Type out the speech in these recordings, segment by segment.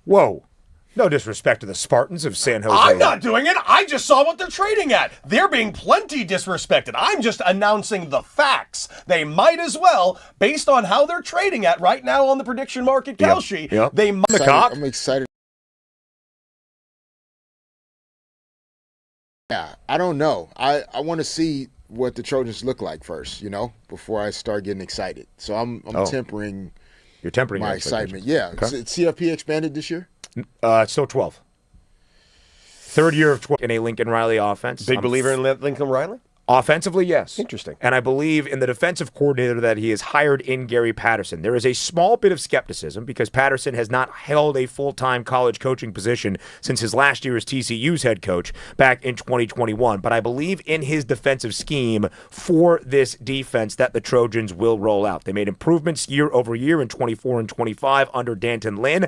Whoa. No disrespect to the Spartans of San Jose. I'm not doing it. I just saw what they're trading at. They're being plenty disrespected. I'm just announcing the facts. They might as well, based on how they're trading at right now on the prediction market, Kelshi. Yep. They might. I'm excited. Yeah, I don't know. I want to see what the Trojans look like first, before I start getting excited. So I'm tempering. You're tempering my your excitement. Yeah. Okay. CFP expanded this year? It's still 12. Third year of 12 in a Lincoln Riley offense. Big believer in Lincoln Riley? Offensively, yes. Interesting. And I believe in the defensive coordinator that he has hired in Gary Patterson. There is a small bit of skepticism because Patterson has not held a full-time college coaching position since his last year as TCU's head coach back in 2021. But I believe in his defensive scheme for this defense that the Trojans will roll out. They made improvements year over year in 24 and 25 under Danton Lynn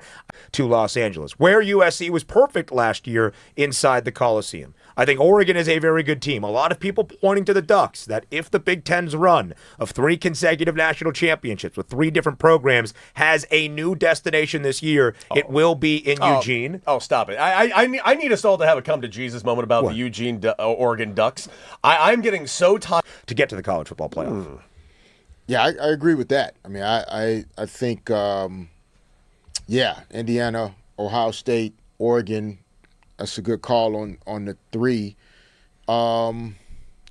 to Los Angeles, where USC was perfect last year inside the Coliseum. I think Oregon is a very good team. A lot of people pointing to the Ducks that if the Big Ten's run of 3 consecutive national championships with 3 different programs has a new destination this year, it will be in Eugene. Oh, stop it. I need us all to have a come-to-Jesus moment about the Eugene, Oregon Ducks. I'm getting so tired. To get to the college football playoff. Yeah, I agree with that. I mean, I think, Indiana, Ohio State, Oregon, that's a good call on the 3.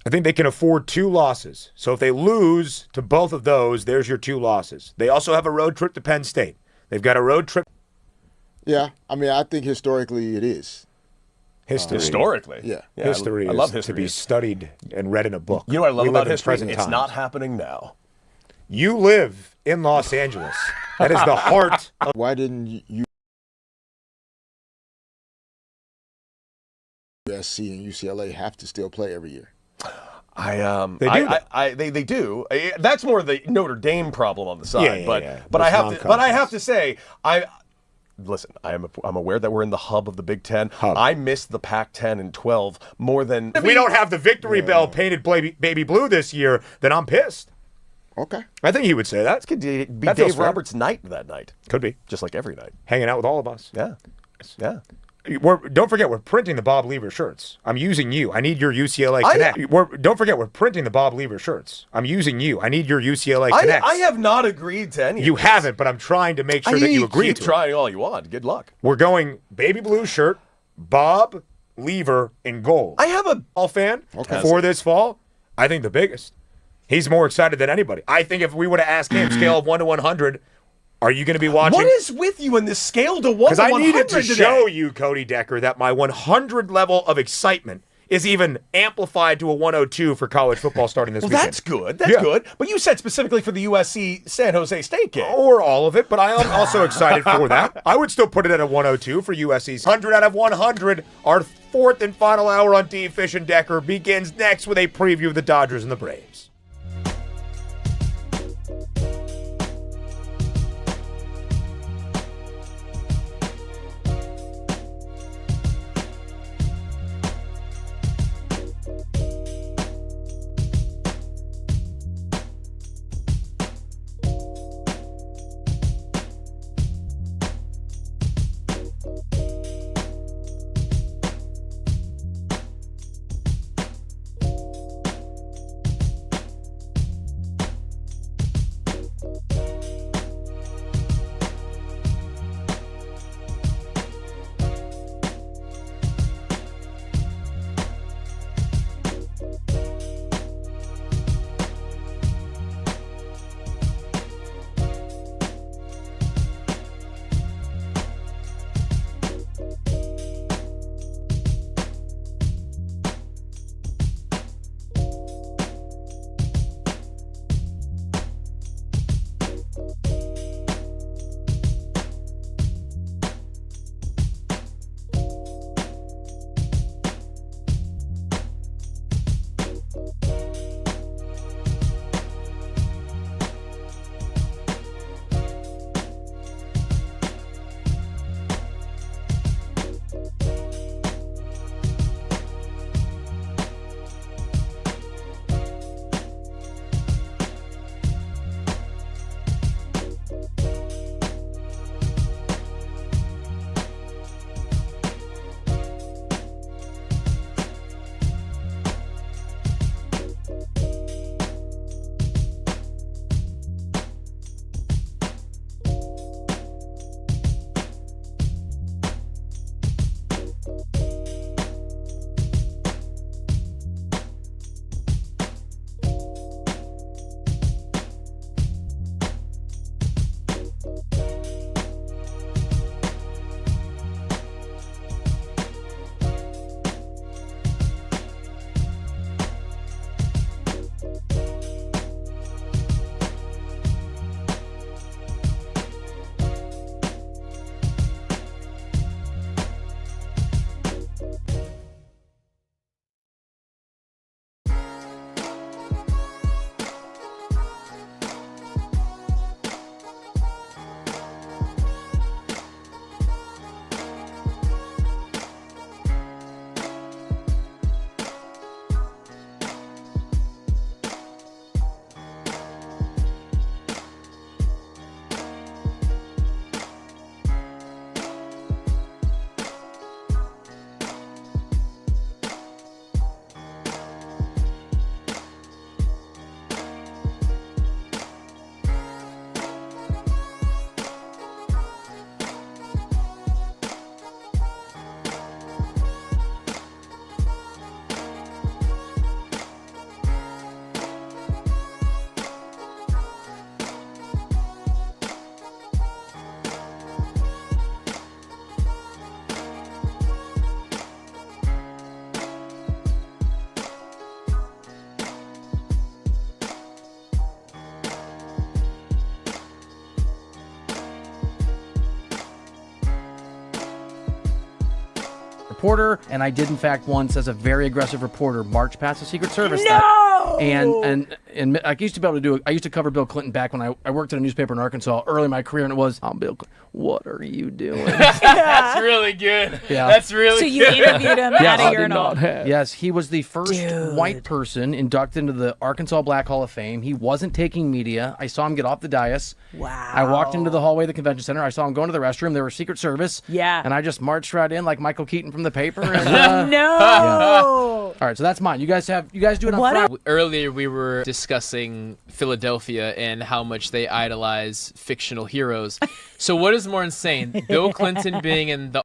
I think they can afford 2 losses. So if they lose to both of those, there's your 2 losses. They also have a road trip to Penn State. They've got a road trip. Yeah, I mean, I think historically it is. Historically? Yeah. History I love is history. to be studied and read in a book. You know what I love We about live in history? present It's times. not happening now. You live in Los Angeles. That is the heart of Why didn't you USC and UCLA have to still play every year? They do. That's more the Notre Dame problem on the side. Yeah. But Those I have to say, listen, I'm aware that we're in the hub of the Big Ten. I missed the Pac-10 and 12 more than. If we don't have the victory bell painted baby blue this year, then I'm pissed. Okay. I think he would say that. This could be That feels Dave fair. Roberts' night that night. Could be. Just like every night. Hanging out with all of us. Yeah. Don't forget, we're printing the Bob Lever shirts. I'm using you. I need your UCLA Connect. Don't forget, we're printing the Bob Lever shirts. I'm using you. I need your UCLA Connect. I have not agreed to any of You this. haven't, but I'm trying to make sure that you agree Keep to it. trying all you want. Good luck. We're going baby blue shirt, Bob Lever in gold. I have a All fan for this fall. I think the biggest. He's more excited than anybody. I think if we would have asked him, scale of 1 to 100, are you going to be watching? What is with you in this scale to 1 to 100 Because I needed to today? show you, Cody Decker, that my 100 level of excitement is even amplified to a 102 for college football starting this weekend. That's good. That's good. But you said specifically for the USC San Jose State game. Or all of it, but I am also excited for that. I would still put it at a 102 for USC's 100 out of 100. Our 4th and final hour on D. Fish and Decker begins next with a preview of the Dodgers and the Braves. reporter, and I did, in fact, once, as a very aggressive reporter, march past the Secret Service. No! And I used to be able to I used to cover Bill Clinton back when I worked at a newspaper in Arkansas early in my career, and it was, Bill Clinton, what are you doing? That's really good. Yeah. That's really So you interviewed him at a urinal. Yes, he was the first white person inducted into the Arkansas Black Hall of Fame. He wasn't taking media. I saw him get off the dais. Wow. I walked into the hallway of the convention center. I saw him going to the restroom. There was Secret Service. Yeah. And I just marched right in like Michael Keaton from the paper. And, No. All right, so that's mine. You guys do it on Friday. Earlier, we were discussing Philadelphia and how much they idolize fictional heroes. So what is more insane, Bill Clinton being in the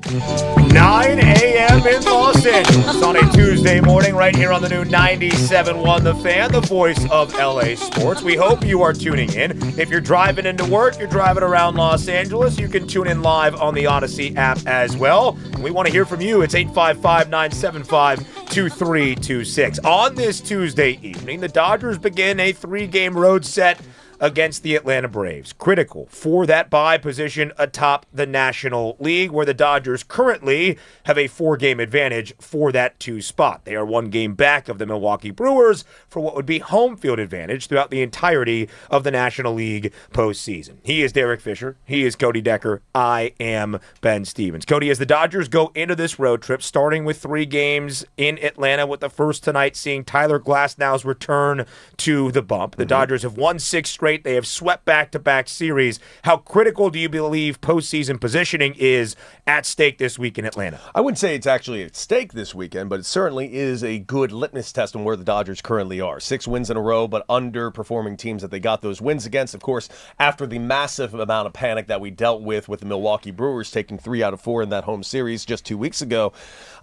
9 a.m. in Los Angeles on a Tuesday morning right here on the new 97.1 The Fan, the voice of LA sports. We hope you are tuning in. If you're driving into work, you're driving around Los Angeles, you can tune in live on the Odyssey app as well. We want to hear from you. It's 855-975-2326. On this Tuesday evening, the Dodgers begin a 3-game road set against the Atlanta Braves. Critical for that bye position atop the National League, where the Dodgers currently have a 4-game advantage for that 2 spot. They are 1 game back of the Milwaukee Brewers for what would be home field advantage throughout the entirety of the National League postseason. He is Derek Fisher. He is Cody Decker. I am Ben Stevens. Cody, as the Dodgers go into this road trip, starting with 3 games in Atlanta, with the first tonight seeing Tyler Glasnow's return to the bump. The Dodgers have won 6 straight. They have swept back-to-back series. How critical do you believe postseason positioning is at stake this week in Atlanta? I wouldn't say it's actually at stake this weekend, but it certainly is a good litmus test on where the Dodgers currently are. 6 wins in a row, but underperforming teams that they got those wins against. Of course, after the massive amount of panic that we dealt with the Milwaukee Brewers taking 3 out of 4 in that home series just 2 weeks ago,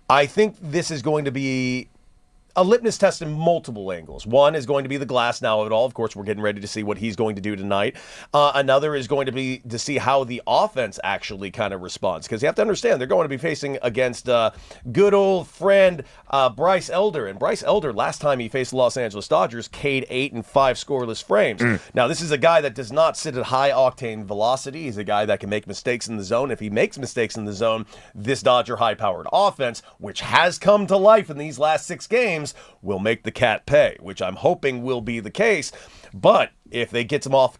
I think this is going to be a litmus test in multiple angles. One is going to be the Glasnow of it all. Of course, we're getting ready to see what he's going to do tonight. Another is going to be to see how the offense actually kind of responds. Because you have to understand, they're going to be facing against good old friend Bryce Elder. And Bryce Elder, last time he faced the Los Angeles Dodgers, K'd 8 and 5 scoreless frames. Now, this is a guy that does not sit at high-octane velocity. He's a guy that can make mistakes in the zone. If he makes mistakes in the zone, this Dodger high-powered offense, which has come to life in these last 6 games, will make the cat pay, which I'm hoping will be the case. But if they get them off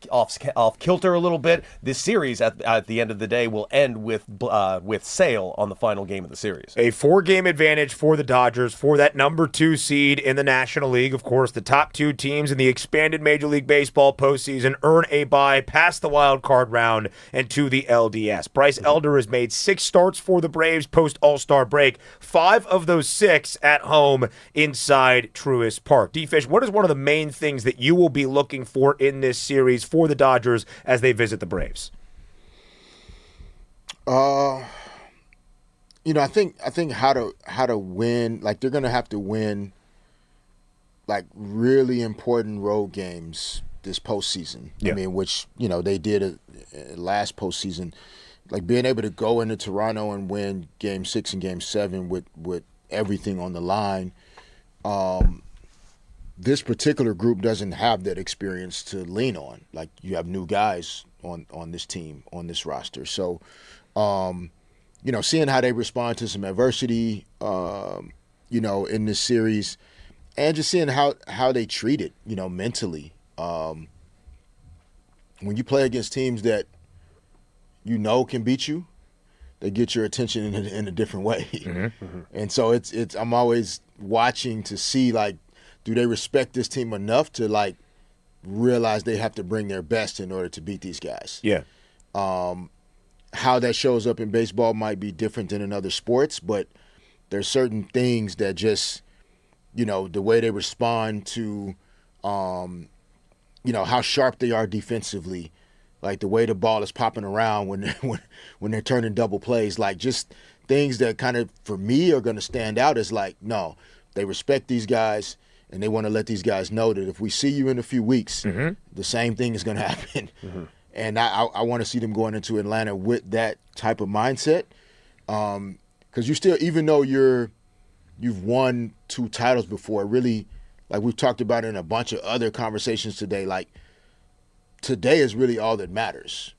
kilter a little bit, this series at the end of the day will end with Sale on the final game of the series. A 4-game advantage for the Dodgers for that number 2 seed in the National League. Of course, the top 2 teams in the expanded Major League Baseball postseason earn a bye past the wild card round and to the LDS. Bryce Elder has made 6 starts for the Braves post All-Star break. 5 of those 6 at home inside Truist Park. D-Fish, what is one of the main things that you will be looking for in this series for the Dodgers as they visit the Braves? I think how to win, like they're gonna have to win like really important road games this postseason. Yeah. I mean, which they did last postseason, like being able to go into Toronto and win Game 6 and Game 7 with everything on the line. This particular group doesn't have that experience to lean on. Like, you have new guys on this team, on this roster. So, seeing how they respond to some adversity, in this series, and just seeing how they treat it, mentally. When you play against teams that can beat you, they get your attention in a different way. Mm-hmm. And so it's I'm always watching to see, like, do they respect this team enough to, like, realize they have to bring their best in order to beat these guys? Yeah. How that shows up in baseball might be different than in other sports, but there's certain things that just, the way they respond to, how sharp they are defensively, like the way the ball is popping around when they're turning double plays, like just things that kind of, for me, are going to stand out as like, no, they respect these guys. And they want to let these guys know that if we see you in a few weeks, the same thing is going to happen. Mm-hmm. And I want to see them going into Atlanta with that type of mindset. Because you still, even though you've won 2 titles before, really, like we've talked about in a bunch of other conversations today, like today is really all that matters.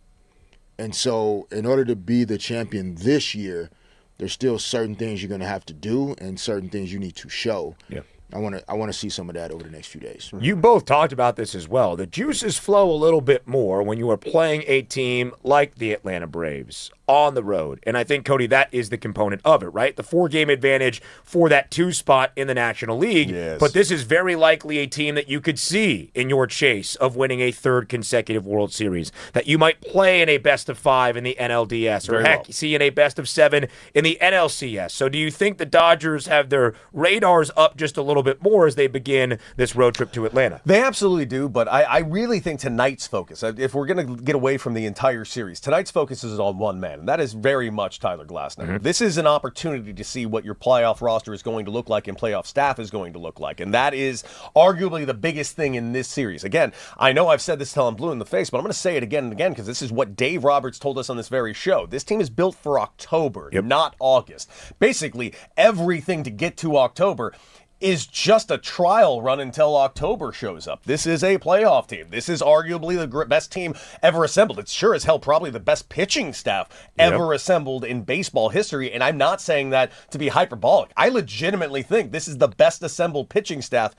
And so in order to be the champion this year, there's still certain things you're going to have to do and certain things you need to show. Yeah. I want to see some of that over the next few days. You both talked about this as well. The juices flow a little bit more when you are playing a team like the Atlanta Braves on the road. And I think, Cody, that is the component of it, right? The 4-game advantage for that 2 spot in the National League. Yes. But this is very likely a team that you could see in your chase of winning a 3rd consecutive World Series, that you might play in a best-of-5 in the NLDS, or Very heck, well. see in a best-of-7 in the NLCS. So do you think the Dodgers have their radars up just a little bit more as they begin this road trip to Atlanta? They absolutely do, but I really think tonight's focus, if we're going to get away from the entire series, tonight's focus is on one man, and that is very much Tyler Glasnow. This is an opportunity to see what your playoff roster is going to look like and playoff staff is going to look like, and that is arguably the biggest thing in this series. Again, I know I've said this till I'm blue in the face, but I'm going to say it again and again because this is what Dave Roberts told us on this very show. This team is built for October, not August. Basically, everything to get to October is just a trial run until October shows up. This is a playoff team. This is arguably the best team ever assembled. It's sure as hell probably the best pitching staff ever assembled in baseball history, and I'm not saying that to be hyperbolic. I legitimately think this is the best assembled pitching staff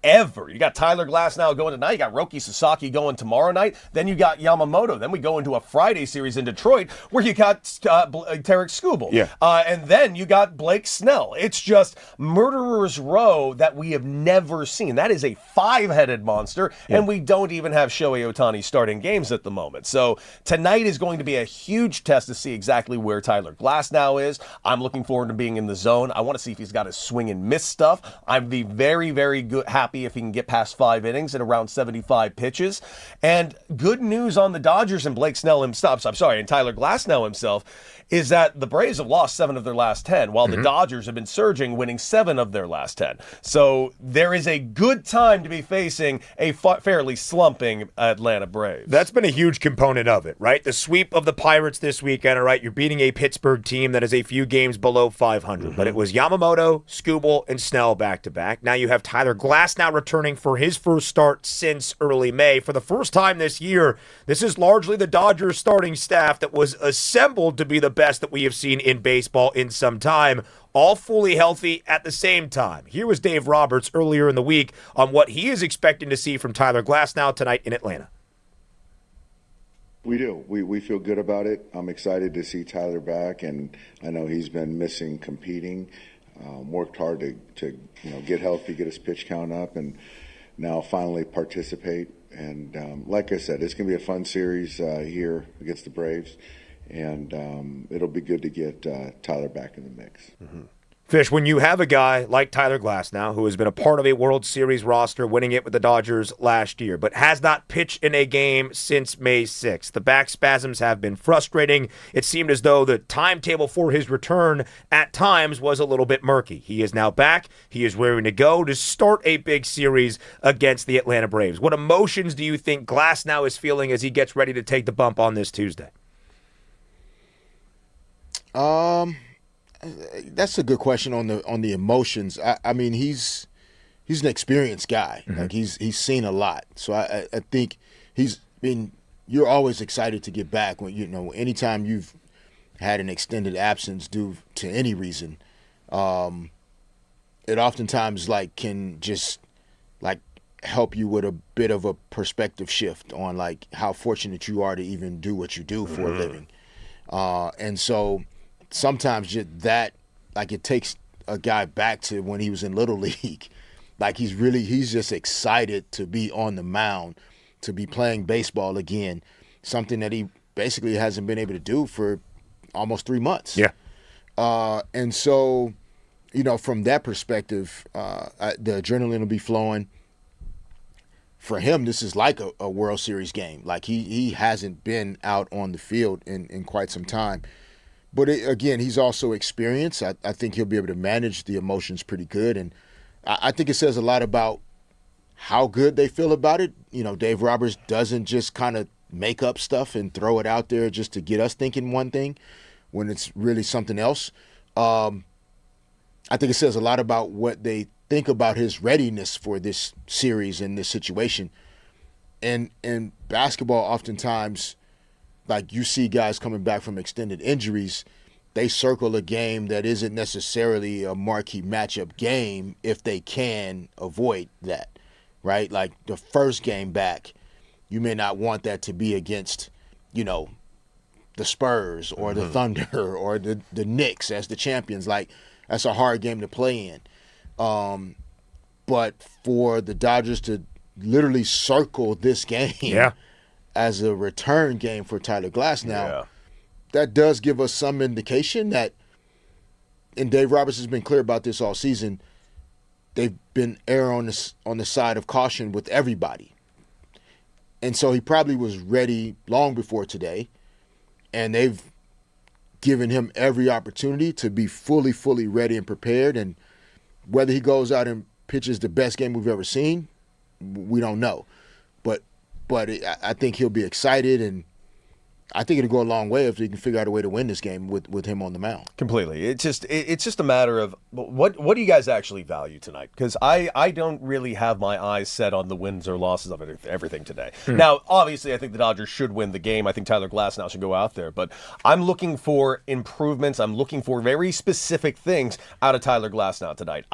ever. You got Tyler Glasnow going tonight. You got Roki Sasaki going tomorrow night. Then you got Yamamoto. Then we go into a Friday series in Detroit where you got Tarek Skubal. Yeah. And then you got Blake Snell. It's just murderer's row that we have never seen. That is a 5-headed monster, and we don't even have Shohei Ohtani starting games at the moment. So tonight is going to be a huge test to see exactly where Tyler Glasnow is. I'm looking forward to being in the zone. I want to see if he's got his swing and miss stuff. I'd be very, very happy if he can get past 5 innings at around 75 pitches. And good news on the Dodgers and Blake Snell himself, and Tyler Glasnow himself, is that the Braves have lost 7 of their last 10, while the Dodgers have been surging, winning 7 of their last 10. So there is a good time to be facing a fairly slumping Atlanta Braves. That's been a huge component of it, right? The sweep of the Pirates this weekend, all right, you're beating a Pittsburgh team that is a few games below 500, but it was Yamamoto, Skubal, and Snell back-to-back. Now you have Tyler Glasnow returning for his first start since early May. For the first time this year, this is largely the Dodgers starting staff that was assembled to be the best that we have seen in baseball in some time, all fully healthy at the same time. Here was Dave Roberts earlier in the week on what he is expecting to see from Tyler Glasnow tonight in Atlanta. We do. We feel good about it. I'm excited to see Tyler back, and I know he's been missing competing. Worked hard to get healthy, get his pitch count up, and now finally participate. And like I said, it's going to be a fun series here against the Braves. And it'll be good to get Tyler back in the mix. Fish, when you have a guy like Tyler Glasnow, who has been a part of a World Series roster, winning it with the Dodgers last year, but has not pitched in a game since May 6th, the back spasms have been frustrating. It seemed as though the timetable for his return at times was a little bit murky. He is now back. He is raring to go to start a big series against the Atlanta Braves. What emotions do you think Glasnow is feeling as he gets ready to take the bump on this Tuesday? That's a good question on the emotions. I mean, he's an experienced guy. Like he's seen a lot. So I think you're always excited to get back when anytime you've had an extended absence due to any reason. It oftentimes can just help you with a bit of a perspective shift on how fortunate you are to even do what you do for a living. And so sometimes just that, it takes a guy back to when he was in Little League. He's just excited to be on the mound, to be playing baseball again, something that he basically hasn't been able to do for almost 3 months. Yeah. And so, from that perspective, the adrenaline will be flowing. For him, this is like a World Series game. He hasn't been out on the field in quite some time. But again, he's also experienced. I think he'll be able to manage the emotions pretty good. And I think it says a lot about how good they feel about it. Dave Roberts doesn't just kind of make up stuff and throw it out there just to get us thinking one thing when it's really something else. I think it says a lot about what they think about his readiness for this series and this situation. And in basketball, oftentimes, you see guys coming back from extended injuries, they circle a game that isn't necessarily a marquee matchup game if they can avoid that, right? Like the first game back, you may not want that to be against, the Spurs or the Thunder or the Knicks as the champions. Like, that's a hard game to play in. But for the Dodgers to literally circle this game as a return game for Tyler Glasnow, that does give us some indication that, and Dave Roberts has been clear about this all season, they've been err on the side of caution with everybody. And so he probably was ready long before today, and they've given him every opportunity to be fully ready and prepared. And whether he goes out and pitches the best game we've ever seen, we don't know. But I think he'll be excited, and I think it'll go a long way if they can figure out a way to win this game with him on the mound. Completely. It's just a matter of what do you guys actually value tonight? Because I don't really have my eyes set on the wins or losses of everything today. Now, obviously, I think the Dodgers should win the game. I think Tyler Glasnow should go out there. But I'm looking for improvements. I'm looking for very specific things out of Tyler Glasnow tonight.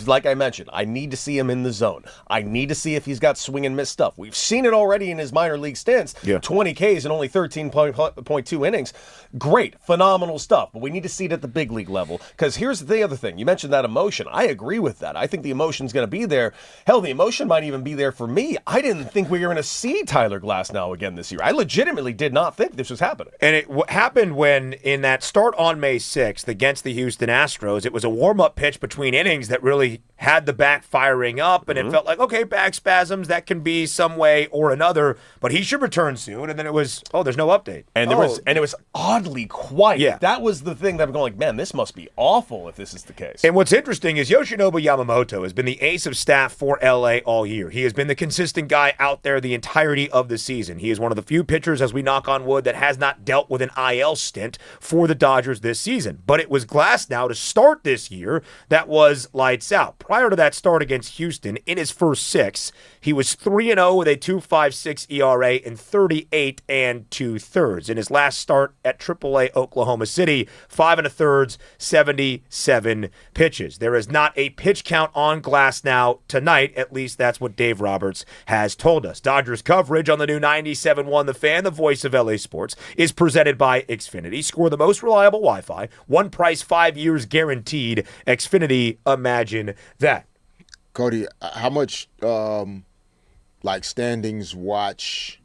Like I mentioned, I need to see him in the zone. I need to see if he's got swing and miss stuff. We've seen it already in his minor league stints. 20 Ks and only 13.2 innings. Great, phenomenal stuff. But we need to see it at the big league level. Because here's the other thing. You mentioned that emotion. I agree with that. I think the emotion's going to be there. Hell, the emotion might even be there for me. I didn't think we were going to see Tyler Glasnow again this year. I legitimately did not think this was happening. And it happened when, in that start on May 6th against the Houston Astros, it was a warm-up pitch between innings that really had the back firing up, and it felt like, okay, back spasms, that can be some way or another, but he should return soon. And then it was, there's no update. And it was oddly quiet. Yeah. That was the thing that I'm going like, man, this must be awful if this is the case. And what's interesting is Yoshinobu Yamamoto has been the ace of staff for LA all year. He has been the consistent guy out there the entirety of the season. He is one of the few pitchers, as we knock on wood, that has not dealt with an IL stint for the Dodgers this season. But it was Glasnow to start this year that was lights out. Prior to that start against Houston, in his first 6, he was 3-0 with a 2.56 ERA in 38 2/3. In his last start at AAA Oklahoma City, 5 1/3, 77 pitches. There is not a pitch count on Glasnow tonight. At least that's what Dave Roberts has told us. Dodgers coverage on the new 97.1 The Fan, the voice of LA sports, is presented by Xfinity. Score the most reliable Wi-Fi. One price, 5 years guaranteed. Xfinity, imagine that. Cody, how much standings watch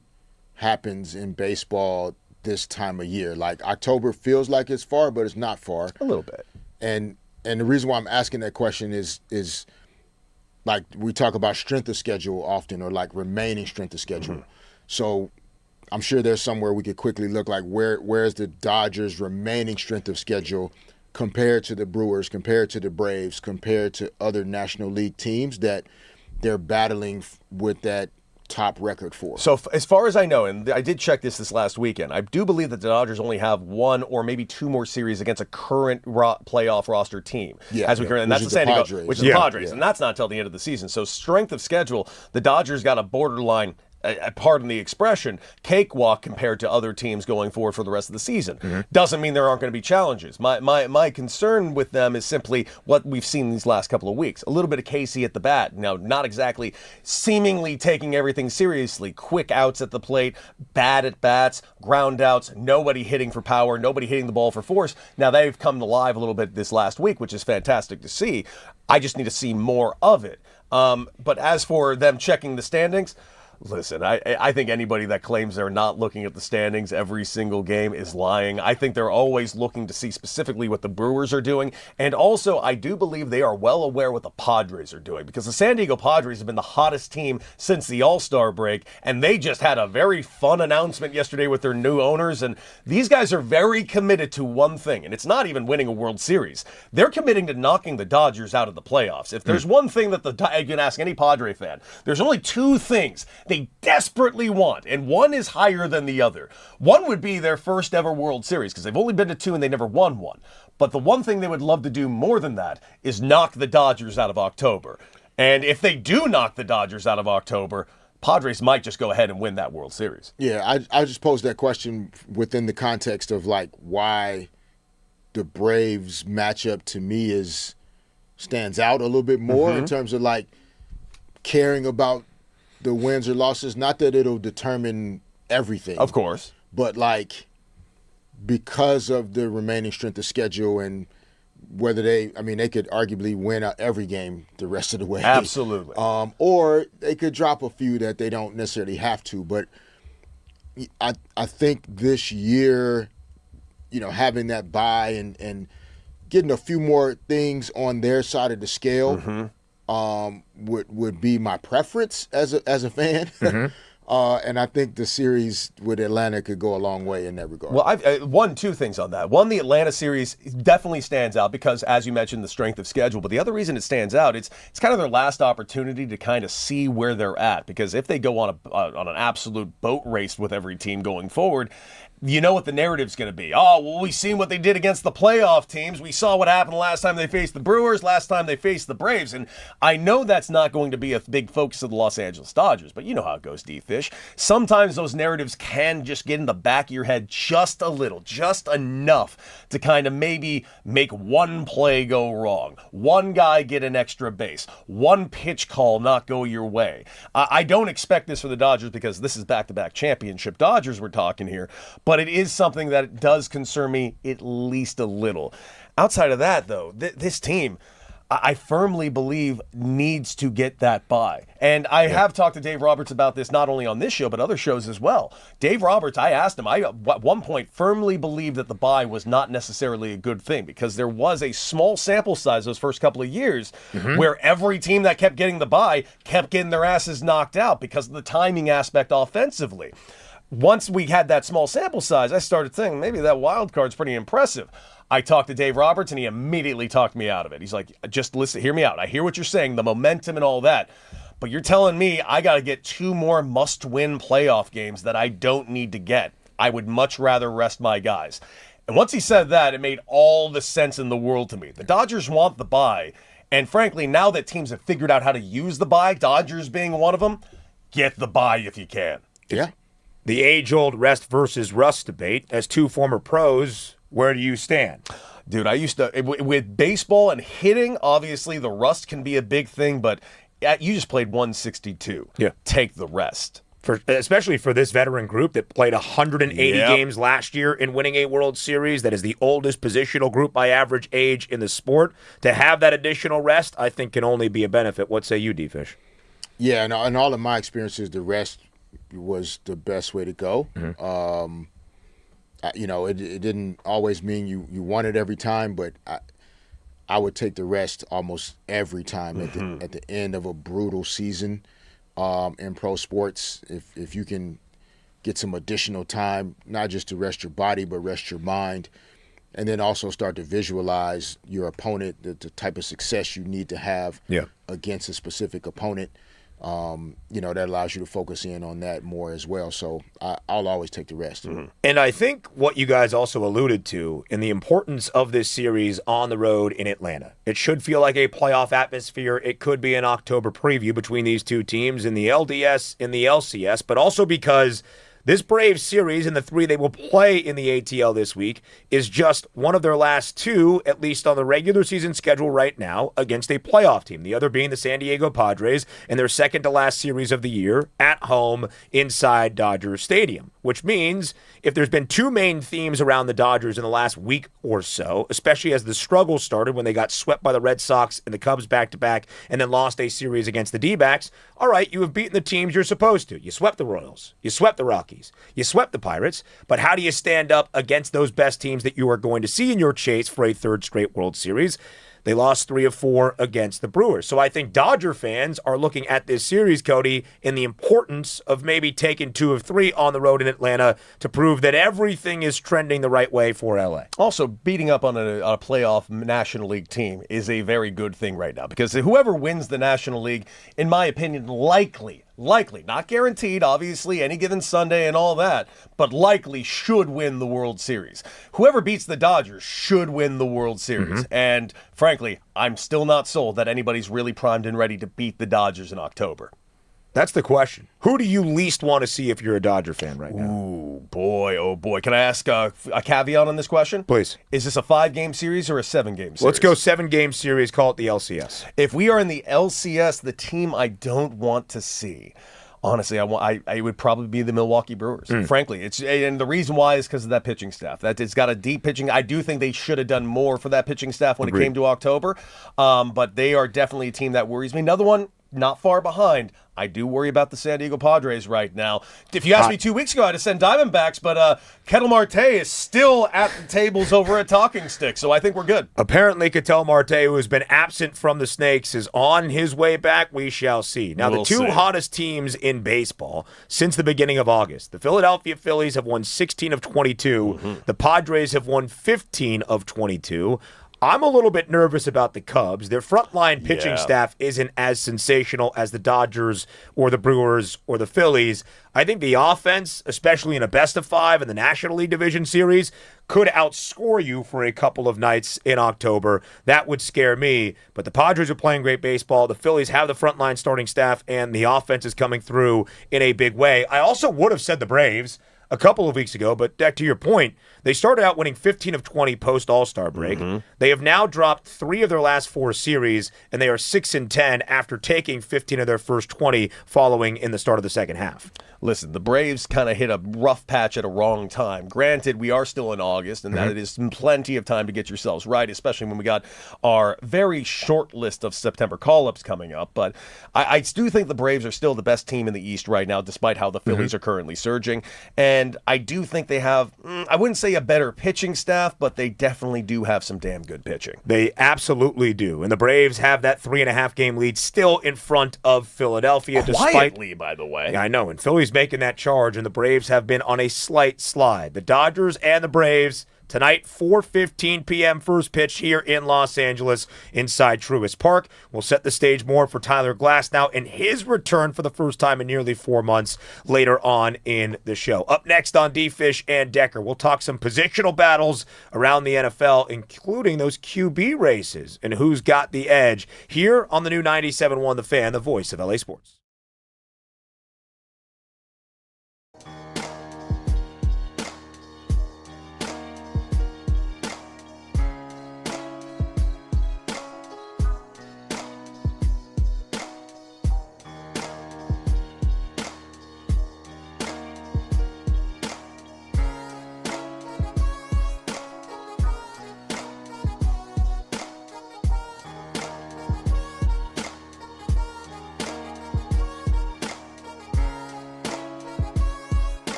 happens in baseball this time of year? Like, October feels like it's far, but it's not far. A little bit. And the reason why I'm asking that question is like, we talk about strength of schedule often, or like remaining strength of schedule. So I'm sure there's somewhere we could quickly look, like where's the Dodgers' remaining strength of schedule compared to the Brewers, compared to the Braves, compared to other National League teams that they're battling with that top record for. So as far as I know, and I did check this last weekend, I do believe that the Dodgers only have 1 or maybe 2 more series against a current playoff roster team. And that's the San Diego, which is the Padres, and that's not until the end of the season. So strength of schedule, the Dodgers got a borderline, pardon the expression, cakewalk compared to other teams going forward for the rest of the season. Doesn't mean there aren't going to be challenges. My concern with them is simply what we've seen these last couple of weeks. A little bit of Casey at the bat. Now, not exactly seemingly taking everything seriously. Quick outs at the plate, bad at bats, ground outs, nobody hitting for power, nobody hitting the ball for force. Now, they've come alive a little bit this last week, which is fantastic to see. I just need to see more of it. But as for them checking the standings, listen, I think anybody that claims they're not looking at the standings every single game is lying. I think they're always looking to see specifically what the Brewers are doing. And also, I do believe they are well aware what the Padres are doing, because the San Diego Padres have been the hottest team since the All-Star break, and they just had a very fun announcement yesterday with their new owners. And these guys are very committed to one thing, and it's not even winning a World Series. They're committing to knocking the Dodgers out of the playoffs. If there's one thing that you can ask any Padre fan, there's only 2 things they desperately want, and one is higher than the other. One would be their first ever World Series, because they've only been to 2 and they never won one. But the one thing they would love to do more than that is knock the Dodgers out of October. And if they do knock the Dodgers out of October, Padres might just go ahead and win that World Series. Yeah, I just posed that question within the context of, like, why the Braves matchup to me stands out a little bit more in terms of like caring about the wins or losses. Not that it'll determine everything, Of course. but like because of the remaining strength of schedule and whether they could arguably win every game the rest of the way. Absolutely. Or they could drop a few that they don't necessarily have to. But I think this year, having that bye and getting a few more things on their side of the scale would be my preference as a fan. And I think the series with Atlanta could go a long way in that regard. Well, I've two things on that. One, the Atlanta series definitely stands out because, as you mentioned, the strength of schedule. But the other reason it stands out, it's kind of their last opportunity to kind of see where they're at. Because if they go on an absolute boat race with every team going forward, you know what the narrative's going to be. Oh, well, we've seen what they did against the playoff teams. We saw what happened last time they faced the Brewers, last time they faced the Braves. And I know that's not going to be a big focus of the Los Angeles Dodgers, but you know how it goes, D-Fish. Sometimes those narratives can just get in the back of your head just a little, just enough to kind of maybe make one play go wrong, one guy get an extra base, one pitch call not go your way. I don't expect this for the Dodgers because this is back-to-back championship Dodgers we're talking here, but it is something that does concern me at least a little. Outside of that, though, this team, I firmly believe, needs to get that bye. And I have talked to Dave Roberts about this not only on this show, but other shows as well. Dave Roberts, I asked him, I at one point firmly believed that the bye was not necessarily a good thing because there was a small sample size those first couple of years where every team that kept getting the bye kept getting their asses knocked out because of the timing aspect offensively. Once we had that small sample size, I started thinking maybe that wild card's pretty impressive. I talked to Dave Roberts, and he immediately talked me out of it. He's like, just listen, hear me out. I hear what you're saying, the momentum and all that. But you're telling me I got to get 2 more must-win playoff games that I don't need to get. I would much rather rest my guys. And once he said that, it made all the sense in the world to me. The Dodgers want the bye. And frankly, now that teams have figured out how to use the bye, Dodgers being one of them, get the bye if you can. Yeah. The age-old rest versus rust debate. As 2 former pros, where do you stand? Dude, I used to, with baseball and hitting, obviously the rust can be a big thing, but you just played 162. Yeah. Take the rest. Especially for this veteran group that played 180 games last year in winning a World Series, that is the oldest positional group by average age in the sport. To have that additional rest, I think, can only be a benefit. What say you, D-Fish? Yeah, and in all of my experiences, the rest was the best way to go. It didn't always mean you won it every time, but I would take the rest almost every time at the end of a brutal season in pro sports. If you can get some additional time, not just to rest your body, but rest your mind, and then also start to visualize your opponent, the type of success you need to have against a specific opponent. That allows you to focus in on that more as well. So I'll always take the rest. And I think what you guys also alluded to in the importance of this series on the road in Atlanta. It should feel like a playoff atmosphere. It could be an October preview between these two teams in the LDS, in the LCS, but also because this Braves series and the 3 they will play in the ATL this week is just one of their last 2, at least on the regular season schedule right now, against a playoff team. The other being the San Diego Padres in their second to last series of the year at home inside Dodger Stadium, which means if there's been 2 main themes around the Dodgers in the last week or so, especially as the struggle started when they got swept by the Red Sox and the Cubs back-to-back and then lost a series against the D-backs, all right, you have beaten the teams you're supposed to. You swept the Royals. You swept the Rockies. You swept the Pirates, but how do you stand up against those best teams that you are going to see in your chase for a 3rd straight World Series? They lost 3 of 4 against the Brewers. So I think Dodger fans are looking at this series, Cody, in the importance of maybe taking 2 of 3 on the road in Atlanta to prove that everything is trending the right way for LA. Also, beating up on a playoff National League team is a very good thing right now because whoever wins the National League, in my opinion, likely, not guaranteed, obviously, any given Sunday and all that, but likely should win the World Series. Whoever beats the Dodgers should win the World Series. And frankly, I'm still not sold that anybody's really primed and ready to beat the Dodgers in October. That's the question. Who do you least want to see if you're a Dodger fan right now? Ooh, boy, oh boy. Can I ask a caveat on this question? Please. Is this a 5-game series or a 7-game series? Let's go 7-game series. Call it the LCS. If we are in the LCS, the team I don't want to see, honestly, I would probably be the Milwaukee Brewers. Frankly, and the reason why is because of that pitching staff. That it's got a deep pitching. I do think they should have done more for that pitching staff when it came to October. But they are definitely a team that worries me. Another one, not far behind. I do worry about the San Diego Padres right now. If you asked me 2 weeks ago, I'd have said Diamondbacks, but Ketel Marte is still at the tables over a talking stick, so I think we're good. Apparently, Ketel Marte, who has been absent from the Snakes, is on his way back. We shall see. Now, the two hottest teams in baseball since the beginning of August, the Philadelphia Phillies have won 16 of 22. The Padres have won 15 of 22. I'm a little bit nervous about the Cubs. Their frontline pitching staff isn't as sensational as the Dodgers or the Brewers or the Phillies. I think the offense, especially in a best-of-5 in the National League Division Series, could outscore you for a couple of nights in October. That would scare me. But the Padres are playing great baseball. The Phillies have the frontline starting staff, and the offense is coming through in a big way. I also would have said the Braves a couple of weeks ago, but back to your point, they started out winning 15 of 20 post-All-Star break. They have now dropped 3 of their last 4 series, and they are 6-10 after taking 15 of their first 20 following in the start of the second half. Listen, the Braves kind of hit a rough patch at a wrong time. Granted, we are still in August, and that it is plenty of time to get yourselves right, especially when we got our very short list of September call-ups coming up. But I do think the Braves are still the best team in the East right now, despite how the Phillies are currently surging. And I do think they have, I wouldn't say a better pitching staff, but they definitely do have some damn good pitching. They absolutely do. And the Braves have that 3.5-game lead still in front of Philadelphia. Quietly, by the way. Yeah, I know. And Philly's making that charge, and the Braves have been on a slight slide. The Dodgers and the Braves tonight, 4:15 p.m. first pitch here in Los Angeles inside Truist Park. We'll set the stage more for Tyler Glasnow and his return for the first time in nearly 4 months later on in the show. Up next on D-Fish and Decker, we'll talk some positional battles around the NFL, including those QB races and who's got the edge here on the new 97.1 The Fan, the voice of LA Sports.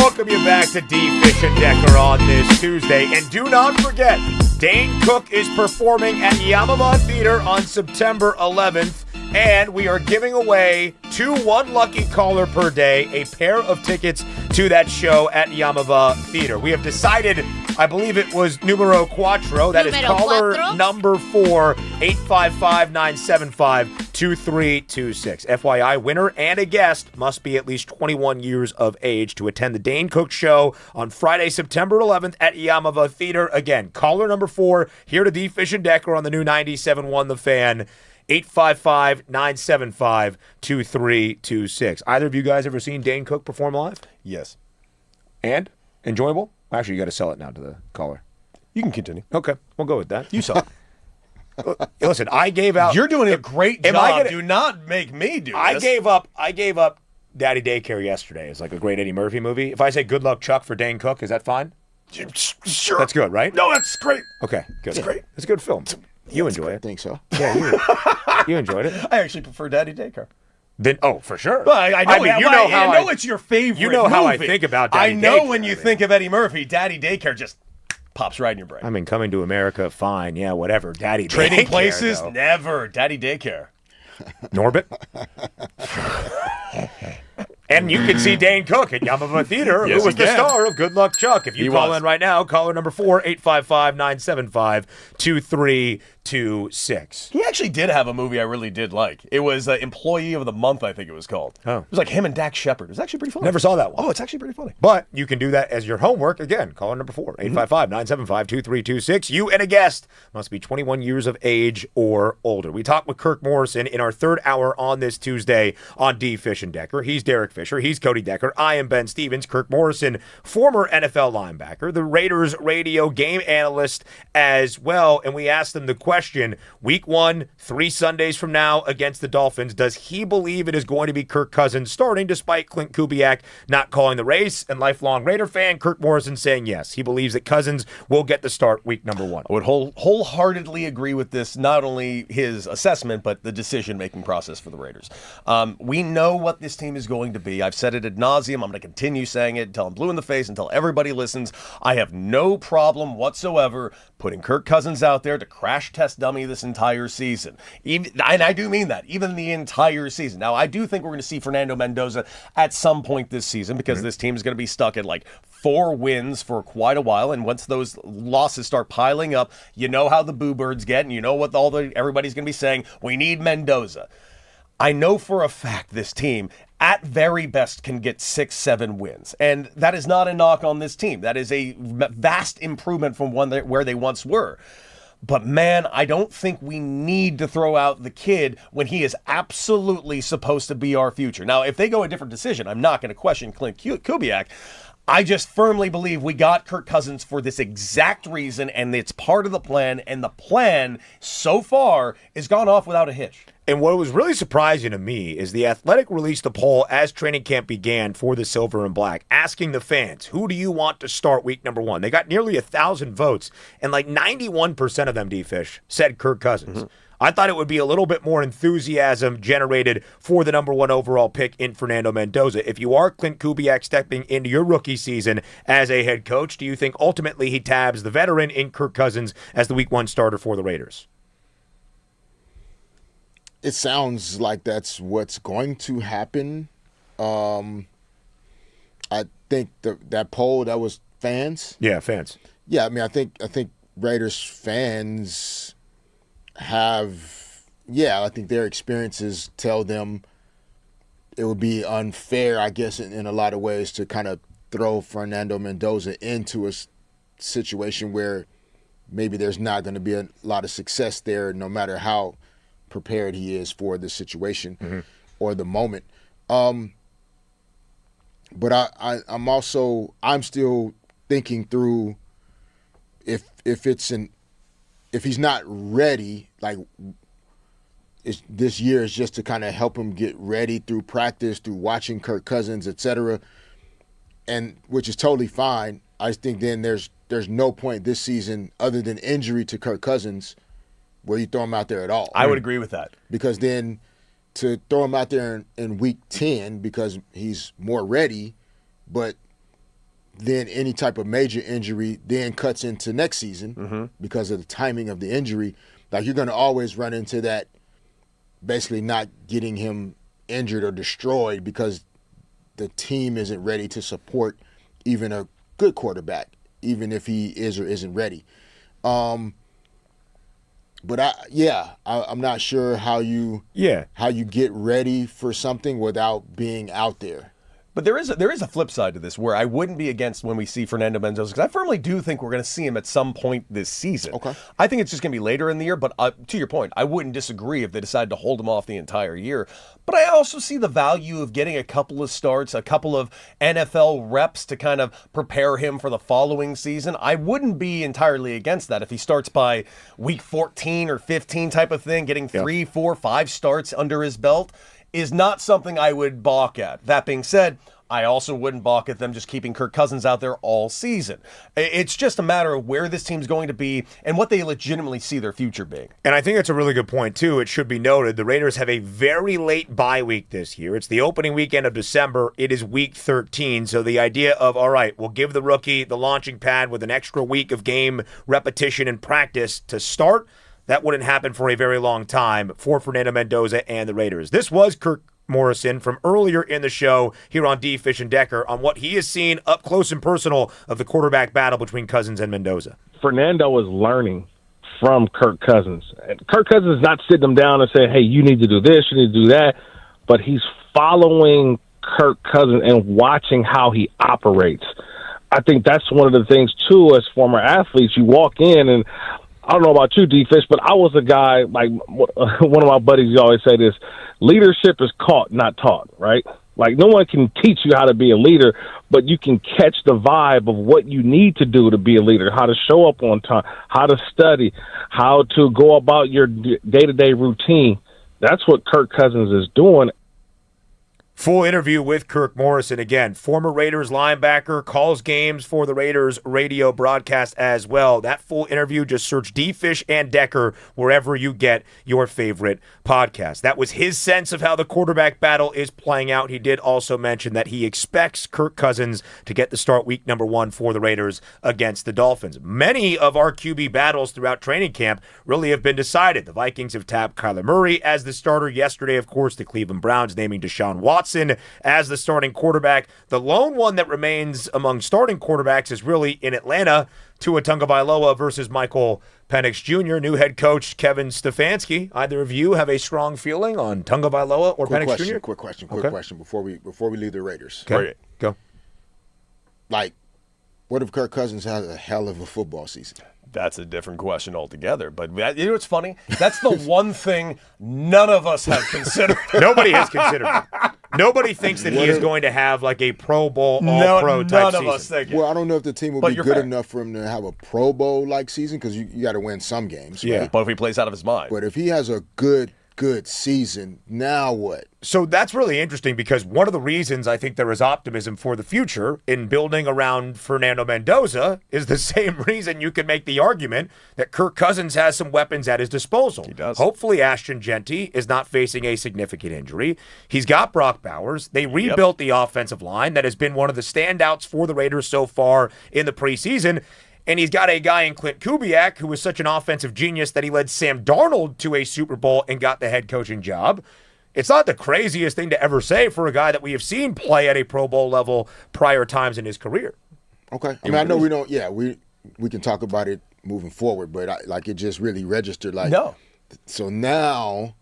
welcome you back to D. Fish and Decker on this Tuesday. And do not forget, Dane Cook is performing at Yamava Theater on September 11th. And we are giving away to one lucky caller per day a pair of tickets to that show at Yamava Theater. We have decided, I believe it was numero cuatro. That is caller number 4, 855-975-2326. FYI, winner and a guest must be at least 21 years of age to attend the Dane Cook Show on Friday, September 11th at Yamava Theater. Again, caller number 4 here to D. Fish and Decker on the new 97.1 The Fan. 855-975-2326. Either of you guys ever seen Dane Cook perform live? Yes. And? Enjoyable? Actually, you got to sell it now to the caller. You can continue. Okay, we'll go with that. You saw it. Listen, I gave out... You're doing a great am I job. gonna- Do not make me do I this. gave up Daddy Daycare yesterday. It's like a great Eddie Murphy movie. If I say good luck, Chuck, for Dane Cook, is that fine? Sure. That's good, right? No, that's great. Okay, good. It's great. It's a good film. You enjoy I it. think so. Yeah, you enjoyed it. I actually prefer Daddy Daycare. Then, for sure. Well, I know, I know it's your favorite. You know how I movie. think about Daddy I know Daycare, when you think of Eddie Murphy, Daddy Daycare just pops right in your brain. I mean, Coming to America, fine. Yeah, whatever. Daddy Trading Daycare, Places, though. never. Daddy Daycare. Norbit. And you can see Dane Cook at Yamava Theater, Yes, who was you the can. star of Good Luck Chuck. If you He call was. in right now, caller number 4, 855-975-2326. He actually did have a movie I really did like. It was Employee of the Month, I think it was called. Oh. It was like him and Dak Shepard. It was actually pretty funny. Never saw that one. Oh, it's actually pretty funny. But you can do that as your homework. Again, caller number 4, 855-975-2326. You and a guest must be 21 years of age or older. We talked with Kirk Morrison in our third hour on this Tuesday on D. Fish and Decker. He's Derek Fisher. He's Cody Decker. I am Ben Stevens. Kirk Morrison, former NFL linebacker, the Raiders radio game analyst as well. And we asked him the question, week 1, 3 Sundays from now against the Dolphins, does he believe it is going to be Kirk Cousins starting despite Clint Kubiak not calling the race? And lifelong Raider fan Kirk Morrison saying yes. He believes that Cousins will get the start week number 1. I would wholeheartedly agree with this, not only his assessment, but the decision-making process for the Raiders. We know what this team is going to be. I've said it ad nauseum. I'm going to continue saying it until I'm blue in the face, until everybody listens. I have no problem whatsoever putting Kirk Cousins out there to crash test dummy this entire season. And I do mean that, even the entire season. Now, I do think we're going to see Fernando Mendoza at some point this season because this team is going to be stuck at like 4 wins for quite a while, and once those losses start piling up, you know how the boo birds get, and you know what everybody's going to be saying. We need Mendoza. I know for a fact this team, at very best, can get 6-7 wins. And that is not a knock on this team. That is a vast improvement from where they once were. But man, I don't think we need to throw out the kid when he is absolutely supposed to be our future. Now, if they go a different decision, I'm not going to question Clint Kubiak. I just firmly believe we got Kirk Cousins for this exact reason, and it's part of the plan, and the plan so far has gone off without a hitch. And what was really surprising to me is the Athletic released a poll as training camp began for the Silver and Black, asking the fans, who do you want to start week number 1? They got nearly 1,000 votes, and like 91% of them, D-Fish, said Kirk Cousins. I thought it would be a little bit more enthusiasm generated for the number 1 overall pick in Fernando Mendoza. If you are Clint Kubiak stepping into your rookie season as a head coach, do you think ultimately he tabs the veteran in Kirk Cousins as the week 1 starter for the Raiders? It sounds like that's what's going to happen. I think that poll, that was fans. Yeah, fans. Yeah, I mean, I think Raiders fans have, I think their experiences tell them it would be unfair, I guess, in a lot of ways to kind of throw Fernando Mendoza into a situation where maybe there's not going to be a lot of success there, no matter how prepared he is for the situation or the moment. But I'm still thinking through if he's not ready, like this year is just to kind of help him get ready through practice, through watching Kirk Cousins, etc. And which is totally fine. I think then there's no point this season other than injury to Kirk Cousins where you throw him out there at all. I would agree with that. Because then to throw him out there in week 10 because he's more ready, but then any type of major injury then cuts into next season because of the timing of the injury. Like, you're going to always run into that, basically not getting him injured or destroyed because the team isn't ready to support even a good quarterback, even if he is or isn't ready. But I'm not sure how you get ready for something without being out there. But there is a flip side to this where I wouldn't be against when we see Fernando Mendoza, because I firmly do think we're going to see him at some point this season. Okay. I think it's just going to be later in the year, but to your point, I wouldn't disagree if they decide to hold him off the entire year. But I also see the value of getting a couple of starts, a couple of NFL reps to kind of prepare him for the following season. I wouldn't be entirely against that if he starts by week 14 or 15 type of thing, getting 3, 4, 5 starts under his belt is not something I would balk at. That being said, I also wouldn't balk at them just keeping Kirk Cousins out there all season. It's just a matter of where this team's going to be and what they legitimately see their future being. And I think that's a really good point, too. It should be noted the Raiders have a very late bye week this year. It's the opening weekend of December. It is week 13. So the idea of, all right, we'll give the rookie the launching pad with an extra week of game repetition and practice to start, that wouldn't happen for a very long time for Fernando Mendoza and the Raiders. This was Kirk Morrison from earlier in the show here on D. Fish and Decker on what he has seen up close and personal of the quarterback battle between Cousins and Mendoza. Fernando is learning from Kirk Cousins. And Kirk Cousins is not sitting him down and saying, hey, you need to do this, you need to do that. But he's following Kirk Cousins and watching how he operates. I think that's one of the things, too, as former athletes. You walk in and I don't know about you, D-Fish, but I was a guy, like one of my buddies always say this, leadership is caught, not taught, right? Like, no one can teach you how to be a leader, but you can catch the vibe of what you need to do to be a leader, how to show up on time, how to study, how to go about your day-to-day routine. That's what Kirk Cousins is doing. Full interview with Kirk Morrison, again, former Raiders linebacker, calls games for the Raiders radio broadcast as well. That full interview, just search D-Fish and Decker wherever you get your favorite podcast. That was his sense of how the quarterback battle is playing out. He did also mention that he expects Kirk Cousins to get the start week number 1 for the Raiders against the Dolphins. Many of our QB battles throughout training camp really have been decided. The Vikings have tapped Kyler Murray as the starter yesterday. Of course, the Cleveland Browns naming Deshaun Watson as the starting quarterback. The lone one that remains among starting quarterbacks is really in Atlanta, Tua Tagovailoa versus Michael Penix Jr., new head coach Kevin Stefanski. Either of you have a strong feeling on Tagovailoa or Penix Jr.? Quick question before we leave the Raiders. Okay, go. Like, what if Kirk Cousins has a hell of a football season? That's a different question altogether. But you know what's funny? That's the one thing none of us have considered. Nobody has considered it. Nobody thinks that he is going to have like a Pro Bowl, all-pro type none season. of us think it. Well, I don't know if the team will be good enough for him to have a Pro Bowl-like season because you got to win some games. Yeah. Right? But if he plays out of his mind. But if he has a good season, now what? So that's really interesting because one of the reasons I think there is optimism for the future in building around Fernando Mendoza is the same reason you can make the argument that Kirk Cousins has some weapons at his disposal. He does. Hopefully Ashton Genty is not facing a significant injury. He's got Brock Bowers. They rebuilt the offensive line that has been one of the standouts for the Raiders so far in the preseason. And he's got a guy in Clint Kubiak who was such an offensive genius that he led Sam Darnold to a Super Bowl and got the head coaching job. It's not the craziest thing to ever say for a guy that we have seen play at a Pro Bowl level prior times in his career. Okay. I mean, I know we don't, we can talk about it moving forward, but it just really registered. No. So now,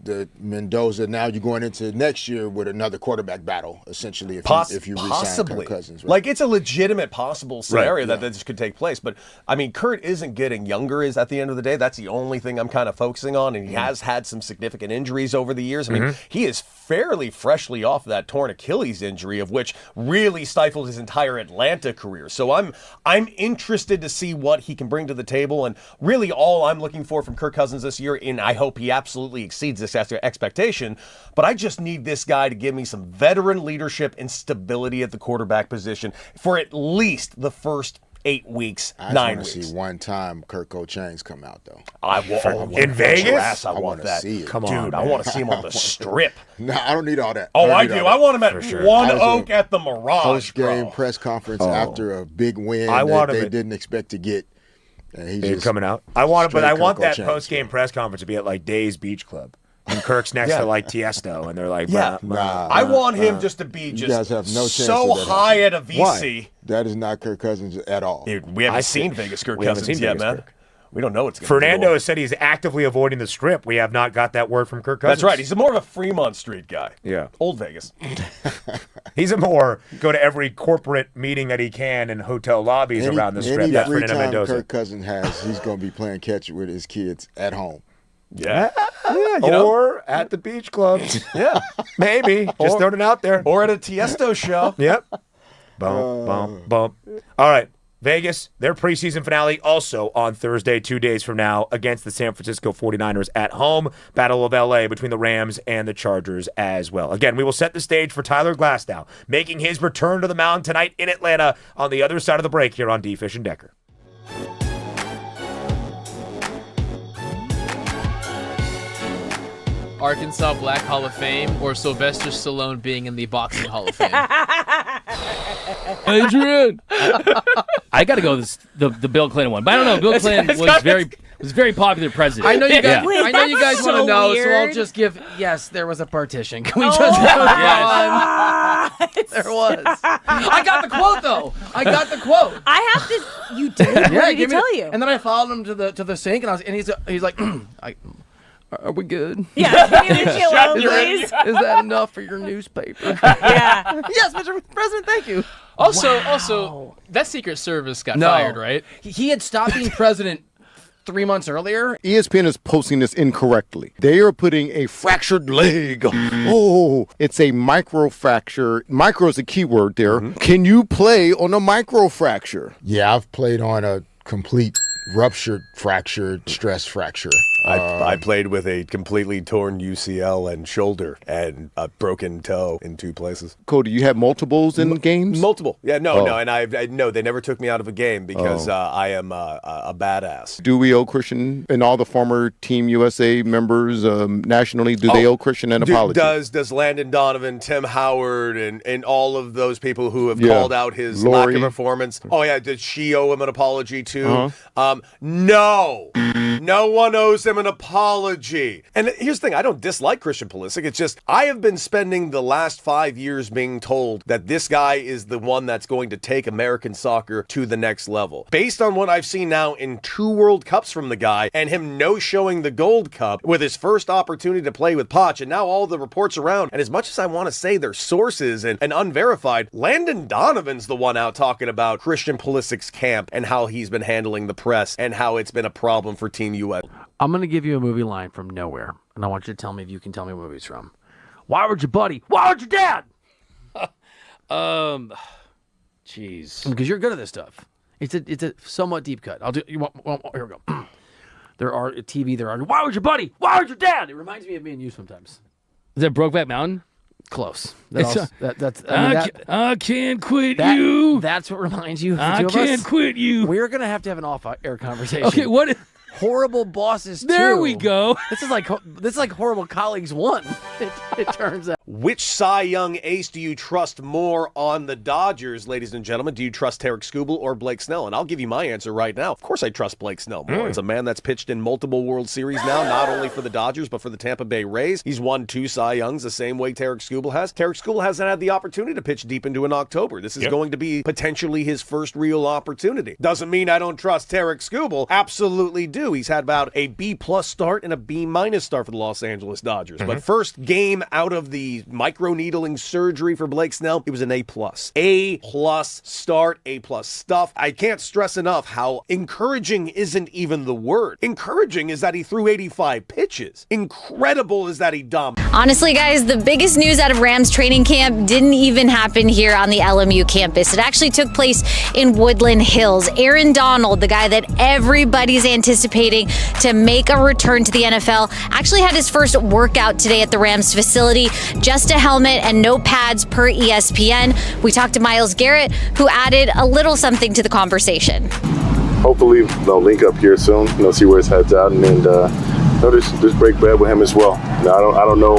the Mendoza, now you're going into next year with another quarterback battle, essentially, if you re-sign Kirk Cousins. Right? Like, it's a legitimate possible scenario that this could take place. But, I mean, Kurt isn't getting younger at the end of the day. That's the only thing I'm kind of focusing on. And he has had some significant injuries over the years. I mean, he is fairly freshly off that torn Achilles injury, of which really stifled his entire Atlanta career. So I'm interested to see what he can bring to the table. And really all I'm looking for from Kirk Cousins this year, and I hope he absolutely exceeds this expectation, but I just need this guy to give me some veteran leadership and stability at the quarterback position for at least the first 8 weeks, I 9 just want weeks. to see one time Kirk O'Chains come out, though. In Vegas? I want wanna that. see it. Come on, Dude, I man. want to see him on the strip. No, I don't need all that. Oh, don't I need do. all I that. want him at sure. One I was Oak a at the Mirage, Post-game bro. press conference after a big win I want that him they at- didn't expect to get. And he's He's just coming out. I want straight but I want Kirk that O'Chains, post-game press conference to be at like Days Beach Club. And Kirk's next to like Tiesto, and they're like, Yeah. Nah, I want him just to be you guys have no chance so of that high happening. at a VC. Why? That is not Kirk Cousins at all. Dude, we haven't seen Vegas Kirk we haven't Cousins seen yet, Vegas man. Kirk. We don't know what's going to be. Fernando has said he's actively avoiding the strip. We have not got that word from Kirk Cousins. That's right. He's more of a Fremont Street guy. Yeah. Old Vegas. He's a more go to every corporate meeting that he can in hotel lobbies around the strip. Any That's free Fernando time Mendoza. Kirk Cousins has, he's going to be playing catch with his kids at home. Yeah. You know. Or at the beach club. Yeah. Maybe. Just throwing it out there. Or at a Tiesto show. Yep. Bump, bump, bump. All right. Vegas, their preseason finale also on Thursday, 2 days from now, against the San Francisco 49ers at home. Battle of LA between the Rams and the Chargers as well. Again, we will set the stage for Tyler Glasnow, making his return to the mound tonight in Atlanta on the other side of the break here on D. Fish and Decker. Arkansas Black Hall of Fame or Sylvester Stallone being in the Boxing Hall of Fame? Adrian. I got to go the Bill Clinton one, but I don't know. Bill Clinton was very popular president. I know you guys. Yeah. Wait, I know you guys that's want to so know, so I'll weird. just give. Yes, there was a partition. Can we just go on? There was. I got the quote though. I got the quote. I have this. You did? What did he give me tell you? And then I followed him to the sink, and he's like, are we good? Yeah, can you leave me alone, please? Is that enough for your newspaper? Yeah. Yes, Mr. President, thank you. Also, that Secret Service got fired, right? He had stopped being president 3 months earlier. ESPN is posting this incorrectly. They are putting a fractured leg. Oh, it's a microfracture. Micro is a key word there. Can you play on a microfracture? Yeah, I've played on a complete ruptured, fractured, stress fracture. I played with a completely torn UCL and shoulder and a broken toe in 2 places. Cody, you have multiples in games? Multiple. Yeah, no, Oh. and I no, they never took me out of a game because I am a badass. Do we owe Christian and all the former Team USA members nationally, do they owe Christian an apology? Does Landon Donovan, Tim Howard, and all of those people who have Yeah. called out his Lori. lack of performance? Oh yeah, did she owe him an apology too? No. No one owes him an apology. And here's the thing, I don't dislike Christian Pulisic. It's just I have been spending the last 5 years being told that this guy is the one that's going to take American soccer to the next level. Based on what I've seen now in 2 World Cups from the guy and him no-showing the Gold Cup with his first opportunity to play with Poch, and now all the reports around, and as much as I want to say they're sources and unverified, Landon Donovan's the one out talking about Christian Pulisic's camp and how he's been handling the press and how it's been a problem for Team US. I'm going to give you a movie line from nowhere, and I want you to tell me if you can tell me what movie it's from. Why would your buddy? Why would your dad? Jeez. Because you're good at this stuff. It's a somewhat deep cut. I'll do. You want? Here we go. There are TV. There are. Why would your buddy? Why would your dad? It reminds me of me and you sometimes. Is that Brokeback Mountain? Close. That's. I can't quit you. That's what reminds you. Of the I two of can't us. quit you. We're gonna have to have an off-air conversation. Okay, what? Horrible bosses. There 2. we go. This is like Horrible Colleagues 1. It turns out. Which Cy Young ace do you trust more on the Dodgers, ladies and gentlemen? Do you trust Tarek Skubal or Blake Snell? And I'll give you my answer right now. Of course I trust Blake Snell more. It's a man that's pitched in multiple World Series now, not only for the Dodgers, but for the Tampa Bay Rays. He's won 2 Cy Youngs the same way Tarek Skubal has. Tarek Skubal hasn't had the opportunity to pitch deep into an October. This is going to be potentially his first real opportunity. Doesn't mean I don't trust Tarek Skubal. Absolutely do. He's had about a B+ start and a B- start for the Los Angeles Dodgers. But first game out of the microneedling surgery for Blake Snell, it was an A+. A+ start, A+ stuff. I can't stress enough how encouraging isn't even the word. Encouraging is that he threw 85 pitches. Incredible is that he dominated. Honestly, guys, the biggest news out of Rams training camp didn't even happen here on the LMU campus. It actually took place in Woodland Hills. Aaron Donald, the guy that everybody's anticipating anticipating to make a return to the NFL. Actually had his first workout today at the Rams facility. Just a helmet and no pads per ESPN. We talked to Myles Garrett, who added a little something to the conversation. Hopefully they'll link up here soon, see where his head's at, and just break bread with him as well. I don't know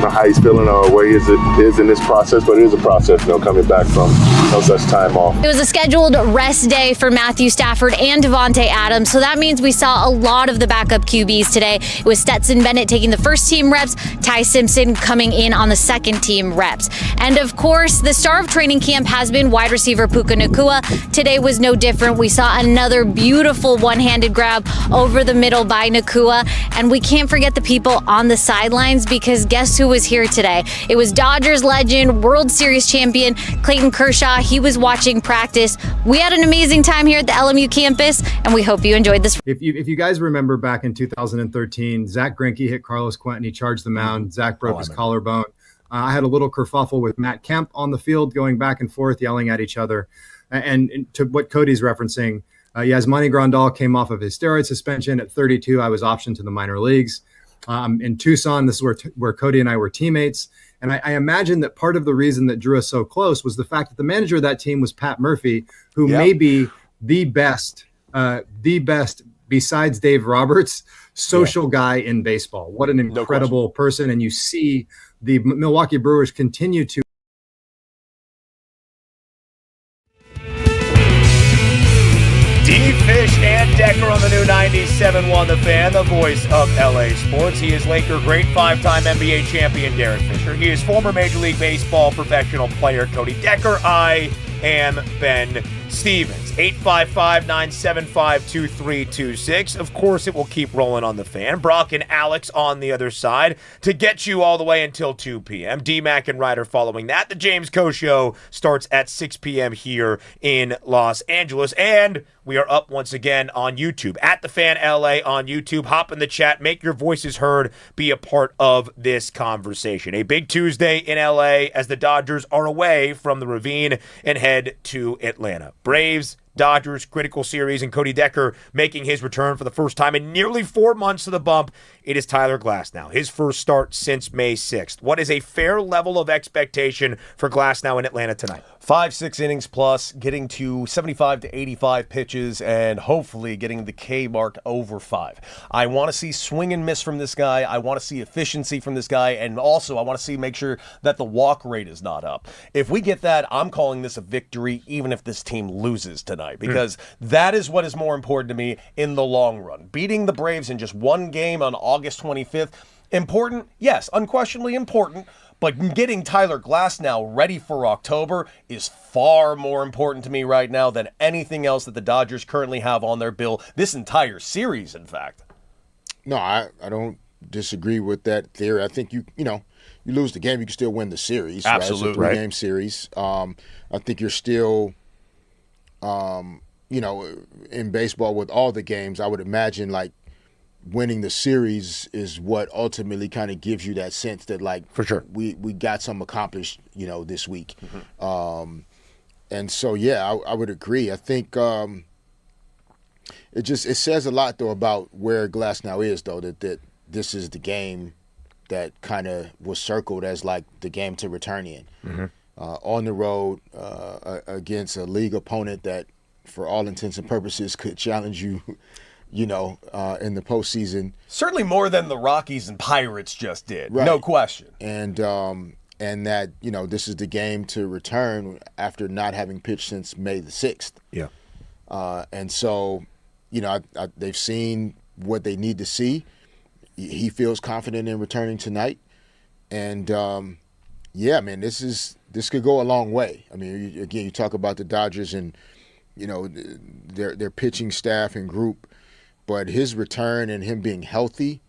how he's feeling or where he is in this process, but it is a process, coming back from no such time off. It was a scheduled rest day for Matthew Stafford and Devontae Adams, so that means we saw a lot of the backup QBs today. It was Stetson Bennett taking the first team reps, Ty Simpson coming in on the second team reps. And of course, the star of training camp has been wide receiver Puka Nacua. Today was no different. We saw another beautiful one-handed grab over the middle by Nacua, and we can't forget the people on the sidelines, because guess who was here today? It was Dodgers legend, World Series champion Clayton Kershaw. He was watching practice. We had an amazing time here at the LMU campus, and we hope you enjoyed this. If you guys remember back in 2013, Zach Greinke hit Carlos Quentin. He charged the mound. Zach broke his collarbone. I had a little kerfuffle with Matt Kemp on the field, going back and forth, yelling at each other. And to what Cody's referencing, Yasmani Grandal came off of his steroid suspension. At 32, I was optioned to the minor leagues. In Tucson, this is where Cody and I were teammates. And I imagine that part of the reason that drew us so close was the fact that the manager of that team was Pat Murphy, who may be the best besides Dave Roberts, social guy in baseball. What an incredible person. And you see the Milwaukee Brewers continue to Fish and Decker on the new 97.1 The Fan, the voice of LA sports. He is Laker great, 5-time NBA champion Derek Fisher. He is former Major League Baseball professional player Cody Decker. I am Ben Stevens. 855-975-2326. Of course, it will keep rolling on The Fan. Brock and Alex on the other side to get you all the way until 2 p.m. D-Mac and Reiter following that. The James Coe Show starts at 6 p.m. here in Los Angeles. And we are up once again on YouTube, at The Fan LA on YouTube. Hop in the chat, make your voices heard, be a part of this conversation. A big Tuesday in LA as the Dodgers are away from the Ravine and head to Atlanta. Braves, Dodgers, critical series, and Cody Decker making his return for the first time in nearly 4 months to the bump. It is Tyler Glasnow, his first start since May 6th. What is a fair level of expectation for Glasnow in Atlanta tonight? 5-6 innings plus, getting to 75 to 85 pitches, and hopefully getting the K mark over 5. I want to see swing and miss from this guy. I want to see efficiency from this guy, and also I want to make sure that the walk rate is not up. If we get that, I'm calling this a victory, even if this team loses tonight, because that is what is more important to me in the long run. Beating the Braves in just one game on August 25th, important? Yes, unquestionably important. But getting Tyler Glasnow ready for October is far more important to me right now than anything else that the Dodgers currently have on their bill this entire series, in fact. No, I don't disagree with that theory. I think you lose the game, you can still win the series. Absolutely. Right? It's a three-game series. I think you're still, in baseball with all the games, I would imagine like winning the series is what ultimately kind of gives you that sense that, like, for sure, we got some accomplished, this week. And so, yeah, I would agree. I think it says a lot, though, about where Glasnow is, though, that this is the game that kind of was circled as, like, the game to return in. On the road against a league opponent that, for all intents and purposes, could challenge you in the postseason. Certainly more than the Rockies and Pirates just did, right. No question. And that, this is the game to return after not having pitched since May the 6th. Yeah. And so, they've seen what they need to see. He feels confident in returning tonight. And, this could go a long way. I mean, again, you talk about the Dodgers and, their pitching staff and group. But his return and him being healthy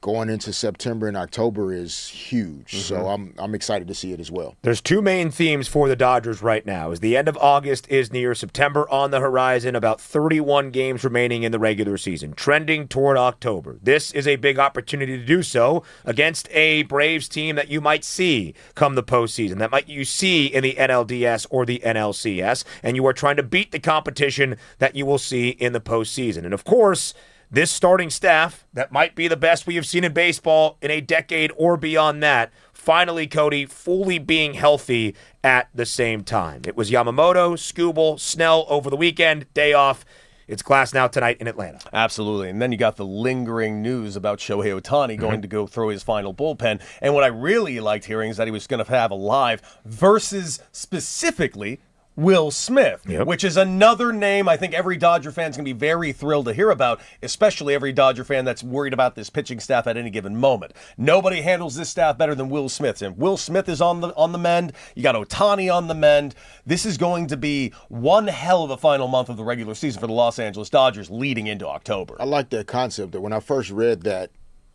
going into September and October is huge. So Mm-hmm. I'm excited to see it as well. There's two main themes for the Dodgers right now. As the end of August is near, September on the horizon, about 31 games remaining in the regular season, trending toward October. This is a big opportunity to do so against a Braves team that you might see come the postseason, that might you see in the NLDS or the NLCS, and you are trying to beat the competition that you will see in the postseason. And of course, this starting staff, that might be the best we have seen in baseball in a decade or beyond that, finally, Cody, fully being healthy at the same time. It was Yamamoto, Skubal, Snell over the weekend, day off. It's Glasnow tonight in Atlanta. Absolutely. And then you got the lingering news about Shohei Ohtani going to go throw his final bullpen. And what I really liked hearing is that he was going to have a live versus specifically Will Smith, which is another name I think every Dodger fan's going to be very thrilled to hear about, especially every Dodger fan that's worried about this pitching staff at any given moment. Nobody handles this staff better than Will Smith. And Will Smith is on the mend. You got Ohtani on the mend. This is going to be one hell of a final month of the regular season for the Los Angeles Dodgers leading into October. I like that concept. That when I first read that,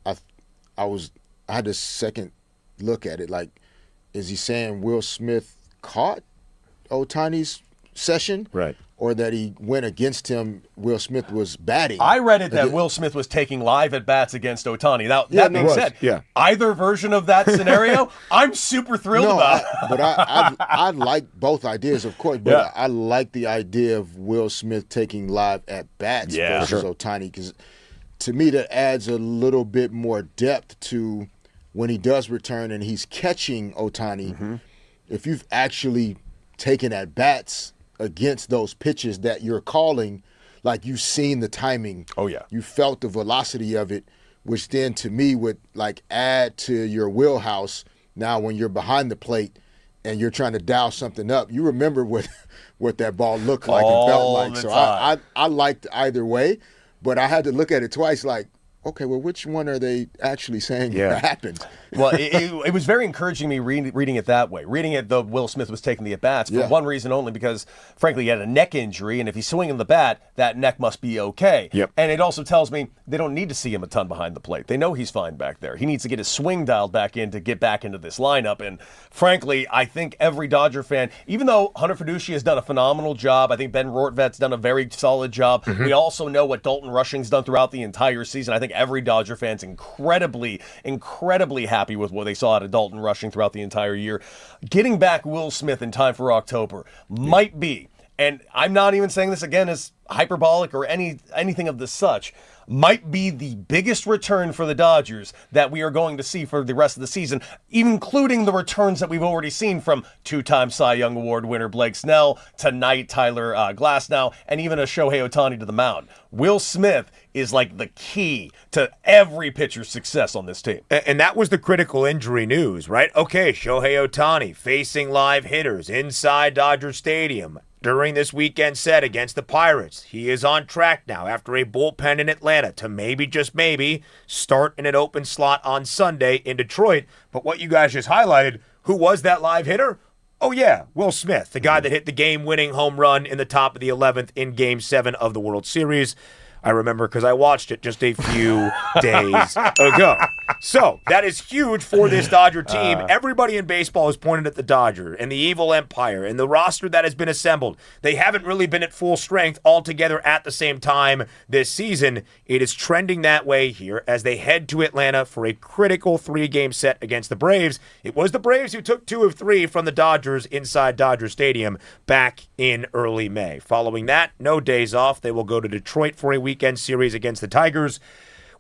I had this second look at it. Like, is he saying Will Smith caught Ohtani's session, right, or that he went against him? Will Smith was batting. I read it that Will Smith was taking live at bats against Ohtani. Now, that being said, either version of that scenario, I'm super thrilled about. But I like both ideas, of course. But I like the idea of Will Smith taking live at bats versus Ohtani, because to me that adds a little bit more depth to when he does return and he's catching Ohtani. If you've actually taking at bats against those pitches that you're calling, like you've seen the timing. Oh yeah. You felt the velocity of it, which then to me would like add to your wheelhouse. Now when you're behind the plate and you're trying to dial something up, you remember what that ball looked like and felt like. So I liked either way, but I had to look at it twice like, okay, well, which one are they actually saying happened? Well, it was very encouraging me reading it that way. Reading it, though, Will Smith was taking the at-bats for one reason only, because, frankly, he had a neck injury, and if he's swinging the bat, that neck must be okay. And it also tells me they don't need to see him a ton behind the plate. They know he's fine back there. He needs to get his swing dialed back in to get back into this lineup. And, frankly, I think every Dodger fan, even though Hunter Fiducia has done a phenomenal job, I think Ben Rortvet's done a very solid job. We also know what Dalton Rushing's done throughout the entire season. I think every Dodger fan's incredibly happy with what they saw out of Dalton Rushing throughout the entire year. Getting back Will Smith in time for October might be, and I'm not even saying this again as hyperbolic or anything of the such, might be the biggest return for the Dodgers that we are going to see for the rest of the season, including the returns that we've already seen from two-time Cy Young Award winner Blake Snell, tonight Tyler Glasnow, and even a Shohei Ohtani to the mound. Will Smith is like the key to every pitcher's success on this team. And that was the critical injury news, right? Okay, Shohei Ohtani facing live hitters inside Dodger Stadium during this weekend set against the Pirates. He is on track now after a bullpen in Atlanta to maybe, just maybe, start in an open slot on Sunday in Detroit. But what you guys just highlighted, who was that live hitter? Oh, yeah, Will Smith, the guy that hit the game-winning home run in the top of the 11th in Game 7 of the World Series. I remember because I watched it just a few days ago. So that is huge for this Dodger team. Everybody in baseball is pointed at the Dodger and the evil empire and the roster that has been assembled. They haven't really been at full strength all together at the same time this season. It is trending that way here as they head to Atlanta for a critical 3-game set against the Braves. It was the Braves who took 2 of 3 from the Dodgers inside Dodger Stadium back in early May. Following that, no days off. They will go to Detroit for a weekend series against the Tigers,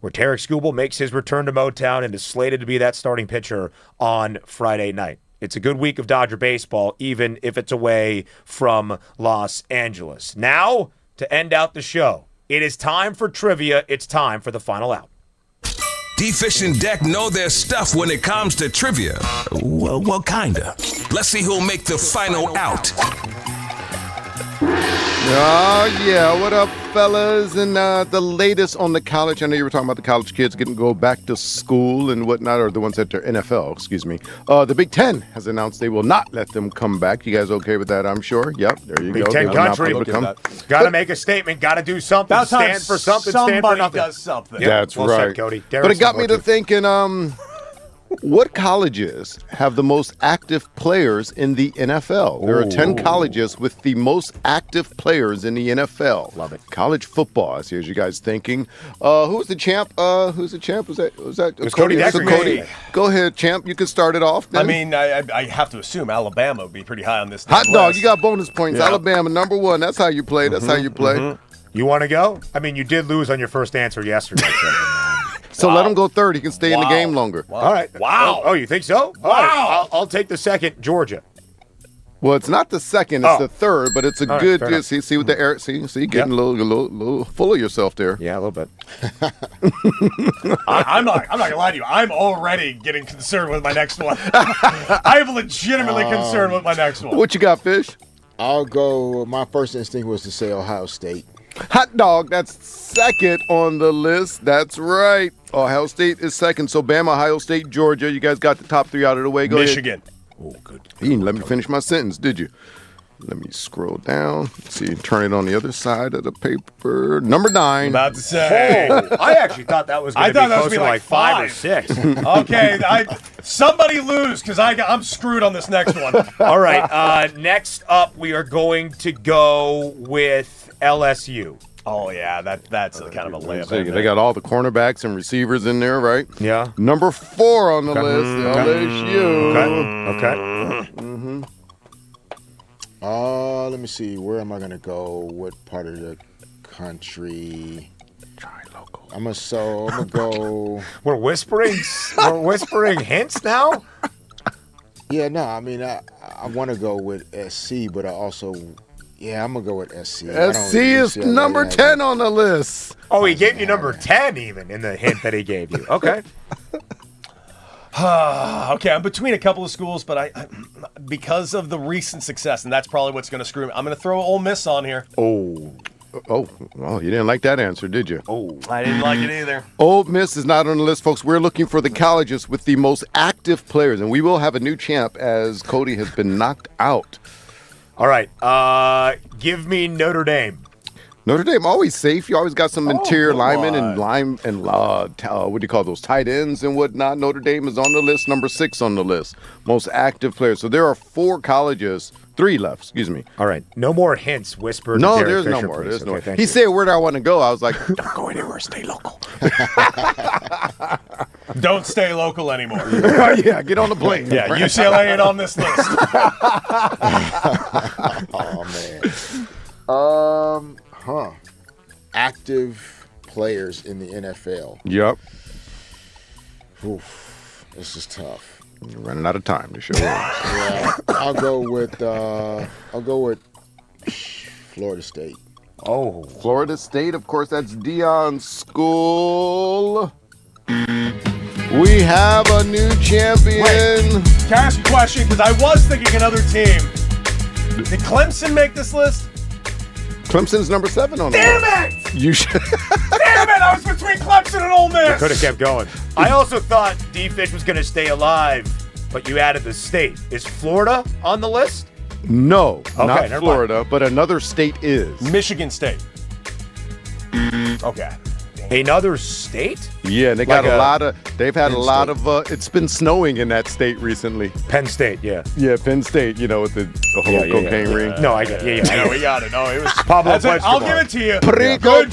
where Tarek Skubal makes his return to Motown and is slated to be that starting pitcher on Friday night. It's a good week of Dodger baseball, even if it's away from Los Angeles. Now, to end out the show, it is time for trivia. It's time for the final out. D-Fish and Deck know their stuff when it comes to trivia. Well, kinda. Let's see who'll make the final out. Oh, yeah. What up, fellas? And the latest on the college. I know you were talking about the college kids getting to go back to school and whatnot, or the ones that are NFL, excuse me. The Big Ten has announced they will not let them come back. You guys okay with that, I'm sure? Yep, there you Big go. Ten country. Got to make a statement. Got to do something. Stand for something. Stand for nothing. Does something. Yep. That's well right. said, Cody. But it got me to thinking, what colleges have the most active players in the NFL? There are 10 colleges with the most active players in the NFL. Love it. College football, I see as you guys thinking. Who's the champ? Was that? It was Cody Decker. Cody. Go ahead, champ. You can start it off then. I mean, I have to assume Alabama would be pretty high on this Hot dog, list. you got bonus points. Yeah. Alabama, number 1. That's how you play. That's how you play. You want to go? I mean, you did lose on your first answer yesterday. So let him go third. He can stay in the game longer. All right. Wow. Oh, you think so? All right. I'll take the second. Georgia. Well, it's not the second, it's the third, but it's a All right, good. fair enough. See with the air. See, getting a little full of yourself there. Yeah, a little bit. I'm not gonna lie to you. I'm already getting concerned with my next one. I'm legitimately concerned with my next one. What you got, Fish? I'll go. My first instinct was to say Ohio State. Hot dog. That's second on the list. That's right. Ohio State is second. So Bama, Ohio State, Georgia. You guys got the top 3 out of the way. Go Michigan. ahead. Oh, good. You didn't let me finish my sentence, did you? Let me scroll down. Let's see, turn it on the other side of the paper. Number 9. About to say. I actually thought that was going to be closer to like 5 or 6. Okay, somebody lose because I'm screwed on this next one. All right. Next up, we are going to go with LSU. Oh yeah, that's a kind of a layup. They got all the cornerbacks and receivers in there, right? Yeah. Number 4 on the list, LSU. Okay. Mm-hmm. Let me see. Where am I gonna go? What part of the country? Try local. I'm gonna go. We're whispering. We're whispering hints now. Yeah, no. I mean, I want to go with SC, but I also. Yeah, I'm going to go with SC. SC is number 10 on the list. Oh, he gave you number 10 even in the hint that he gave you. Okay. Okay, I'm between a couple of schools, but I because of the recent success, and that's probably what's going to screw me, I'm going to throw Ole Miss on here. Oh, you didn't like that answer, did you? Oh, I didn't like it either. Ole Miss is not on the list, folks. We're looking for the colleges with the most active players, and we will have a new champ as Cody has been knocked out. All right. Give me Notre Dame. Notre Dame always safe. You always got some interior linemen and what do you call those, tight ends and whatnot. Notre Dame is on the list, number 6 on the list, most active players. So there are 4 colleges, 3 left. Excuse me. All right. No more hints whispered. No, to Derek there's Fisher, no more. please. There's no. Okay, He said, "Where do I want to go?" I was like, "Don't go anywhere. Stay local." Don't stay local anymore. Yeah, get on the plane. Yeah, UCLA ain't on this list. Oh man. Active players in the NFL. Yep. Oof, this is tough. You're running out of time to show. Yeah, I'll go with Florida State. Oh, Florida State. Of course, that's Deion's school. We have a new champion. Wait, can I ask a question? Because I was thinking another team. Did Clemson make this list? Clemson's number 7 on the list. Damn it! You should. Damn it! I was between Clemson and Ole Miss. Could have kept going. I also thought D-Fish was going to stay alive, but you added the state. Is Florida on the list? No, Okay, not never Florida, but another state is. Michigan State. Okay. Another state? Yeah, and they got they've had a lot of, it's been snowing in that state recently. Penn State, yeah. Yeah, Penn State, with the whole cocaine ring. No, I get it. No, we got it. No, it was Pablo I'll give it to you. Perico.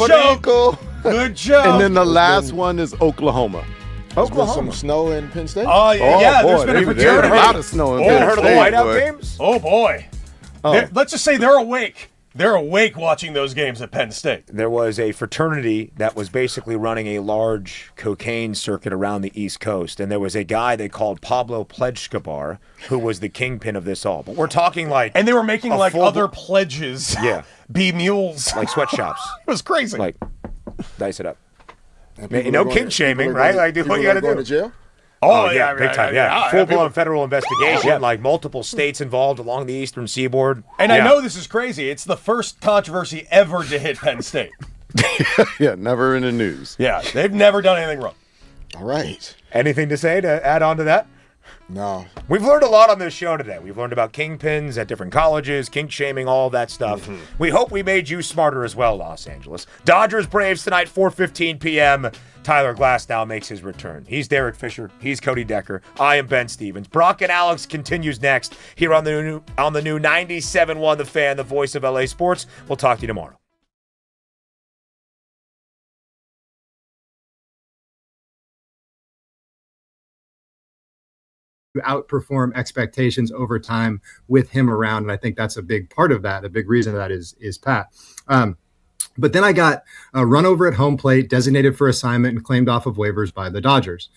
Good joke. And then the last one is Oklahoma. Some snow in Penn State? Oh, yeah, boy, there's been a there's fraternity. a lot of snow in You Penn ever heard of the State, whiteout boy. games? Oh, boy. Let's just say they're awake. They're awake watching those games at Penn State. There was a fraternity that was basically running a large cocaine circuit around the East Coast, and there was a guy they called Pablo Pledgecabar, who was the kingpin of this all. But we're talking like... And they were making other pledges be mules. Like sweatshops. It was crazy. Like, dice it up. No kink shaming, right? Like, do what you got to do. To jail? Oh, big time. yeah. Full-blown federal investigation, like multiple states involved along the eastern seaboard. And I know this is crazy. It's the first controversy ever to hit Penn State. Yeah, never in the news. Yeah, they've never done anything wrong. All right. Anything to say to add on to that? No. We've learned a lot on this show today. We've learned about kingpins at different colleges, kink shaming, all that stuff. We hope we made you smarter as well, Los Angeles. Dodgers Braves tonight, 4:15 p.m. Tyler Glasnow makes his return. He's Derek Fisher. He's Cody Decker. I am Ben Stevens. Brock and Alex continues next here on the new 97.1 The Fan, the voice of LA sports. We'll talk to you tomorrow. Outperform expectations over time with him around. And I think that's a big part of that. A big reason of that is Pat. But then I got a run over at home plate, designated for assignment, and claimed off of waivers by the Dodgers.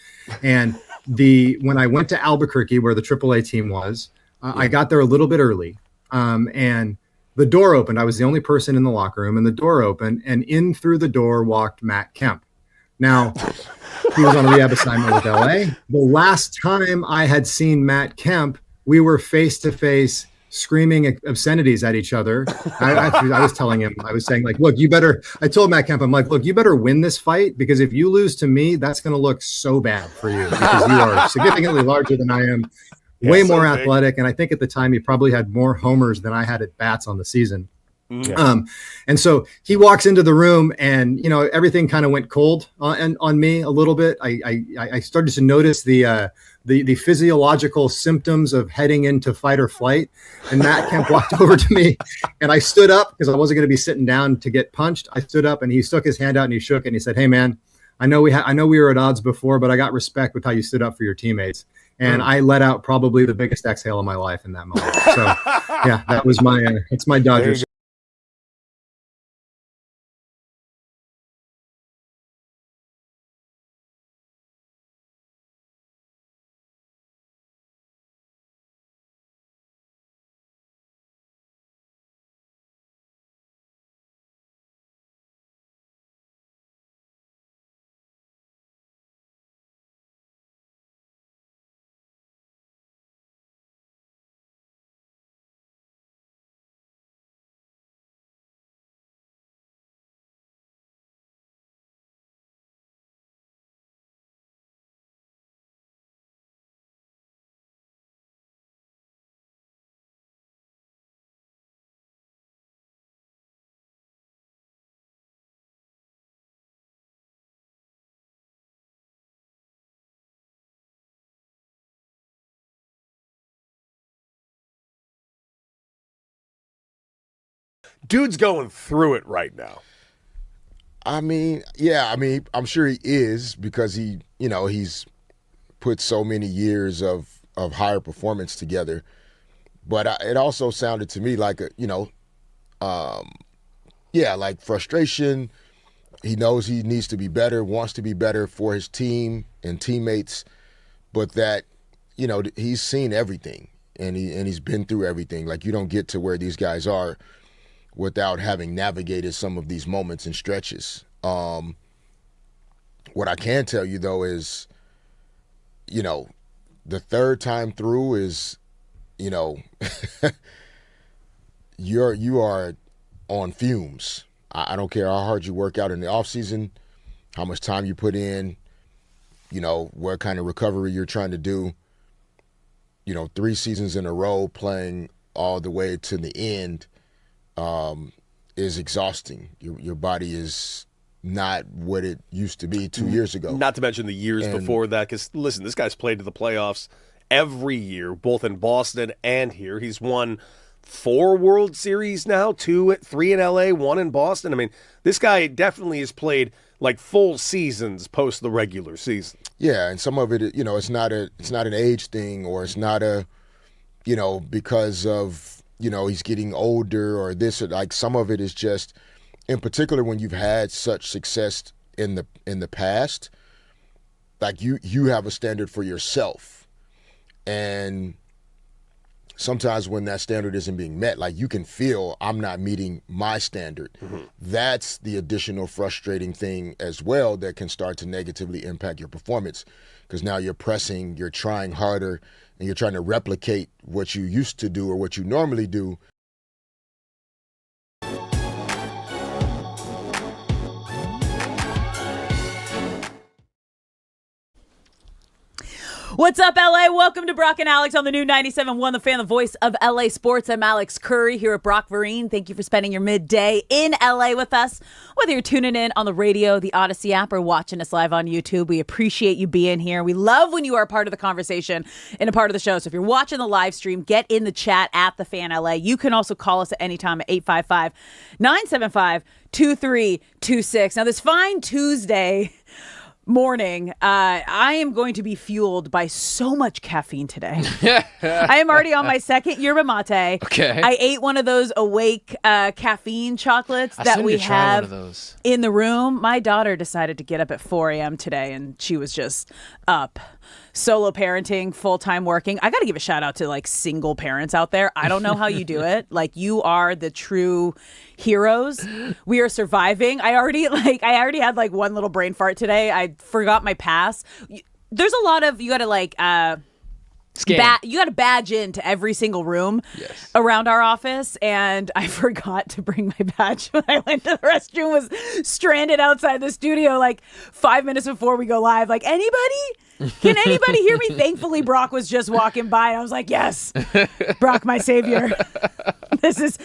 And when I went to Albuquerque, where the AAA team was, I got there a little bit early. And the door opened. I was the only person in the locker room, and the door opened, and in through the door walked Matt Kemp. Now, he was on a rehab assignment with LA. The last time I had seen Matt Kemp, we were face to face screaming obscenities at each other. I was telling him, I was saying, like, look, I told Matt Kemp, I'm like, look, you better win this fight, because if you lose to me, that's going to look so bad for you, because you are significantly larger than I am, way more athletic. And I think at the time he probably had more homers than I had at bats on the season. Yeah. And so he walks into the room, and everything kind of went cold on me a little bit. I started to notice the physiological symptoms of heading into fight or flight. And Matt Kemp walked over to me, and I stood up because I wasn't going to be sitting down to get punched. I stood up, and he stuck his hand out and he shook it, and he said, "Hey man, I know we were at odds before, but I got respect with how you stood up for your teammates." And I let out probably the biggest exhale of my life in that moment. So yeah, that was it's my Dodgers. Dude's going through it right now. I'm sure he is, because he's put so many years of higher performance together. But it also sounded to me like like frustration. He knows he needs to be better, wants to be better for his team and teammates, but that he's seen everything and he's been through everything. Like, you don't get to where these guys are without having navigated some of these moments and stretches. What I can tell you, though, is, the third time through is, you are on fumes. I don't care how hard you work out in the offseason, how much time you put in, what kind of recovery you're trying to do. 3 seasons in a row playing all the way to the end is exhausting. Your body is not what it used to be 2 years ago. Not to mention the years before that, because, listen, this guy's played to the playoffs every year, both in Boston and here. He's won 4 World Series now, 3 in LA, 1 in Boston. I mean, this guy definitely has played like full seasons post the regular season. Yeah, and some of it, it's not an age thing, or it's not because of he's getting older or this, or like, some of it is just, in particular, when you've had such success in the past, like you have a standard for yourself, and sometimes when that standard isn't being met, like you can feel I'm not meeting my standard. That's the additional frustrating thing as well that can start to negatively impact your performance, because now you're pressing, you're trying harder, and you're trying to replicate what you used to do or what you normally do. What's up, LA? Welcome to Brock and Alex on the new 97.1 The Fan, the voice of LA sports. I'm Alex Curry here at Brock Vereen. Thank you for spending your midday in LA with us. Whether you're tuning in on the radio, the Odyssey app, or watching us live on YouTube, we appreciate you being here. We love when you are a part of the conversation and a part of the show. So if you're watching the live stream, get in the chat at The Fan LA. You can also call us at any time at 855-975-2326. Now, this fine Tuesday morning, I am going to be fueled by so much caffeine today. I am already on my second yerba mate. Okay. I ate one of those awake caffeine chocolates that we have in the room. My daughter decided to get up at 4 a.m. today, and she was just up. Solo parenting, full-time working. I got to give a shout out to like single parents out there. I don't know how you do it. Like, you are the true heroes. We are surviving. I already had like one little brain fart today. I forgot my pass. There's a lot of, you got to like you got to badge into every single room around our office, and I forgot to bring my badge when I went to the restroom. Was stranded outside the studio like 5 minutes before we go live. Like, anybody? Can anybody hear me? Thankfully, Brock was just walking by, and I was like, yes, Brock, my savior. This is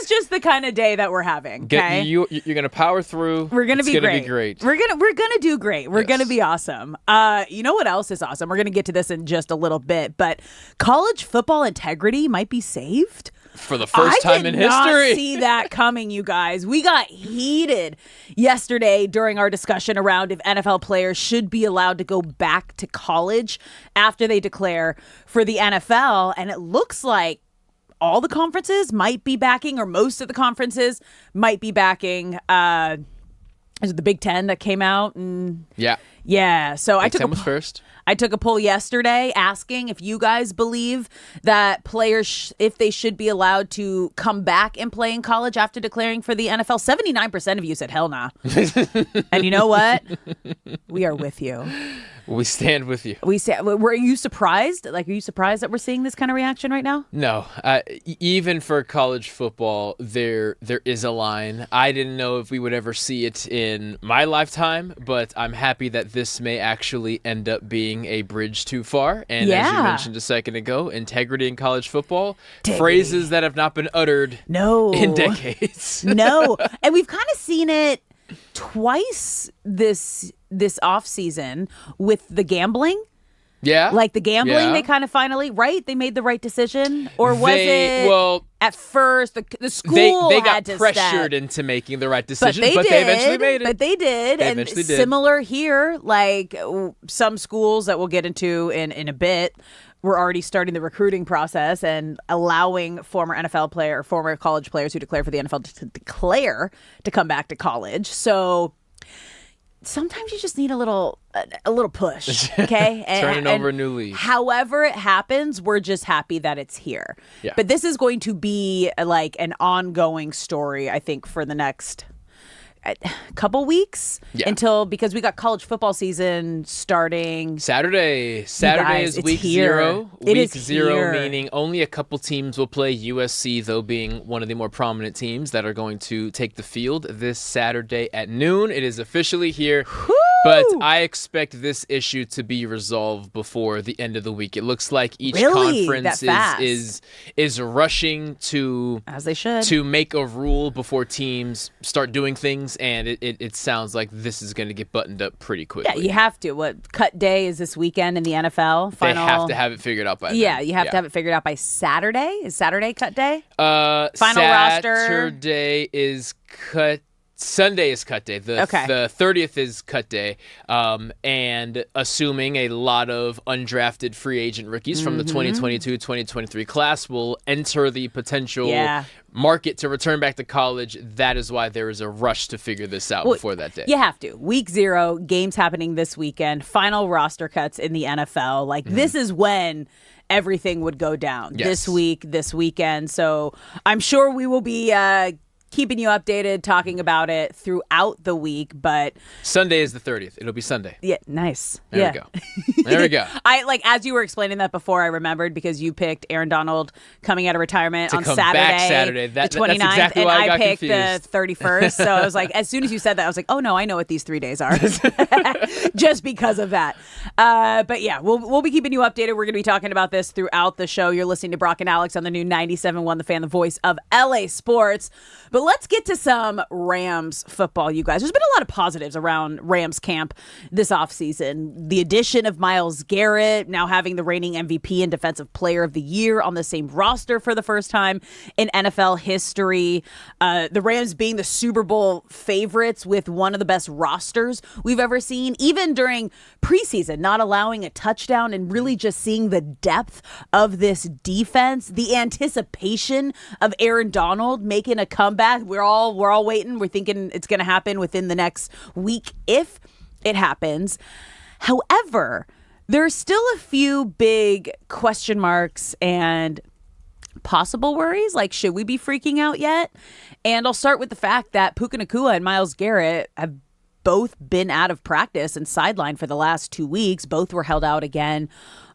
just the kind of day that we're having. Okay, you're gonna power through. We're gonna be great. We're gonna do great. We're gonna be awesome. You know what else is awesome? We're gonna get to this in just a little bit, but college football integrity might be saved. For the first time in history. I did not see that coming, you guys. We got heated yesterday during our discussion around if NFL players should be allowed to go back to college after they declare for the NFL. And it looks like all the conferences might be backing, or most of the conferences might be backing. Is it the Big Ten that came out? And yeah. So Big Ten was first. I took a poll yesterday asking if you guys believe that players, if they should be allowed to come back and play in college after declaring for the NFL. 79% of you said hell nah. And you know what? We are with you. We stand with you. Were you surprised? Like, are you surprised that we're seeing this kind of reaction right now? No. Even for college football, there is a line. I didn't know if we would ever see it in my lifetime, but I'm happy that this may actually end up being a bridge too far. And as you mentioned a second ago, integrity in college football, phrases that have not been uttered in decades. No. And we've kind of seen it twice this offseason with the gambling. Yeah. Like the gambling, they kind of finally, right? They made the right decision? Or was it at first the school they got had to pressured into making the right decision, but they eventually made it. But they did. And similar here, like some schools that we'll get into in a bit, we're already starting the recruiting process and allowing former college players who declare for the NFL to declare to come back to college. So sometimes you just need a little push, okay? Turning over a new leaf. However it happens, we're just happy that it's here. Yeah. But this is going to be like an ongoing story, I think, for the next couple weeks because we got college football season starting Saturday is week zero. Week zero, meaning only a couple teams will play. USC, though, being one of the more prominent teams that are going to take the field this Saturday at noon. It is officially here. Woo! But I expect this issue to be resolved before the end of the week. It looks like each conference is rushing to, as they should, to make a rule before teams start doing things, and it sounds like this is going to get buttoned up pretty quickly. Yeah, you have to. What cut day is this weekend in the NFL? They have to have it figured out by then. Yeah, you have to have it figured out by Saturday. Is Saturday cut day? Final roster. Saturday is cut. Sunday is cut day. The 30th is cut day. And assuming a lot of undrafted free agent rookies from the 2022-2023 class will enter the potential market to return back to college, that is why there is a rush to figure this out before that day. You have to. Week 0, games happening this weekend, final roster cuts in the NFL. Like, this is when everything would go down Yes. this week, this weekend. So I'm sure we will be keeping you updated, talking about it throughout the week. But Sunday is the 30th. It'll be Sunday. yeah, nice. There we go. There we go. As you were explaining that before, I remembered because you picked Aaron Donald coming out of retirement To on come Saturday, back Saturday. the That's 29th, exactly and why I I got picked confused. the 31st. So I was like, as soon as you said that, I was like, oh no, I know what these 3 days are, just because of that. But yeah, we'll be keeping you updated. We're going to be talking about this throughout the show. You're listening to Brock and Alex on the new 97.1 The Fan, the voice of LA sports. But let's get to some Rams football, you guys. There's been a lot of positives around Rams camp this offseason. The addition of Myles Garrett, now having the reigning MVP and Defensive Player of the Year on the same roster for the first time in NFL history. The Rams being the Super Bowl favorites with one of the best rosters we've ever seen, even during preseason, not allowing a touchdown and really just seeing the depth of this defense, the anticipation of Aaron Donald making a comeback. We're all waiting. We're thinking it's going to happen within the next week if it happens. However, there's still a few big question marks and possible worries. Like, should we be freaking out yet? And I'll start with the fact that Puka Nacua and Myles Garrett have both been out of practice and sidelined for the last 2 weeks. Both were held out again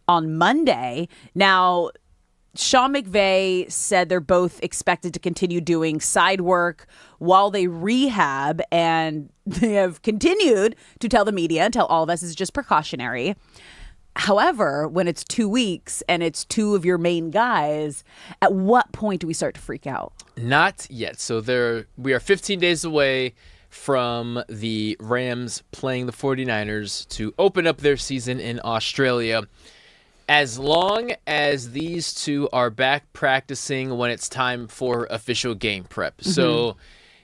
on Monday. Now, Sean McVay said they're both expected to continue doing side work while they rehab, and they have continued to tell the media and tell all of us it's just precautionary. However, when it's 2 weeks and it's two of your main guys, at what point do we start to freak out? Not yet. So we are 15 days away from the Rams playing the 49ers to open up their season in Australia. As long as these two are back practicing when it's time for official game prep. Mm-hmm. So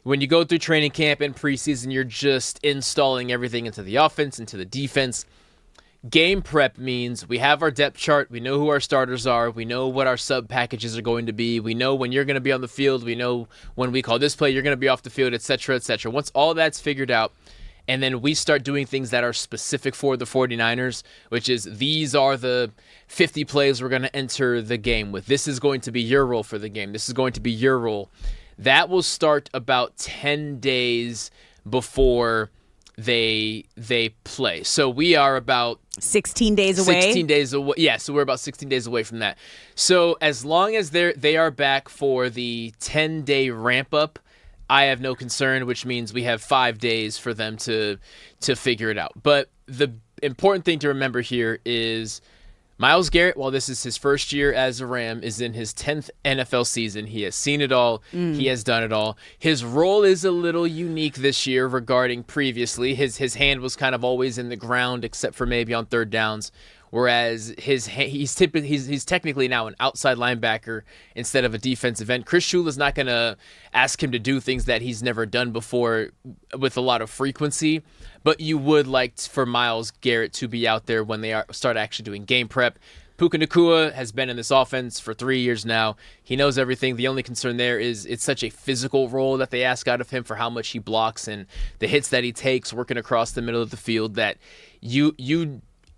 when you go through training camp and preseason, you're just installing everything into the offense, into the defense. Game prep means we have our depth chart. We know who our starters are. We know what our sub packages are going to be. We know when you're going to be on the field. We know when we call this play, you're going to be off the field, et cetera, et cetera. Once all that's figured out, and then we start doing things that are specific for the 49ers, which is these are the 50 plays we're going to enter the game with. This is going to be your role for the game. This is going to be your role. That will start about 10 days before they play. So we are about 16 days away. 16 days away. Yeah, so we're about 16 days away from that. So as long as they are back for the 10-day ramp up, I have no concern, which means we have 5 days for them to figure it out. But the important thing to remember here is Myles Garrett, while this is his first year as a Ram, is in his 10th NFL season. He has seen it all. He has done it all. His role is a little unique this year regarding previously. His hand was kind of always in the ground except for maybe on third downs. Whereas he's technically now an outside linebacker instead of a defensive end. Chris Shula's not going to ask him to do things that he's never done before with a lot of frequency, but you would like for Myles Garrett to be out there when they start actually doing game prep. Puka Nacua has been in this offense for 3 years now. He knows everything. The only concern there is it's such a physical role that they ask out of him for how much he blocks and the hits that he takes working across the middle of the field that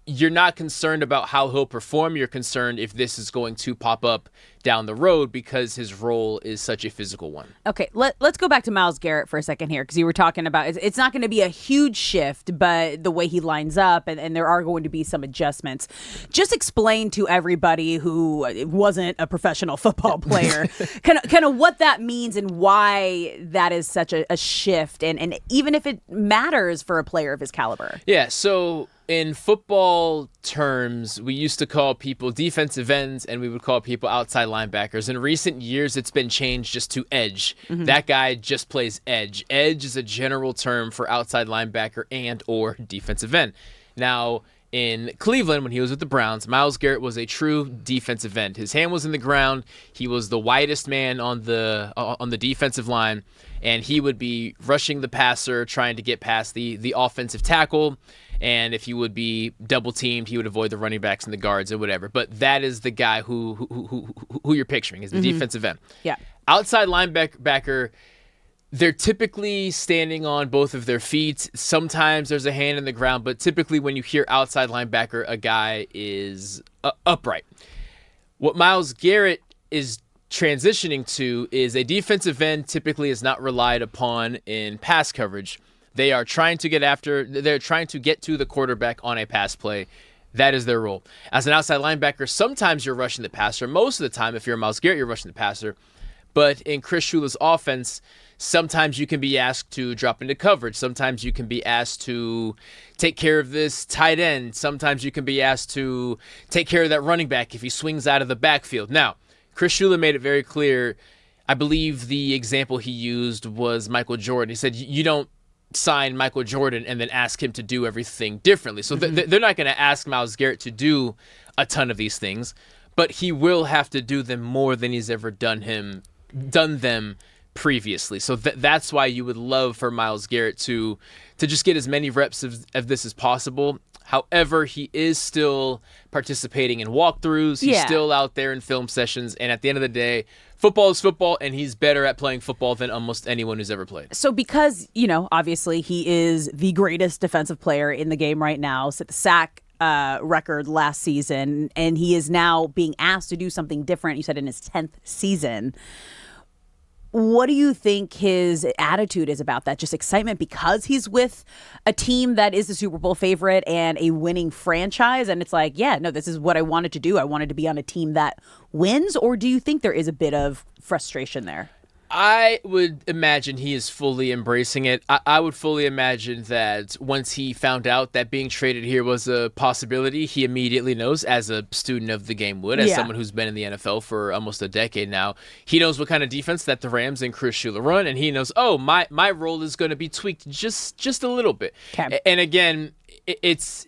you're not concerned about how he'll perform. You're concerned if this is going to pop up down the road because his role is such a physical one. Okay, let's go back to Myles Garrett for a second here because you were talking about it's not going to be a huge shift, but the way he lines up and there are going to be some adjustments. Just explain to everybody who wasn't a professional football player kind of what that means and why that is such a shift and even if it matters for a player of his caliber. Yeah, so in football terms, we used to call people defensive ends and we would call people outside linebackers. In recent years, it's been changed just to edge. Mm-hmm. That guy just plays edge. Edge is a general term for outside linebacker and or defensive end. Now, in Cleveland, when he was with the Browns, Myles Garrett was a true defensive end. His hand was in the ground. He was the widest man on the defensive line, and he would be rushing the passer, trying to get past the offensive tackle. And if he would be double teamed, he would avoid the running backs and the guards or whatever. But that is the guy who you're picturing is the defensive end. Yeah. Outside linebacker, they're typically standing on both of their feet. Sometimes there's a hand in the ground, but typically when you hear outside linebacker, a guy is upright. What Myles Garrett is transitioning to is a defensive end typically is not relied upon in pass coverage. They are trying to they're trying to get to the quarterback on a pass play. That is their role. As an outside linebacker, sometimes you're rushing the passer. Most of the time, if you're Myles Garrett, you're rushing the passer. But in Chris Shula's offense, sometimes you can be asked to drop into coverage. Sometimes you can be asked to take care of this tight end. Sometimes you can be asked to take care of that running back if he swings out of the backfield. Now, Chris Shula made it very clear. I believe the example he used was Michael Jordan. He said, you don't sign Michael Jordan and then ask him to do everything differently. So they're not going to ask Myles Garrett to do a ton of these things, but he will have to do them more than he's ever done them previously. So that's why you would love for Myles Garrett to just get as many reps of this as possible. However, he is still participating in walkthroughs. He's still out there in film sessions. And at the end of the day, football is football, and he's better at playing football than almost anyone who's ever played. So because, obviously he is the greatest defensive player in the game right now, set the sack record last season, and he is now being asked to do something different, you said in his 10th season. What do you think his attitude is about that? Just excitement because he's with a team that is the Super Bowl favorite and a winning franchise, and it's like, this is what I wanted to do. I wanted to be on a team that wins, or do you think there is a bit of frustration there? I would imagine he is fully embracing it. I would fully imagine that once he found out that being traded here was a possibility, he immediately knows, as a student of the game would, as someone who's been in the NFL for almost a decade now, he knows what kind of defense that the Rams and Chris Shula run, and he knows, my role is going to be tweaked just a little bit. Okay. And again, it's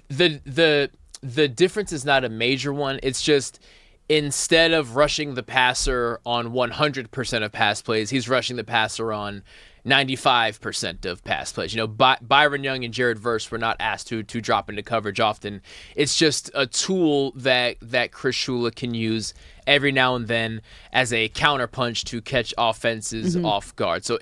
the difference is not a major one. It's just, instead of rushing the passer on 100% of pass plays, he's rushing the passer on 95% of pass plays. Byron Young and Jared Verse were not asked to drop into coverage often. It's just a tool that Chris Shula can use every now and then as a counterpunch to catch offenses off guard. So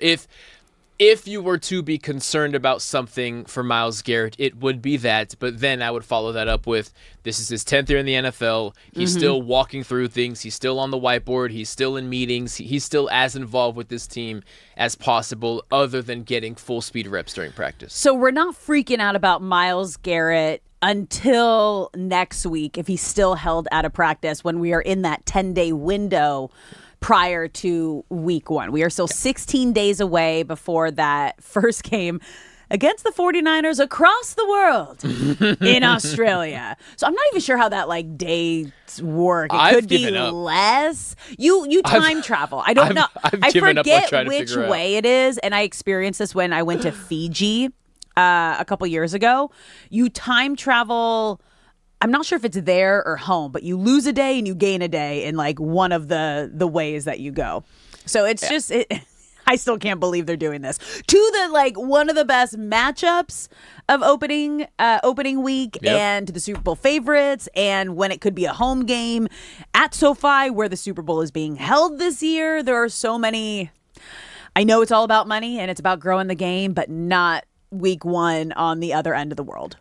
if you were to be concerned about something for Myles Garrett, it would be that. But then I would follow that up with, this is his 10th year in the NFL. He's still walking through things. He's still on the whiteboard. He's still in meetings. He's still as involved with this team as possible, other than getting full speed reps during practice. So we're not freaking out about Myles Garrett until next week, if he's still held out of practice, when we are in that 10-day window prior to week 1. We are still 16 days away before that first game against the 49ers across the world in Australia. So I'm not even sure how that days work. It could be less. You time travel. I don't know. I forget which way it is, and I experienced this when I went to Fiji a couple years ago. You time travel. I'm not sure if it's there or home, but you lose a day and you gain a day in one of the ways that you go. So it's just, I still can't believe they're doing this. To the one of the best matchups of opening week, and to the Super Bowl favorites, and when it could be a home game at SoFi where the Super Bowl is being held this year. There are so many. I know it's all about money and it's about growing the game, but not week 1 on the other end of the world.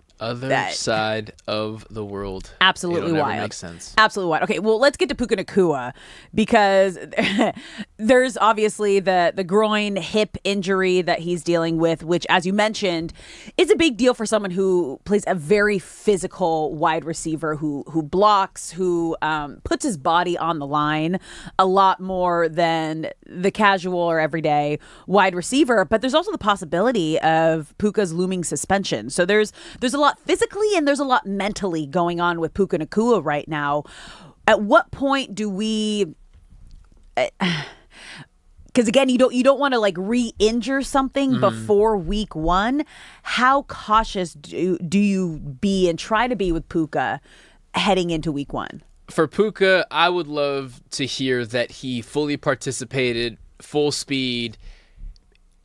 Side of the world. Absolutely wild. Makes sense. Absolutely wild. Okay, well, let's get to Puka Nacua, because there's obviously the groin hip injury that he's dealing with, which, as you mentioned, is a big deal for someone who plays a very physical wide receiver who blocks, who puts his body on the line a lot more than the casual or everyday wide receiver. But there's also the possibility of Puka's looming suspension. So there's a lot physically and there's a lot mentally going on with Puka Nacua right now. At what point do we? Because again, you don't want to re-injure something before week 1. How cautious do you be and try to be with Puka heading into week 1? For Puka, I would love to hear that he fully participated, full speed,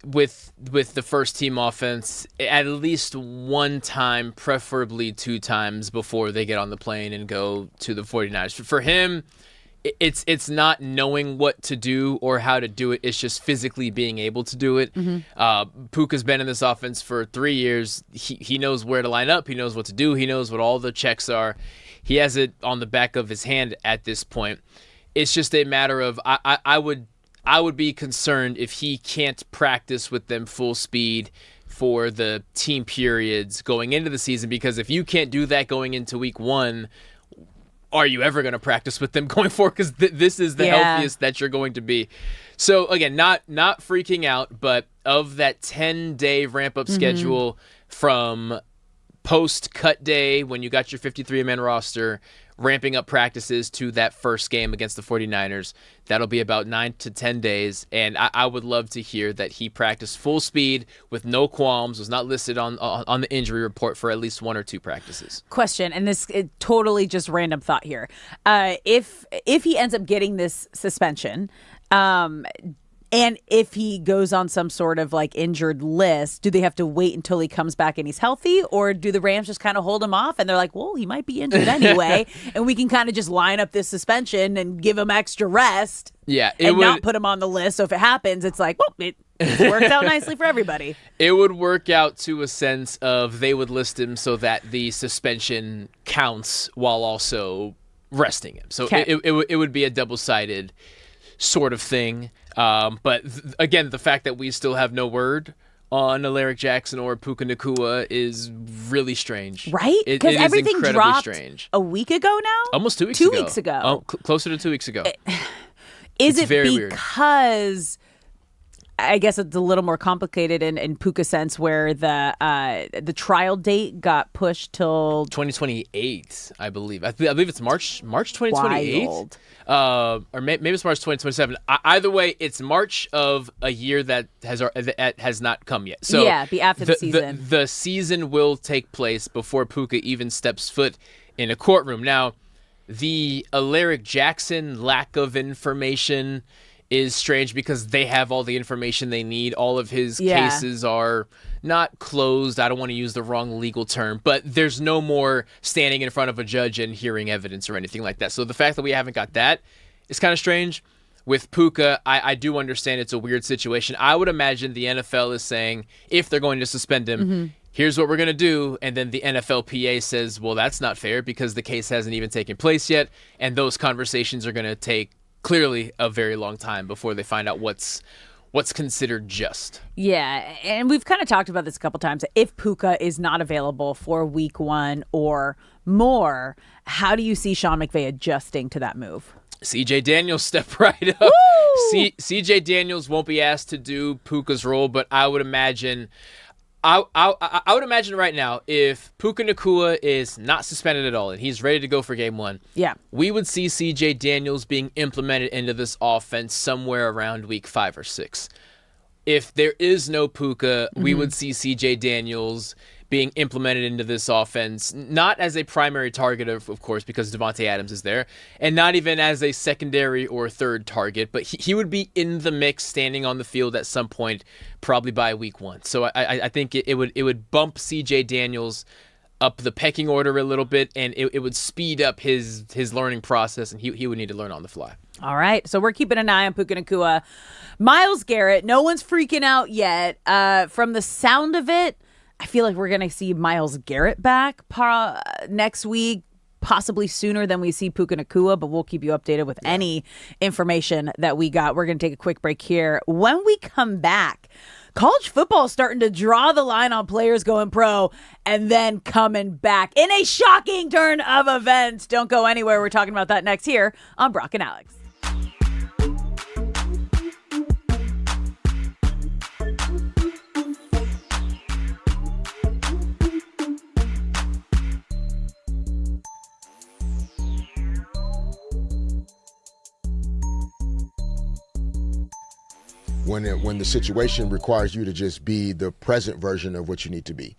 with the first team offense at least one time, preferably 2 times, before they get on the plane and go to the 49ers. For him, it's not knowing what to do or how to do it. It's just physically being able to do it. Puka's been in this offense for 3 years. He knows where to line up. He knows what to do. He knows what all the checks are. He has it on the back of his hand at this point. It's just a matter of I would be concerned if he can't practice with them full speed for the team periods going into the season, because if you can't do that going into week 1, are you ever going to practice with them going forward? Because this is the healthiest that you're going to be. So again, not freaking out, but of that 10-day ramp-up schedule from post-cut day when you got your 53-man roster, ramping up practices to that first game against the 49ers, that'll be about 9 to 10 days. And I would love to hear that he practiced full speed with no qualms, was not listed on the injury report for at least 1 or 2 practices. Question, and this is totally just random thought here. If he ends up getting this suspension, and if he goes on some sort of like injured list, do they have to wait until he comes back and he's healthy? Or do the Rams just kind of hold him off and they're like, well, he might be injured anyway, and we can kind of just line up this suspension and give him extra rest not put him on the list. So if it happens, it's like, well, it works out nicely for everybody. It would work out to a sense of they would list him so that the suspension counts while also resting him. So it would be a double-sided sort of thing. But again, the fact that we still have no word on Alaric Jackson or Puka Nacua is really strange. Right? Because everything dropped strange. A week ago now? Almost 2 weeks ago. 2 weeks ago. Oh, closer to 2 weeks ago. Is it's it because... I guess it's a little more complicated in Puka sense, where the trial date got pushed till 2028, I believe. I believe it's March 2028. Wild. Or maybe it's March 2027. Either way, it's March of a year that has not come yet. So be after the season. The season will take place before Puka even steps foot in a courtroom. Now, the Alaric Jackson lack of information is strange because they have all the information they need. All of his cases are not closed. I don't want to use the wrong legal term, but there's no more standing in front of a judge and hearing evidence or anything like that. So the fact that we haven't got that is kind of strange. With Puka, I do understand it's a weird situation. I would imagine the NFL is saying, if they're going to suspend him, here's what we're going to do. And then the NFLPA says, well, that's not fair because the case hasn't even taken place yet. And those conversations are going to take clearly a very long time before they find out what's considered just. Yeah, and we've kind of talked about this a couple times. If Puka is not available for week 1 or more, how do you see Sean McVay adjusting to that move? CJ Daniels step right up. CJ Daniels won't be asked to do Puka's role, but I would imagine right now, if Puka Nacua is not suspended at all and he's ready to go for game 1, we would see CJ Daniels being implemented into this offense somewhere around week 5 or 6. If there is no Puka, we would see CJ Daniels being implemented into this offense, not as a primary target, of course, because Davante Adams is there, and not even as a secondary or third target, but he would be in the mix, standing on the field at some point, probably by week 1. So I think it would bump CJ Daniels up the pecking order a little bit, and it would speed up his learning process, and he would need to learn on the fly. All right, so we're keeping an eye on Puka Nacua. Myles Garrett, no one's freaking out yet. From the sound of it, I feel like we're going to see Myles Garrett back next week, possibly sooner than we see Puka Nacua, but we'll keep you updated with any information that we got. We're going to take a quick break here. When we come back, college football is starting to draw the line on players going pro and then coming back in a shocking turn of events. Don't go anywhere. We're talking about that next here on Brock and Alex. When the situation requires you to just be the present version of what you need to be.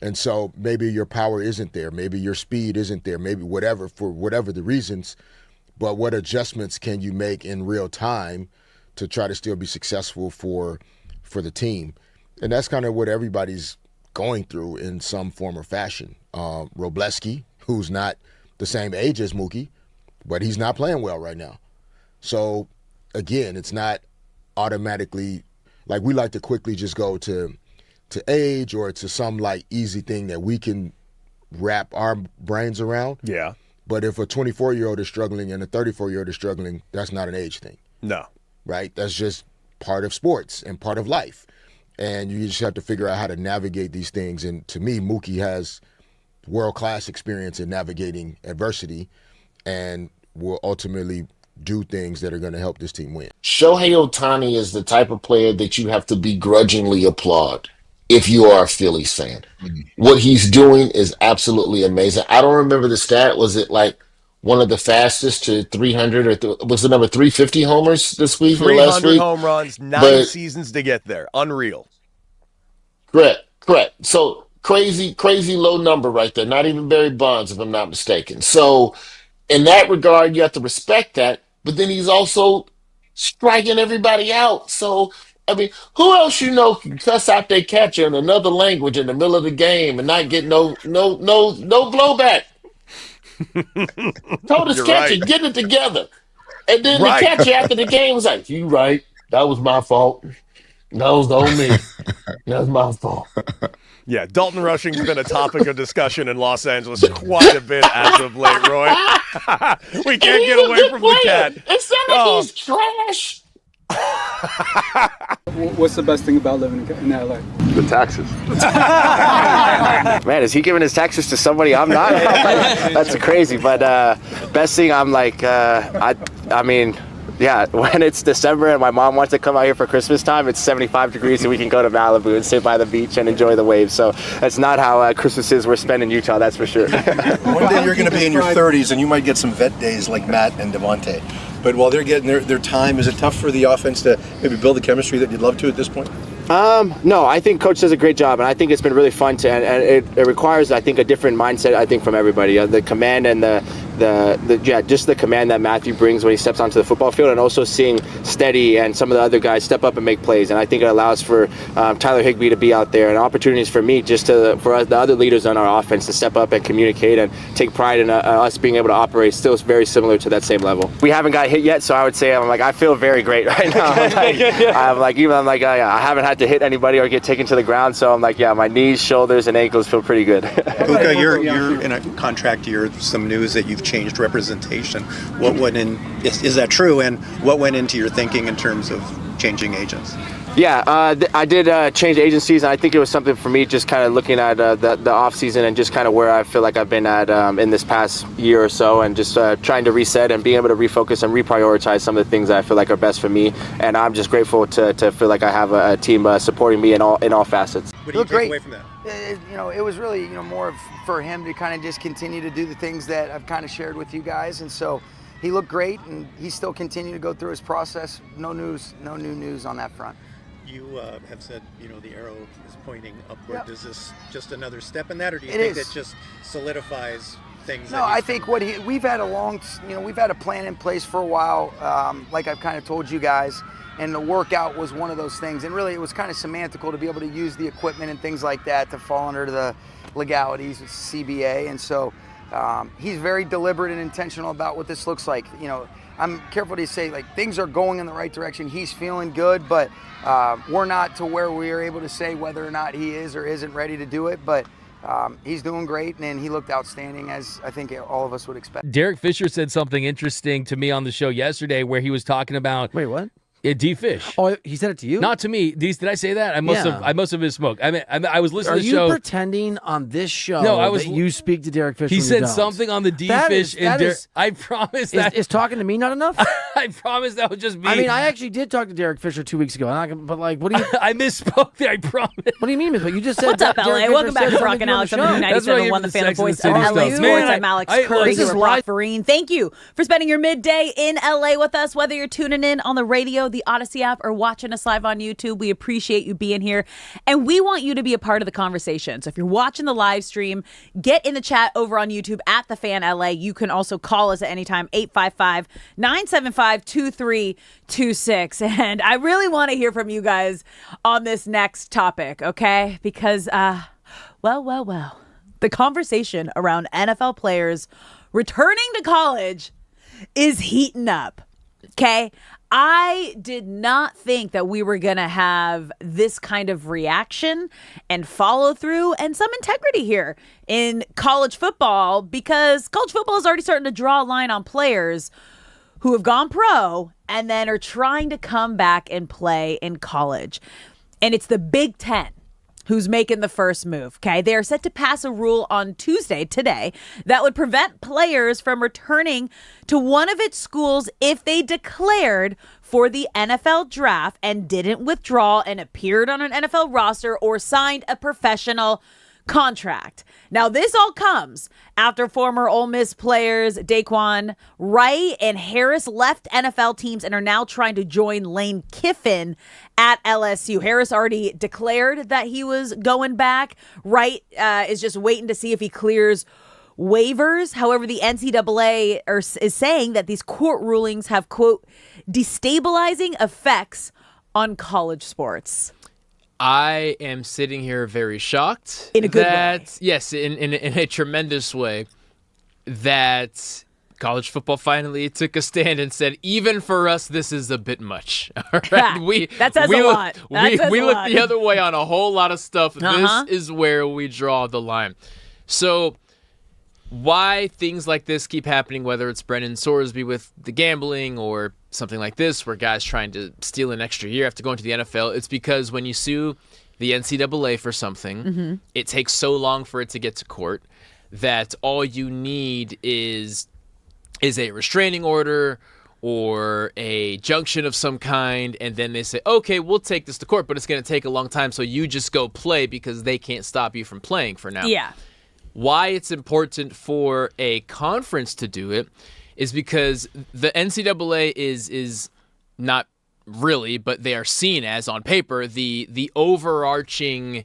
And so maybe your power isn't there, maybe your speed isn't there, maybe whatever, for whatever the reasons, but what adjustments can you make in real time to try to still be successful for the team? And that's kind of what everybody's going through in some form or fashion. Robleski, who's not the same age as Mookie, but he's not playing well right now. So again, it's not automatically, like, we like to quickly just go to age or to some like easy thing that we can wrap our brains around. Yeah. But if a 24-year-old is struggling and a 34-year-old is struggling, that's not an age thing. No. Right? That's just part of sports and part of life. And you just have to figure out how to navigate these things. And to me, Mookie has world-class experience in navigating adversity and will ultimately do things that are going to help this team win. Shohei Ohtani is the type of player that you have to begrudgingly applaud if you are a Phillies fan. What he's doing is absolutely amazing. I don't remember the stat. Was it like one of the fastest to 300 or was the number 350 homers this week or last 300 week? home runs, 9 seasons to get there. Unreal. Correct. So crazy low number right there. Not even Barry Bonds, if I'm not mistaken. So in that regard, you have to respect that. But then he's also striking everybody out. So, I mean, who else can cuss out their catcher in another language in the middle of the game and not get no blowback? Told his catcher, get it together. And then the catcher after the game was like, you right. That was my fault. That was on me. That was my fault. Yeah, Dalton Rushing's been a topic of discussion in Los Angeles quite a bit as of late, Roy. We can't get away from the cat. It's not like he's trash. What's the best thing about living in LA? The taxes. Man, is he giving his taxes to somebody I'm not? That's crazy. But best thing, I'm like, I mean, yeah, when it's December and my mom wants to come out here for Christmas time, it's 75 degrees and we can go to Malibu and sit by the beach and enjoy the waves. So that's not how Christmas is we're spending in Utah, that's for sure. One day you're going to be in your 30s and you might get some vet days like Matt and Devontae. But while they're getting their time, is it tough for the offense to maybe build the chemistry that you'd love to at this point? No, I think Coach does a great job, and I think it's been really fun and it requires, I think, a different mindset, I think, from everybody. The command and just the command that Matthew brings when he steps onto the football field, and also seeing Steady and some of the other guys step up and make plays. And I think it allows for Tyler Higbee to be out there, and opportunities for me for us, the other leaders on our offense to step up and communicate and take pride in us being able to operate still very similar to that same level. We haven't got hit yet, so I would say I feel very great right now. I haven't had to hit anybody or get taken to the ground, so I'm like, yeah, my knees, shoulders, and ankles feel pretty good. Puka, you're in a contract year. Some news that you've changed representation. What went in? Is that true? And what went into your thinking in terms of changing agents? Yeah, I did change agencies, and I think it was something for me just kind of looking at the off season and just kind of where I feel like I've been at in this past year or so, and just trying to reset and being able to refocus and reprioritize some of the things that I feel like are best for me. And I'm just grateful to feel like I have a team supporting me in all facets. What do you take away from that? It was really more for him to kind of just continue to do the things that I've kind of shared with you guys, and so he looked great, and he's still continuing to go through his process. No new news on that front. You have said, the arrow is pointing upward. Yep. Is this just another step in that, or do you think that just solidifies things? No, I think we've had we've had a plan in place for a while, like I've kind of told you guys, and the workout was one of those things. And really, it was kind of semantical to be able to use the equipment and things like that to fall under the legalities of CBA. And so he's very deliberate and intentional about what this looks like. I'm careful to say, things are going in the right direction. He's feeling good, but we're not to where we are able to say whether or not he is or isn't ready to do it. But he's doing great, and he looked outstanding, as I think all of us would expect. Derek Fisher said something interesting to me on the show yesterday where he was talking about... Wait, what? D Fish. Oh, he said it to you? Not to me. Did I say that? I must have misspoke. I was listening to the show. Are you pretending on this show that you speak to Derek Fisher? He said something on the D Fish. I promise that. Is talking to me not enough? I promise that was just me. I mean, I actually did talk to Derek Fisher 2 weeks ago, but what do you... I misspoke there, I promise. What do you mean misspoke? You just said... What's up, LA? Welcome back to Rock and Alex on 97.1, the fan voice of LA Sports. I'm Alex Curry here with Brock Vereen. Thank you for spending your midday in LA with us, whether you're tuning in on the radio, the Odyssey app, or watching us live on YouTube. We appreciate you being here, and we want you to be a part of the conversation. So if you're watching the live stream, get in the chat over on YouTube at The Fan LA. You can also call us at any time, 855-975-2326. And I really want to hear from you guys on this next topic, okay? Because, well, the conversation around NFL players returning to college is heating up, okay? I did not think that we were going to have this kind of reaction and follow through and some integrity here in college football, because college football is already starting to draw a line on players who have gone pro and then are trying to come back and play in college. And it's the Big Ten who's making the first move, okay? They are set to pass a rule on Tuesday, today, that would prevent players from returning to one of its schools if they declared for the NFL draft and didn't withdraw and appeared on an NFL roster or signed a professional contract. Now, this all comes after former Ole Miss players Daquan Wright and Harris left NFL teams and are now trying to join Lane Kiffin at LSU. Harris already declared that he was going back. Wright is just waiting to see if he clears waivers. However, the NCAA is saying that these court rulings have, quote, destabilizing effects on college sports. I am sitting here very shocked. In a good way. Yes, in a tremendous way, that college football finally took a stand and said, even for us, this is a bit much. All right? That says a lot. We look the other way on a whole lot of stuff. This is where we draw the line. So why things like this keep happening, whether it's Brennan Sorsby with the gambling or something like this where guys trying to steal an extra year after going to the NFL, it's because when you sue the NCAA for something, it takes so long for it to get to court that all you need is a restraining order or a junction of some kind, and then they say, okay, we'll take this to court, but it's going to take a long time, so you just go play because they can't stop you from playing for now. Yeah. Why it's important for a conference to do it is because the NCAA is not really, but they are seen as, on paper, the overarching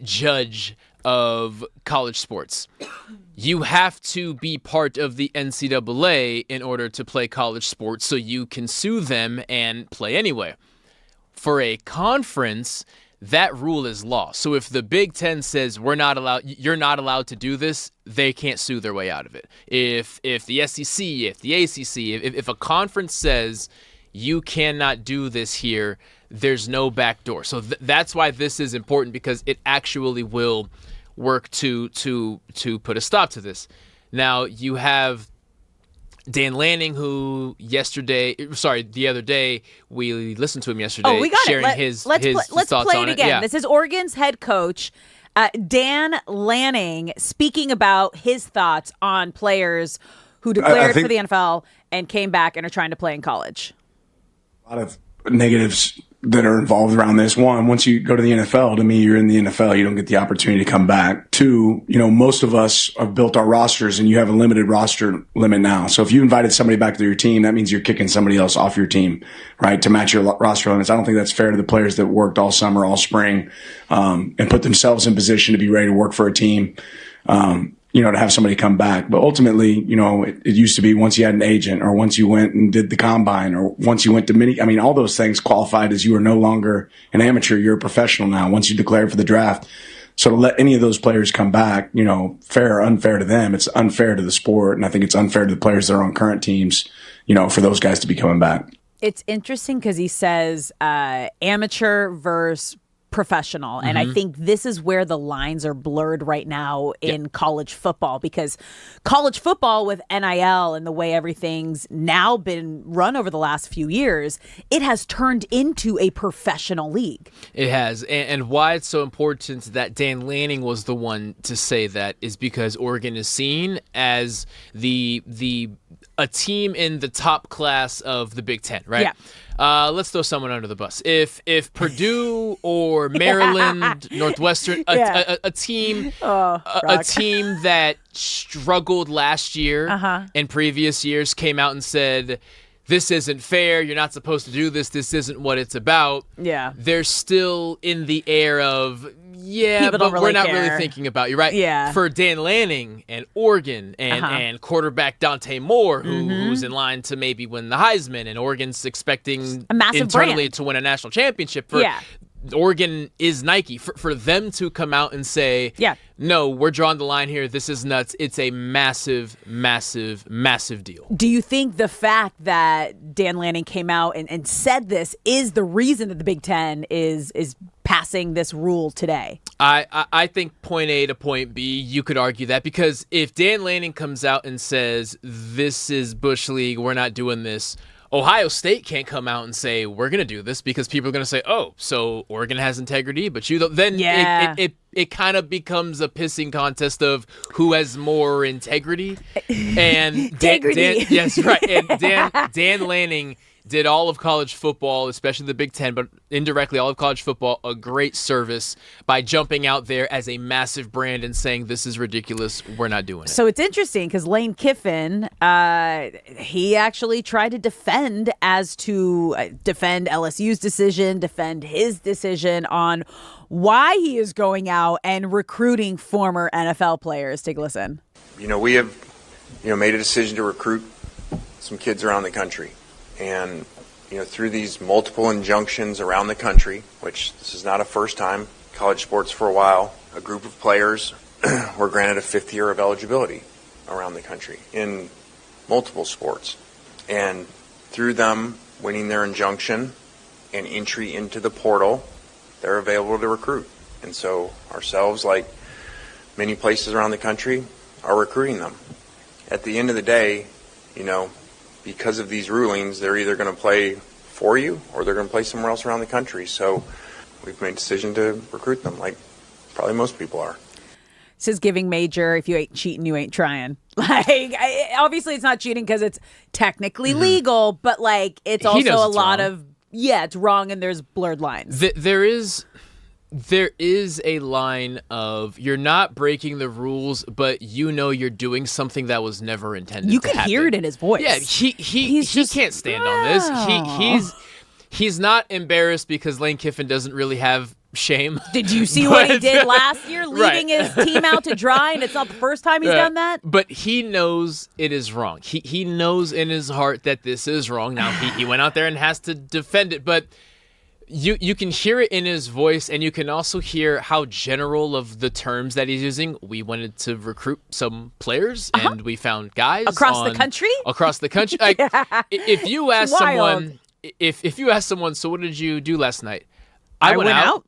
judge of college sports. You have to be part of the NCAA in order to play college sports, so you can sue them and play anyway. For a conference, that rule is law. So if the Big Ten says you're not allowed to do this, they can't sue their way out of it. If the SEC, if the ACC, if a conference says you cannot do this here, there's no back door. So that's why this is important, because it actually will work to put a stop to this. Now you have Dan Lanning, who the other day, we listened to him yesterday, we got sharing it. his Let's thoughts play on it again. Yeah. This is Oregon's head coach, Dan Lanning, speaking about his thoughts on players who declared for the NFL and came back and are trying to play in college. A lot of negatives that are involved around this. One, once you go to the NFL, to me, you're in the NFL. You don't get the opportunity to come back. Two, most of us have built our rosters, and you have a limited roster limit now. So if you invited somebody back to your team, that means you're kicking somebody else off your team, right, to match your roster limits. I don't think that's fair to the players that worked all summer, all spring, and put themselves in position to be ready to work for a team. To have somebody come back. But ultimately, it used to be once you had an agent, or once you went and did the combine, or once you went to all those things qualified as you are no longer an amateur, you're a professional now once you declared for the draft. So to let any of those players come back, fair or unfair to them, it's unfair to the sport. And I think it's unfair to the players that are on current teams, for those guys to be coming back. It's interesting because he says amateur versus professional. And I think this is where the lines are blurred right now in college football, because college football with NIL and the way everything's now been run over the last few years, it has turned into a professional league. It has. And why it's so important that Dan Lanning was the one to say that is because Oregon is seen as a team in the top class of the Big Ten, right? Yeah. Let's throw someone under the bus. If Purdue or Maryland, Northwestern, a team that struggled last year and previous years came out and said, this isn't fair, you're not supposed to do this isn't what it's about. Yeah. They're still in the air of, People but don't we're not care. really thinking about you, right? Yeah. For Dan Lanning and Oregon and quarterback Dante Moore, who's in line to maybe win the Heisman, and Oregon's expecting a massive internally brand to win a national championship. Oregon is Nike. For them to come out and say, no, we're drawing the line here, this is nuts, it's a massive, massive, massive deal. Do you think the fact that Dan Lanning came out and said this is the reason that the Big Ten is passing this rule today? I think point A to point B, you could argue that, because if Dan Lanning comes out and says, this is Bush League, we're not doing this, Ohio State can't come out and say, we're going to do this, because people are going to say, oh, so Oregon has integrity, but you don't. Then it kind of becomes a pissing contest of who has more integrity. And integrity. Dan Lanning did all of college football, especially the Big Ten, but indirectly all of college football, a great service by jumping out there as a massive brand and saying, this is ridiculous, we're not doing it. So it's interesting because Lane Kiffin, he actually tried to defend LSU's decision, defend his decision on why he is going out and recruiting former NFL players. Take a listen. We have, made a decision to recruit some kids around the country. And, through these multiple injunctions around the country, which this is not a first time, college sports for a while, a group of players were granted a 5th year of eligibility around the country in multiple sports. And through them winning their injunction and entry into the portal, they're available to recruit. And so ourselves, like many places around the country, are recruiting them. At the end of the day, because of these rulings, they're either going to play for you or they're going to play somewhere else around the country. So we've made a decision to recruit them, like probably most people are. This is giving major, if you ain't cheating, you ain't trying. Obviously it's not cheating because it's technically legal, but it's also a lot of, it's wrong and there's blurred lines. There is a line of you're not breaking the rules, but you're doing something that was never intended. You to could happen. hear it in his voice. Yeah, he can't stand on this. He's not embarrassed because Lane Kiffin doesn't really have shame. Did you see what he did last year, leaving his team out to dry, and it's not the first time he's done that? But he knows it is wrong. He knows in his heart that this is wrong. Now he went out there and has to defend it, but You can hear it in his voice, and you can also hear how general of the terms that he's using. We wanted to recruit some players, and we found guys across the country. Across the country, if you ask someone, if you ask someone, so what did you do last night? I went out.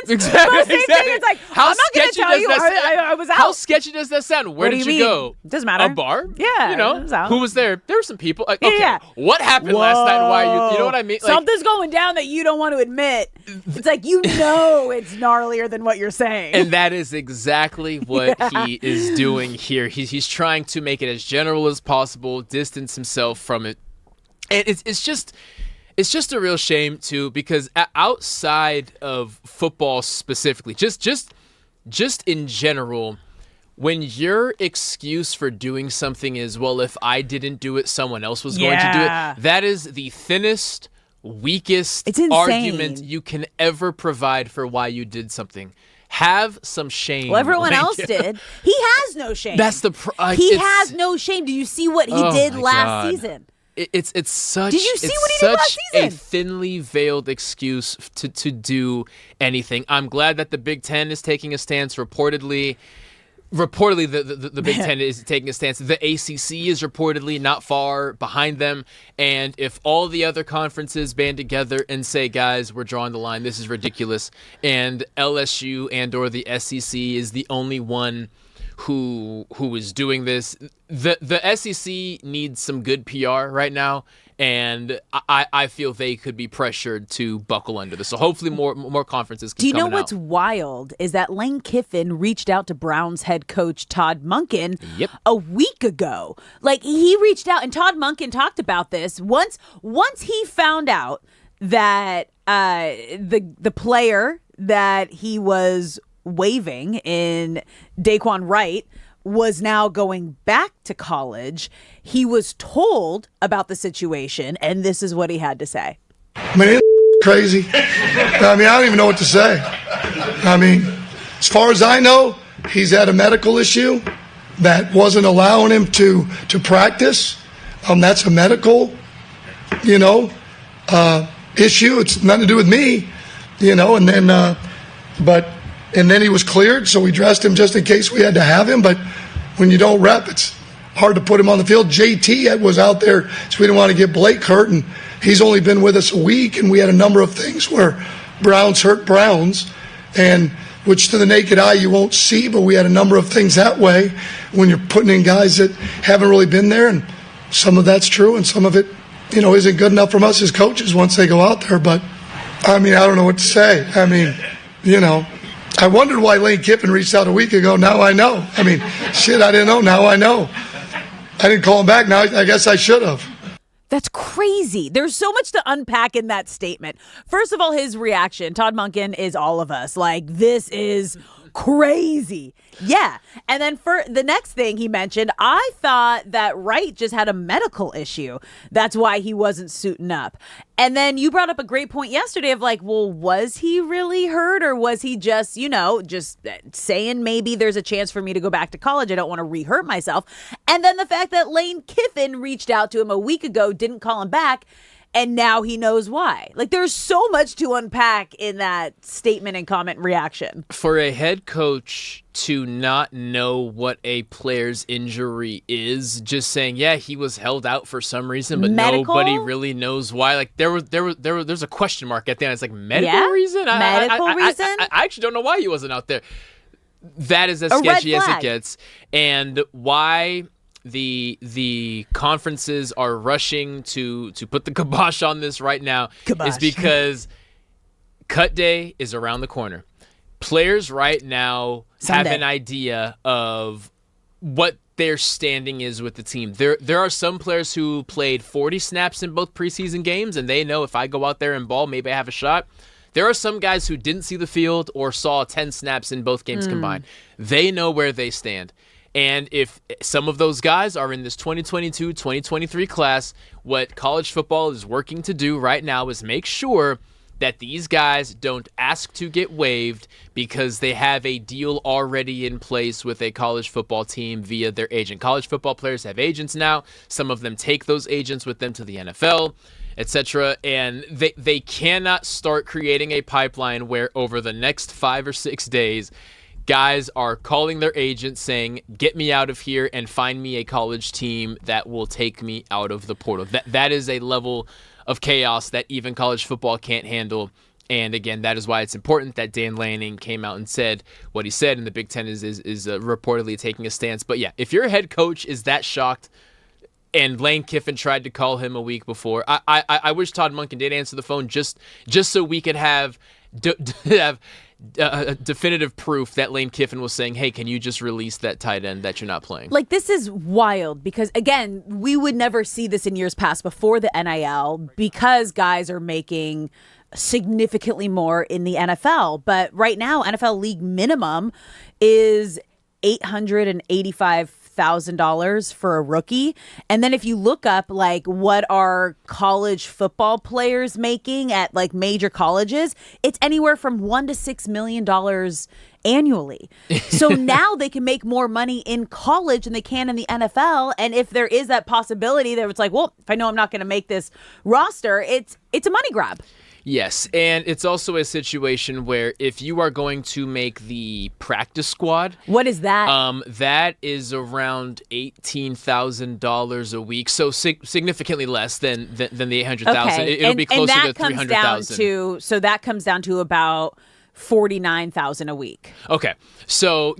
Exactly. It's like, how I'm not going to tell you. I was out. How sketchy does that sound? Where did you go? Doesn't matter. A bar? Yeah. I was out. Who was there? There were some people. Okay. Yeah. What happened last night? And why you know what I mean? Something's going down that you don't want to admit. It's like it's gnarlier than what you're saying. And that is exactly what he is doing here. He's trying to make it as general as possible, distance himself from it. And it's just a real shame, too, because outside of football specifically, just in general, when your excuse for doing something is, well, if I didn't do it, someone else was going to do it, that is the thinnest, weakest argument you can ever provide for why you did something. Have some shame. Well, everyone else did. He has no shame. That's the he has no shame. Do you see what he did last season? It's such. Did you see what he did last season? A thinly veiled excuse to do anything. I'm glad that the Big Ten is taking a stance. Reportedly, the Big Ten is taking a stance. The ACC is reportedly not far behind them. And if all the other conferences band together and say, guys, we're drawing the line, this is ridiculous, and LSU and or the SEC is the only one who is doing this. The SEC needs some good PR right now, and I feel they could be pressured to buckle under this. So hopefully more conferences can come out. Do you know what's wild is that Lane Kiffin reached out to Browns head coach Todd Monken a week ago. He reached out, and Todd Monken talked about this. Once he found out that the player that he was waiving in Daquan Wright was now going back to college, he was told about the situation, and this is what he had to say. I mean, it's crazy. I don't even know what to say. As far as I know, he's had a medical issue that wasn't allowing him to practice. That's a medical, issue. It's nothing to do with me. and then and then he was cleared, so we dressed him just in case we had to have him. But when you don't rep, it's hard to put him on the field. JT was out there, so we didn't want to get Blake hurt, and he's only been with us a week, and we had a number of things where Browns hurt Browns, and which to the naked eye you won't see, but we had a number of things that way when you're putting in guys that haven't really been there, and some of that's true, and some of it, isn't good enough from us as coaches once they go out there. But, I don't know what to say. I wondered why Lane Kiffin reached out a week ago. Now I know. I didn't know. Now I know. I didn't call him back. Now I guess I should have. That's crazy. There's so much to unpack in that statement. First of all, his reaction. Todd Monken is all of us. This is crazy. Yeah. And then for the next thing he mentioned, I thought that Wright just had a medical issue. That's why he wasn't suiting up. And then you brought up a great point yesterday of was he really hurt, or was he just, just saying maybe there's a chance for me to go back to college. I don't want to re-hurt myself. And then the fact that Lane Kiffin reached out to him a week ago, didn't call him back, and now he knows why. There's so much to unpack in that statement and comment reaction. For a head coach to not know what a player's injury is, just saying, yeah, he was held out for some reason, but nobody really knows why. There's a question mark at the end. It's medical reason? Medical reason? I actually don't know why he wasn't out there. That is as sketchy as it gets. And why the conferences are rushing to put the kibosh on this right now is because cut day is around the corner. Players right now have an idea of what their standing is with the team. There are some players who played 40 snaps in both preseason games, and they know if I go out there and ball, maybe I have a shot. There are some guys who didn't see the field or saw 10 snaps in both games combined. They know where they stand. And if some of those guys are in this 2022-2023 class, what college football is working to do right now is make sure that these guys don't ask to get waived because they have a deal already in place with a college football team via their agent. College football players have agents now. Some of them take those agents with them to the NFL, etc. And they cannot start creating a pipeline where over the next 5 or 6 days, guys are calling their agents saying, get me out of here and find me a college team that will take me out of the portal. That is a level of chaos that even college football can't handle. And again, that is why it's important that Dan Lanning came out and said what he said, and the Big Ten is reportedly taking a stance. But yeah, if your head coach is that shocked, and Lane Kiffin tried to call him a week before, I wish Todd Monken did answer the phone just so we could have definitive proof that Lane Kiffin was saying, hey, can you just release that tight end that you're not playing? This is wild because, again, we would never see this in years past before the NIL because guys are making significantly more in the NFL. But right now, NFL league minimum is $885,000 for a rookie. And then if you look up what are college football players making at major colleges, it's anywhere from $1 to $6 million annually. So now they can make more money in college than they can in the NFL. And if there is that possibility that it's well, if I know I'm not going to make this roster, it's a money grab. Yes, and it's also a situation where if you are going to make the practice squad... What is that? That is around $18,000 a week, so significantly less than the $800,000. Okay. It'll be closer to $300,000. So that comes down to about $49,000 a week. Okay, so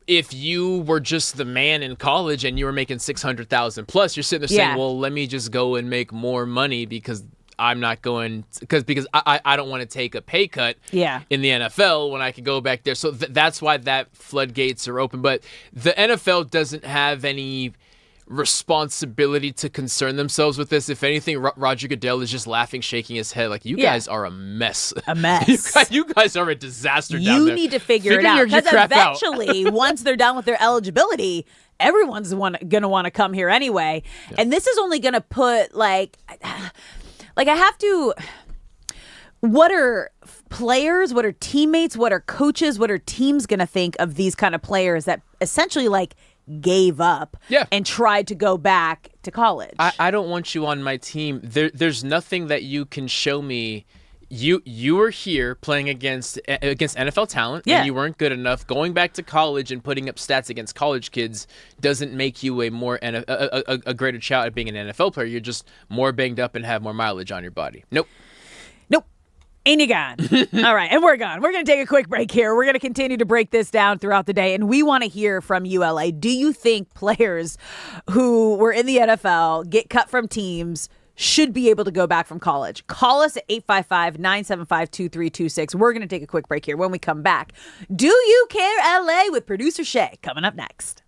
if you were just the man in college and you were making $600,000 plus, you're sitting there saying, well, let me just go and make more money because I'm not going because I don't want to take a pay cut in the NFL when I could go back there. So that's why that floodgates are open. But the NFL doesn't have any responsibility to concern themselves with this. If anything, Roger Goodell is just laughing, shaking his head you guys are a mess. A mess. you guys are a disaster down there. You need to figure it out. Because eventually, once they're done with their eligibility, everyone's going to want to come here anyway. Yeah. And this is only going to put I have to, what are players, what are teammates, what are coaches, what are teams going to think of these kind of players that essentially gave up and tried to go back to college? I don't want you on my team. There's nothing that you can show me You were here playing against NFL talent, and you weren't good enough. Going back to college and putting up stats against college kids doesn't make you a greater shot at being an NFL player. You're just more banged up and have more mileage on your body. Nope. And you're gone. All right, and we're gone. We're going to take a quick break here. We're going to continue to break this down throughout the day, and we want to hear from ULA. Do you think players who were in the NFL get cut from teams should be able to go back from college? Call us at 855-975-2326. We're going to take a quick break here. When we come back, Do You Care LA with producer Shay coming up next.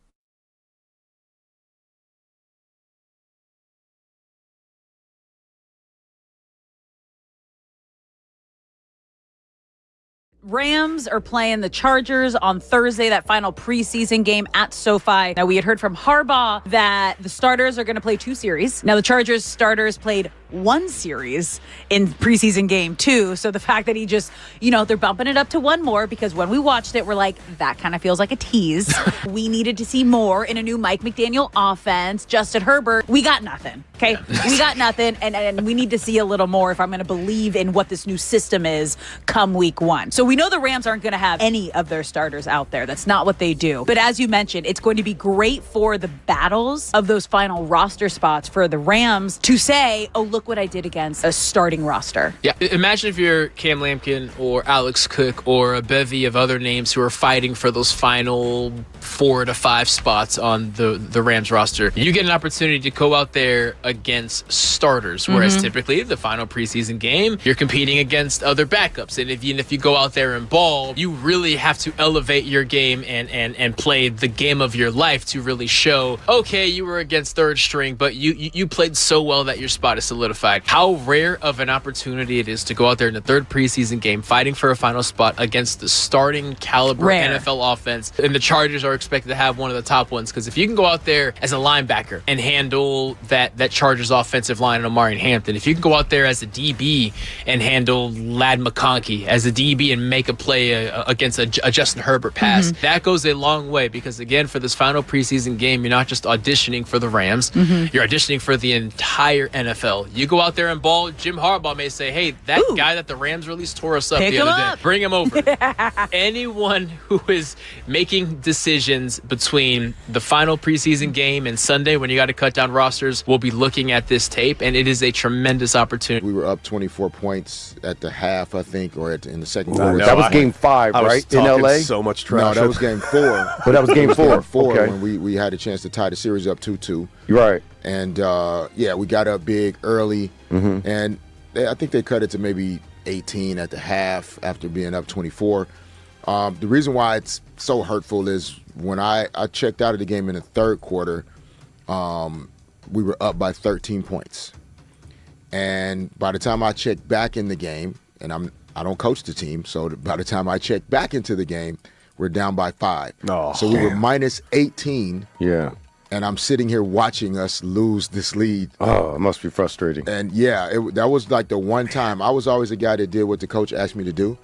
Rams are playing the Chargers on Thursday, that final preseason game at SoFi. Now, we had heard from Harbaugh that the starters are going to play 2 series. Now, the Chargers starters played 1 series in preseason game 2. So the fact that he just, they're bumping it up to 1 more, because when we watched it, we're like, that kind of feels like a tease. We needed to see more in a new Mike McDaniel offense. Justin Herbert, we got nothing. Okay, we got nothing, and we need to see a little more if I'm going to believe in what this new system is come week 1. So we know the Rams aren't going to have any of their starters out there. That's not what they do. But as you mentioned, it's going to be great for the battles of those final roster spots for the Rams to say, oh, look what I did against a starting roster. Yeah, imagine if you're Cam Lampkin or Alex Cook or a bevy of other names who are fighting for those final 4 to 5 spots on the Rams roster. You get an opportunity to go out there against starters, whereas typically the final preseason game, you're competing against other backups. And if you go out there and ball, you really have to elevate your game and play the game of your life to really show, okay, you were against third string, but you played so well that your spot is solidified. How rare of an opportunity it is to go out there in the 3rd preseason game fighting for a final spot against the starting caliber NFL offense. And the Chargers are expected to have one of the top ones, because if you can go out there as a linebacker and handle that Chargers offensive line and Omari Hampton, if you can go out there as a DB and handle Ladd McConkey as a DB and make a play against a Justin Herbert pass, that goes a long way, because again, for this final preseason game, you're not just auditioning for the Rams, you're auditioning for the entire NFL. You go out there and ball, Jim Harbaugh may say, hey, that guy that the Rams released tore us up the other day. Bring him over. Anyone who is making decisions between the final preseason game and Sunday when you got to cut down rosters will be looking at this tape, and it is a tremendous opportunity. We were up 24 points at the half, I think, or in the second quarter. That was game 5, right? In LA? So much trash. No, that was game 4. But that was game 4. Okay. When we had a chance to tie the series up 2-2. Right. And we got up big early, and I think they cut it to maybe 18 at the half after being up 24. The reason why it's so hurtful is when I checked out of the game in the 3rd quarter, we were up by 13 points. And by the time I checked back in the game, and I don't coach the team, so by the time I checked back into the game, we're down by 5. So we were minus 18. Yeah. And I'm sitting here watching us lose this lead. Oh, it must be frustrating. And that was like the one time. I was always a guy that did what the coach asked me to do.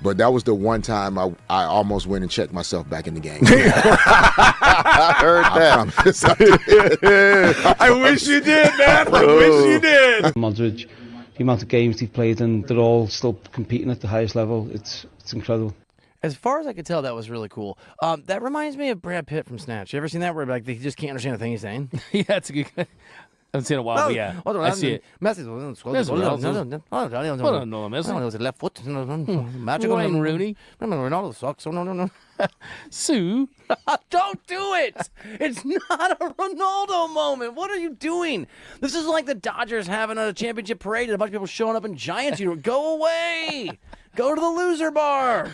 But that was the one time I almost went and checked myself back in the game. I heard that. I wish you did, man. I wish you did. Modric, the amount of games they've played, and they're all still competing at the highest level. It's incredible. As far as I could tell, that was really cool. That reminds me of Brad Pitt from Snatch. You ever seen that where they just can't understand a thing he's saying? Yeah, it's a good. I haven't seen it in a while, but yeah, I see it. Left foot. Magical Wayne Rooney. Ronaldo sucks. No. Sue, don't do it. It's not a Ronaldo moment. What are you doing? This is like the Dodgers having a championship parade and a bunch of people showing up in Giants. You go away. Go to the loser bar.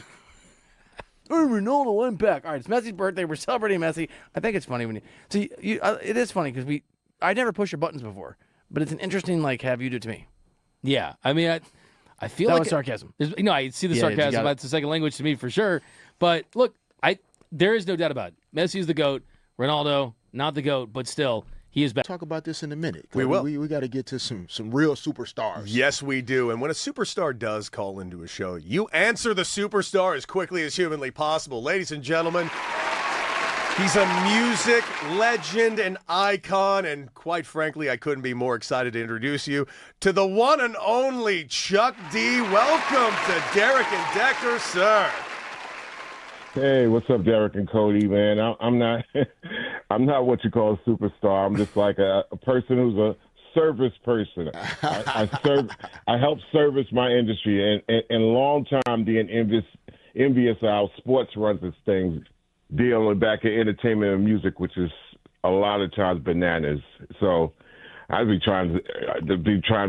Oh, Ronaldo, I'm back. All right, it's Messi's birthday. We're celebrating Messi. I think it's funny when you see. It is funny because I never pushed your buttons before, but it's an interesting have you do it to me. Yeah, I mean, I feel that like was sarcasm. I see the sarcasm. It's a second language to me for sure. But look, there is no doubt about it. Messi is the GOAT. Ronaldo, not the GOAT, but still, he is back. Talk about this in a minute. We will. We got to get to some real superstars. Yes, we do. And when a superstar does call into a show, you answer the superstar as quickly as humanly possible. Ladies and gentlemen, He's a music legend and icon, and quite frankly, I couldn't be more excited to introduce you to the one and only Chuck D. Welcome to Derek and Decker, sir. Hey, what's up, Derek and Cody, man? I'm not I'm not what you call a superstar. I'm just like a person who's a service person. I help service my industry, and long time being envious of how sports runs its things, dealing back in entertainment and music, which is a lot of times bananas. So I'd be trying to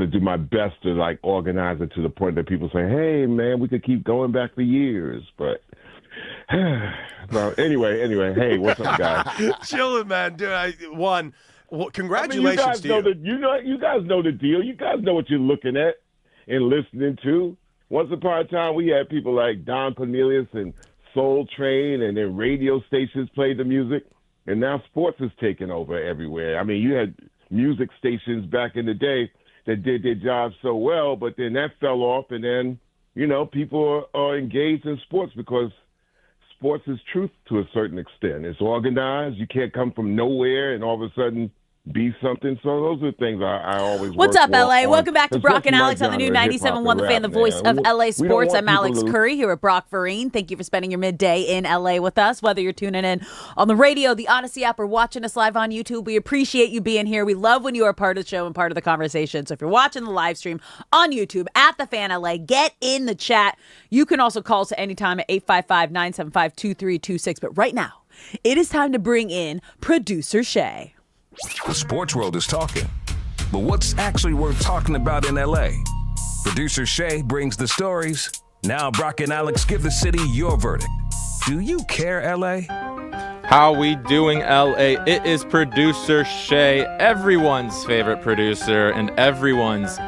do my best to like organize it to the point that people say, "Hey, man, we could keep going back for years." But so anyway, hey, what's up, guys? Chilling, man. Dude, congratulations to you. You guys know the deal. You guys know what you're looking at and listening to. Once upon a time, we had people like Don Cornelius and Soul Train, and then radio stations played the music, and now sports is taking over everywhere. I mean, you had music stations back in the day that did their job so well, but then that fell off, and then, people are engaged in sports because sports is truth to a certain extent. It's organized. You can't come from nowhere and all of a sudden be something. So those are things I always What's work up, LA? on. Welcome back to Brock and Especially Alex my on the new genre, hip-hop 97.1 and The Fan, the rap, voice man. of LA We don't Sports. want I'm Alex people to- Curry here at Brock Vereen. Thank you for spending your midday in LA with us, whether you're tuning in on the radio, the Odyssey app, or watching us live on YouTube. We appreciate you being here. We love when you are part of the show and part of the conversation. So if you're watching the live stream on YouTube at The Fan LA, get in the chat. You can also call us at any time at 855-975-2326. But right now, it is time to bring in producer Shay. The sports world is talking, but what's actually worth talking about in LA? Producer Shay brings the stories. Now Brock and Alex give the city your verdict. Do you care, LA? How we doing, LA? It is producer Shay, everyone's favorite producer and everyone's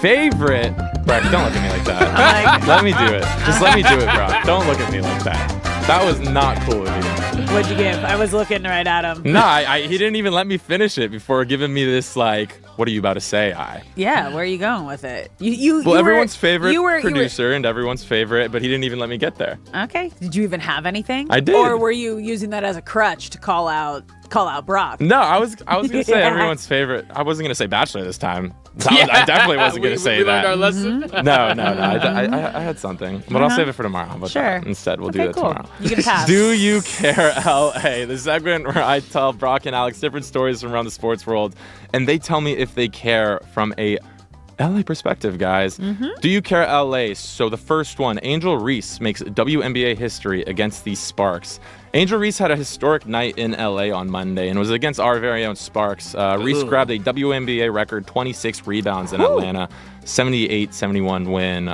favorite. Brock, don't look at me like that. Let me do it. Just let me do it, Brock. Don't look at me like that. That was not cool of you. What'd you give? I was looking right at him. No, he didn't even let me finish it before giving me this, what are you about to say, Yeah, where are you going with it? Everyone's favorite producer and everyone's favorite, but he didn't even let me get there. Okay. Did you even have anything? I did. Or were you using that as a crutch to call out Brock? No, I was gonna say everyone's favorite. I wasn't gonna say Bachelor this time. I definitely wasn't gonna say we that. learned our lesson. No. I had something, but I'll save it for tomorrow. How about that? Instead, we'll do that tomorrow. You can pass. Do you care, LA? The segment where I tell Brock and Alex different stories from around the sports world, and they tell me if they care from a LA perspective, guys. Do you care, LA? So the first one, Angel Reese makes WNBA history against the Sparks. Angel Reese had a historic night in LA on Monday and was against our very own Sparks. Reese grabbed a WNBA record 26 rebounds in Atlanta, 78-71 win,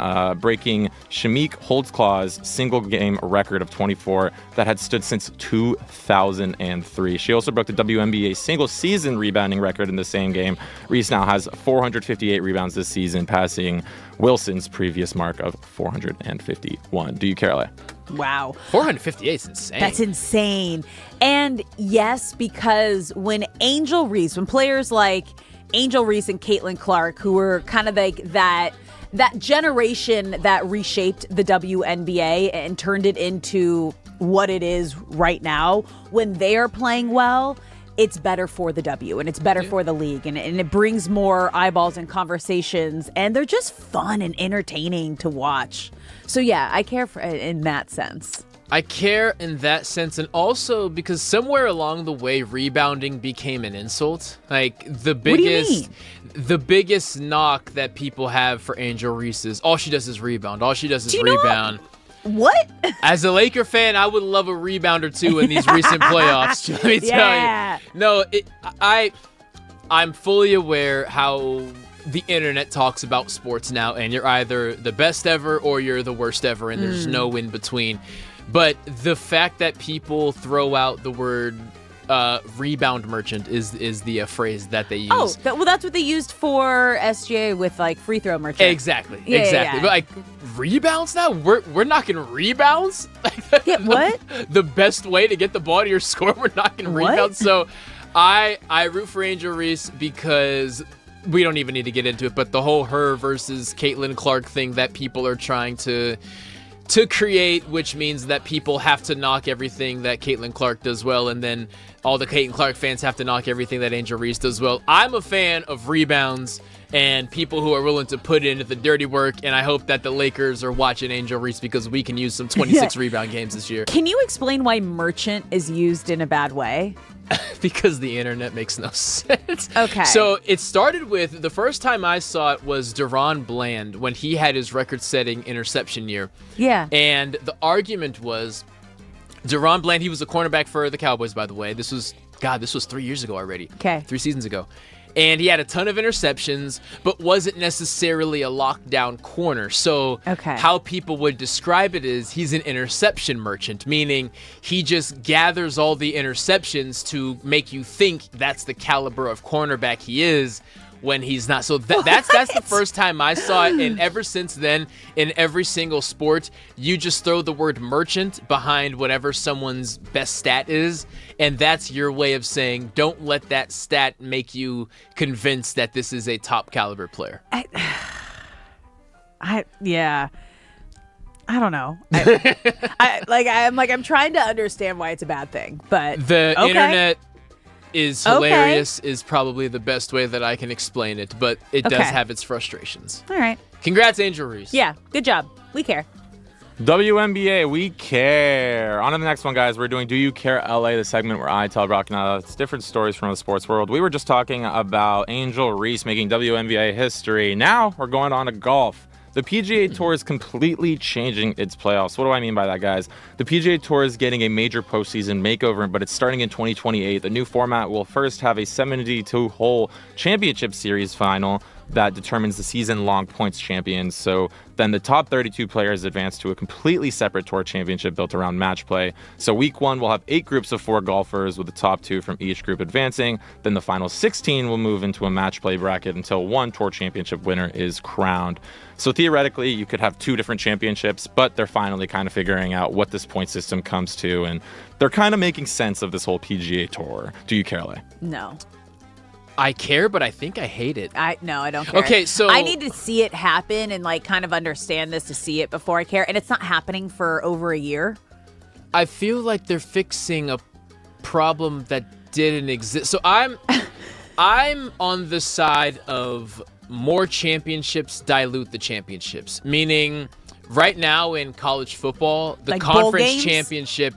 breaking Shamik Holtzclaw's single-game record of 24 that had stood since 2003. She also broke the WNBA single-season rebounding record in the same game. Reese now has 458 rebounds this season, passing Wilson's previous mark of 451. Do you care, LA? Wow. 458 is insane. That's insane. And yes, because when players like Angel Reese and Caitlin Clark, who were kind of like that generation that reshaped the WNBA and turned it into what it is right now, when they are playing well, it's better for the W and it's better for the league and it brings more eyeballs and conversations and they're just fun and entertaining to watch. So yeah, I care in that sense. I care in that sense, and also because somewhere along the way, rebounding became an insult. Like the biggest knock that people have for Angel Reese is all she does is rebound. All she does is rebound. What? As a Laker fan, I would love a rebound or two in these recent playoffs. Let me tell you. No, I'm fully aware how the internet talks about sports now, and you're either the best ever or you're the worst ever, and there's no in between. But the fact that people throw out the word rebound merchant is the phrase that they use. Oh, that's what they used for SGA with free throw merchant. Exactly. But rebounds now? We're knocking rebounds? What? The best way to get the ball to your score, we're knocking rebounds. So I root for Angel Reese because we don't even need to get into it, but the whole her versus Caitlin Clark thing that people are trying to to create, which means that people have to knock everything that Caitlin Clark does well, and then all the Caitlin Clark fans have to knock everything that Angel Reese does well. I'm a fan of rebounds and people who are willing to put in the dirty work, and I hope that the Lakers are watching Angel Reese because we can use some 26 rebound games this year. Can you explain why merchant is used in a bad way? Because the internet makes no sense. Okay. So it started with, the first time I saw it was Deron Bland when he had his record-setting interception year. Yeah. And the argument was, Deron Bland, he was a cornerback for the Cowboys, by the way. This was 3 years ago already. Okay. 3 seasons ago. And he had a ton of interceptions, but wasn't necessarily a lockdown corner. So how people would describe it is he's an interception merchant, meaning he just gathers all the interceptions to make you think that's the caliber of cornerback he is when he's not. So that's the first time I saw it, and ever since then, in every single sport, you just throw the word merchant behind whatever someone's best stat is, and that's your way of saying don't let that stat make you convinced that this is a top caliber player. I don't know. I'm trying to understand why it's a bad thing, but the internet is hilarious is probably the best way that I can explain it, but it does have its frustrations. All right. Congrats, Angel Reese. Yeah, good job. We care. WNBA, we care. On to the next one, guys. We're doing Do You Care LA, the segment where I tell Brock and Alex different stories from the sports world. We were just talking about Angel Reese making WNBA history. Now we're going on to golf. The PGA Tour is completely changing its playoffs. What do I mean by that, guys? The PGA Tour is getting a major postseason makeover, but it's starting in 2028. The new format will first have a 72-hole championship series final that determines the season-long points champions. So then the top 32 players advance to a completely separate tour championship built around match play. So week 1 will have 8 groups of 4 golfers with the top 2 from each group advancing. Then the final 16 will move into a match play bracket until one tour championship winner is crowned. So theoretically, you could have 2 different championships, but they're finally kind of figuring out what this point system comes to, and they're kind of making sense of this whole PGA Tour. Do you care, LA? No. I care, but I think I hate it. No, I don't care. Okay, so I need to see it happen and kind of understand this to see it before I care, and it's not happening for over a year. I feel like they're fixing a problem that didn't exist. So I'm on the side of more championships dilute the championships, meaning right now in college football, the conference championship,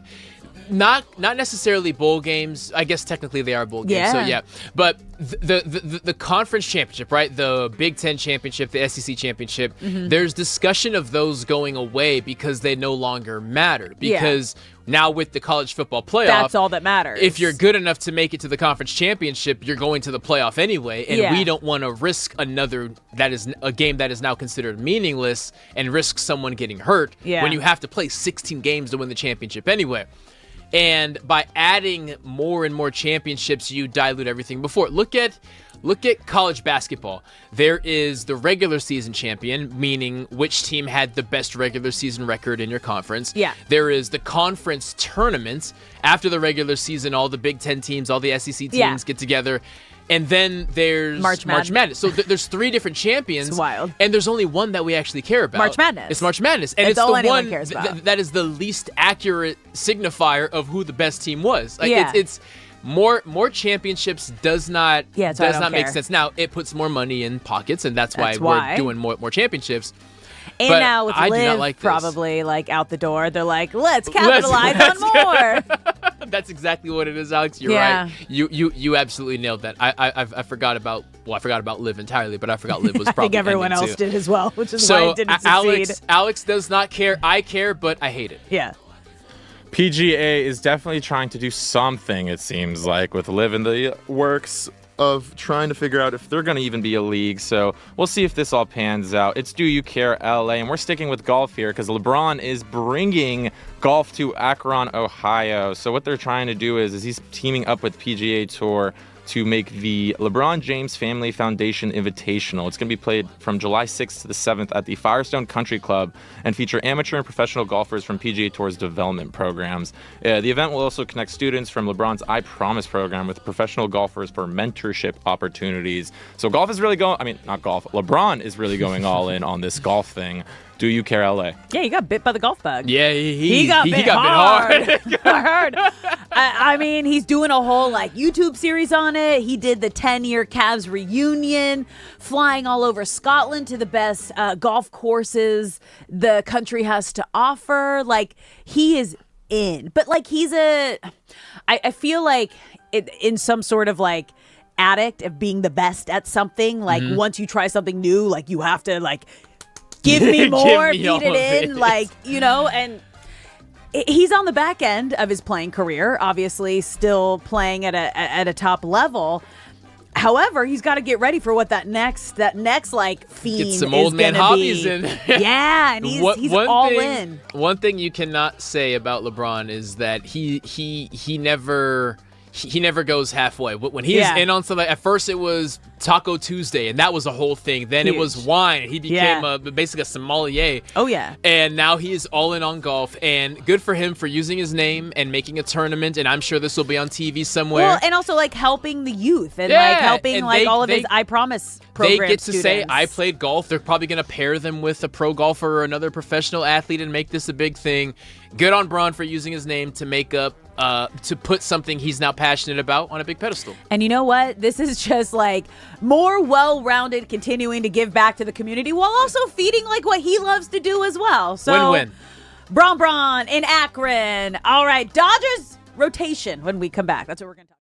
not necessarily bowl games. I guess technically they are bowl games. So yeah, but the conference championship, right? The Big Ten championship, the SEC championship. There's discussion of those going away because they no longer matter. Because now with the college football playoff, that's all that matters. If you're good enough to make it to the conference championship, you're going to the playoff anyway, and we don't want to risk another a game that is now considered meaningless and risk someone getting hurt when you have to play 16 games to win the championship anyway. And by adding more and more championships, you dilute everything before. Look at college basketball. There is the regular season champion, meaning which team had the best regular season record in your conference. Yeah. There is the conference tournament. After the regular season, all the Big Ten teams, all the SEC teams get together. And then there's March Madness. So there's 3 different champions. It's wild. And there's only one that we actually care about. March Madness. It's March Madness. And That's it's all the anyone one cares about. that is the least accurate signifier of who the best team was. Like Yeah. it's more championships does not make care. sense. Now it puts more money in pockets, and that's why we're doing more championships. And But now with I do Liv not like this. probably out the door, they're like, let's capitalize on more. That's exactly what it is, Alex. You're right. You absolutely nailed that. I forgot about Liv entirely, but I forgot Liv was probably I think everyone ending else too. did as well, which is why it didn't succeed. Alex does not care. I care, but I hate it. Yeah. PGA is definitely trying to do something, it seems like, with Liv in the works of trying to figure out if they're going to even be a league. So we'll see if this all pans out. It's Do You Care LA, and we're sticking with golf here because LeBron is bringing golf to Akron, Ohio. So what they're trying to do is he's teaming up with PGA Tour to make the LeBron James Family Foundation Invitational. It's going to be played from July 6th to the 7th at the Firestone Country Club and feature amateur and professional golfers from PGA Tour's development programs. The event will also connect students from LeBron's I Promise program with professional golfers for mentorship opportunities. So golf is really LeBron is really going all in on this golf thing. Do you care, LA? Yeah, he got bit by the golf bug. Yeah, he got bit hard. hard. I mean, he's doing a whole YouTube series on it. He did the 10-year Cavs reunion, flying all over Scotland to the best golf courses the country has to offer. He is in. But I feel like in some sort of addict of being the best at something. Once you try something new, you have to give me more, feed it in, and he's on the back end of his playing career, obviously still playing at a top level. However, he's got to get ready for what that next fiend Get some old man hobbies in. Yeah, and he's all in. One thing you cannot say about LeBron is that he never goes halfway. When he is in on something, at first it was Taco Tuesday, and that was a whole thing. Then it was wine. He became basically a sommelier. Oh, yeah. And now he is all in on golf, and good for him for using his name and making a tournament, and I'm sure this will be on TV somewhere. Well, and also, helping the youth and, helping, and all of his I Promise program They get to students. say, I played golf. They're probably going to pair them with a pro golfer or another professional athlete and make this a big thing. Good on Bron for using his name to make up to put something he's now passionate about on a big pedestal. And you know what? This is just more well-rounded, continuing to give back to the community while also feeding what he loves to do as well. So win-win. Bron in Akron. All right, Dodgers rotation when we come back. That's what we're going to talk about.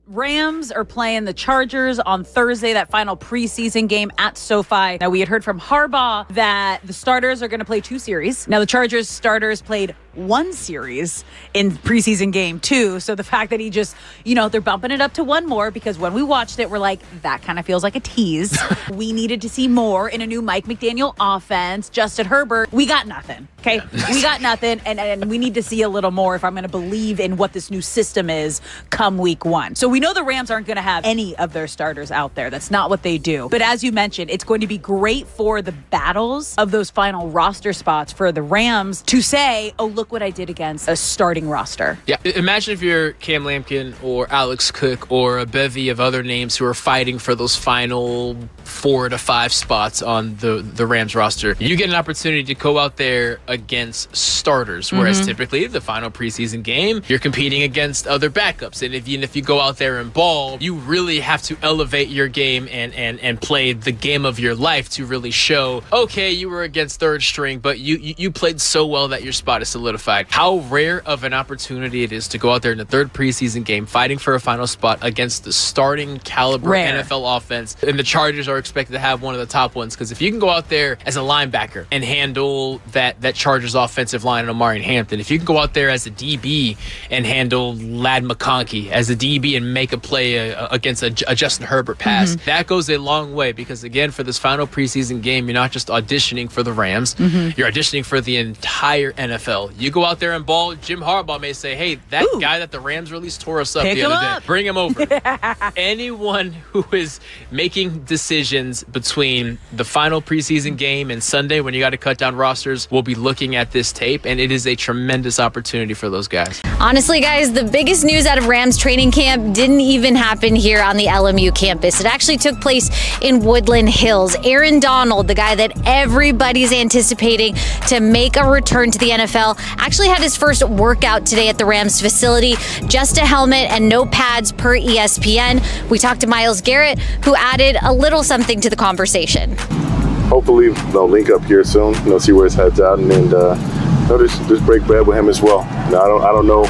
Rams are playing the Chargers on Thursday, that final preseason game at SoFi. Now, we had heard from Harbaugh that the starters are going to play 2 series. Now, the Chargers starters played 1 series in preseason game 2. So the fact that he just, they're bumping it up to 1 more, because when we watched it, we're like, that kind of feels like a tease. We needed to see more in a new Mike McDaniel offense. Justin Herbert, we got nothing. Okay, we got nothing, and we need to see a little more if I'm going to believe in what this new system is come week 1. So we know the Rams aren't going to have any of their starters out there. That's not what they do. But as you mentioned, it's going to be great for the battles of those final roster spots for the Rams to say, oh, look what I did against a starting roster. Yeah, imagine if you're Cam Lampkin or Alex Cook or a bevy of other names who are fighting for those final 4 to 5 spots on the Rams roster. You get an opportunity to go out there against starters, whereas typically the final preseason game, you're competing against other backups. And if you go out there and ball, you really have to elevate your game and play the game of your life to really show, okay, you were against third string, but you played so well that your spot is solidified. How rare of an opportunity it is to go out there in the third preseason game fighting for a final spot against the starting caliber NFL offense. And the Chargers are expected to have one of the top ones, because if you can go out there as a linebacker and handle that Chargers offensive line and Omari Hampton, if you can go out there as a DB and handle Ladd McConkey as a DB and make a play against a Justin Herbert pass, that goes a long way, because again, for this final preseason game, you're not just auditioning for the Rams, you're auditioning for the entire NFL. You go out there and ball, Jim Harbaugh may say, hey, that guy that the Rams released tore us up the other day. Bring him over. Anyone who is making decisions between the final preseason game and Sunday when you got to cut down rosters will be looking at this tape, and it is a tremendous opportunity for those guys. Honestly, guys, the biggest news out of Rams training camp didn't even happen here on the LMU campus. It actually took place in Woodland Hills. Aaron Donald, the guy that everybody's anticipating to make a return to the NFL, actually had his first workout today at the Rams facility. Just a helmet and no pads per ESPN. We talked to Myles Garrett, who added a little something to the conversation. Hopefully they'll link up here soon, see where his head's at, and just break bread with him as well. I don't know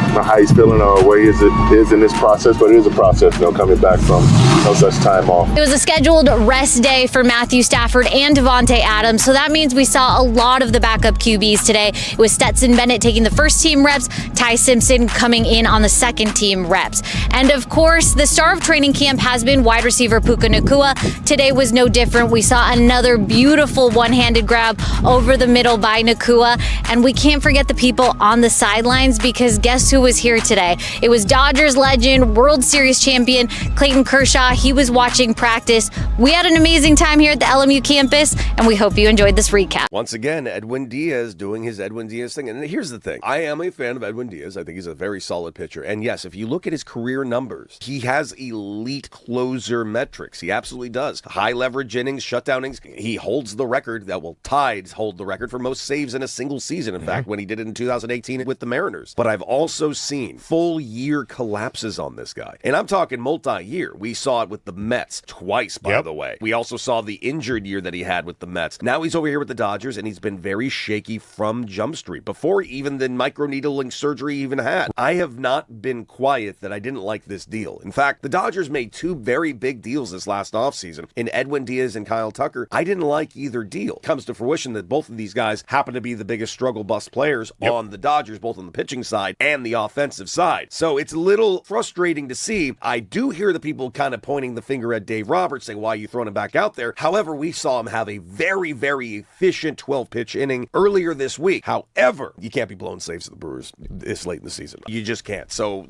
how he's feeling or where he is in this process, but it is a process, coming back from no such time off. It was a scheduled rest day for Matthew Stafford and Devontae Adams, so that means we saw a lot of the backup QBs today. It was Stetson Bennett taking the first team reps, Ty Simpson coming in on the second team reps. And of course, the star of training camp has been wide receiver Puka Nacua. Today was no different. We saw another beautiful one-handed grab over the middle by Nacua, and we can't forget the people on the sidelines, because guess who was here today? It was Dodgers legend, World Series champion Clayton Kershaw. He was watching practice. We had an amazing time here at the LMU campus, and we hope you enjoyed this recap. Once again, Edwin Diaz doing his Edwin Diaz thing. And here's the thing. I am a fan of Edwin Diaz. I think he's a very solid pitcher. And yes, if you look at his career numbers, he has elite closer metrics. He absolutely does. High leverage innings, shutdown innings. He holds the record that will Tides hold the record for most saves in a single season. In fact, when he did it in 2018 with the Mariners. But I've also seen full year collapses on this guy. And I'm talking multi-year. We saw it with the Mets twice, by the way. We also saw the injured year that he had with the Mets. Now he's over here with the Dodgers, and he's been very shaky from Jump Street, before even the microneedling surgery he even had. I have not been quiet that I didn't like this deal. In fact, the Dodgers made two very big deals this last offseason in Edwin Diaz and Kyle Tucker. I didn't like either deal. It comes to fruition that both of these guys happen to be the biggest struggle bust players on the Dodgers, both on the pitching side and the offensive side. So it's a little frustrating to see. I do hear the people kind of pointing the finger at Dave Roberts, saying, why are you throwing him back out there? However, we saw him have a very, very efficient 12-pitch inning earlier this week. However, you can't be blowing saves to the Brewers this late in the season. You just can't. So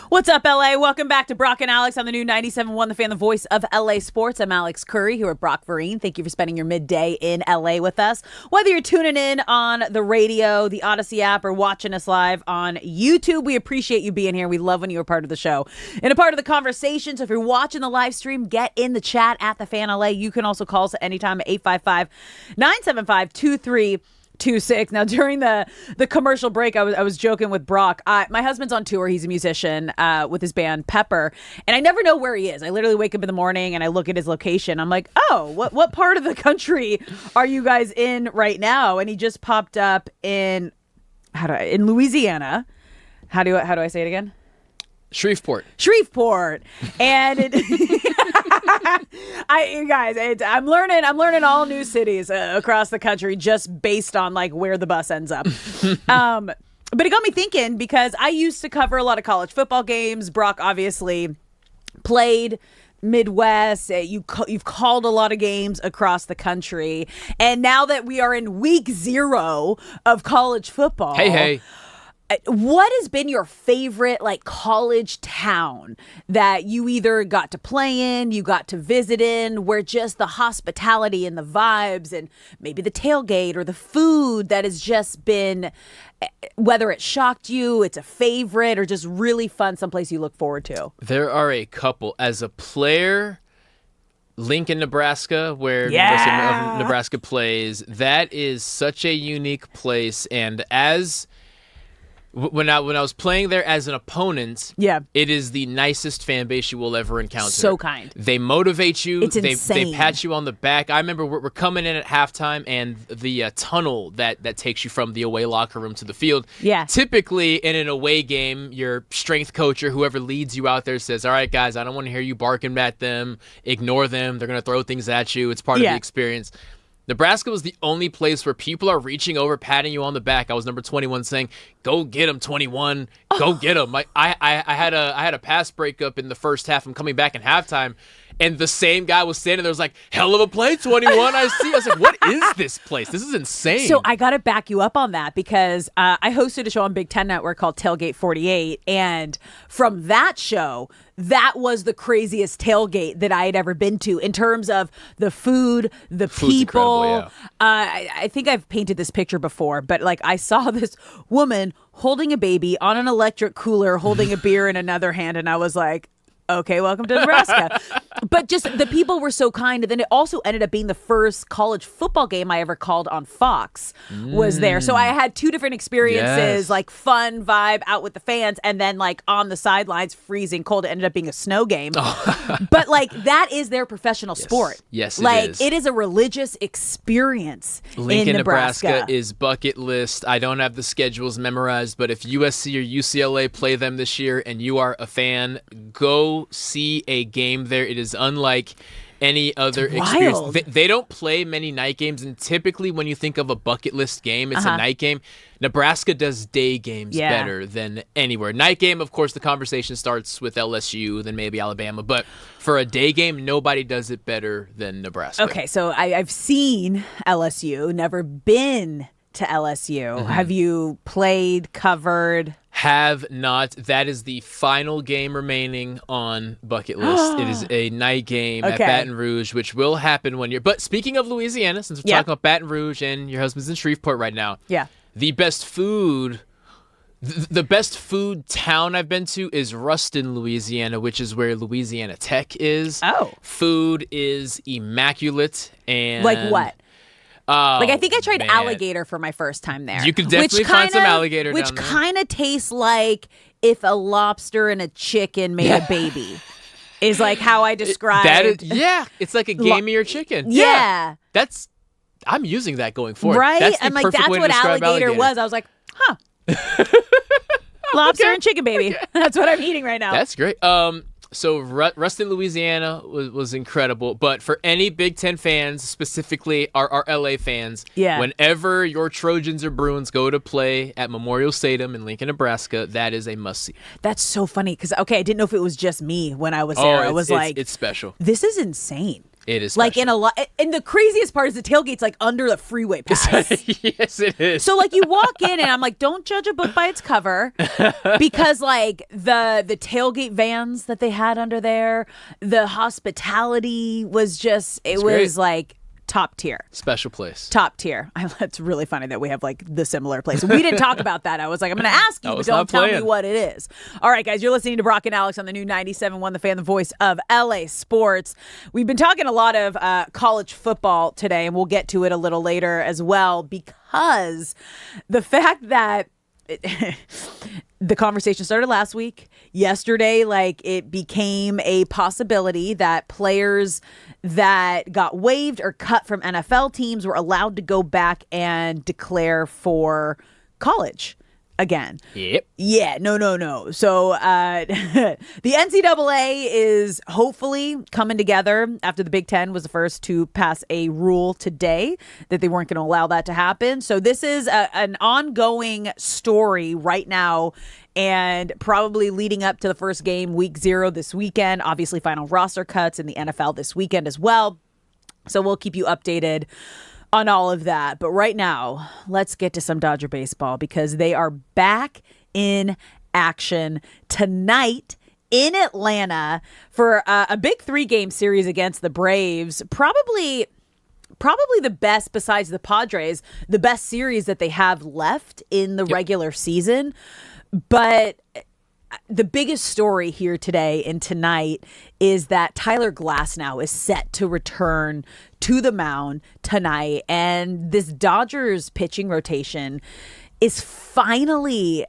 What's up, LA? Welcome back to Brock and Alex on the new 97.1 The Fan, the voice of LA Sports. I'm Alex Curry here with Brock Vereen. Thank you for spending your midday in LA with us. Whether you're tuning in on the radio, the Odyssey app, or watching us live on YouTube, we appreciate you being here. We love when you're a part of the show and a part of the conversation. So if you're watching the live stream, get in the chat at The Fan LA. You can also call us at any time at 855-975-2326. Now, during the commercial break, I was joking with Brock. My husband's on tour. He's a musician with his band Pepper, and I never know where he is. I literally wake up in the morning and I look at his location. I'm like, oh, what part of the country are you guys in right now? And he just popped up in Louisiana. How do I say it again? Shreveport. And I'm learning all new cities across the country just based on like where the bus ends up. But it got me thinking, because I used to cover a lot of college football games. Brock obviously played Midwest. You've called a lot of games across the country. And now that we are in week 0 of college football. Hey. What has been your favorite like college town that you either got to play in, you got to visit in, where just the hospitality and the vibes and maybe the tailgate or the food that has just been, whether it shocked you, it's a favorite, or just really fun, someplace you look forward to? There are a couple. As a player, Lincoln, Nebraska, where University of Nebraska plays, that is such a unique place. And when I was playing there as an opponent, it is the nicest fan base you will ever encounter. So kind. They motivate you. It's insane. They pat you on the back. I remember we're coming in at halftime, and the tunnel that takes you from the away locker room to the field. Yeah. Typically, in an away game, your strength coach or whoever leads you out there says, all right, guys, I don't want to hear you barking at them. Ignore them. They're going to throw things at you. It's part of the experience. Nebraska was the only place where people are reaching over, patting you on the back. I was number 21 saying, go get him, 21. Go get him. I had a pass breakup in the first half. I'm coming back in halftime, and the same guy was standing there, was like, hell of a play, 21. I was like, what is this place? This is insane. So I got to back you up on that, because I hosted a show on Big Ten Network called Tailgate 48. And from that show, that was the craziest tailgate that I had ever been to in terms of the food, the people. I think I've painted this picture before, but like I saw this woman holding a baby on an electric cooler, holding a beer in another hand. And I was like, okay, welcome to Nebraska. But just the people were so kind. And then it also ended up being the first college football game I ever called on Fox was there. So I had two different experiences, like fun vibe out with the fans, and then like on the sidelines, freezing cold. It ended up being a snow game. But like that is their professional sport. Yes, it like is. it is a religious experience Lincoln, in Nebraska is bucket list. I don't have the schedules memorized, but if USC or UCLA play them this year and you are a fan, go see a game there. It is unlike any other experience. They don't play many night games, and typically when you think of a bucket list game, it's a night game. Nebraska does day games better than anywhere. Night game, of course, the conversation starts with LSU, then maybe Alabama, but for a day game, nobody does it better than Nebraska. Okay, so I've seen LSU, never been to LSU. Have you played, covered? Have not. That is the final game remaining on bucket list. It is a night game at Baton Rouge, which will happen one year. But speaking of Louisiana, since we're talking about Baton Rouge and your husband's in Shreveport right now, the best food, the best food town I've been to is Ruston, Louisiana, which is where Louisiana Tech is. Food is immaculate. And like what? Like I think I tried man. alligator for my first time there. You could definitely find some alligator down there. Which kind of tastes like if a lobster and a chicken made a baby. Is like how I described. That is, it's like a gamier chicken. Yeah. I'm using that going forward. Right? That's the I'm like, perfect that's way to what describe alligator was. I was like, huh. Lobster and chicken baby. That's what I'm eating right now. That's great. So Ruston, Louisiana was incredible. But for any Big Ten fans, specifically our LA fans, whenever your Trojans or Bruins go to play at Memorial Stadium in Lincoln, Nebraska, that is a must-see. That's so funny because, I didn't know if it was just me when I was there. I was like, it's special. This is insane. It is special. Like in a lot, and the craziest part is the tailgate's like under the freeway pass. Yes, it is. So like you walk in and I'm like, don't judge a book by its cover, because like the tailgate vans that they had under there, the hospitality was just was like top tier. Special place. Top tier. It's really funny that we have like the similar place. We didn't talk about that. I was like, I'm going to ask you, but don't tell me what it is. All right, guys, you're listening to Brock and Alex on the new 97.1 The Fan, the voice of LA sports. We've been talking a lot of college football today, and we'll get to it a little later as well, because the fact that the conversation started last week. Yesterday, like it became a possibility that players that got waived or cut from NFL teams were allowed to go back and declare for college again. Yep. Yeah, no. So the NCAA is hopefully coming together after the Big Ten was the first to pass a rule today that they weren't going to allow that to happen. So this is an ongoing story right now, and probably leading up to the first game, week 0 this weekend. Obviously, final roster cuts in the NFL this weekend as well. So we'll keep you updated on all of that. But right now, let's get to some Dodger baseball, because they are back in action tonight in Atlanta for a big 3-game series against the Braves. Probably the best, besides the Padres, the best series that they have left in the regular season. But the biggest story here today and tonight is that Tyler Glasnow is set to return to the mound tonight. And this Dodgers pitching rotation is finally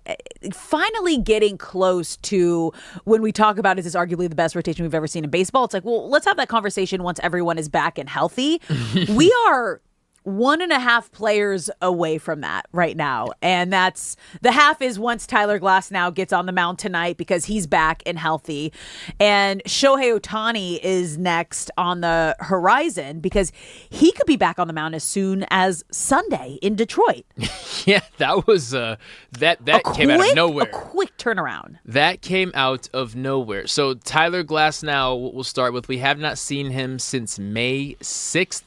getting close to, when we talk about, is this arguably the best rotation we've ever seen in baseball? It's like, well, let's have that conversation once everyone is back and healthy. We are 1.5 players away from that right now. And that's the half is once Tyler Glasnow gets on the mound tonight, because he's back and healthy. And Shohei Ohtani is next on the horizon, because he could be back on the mound as soon as Sunday in Detroit. Yeah, that was that came out of nowhere. A quick turnaround. That came out of nowhere. So Tyler Glasnow, we'll start with. We have not seen him since May 6th.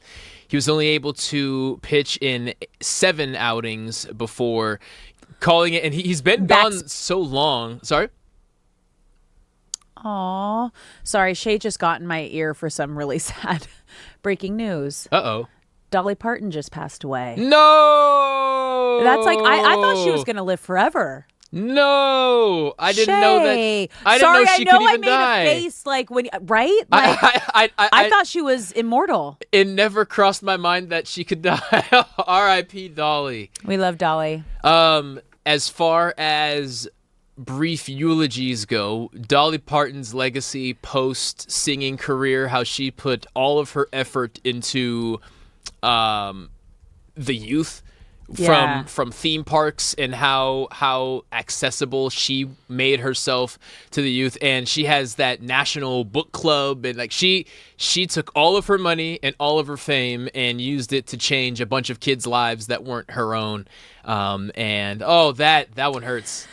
He was only able to pitch in 7 outings before calling it, and he's been gone so long. Sorry? Aw. Sorry, Shay just got in my ear for some really sad breaking news. Uh-oh. Dolly Parton just passed away. No! That's like, I thought she was going to live forever. No, I didn't know that. Shay. I didn't Sorry, know she I know could even I made die. a face like when right. Like, I thought she was immortal. It never crossed my mind that she could die. R.I.P. Dolly. We love Dolly. As far as brief eulogies go, Dolly Parton's legacy post-singing career, how she put all of her effort into the youth from theme parks, and how accessible she made herself to the youth. And she has that national book club, and like she took all of her money and all of her fame and used it to change a bunch of kids' lives that weren't her own. And that one hurts.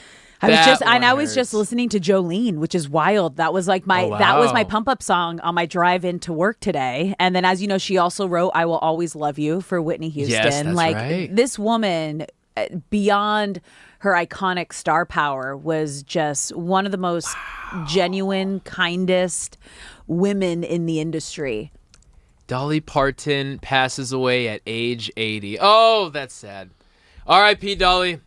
I was just listening to Jolene, which is wild. That was like that was my pump up song on my drive into work today. And then, as you know, she also wrote "I Will Always Love You" for Whitney Houston. Yes, that's like right. This woman, beyond her iconic star power, was just one of the most genuine, kindest women in the industry. Dolly Parton passes away at age 80. Oh, that's sad. R.I.P. Dolly.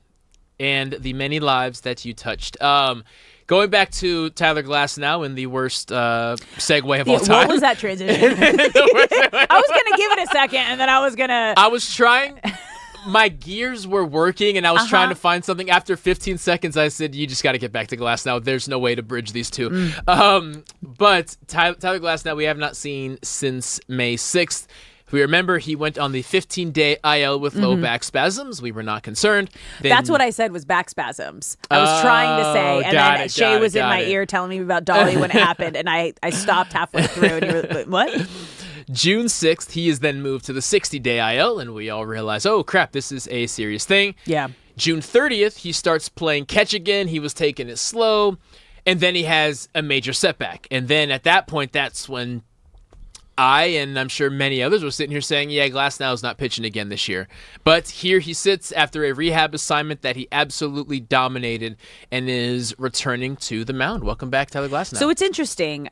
And the many lives that you touched. Going back to Tyler Glasnow in the worst segue of all time. What was that transition? I was going to give it a second, and then I was going to... I was trying... My gears were working, and I was trying to find something. After 15 seconds, I said, you just got to get back to Glasnow. There's no way to bridge these two. But Tyler Glasnow, we have not seen since May 6th. If we remember, he went on the 15-day IL with low back spasms. We were not concerned. That's what I said was back spasms. I was trying to say, and then Shay was in my ear telling me about Dolly when it happened, and I stopped halfway through, and you were like, what? June 6th, he is then moved to the 60-day IL, and we all realize, oh, crap, this is a serious thing. Yeah. June 30th, he starts playing catch again. He was taking it slow, and then he has a major setback. And then at that point, that's when and I'm sure many others were sitting here saying, yeah, Glasnow's not pitching again this year. But here he sits after a rehab assignment that he absolutely dominated and is returning to the mound. Welcome back, Tyler Glasnow. So it's interesting.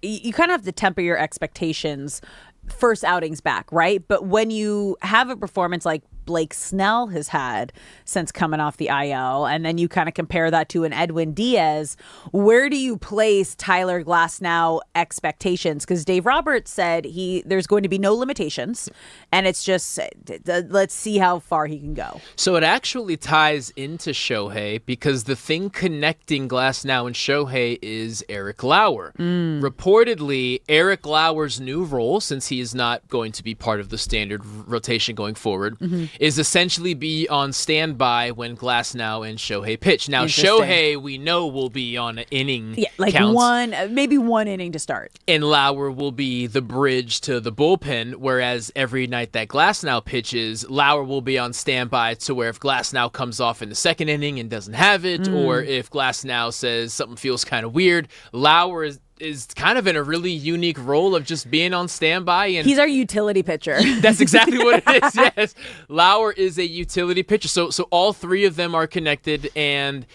You kind of have to temper your expectations first outings back, right? But when you have a performance like Blake Snell has had since coming off the IL, and then you kind of compare that to an Edwin Diaz, where do you place Tyler Glasnow expectations? Because Dave Roberts said there's going to be no limitations, and it's just let's see how far he can go. So it actually ties into Shohei, because the thing connecting Glasnow and Shohei is Eric Lauer. Reportedly, Eric Lauer's new role, since he is not going to be part of the standard rotation going forward, is essentially be on standby when Glasnow and Shohei pitch. Now, Shohei, we know, will be on an inning counts. maybe one inning to start. And Lauer will be the bridge to the bullpen, whereas every night that Glasnow pitches, Lauer will be on standby to where if Glasnow comes off in the second inning and doesn't have it, or if Glasnow says something feels kind of weird, Lauer is kind of in a really unique role of just being on standby. And he's our utility pitcher. That's exactly what it is, yes. Lauer is a utility pitcher. So all three of them are connected, and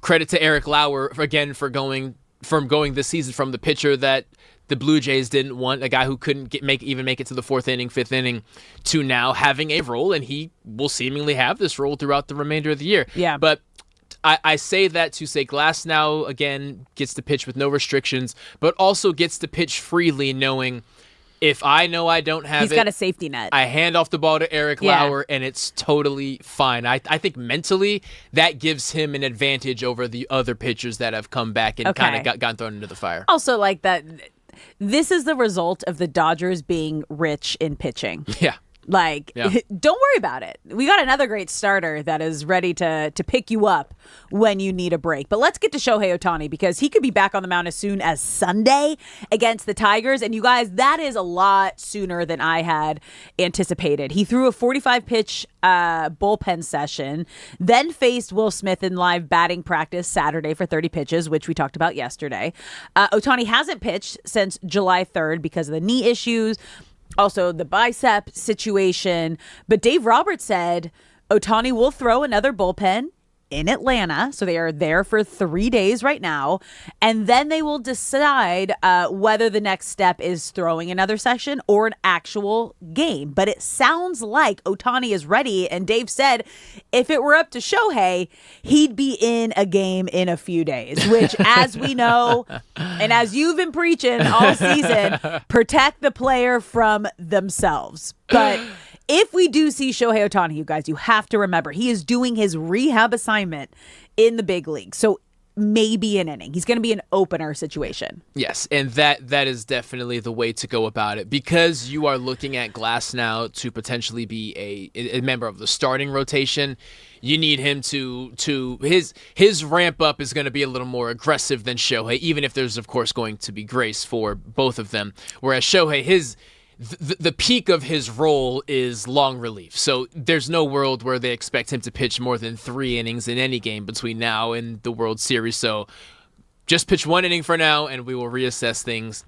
credit to Eric Lauer, again, for going this season from the pitcher that the Blue Jays didn't want, a guy who couldn't even make it to the fourth inning, fifth inning, to now having a role, and he will seemingly have this role throughout the remainder of the year. Yeah. But I say that to say Glasnow, again, gets to pitch with no restrictions, but also gets to pitch freely, knowing if I know I don't have he's got a safety net. I hand off the ball to Eric Lauer, and it's totally fine. I think mentally that gives him an advantage over the other pitchers that have come back and kind of gotten thrown into the fire. Also, like that, this is the result of the Dodgers being rich in pitching. Yeah. Like, don't worry about it. We got another great starter that is ready to pick you up when you need a break. But let's get to Shohei Ohtani, because he could be back on the mound as soon as Sunday against the Tigers. And you guys, that is a lot sooner than I had anticipated. He threw a 45-pitch bullpen session, then faced Will Smith in live batting practice Saturday for 30 pitches, which we talked about yesterday. Ohtani hasn't pitched since July 3rd because of the knee issues. Also, the bicep situation. But Dave Roberts said Ohtani will throw another bullpen in Atlanta. So they are there for 3 days right now. And then they will decide whether the next step is throwing another session or an actual game. But it sounds like Ohtani is ready. And Dave said if it were up to Shohei, he'd be in a game in a few days, which, as we know, and as you've been preaching all season, protect the player from themselves. But if we do see Shohei Ohtani, you guys, you have to remember he is doing his rehab assignment in the big league. So maybe an inning. He's going to be an opener situation. Yes, and that is definitely the way to go about it, because you are looking at Glasnow to potentially be a member of the starting rotation. You need him to his ramp up is going to be a little more aggressive than Shohei, even if there's of course going to be grace for both of them. Whereas Shohei, the peak of his role is long relief. So there's no world where they expect him to pitch more than 3 innings in any game between now and the World Series. So just pitch 1 inning for now, and we will reassess things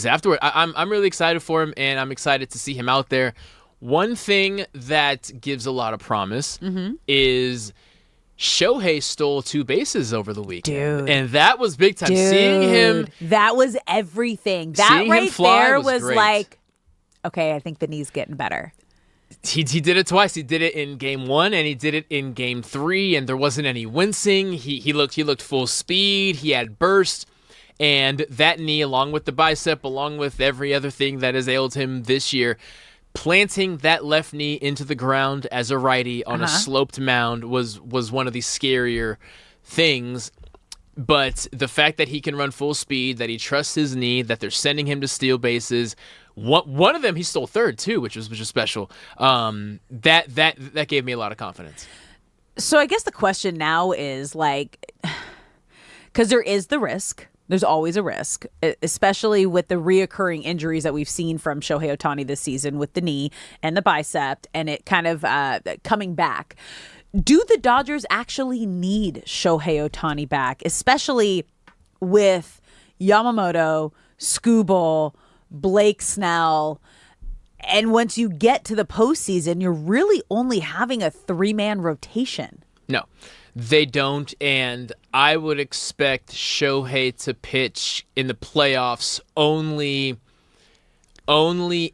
afterward. I'm really excited for him, and I'm excited to see him out there. One thing that gives a lot of promise is Shohei stole 2 bases over the weekend. Dude. And that was big time. Seeing him. That was everything. That right there was great. Like, okay, I think the knee's getting better. He did it twice. He did it in game 1 and he did it in game 3, and there wasn't any wincing. He looked full speed. He had burst, and that knee, along with the bicep, along with every other thing that has ailed him this year, planting that left knee into the ground as a righty on a sloped mound was one of the scarier things. But the fact that he can run full speed, that he trusts his knee, that they're sending him to steal bases. One of them he stole 3rd too, which was special. That gave me a lot of confidence. So I guess the question now is like, because there is the risk. There's always a risk, especially with the reoccurring injuries that we've seen from Shohei Ohtani this season with the knee and the bicep, and it kind of coming back. Do the Dodgers actually need Shohei Ohtani back, especially with Yamamoto, Skubal, Blake Snell? And once you get to the postseason, you're really only having a 3-man rotation. No, they don't. And I would expect Shohei to pitch in the playoffs only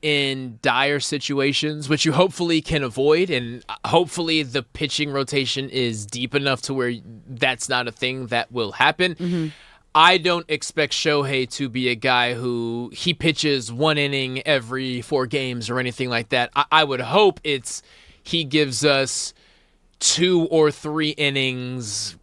in dire situations, which you hopefully can avoid. And hopefully the pitching rotation is deep enough to where that's not a thing that will happen. I don't expect Shohei to be a guy who he pitches 1 inning every 4 games or anything like that. I would hope he gives us 2 or 3 innings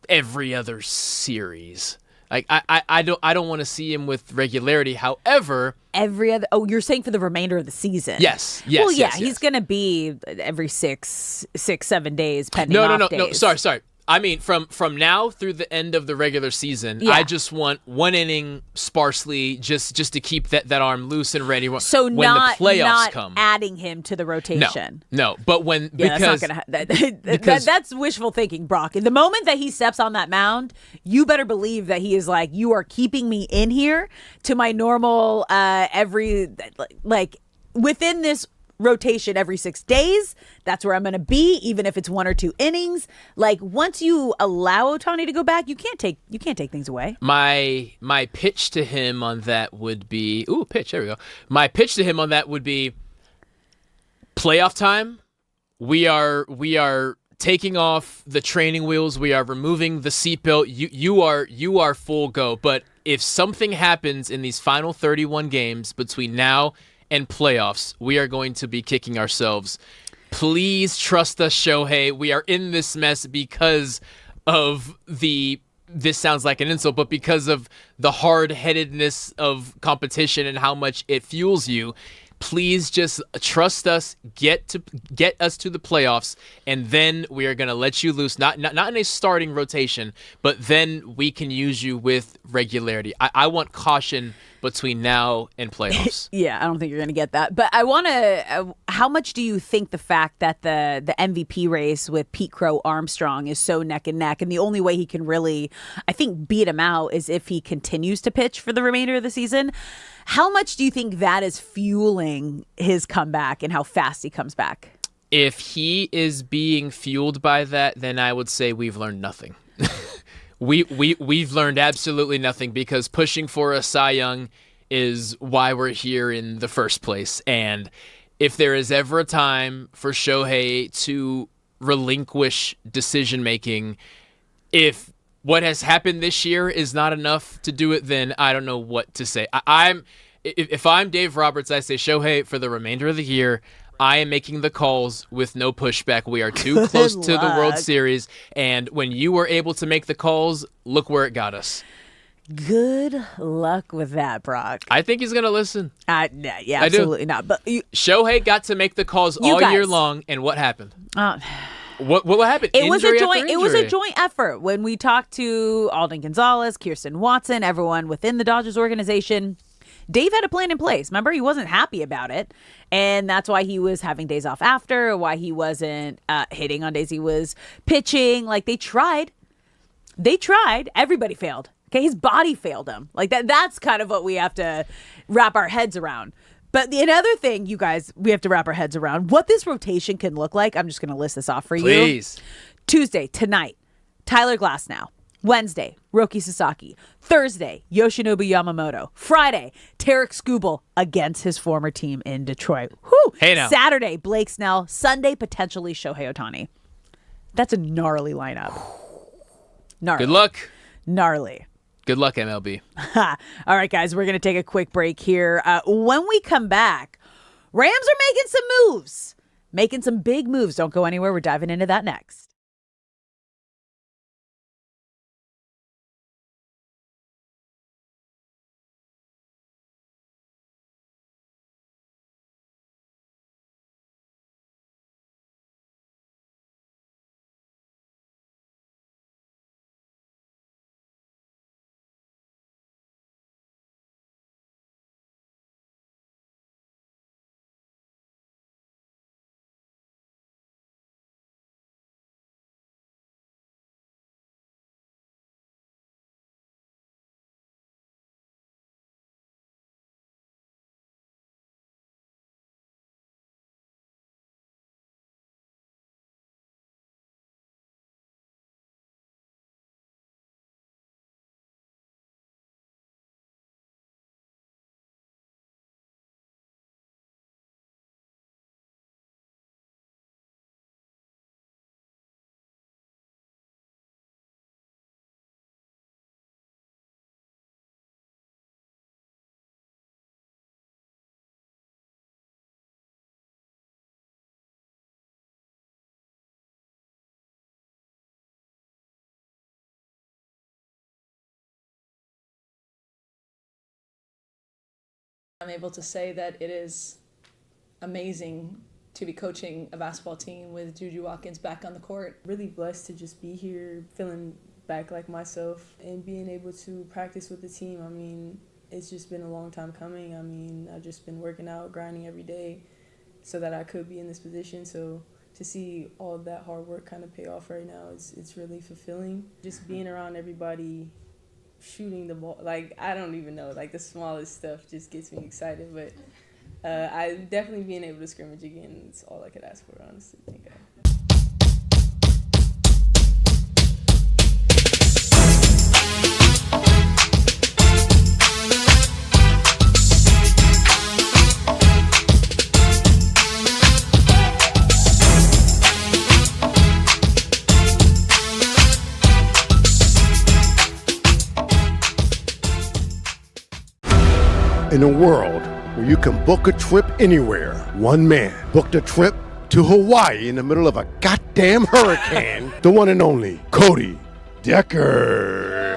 every other series. Like I don't want to see him with regularity. However, every other. Oh, you're saying for the remainder of the season? Yes. Well, yeah, yes. He's gonna be every 7 days, pending No. off days. Sorry. I mean, from now through the end of the regular season, I just want 1 inning sparsely, just to keep that arm loose and ready when the playoffs come. Not adding him to the rotation. No. But because that's wishful thinking, Brock. The moment that he steps on that mound, you better believe that he is like, you are keeping me in here to my normal within this rotation every 6 days. That's where I'm going to be, even if it's 1 or 2 innings. Like, once you allow Ohtani to go back, you can't take things away. My pitch to him on that would be there we go. My pitch to him on that would be playoff time. We are taking off the training wheels. We are removing the seatbelt. You are full go. But if something happens in these final 31 games between now and playoffs, we are going to be kicking ourselves. Please trust us, Shohei. We are in this mess because of this sounds like an insult, but because of the hard-headedness of competition and how much it fuels you. Please just trust us, get us to the playoffs, and then we are going to let you loose, not in a starting rotation, but then we can use you with regularity. I want caution between now and playoffs. Yeah, I don't think you're going to get that. But I want to how much do you think the fact that the MVP race with Pete Crow Armstrong is so neck and neck, and the only way he can really, I think, beat him out is if he continues to pitch for the remainder of the season? How much do you think that is fueling his comeback and how fast he comes back? If he is being fueled by that, then I would say we've learned nothing. We've learned absolutely nothing, because pushing for a Cy Young is why we're here in the first place. And if there is ever a time for Shohei to relinquish decision-making, if what has happened this year is not enough to do it, then I don't know what to say. If I'm Dave Roberts, I say, Shohei, for the remainder of the year, I am making the calls with no pushback. We are too close to the World Series, and when you were able to make the calls, look where it got us. Good luck with that, Brock. I think he's going to listen. Yeah, absolutely not. But Shohei got to make the calls all year long, and what happened? What happened? It was a joint effort. When we talked to Alden Gonzalez, Kirsten Watson, everyone within the Dodgers organization, Dave had a plan in place. Remember, he wasn't happy about it, and that's why he was having days off after, why he wasn't hitting on days he was pitching. Like, they tried. Everybody failed. Okay, his body failed him. Like, that's kind of what we have to wrap our heads around. But the another thing, you guys, we have to wrap our heads around, what this rotation can look like. I'm just going to list this off for you. Please. Tuesday, tonight, Tyler Glasnow. Wednesday, Roki Sasaki. Thursday, Yoshinobu Yamamoto. Friday, Tarek Skubal against his former team in Detroit. Whew. Hey now. Saturday, Blake Snell. Sunday, potentially Shohei Ohtani. That's a gnarly lineup. Gnarly. Good luck. Gnarly. Good luck, MLB. All right, guys, we're going to take a quick break here. When we come back, Rams are making some moves. Making some big moves. Don't go anywhere. We're diving into that next. I'm able to say that it is amazing to be coaching a basketball team with Juju Watkins back on the court. Really blessed to just be here, feeling back like myself and being able to practice with the team. I mean, it's just been a long time coming. I mean, I've just been working out, grinding every day so that I could be in this position. So to see all that hard work kind of pay off right now, it's really fulfilling. Just being around everybody, shooting the ball, like, I don't even know, like, the smallest stuff just gets me excited. But I definitely being able to scrimmage again, it's all I could ask for, honestly. Thank God. In a world where you can book a trip anywhere, one man booked a trip to Hawaii in the middle of a goddamn hurricane. The one and only Cody Decker.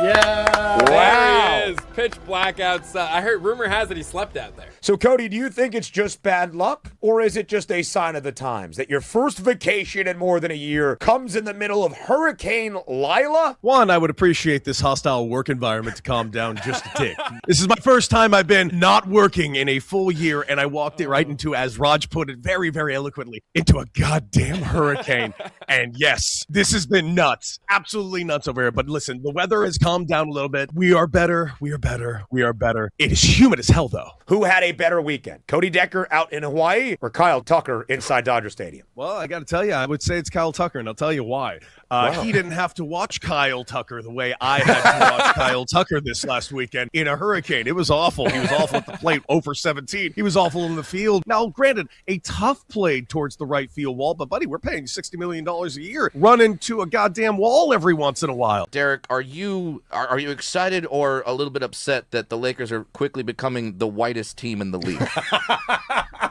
Yeah. Wow. There he is. Pitch black outside. I heard, rumor has it he slept out there. So, Cody, do you think it's just bad luck, or is it just a sign of the times that your first vacation in more than a year comes in the middle of Hurricane Lila? One, I would appreciate this hostile work environment to calm down just a tick. This is my first time I've been not working in a full year, and I walked it right into, as Raj put it very, very eloquently, into a goddamn hurricane. And yes, this has been nuts. Absolutely nuts over here. But listen, the weather has calmed down a little bit. We are better. We are better. We are better. It is humid as hell, though. Who had a better weekend? Cody Decker out in Hawaii or Kyle Tucker inside Dodger Stadium? Well, I got to tell you, I would say it's Kyle Tucker, and I'll tell you why. Wow. He didn't have to watch Kyle Tucker the way I had to watch Kyle Tucker this last weekend in a hurricane. It was awful. He was awful at the plate, 0 for 17. He was awful in the field. Now, granted, a tough play towards the right field wall, but, buddy, we're paying $60 million a year. Run into a goddamn wall every once in a while. Derek, are you excited or a little bit upset that the Lakers are quickly becoming the whitest team in the league?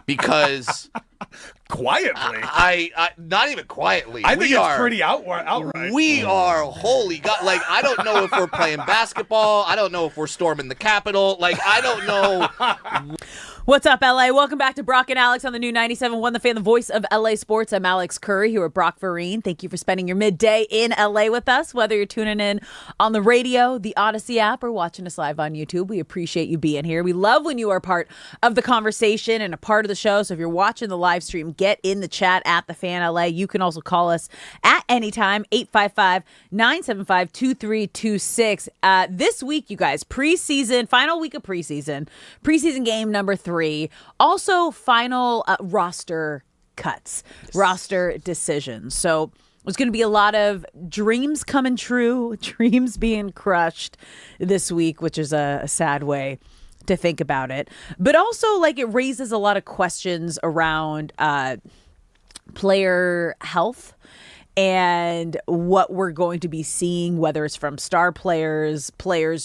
Because quietly, I not even quietly. I think it's pretty outright. We are, holy God! Like, I don't know if we're playing basketball. I don't know if we're storming the Capitol. Like, I don't know. What's up, LA? Welcome back to Brock and Alex on the new 97.1 The Fan, the voice of LA sports. I'm Alex Curry here with Brock Vereen. Thank you for spending your midday in LA with us, whether you're tuning in on the radio, the Odyssey app, or watching us live on YouTube. We appreciate you being here. We love when you are part of the conversation and a part of the show. So if you're watching the live stream, get in the chat at The Fan LA. You can also call us at any time, 855-975-2326. This week, you guys, preseason, final week of preseason game number 3. Also, final roster cuts, roster decisions. So there's going to be a lot of dreams coming true, dreams being crushed this week, which is a sad way to think about it. But also, like, it raises a lot of questions around player health and what we're going to be seeing, whether it's from star players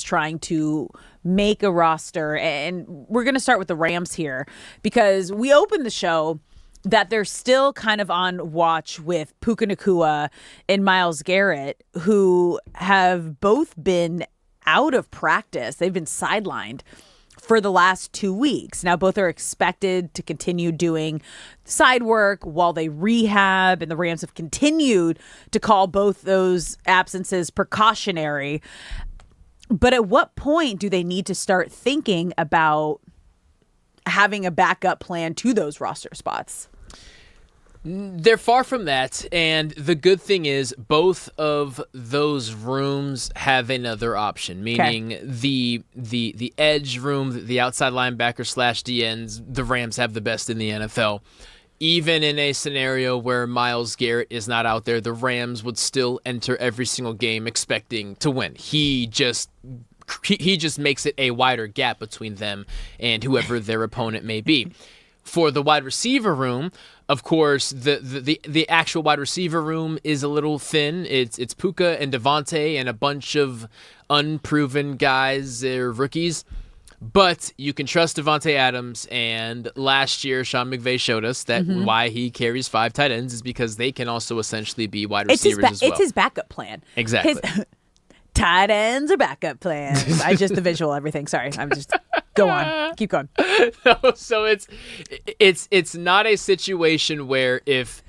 trying to make a roster. And we're going to start with the Rams here because we opened the show that they're still kind of on watch with Puka Nacua and Myles Garrett, who have both been out of practice. They've been sidelined for the last 2 weeks. Now, both are expected to continue doing side work while they rehab, and the Rams have continued to call both those absences precautionary. But at what point do they need to start thinking about having a backup plan to those roster spots? They're far from that, and the good thing is both of those rooms have another option, meaning the edge room, the outside linebacker / DNs, the Rams have the best in the NFL. Even in a scenario where Myles Garrett is not out there, the Rams would still enter every single game expecting to win. He just makes it a wider gap between them and whoever their opponent may be. For the wide receiver room, of course, the actual wide receiver room is a little thin. It's Puka and Devontae and a bunch of unproven guys. They're rookies. But you can trust Devontae Adams, and last year Sean McVay showed us that why he carries 5 tight ends is because they can also essentially be wide receivers as well. It's his backup plan. Exactly. Tight ends are backup plans. I just the visual everything. Sorry, I'm just go on, keep going. No, so it's not a situation where if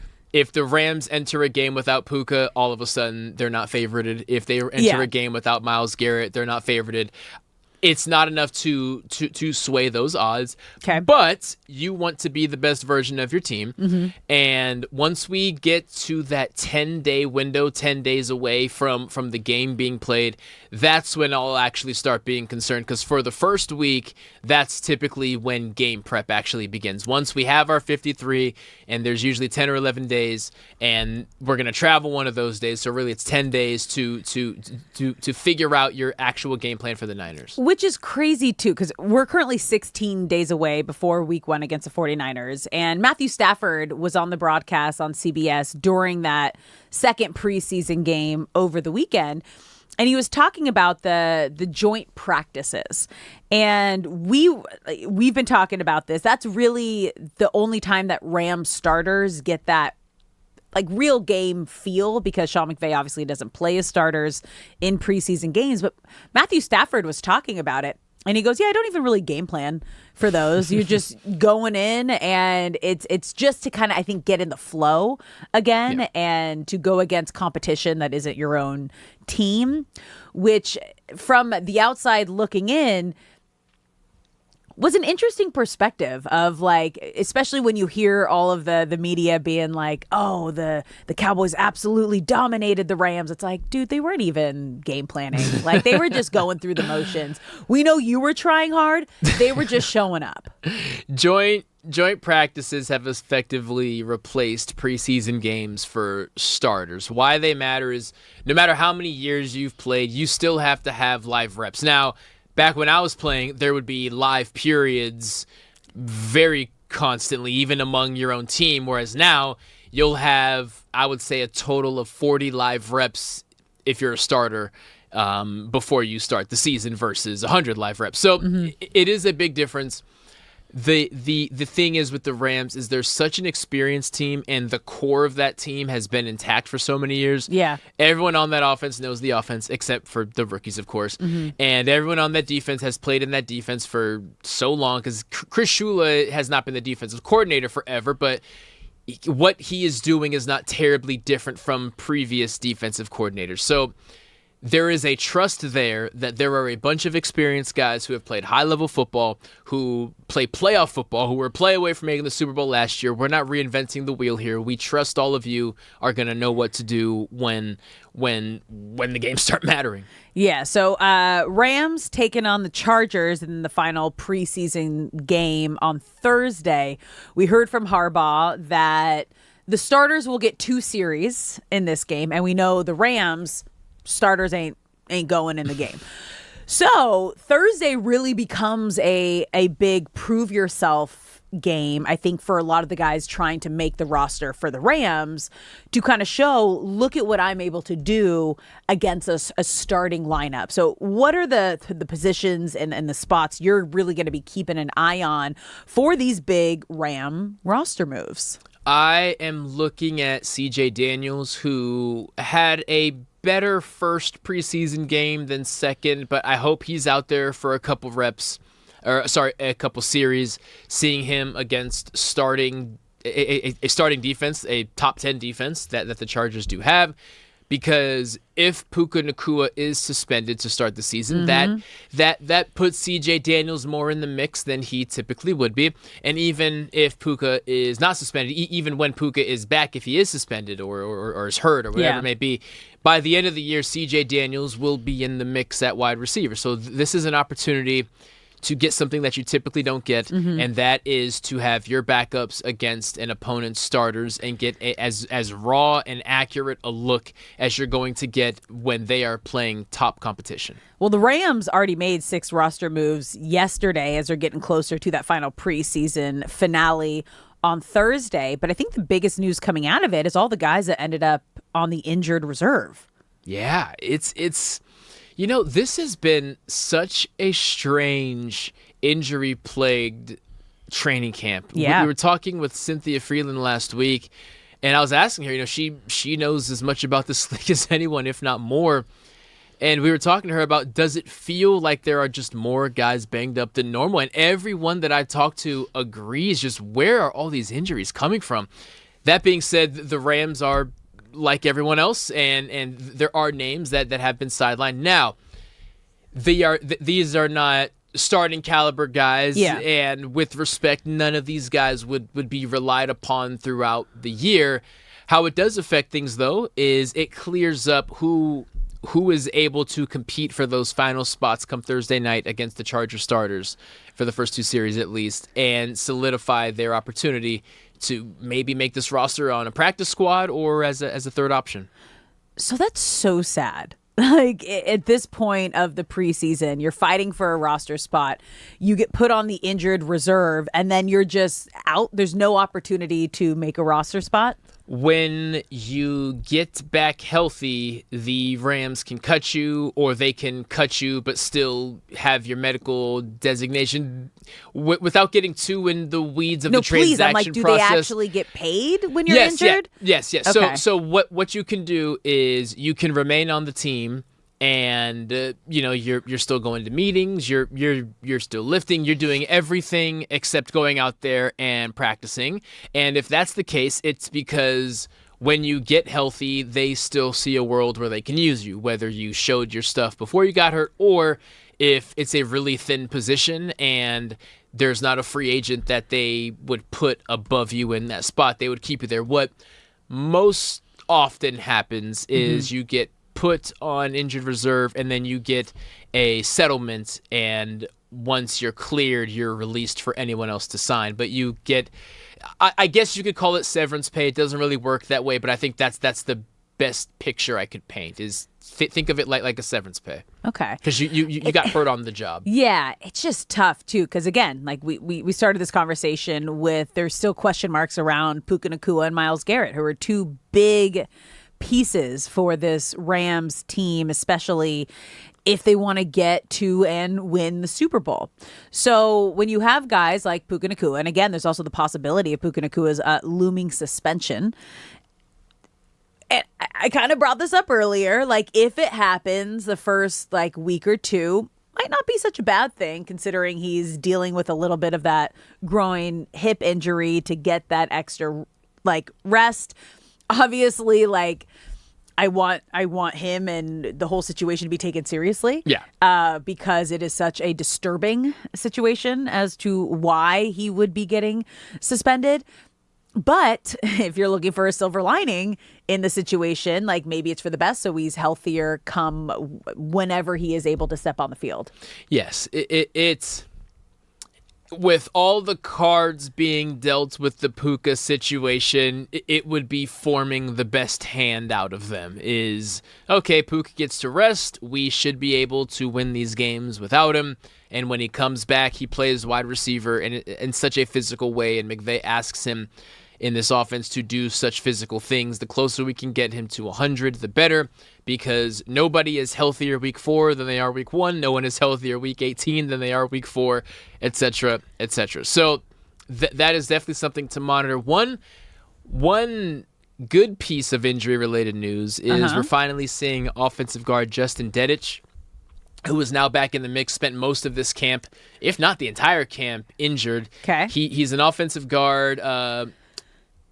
the Rams enter a game without Puka, all of a sudden they're not favorited. If they enter a game without Myles Garrett, they're not favorited. It's not enough to sway those odds. Okay. But you want to be the best version of your team. And once we get to that 10-day window, 10 days away from the game being played, that's when I'll actually start being concerned. Because for the first week, that's typically when game prep actually begins. Once we have our 53, and there's usually 10 or 11 days, and we're going to travel one of those days. So really it's 10 days to figure out your actual game plan for the Niners. Which is crazy, too, because we're currently 16 days away before week 1 against the 49ers. And Matthew Stafford was on the broadcast on CBS during that second preseason game over the weekend. And he was talking about the joint practices. And we've been talking about this. That's really the only time that Rams starters get that like real game feel, because Sean McVay obviously doesn't play his starters in preseason games. But Matthew Stafford was talking about it. And he goes, yeah, I don't even really game plan for those. You're just going in, and it's just to kind of, I think, get in the flow again and to go against competition that isn't your own team, which from the outside looking in, was an interesting perspective of like, especially when you hear all of the media being like, oh, the Cowboys absolutely dominated the Rams. It's like, dude, they weren't even game planning. Like, they were just going through the motions. We know you were trying hard. They were just showing up. Joint practices have effectively replaced preseason games for starters. Why they matter is no matter how many years you've played, you still have to have live reps. Now, back when I was playing, there would be live periods very constantly, even among your own team, whereas now you'll have, I would say, a total of 40 live reps if you're a starter before you start the season versus 100 live reps. So it is a big difference. The thing is with the Rams is they're such an experienced team, and the core of that team has been intact for so many years. Yeah. Everyone on that offense knows the offense, except for the rookies, of course. And everyone on that defense has played in that defense for so long, because Chris Shula has not been the defensive coordinator forever, but what he is doing is not terribly different from previous defensive coordinators. So there is a trust there that there are a bunch of experienced guys who have played high-level football, who play playoff football, who were a play away from making the Super Bowl last year. We're not reinventing the wheel here. We trust all of you are going to know what to do when the games start mattering. Yeah, so Rams taking on the Chargers in the final preseason game on Thursday. We heard from Harbaugh that the starters will get 2 series in this game, and we know the Rams starters ain't going in the game. So Thursday really becomes a big prove yourself game, I think, for a lot of the guys trying to make the roster for the Rams, to kind of show, look at what I'm able to do against a starting lineup. So what are the positions and the spots you're really going to be keeping an eye on for these big Ram roster moves? I am looking at CJ Daniels, who had a better first preseason game than second, but I hope he's out there for a couple series, seeing him against a starting defense, a top 10 defense that the Chargers do have. Because if Puka Nacua is suspended to start the season, that puts CJ Daniels more in the mix than he typically would be. And even if Puka is not suspended, even when Puka is back, if he is suspended or is hurt or whatever it may be, by the end of the year, CJ Daniels will be in the mix at wide receiver. So this is an opportunity to get something that you typically don't get, and that is to have your backups against an opponent's starters and get as raw and accurate a look as you're going to get when they are playing top competition. Well, the Rams already made 6 roster moves yesterday as they're getting closer to that final preseason finale on Thursday. But I think the biggest news coming out of it is all the guys that ended up on the injured reserve. Yeah, it's you know, this has been such a strange, injury-plagued training camp. Yeah. We were talking with Cynthia Freeland last week, and I was asking her, you know, she knows as much about this league as anyone, if not more. And we were talking to her about, does it feel like there are just more guys banged up than normal? And everyone that I talked to agrees, just where are all these injuries coming from? That being said, the Rams are like everyone else, and there are names that have been sidelined. Now, these are not starting caliber guys, and with respect, none of these guys would be relied upon throughout the year. How it does affect things, though, is it clears up who is able to compete for those final spots come Thursday night against the Charger starters for the first 2 series at least, and solidify their opportunity to maybe make this roster on a practice squad or as a third option. So that's so sad. Like, at this point of the preseason, you're fighting for a roster spot. You get put on the injured reserve, and then you're just out. There's no opportunity to make a roster spot. When you get back healthy, the Rams can cut you, or they can cut you but still have your medical designation without getting too in the weeds of the transaction I'm like, do process. they actually get paid when you're injured? Yes. Okay. So what you can do is you can remain on the team, and you're still going to meetings, you're still lifting, you're doing everything except going out there and practicing. And if that's the case, it's because when you get healthy, they still see a world where they can use you, whether you showed your stuff before you got hurt or if it's a really thin position and there's not a free agent that they would put above you in that spot, they would keep you there. What most often happens is you get put on injured reserve and then you get a settlement, and once you're cleared, you're released for anyone else to sign. But you get, I guess you could call it severance pay. It doesn't really work that way, but I think that's the best picture I could paint is think of it like a severance pay. Okay. Because you got hurt on the job. Yeah, it's just tough, too, because, again, like we started this conversation with there's still question marks around Puka Nacua and Myles Garrett, who are two big pieces for this Rams team, especially if they want to get to and win the Super Bowl. So when you have guys like Puka Nacua, and again, there's also the possibility of Puka Nacua's looming suspension. And I kind of brought this up earlier. Like, if it happens the first week or two, might not be such a bad thing, considering he's dealing with a little bit of that groin hip injury to get that extra rest. Obviously, I want him and the whole situation to be taken seriously. Yeah. Because it is such a disturbing situation as to why he would be getting suspended. But if you're looking for a silver lining in the situation, maybe it's for the best, so he's healthier come whenever he is able to step on the field. Yes, it's with all the cards being dealt with the Puka situation, it would be forming the best hand out of them. Is, okay, Puka gets to rest. We should be able to win these games without him. And when he comes back, he plays wide receiver in such a physical way, and McVay asks him in this offense to do such physical things. The closer we can get him to 100, the better, because nobody is healthier week 4 than they are week 1. No one is healthier week 18 than they are week 4, etc., etc. So that is definitely something to monitor. One good piece of injury-related news is we're finally seeing offensive guard Justin Dedich, who is now back in the mix, spent most of this camp, if not the entire camp, injured. Okay. He's an offensive guard,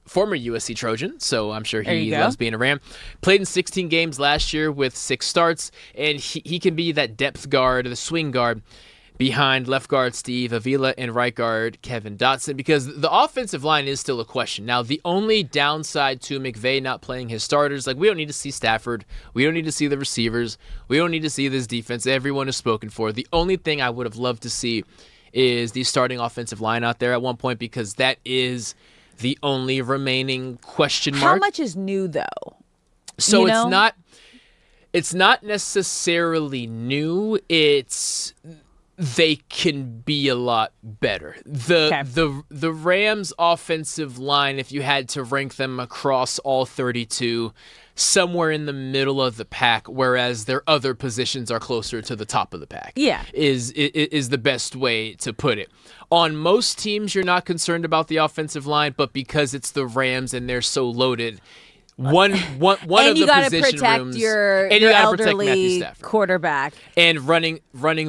former USC Trojan, so I'm sure he loves being a Ram. Played in 16 games last year with 6 starts, and he can be that depth guard, the swing guard, behind left guard Steve Avila and right guard Kevin Dotson, because the offensive line is still a question. Now, the only downside to McVay not playing his starters, we don't need to see Stafford. We don't need to see the receivers. We don't need to see this defense. Everyone is spoken for. The only thing I would have loved to see is the starting offensive line out there at one point, because that is the only remaining question mark. How much is new, though? So it's not necessarily new. They can be a lot better. The Rams' offensive line, if you had to rank them across all 32, somewhere in the middle of the pack, whereas their other positions are closer to the top of the pack. Yeah. Is the best way to put it. On most teams, you're not concerned about the offensive line, but because it's the Rams and they're so loaded, one of the position rooms, and you got to protect your elderly quarterback. And running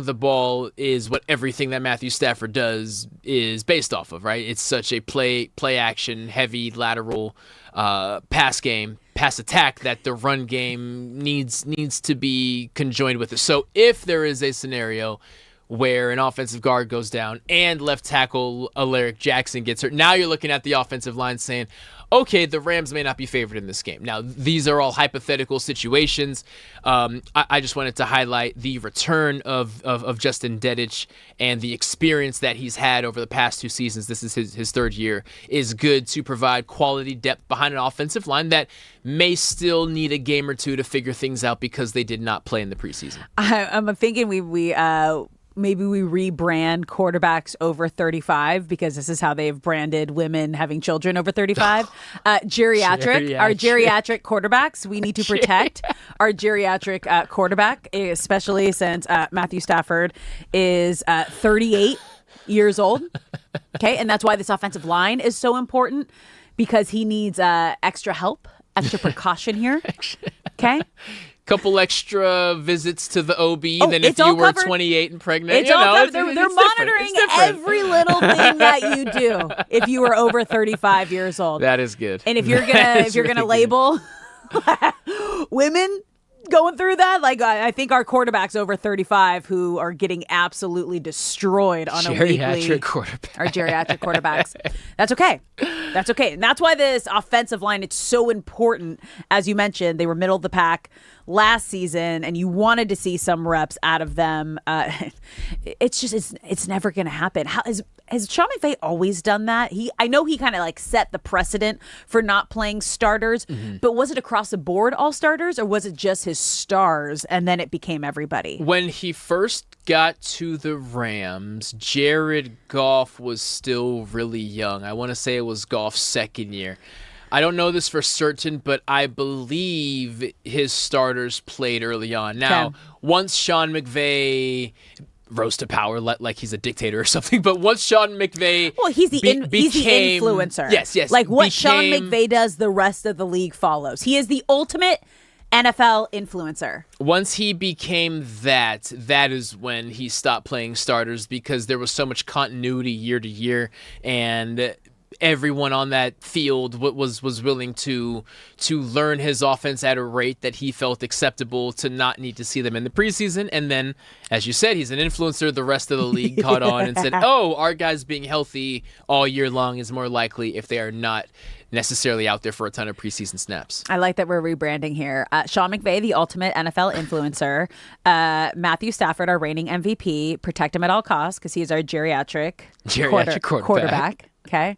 the ball is what everything that Matthew Stafford does is based off of, right? It's such a play action, heavy lateral pass game, pass attack, that the run game needs to be conjoined with it. So if there is a scenario where an offensive guard goes down and left tackle Alaric Jackson gets hurt, now you're looking at the offensive line saying, okay, the Rams may not be favored in this game. Now, these are all hypothetical situations. I just wanted to highlight the return of Justin Dedich and the experience that he's had over the past 2 seasons. This is his 3rd year, is good to provide quality depth behind an offensive line that may still need a game or two to figure things out because they did not play in the preseason. I'm thinking maybe we rebrand quarterbacks over 35, because this is how they've branded women having children over 35. Our geriatric quarterbacks, we need to protect our geriatric quarterback, especially since Matthew Stafford is 38 years old. Okay, and that's why this offensive line is so important, because he needs extra help, extra precaution here. Okay. Couple extra visits to the OB than if you were 28 and pregnant. It's all covered. They're monitoring every little thing that you do if you were over 35 years old. That is good. And if you're gonna label women going through that. Like, I think our quarterbacks over 35 who are getting absolutely destroyed on a weekly. Our geriatric quarterbacks. That's okay. That's okay. And that's why this offensive line, it's so important. As you mentioned, they were middle of the pack last season, and you wanted to see some reps out of them. It's never going to happen. Has Sean McVay always done that? I know he kind of like set the precedent for not playing starters, but was it across the board all starters, or was it just his stars and then it became everybody? When he first got to the Rams, Jared Goff was still really young. I want to say it was Goff's second year. I don't know this for certain, but I believe his starters played early on. Now, once Sean McVay rose to power like he's a dictator or something, but once Sean McVay he's the influencer. Yes. Like what Sean McVay does, the rest of the league follows. He is the ultimate NFL influencer. Once he became that is when he stopped playing starters, because there was so much continuity year to year, and everyone on that field was willing to learn his offense at a rate that he felt acceptable to not need to see them in the preseason. And then, as you said, he's an influencer. The rest of the league caught on and said, oh, our guys being healthy all year long is more likely if they are not necessarily out there for a ton of preseason snaps. I like that we're rebranding here. Sean McVay, the ultimate NFL influencer. Matthew Stafford, our reigning MVP. Protect him at all costs because he is our geriatric quarterback. Okay.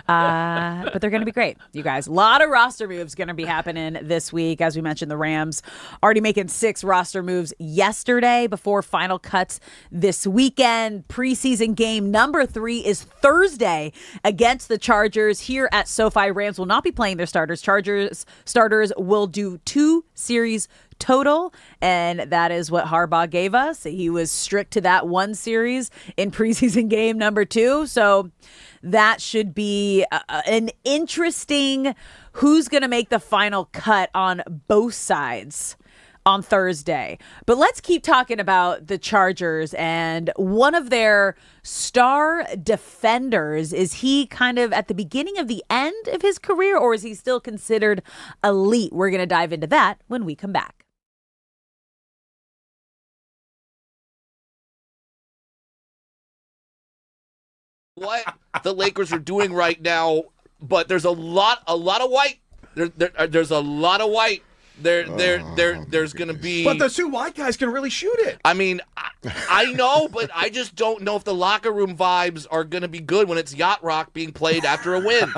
But they're going to be great, you guys. A lot of roster moves going to be happening this week. As we mentioned, the Rams already making 6 roster moves yesterday before final cuts this weekend. Preseason game number 3 is Thursday against the Chargers here at SoFi. Rams will not be playing their starters. Chargers starters will do 2 series total, and that is what Harbaugh gave us. He was strict to that 1 series in preseason game number 2. So that should be an interesting who's going to make the final cut on both sides on Thursday. But let's keep talking about the Chargers and one of their star defenders. Is he kind of at the beginning of the end of his career, or is he still considered elite? We're going to dive into that when we come back. What the Lakers are doing right now, but there's a lot of white. There's a lot of white. There's gonna be. But the 2 white guys can really shoot it. I mean, I know, but I just don't know if the locker room vibes are gonna be good when it's yacht rock being played after a win.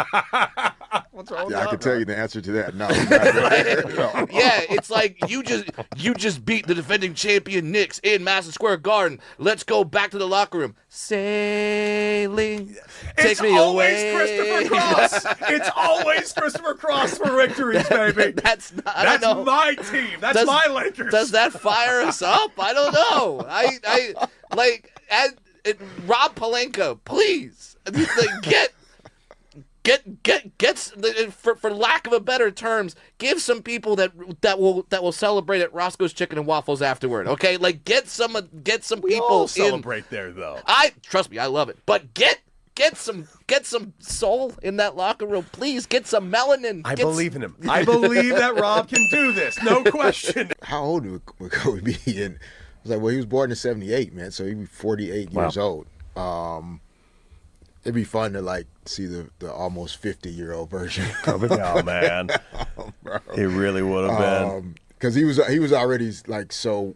What's wrong? Yeah, I can tell you the answer to that. No. Yeah, it's like you just beat the defending champion Knicks in Madison Square Garden. Let's go back to the locker room. Sailing, take me away. Christopher Cross. It's always Christopher Cross for victories, baby. That's my team. That's my Lakers. Does that fire us up? I don't know. I like Rob Pelinka, please. Like, for lack of a better terms, give some people that will celebrate at Roscoe's Chicken and Waffles afterward. Okay, like get some people all celebrate there though. Trust me, I love it. But get some soul in that locker room, please. Get some melanin. I believe in him. I believe that Rob can do this, no question. How old would Kobe be? And I was like, well, he was born in '78, man, so he'd be 48 years old. It'd be fun to like see the almost 50-year-old version. Oh man, he really would have been. Because he was already like so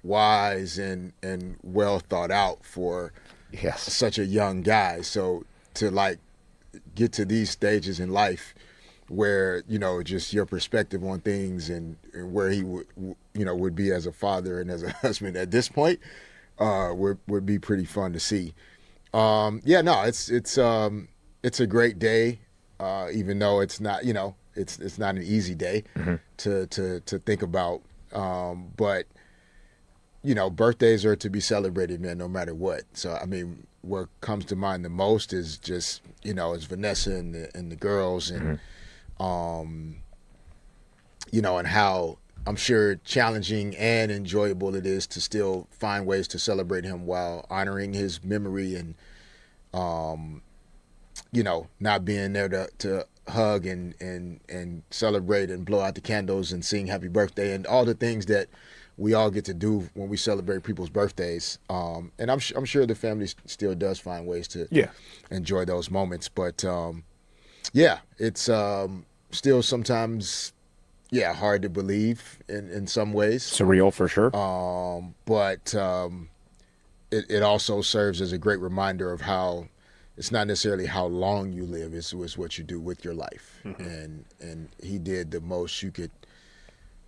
wise and well thought out for such a young guy. So to like get to these stages in life where just your perspective on things and where he would be as a father and as a husband at this point would be pretty fun to see. It's a great day, even though it's not, it's not an easy day to think about. But birthdays are to be celebrated, man, no matter what. So, I mean, what comes to mind the most is just, is Vanessa and the girls and, and how I'm sure challenging and enjoyable it is to still find ways to celebrate him while honoring his memory and, not being there to hug and celebrate and blow out the candles and sing happy birthday and all the things that we all get to do when we celebrate people's birthdays. And I'm sure the family still does find ways to enjoy those moments. But it's still sometimes hard to believe in some ways. Surreal for sure. But it also serves as a great reminder of how it's not necessarily how long you live, it's what you do with your life. And he did the most you could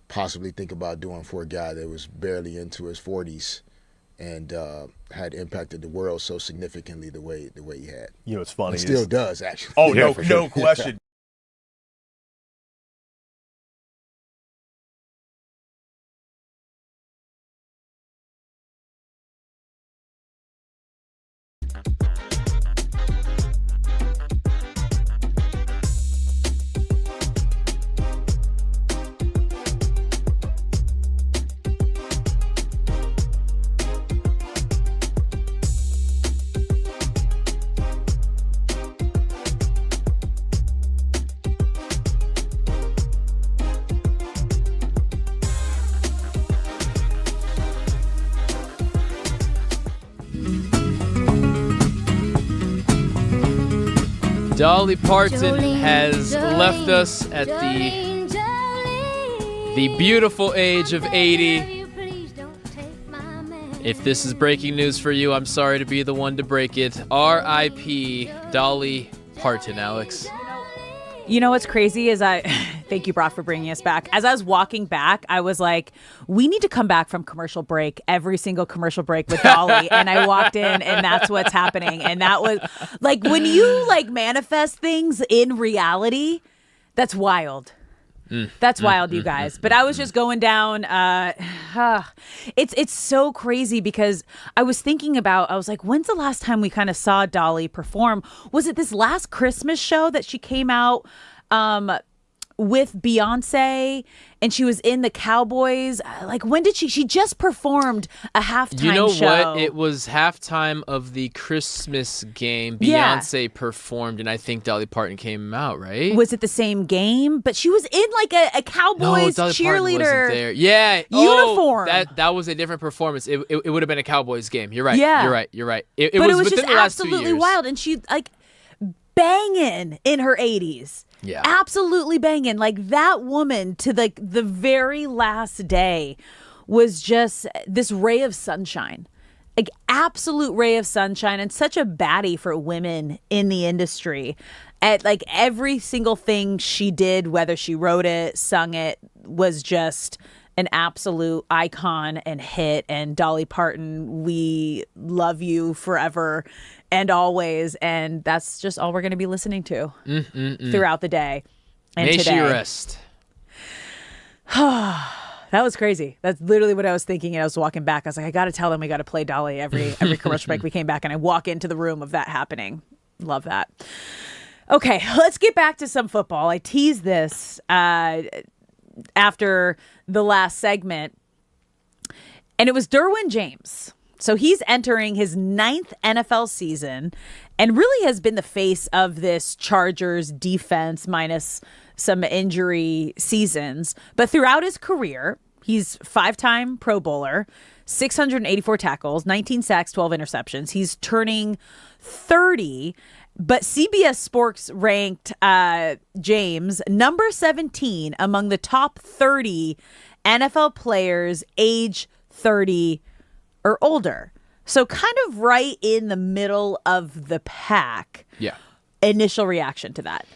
possibly think about doing for a guy that was barely into his 40s and had impacted the world so significantly the way he had. You know, it's funny. He still does, actually. Oh, no question. Dolly Parton has left us at the beautiful age of 80. If this is breaking news for you, I'm sorry to be the one to break it. R.I.P. Dolly Parton, Alex. You know what's crazy is thank you, Brock, for bringing us back. As I was walking back, I was like, we need to come back from commercial break, every single commercial break with Dolly. And I walked in and that's what's happening. And that was like, when you like manifest things in reality, that's wild. That's wild, you guys. But I was just going down. It's so crazy because I was thinking about, I was like, when's the last time we kind of saw Dolly perform? Was it this last Christmas show that she came out with Beyonce and she was in the Cowboys? Like, when did she just performed a halftime show? You know what? It was halftime of the Christmas game. Beyonce performed, and I think Dolly Parton came out, right? Was it the same game? But she was in like a Cowboys Dolly Parton wasn't cheerleader there. Yeah. uniform. That was a different performance. It would have been a Cowboys game. You're right. Yeah. You're right. It but was it was within just the last 2 absolutely years. wild. And she like banging in her 80s. Yeah. Absolutely banging. Like that woman to like the very last day was just this ray of sunshine. Like absolute ray of sunshine and such a baddie for women in the industry. At like every single thing she did, whether she wrote it, sung it, was just an absolute icon and hit. And Dolly Parton, we love you forever and always. And that's just all we're going to be listening to throughout the day and May today. she rest. That was crazy. That's literally what I was thinking. And I was walking back. I was like, I got to tell them we got to play Dolly every commercial break. We came back and I walk into the room of that happening. Love that. Okay, let's get back to some football. I teased this after the last segment, and it was Derwin James. So he's entering his 9th NFL season and really has been the face of this Chargers defense minus some injury seasons. But throughout his career, he's 5-time Pro Bowler, 684 tackles, 19 sacks, 12 interceptions. He's turning 30. But CBS Sports ranked James number 17 among the top 30 NFL players age 30 or older. So kind of right in the middle of the pack. Yeah. Initial reaction to that.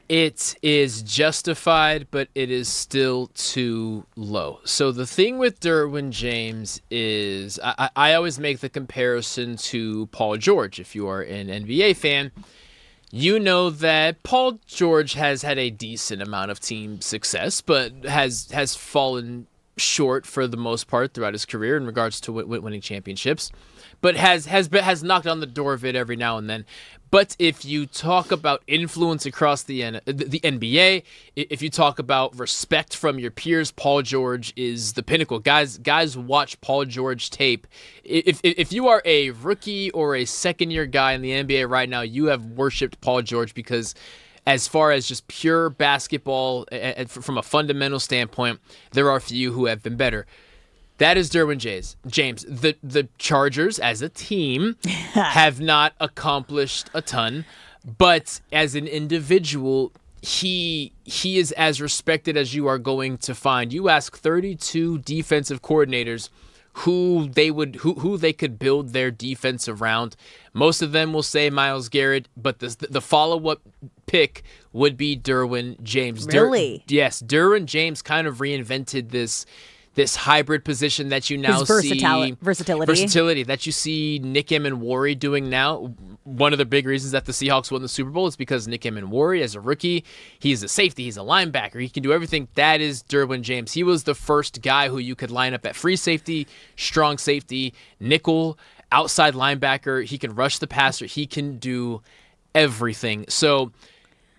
It is justified, but it is still too low. So the thing with Derwin James is I always make the comparison to Paul George. If you are an NBA fan, you know that Paul George has had a decent amount of team success, but has fallen short for the most part throughout his career in regards to winning championships, but has knocked on the door of it every now and then. But if you talk about influence across the NBA, if you talk about respect from your peers, Paul George is the pinnacle. Guys watch Paul George tape. If you are a rookie or a second-year guy in the NBA right now, you have worshipped Paul George because as far as just pure basketball, from a fundamental standpoint, there are few who have been better. That is Derwin James. The Chargers as a team have not accomplished a ton, but as an individual, he is as respected as you are going to find. You ask 32 defensive coordinators who they could build their defense around. Most of them will say Myles Garrett, but the follow-up pick would be Derwin James. Really? Yes, Derwin James kind of reinvented this hybrid position that you now see. Versatility that you see Nick Emmanwori doing now. One of the big reasons that the Seahawks won the Super Bowl is because Nick Emmanwori, as a rookie, he's a safety, he's a linebacker, he can do everything. That is Derwin James. He was the first guy who you could line up at free safety, strong safety, nickel, outside linebacker. He can rush the passer. He can do everything. So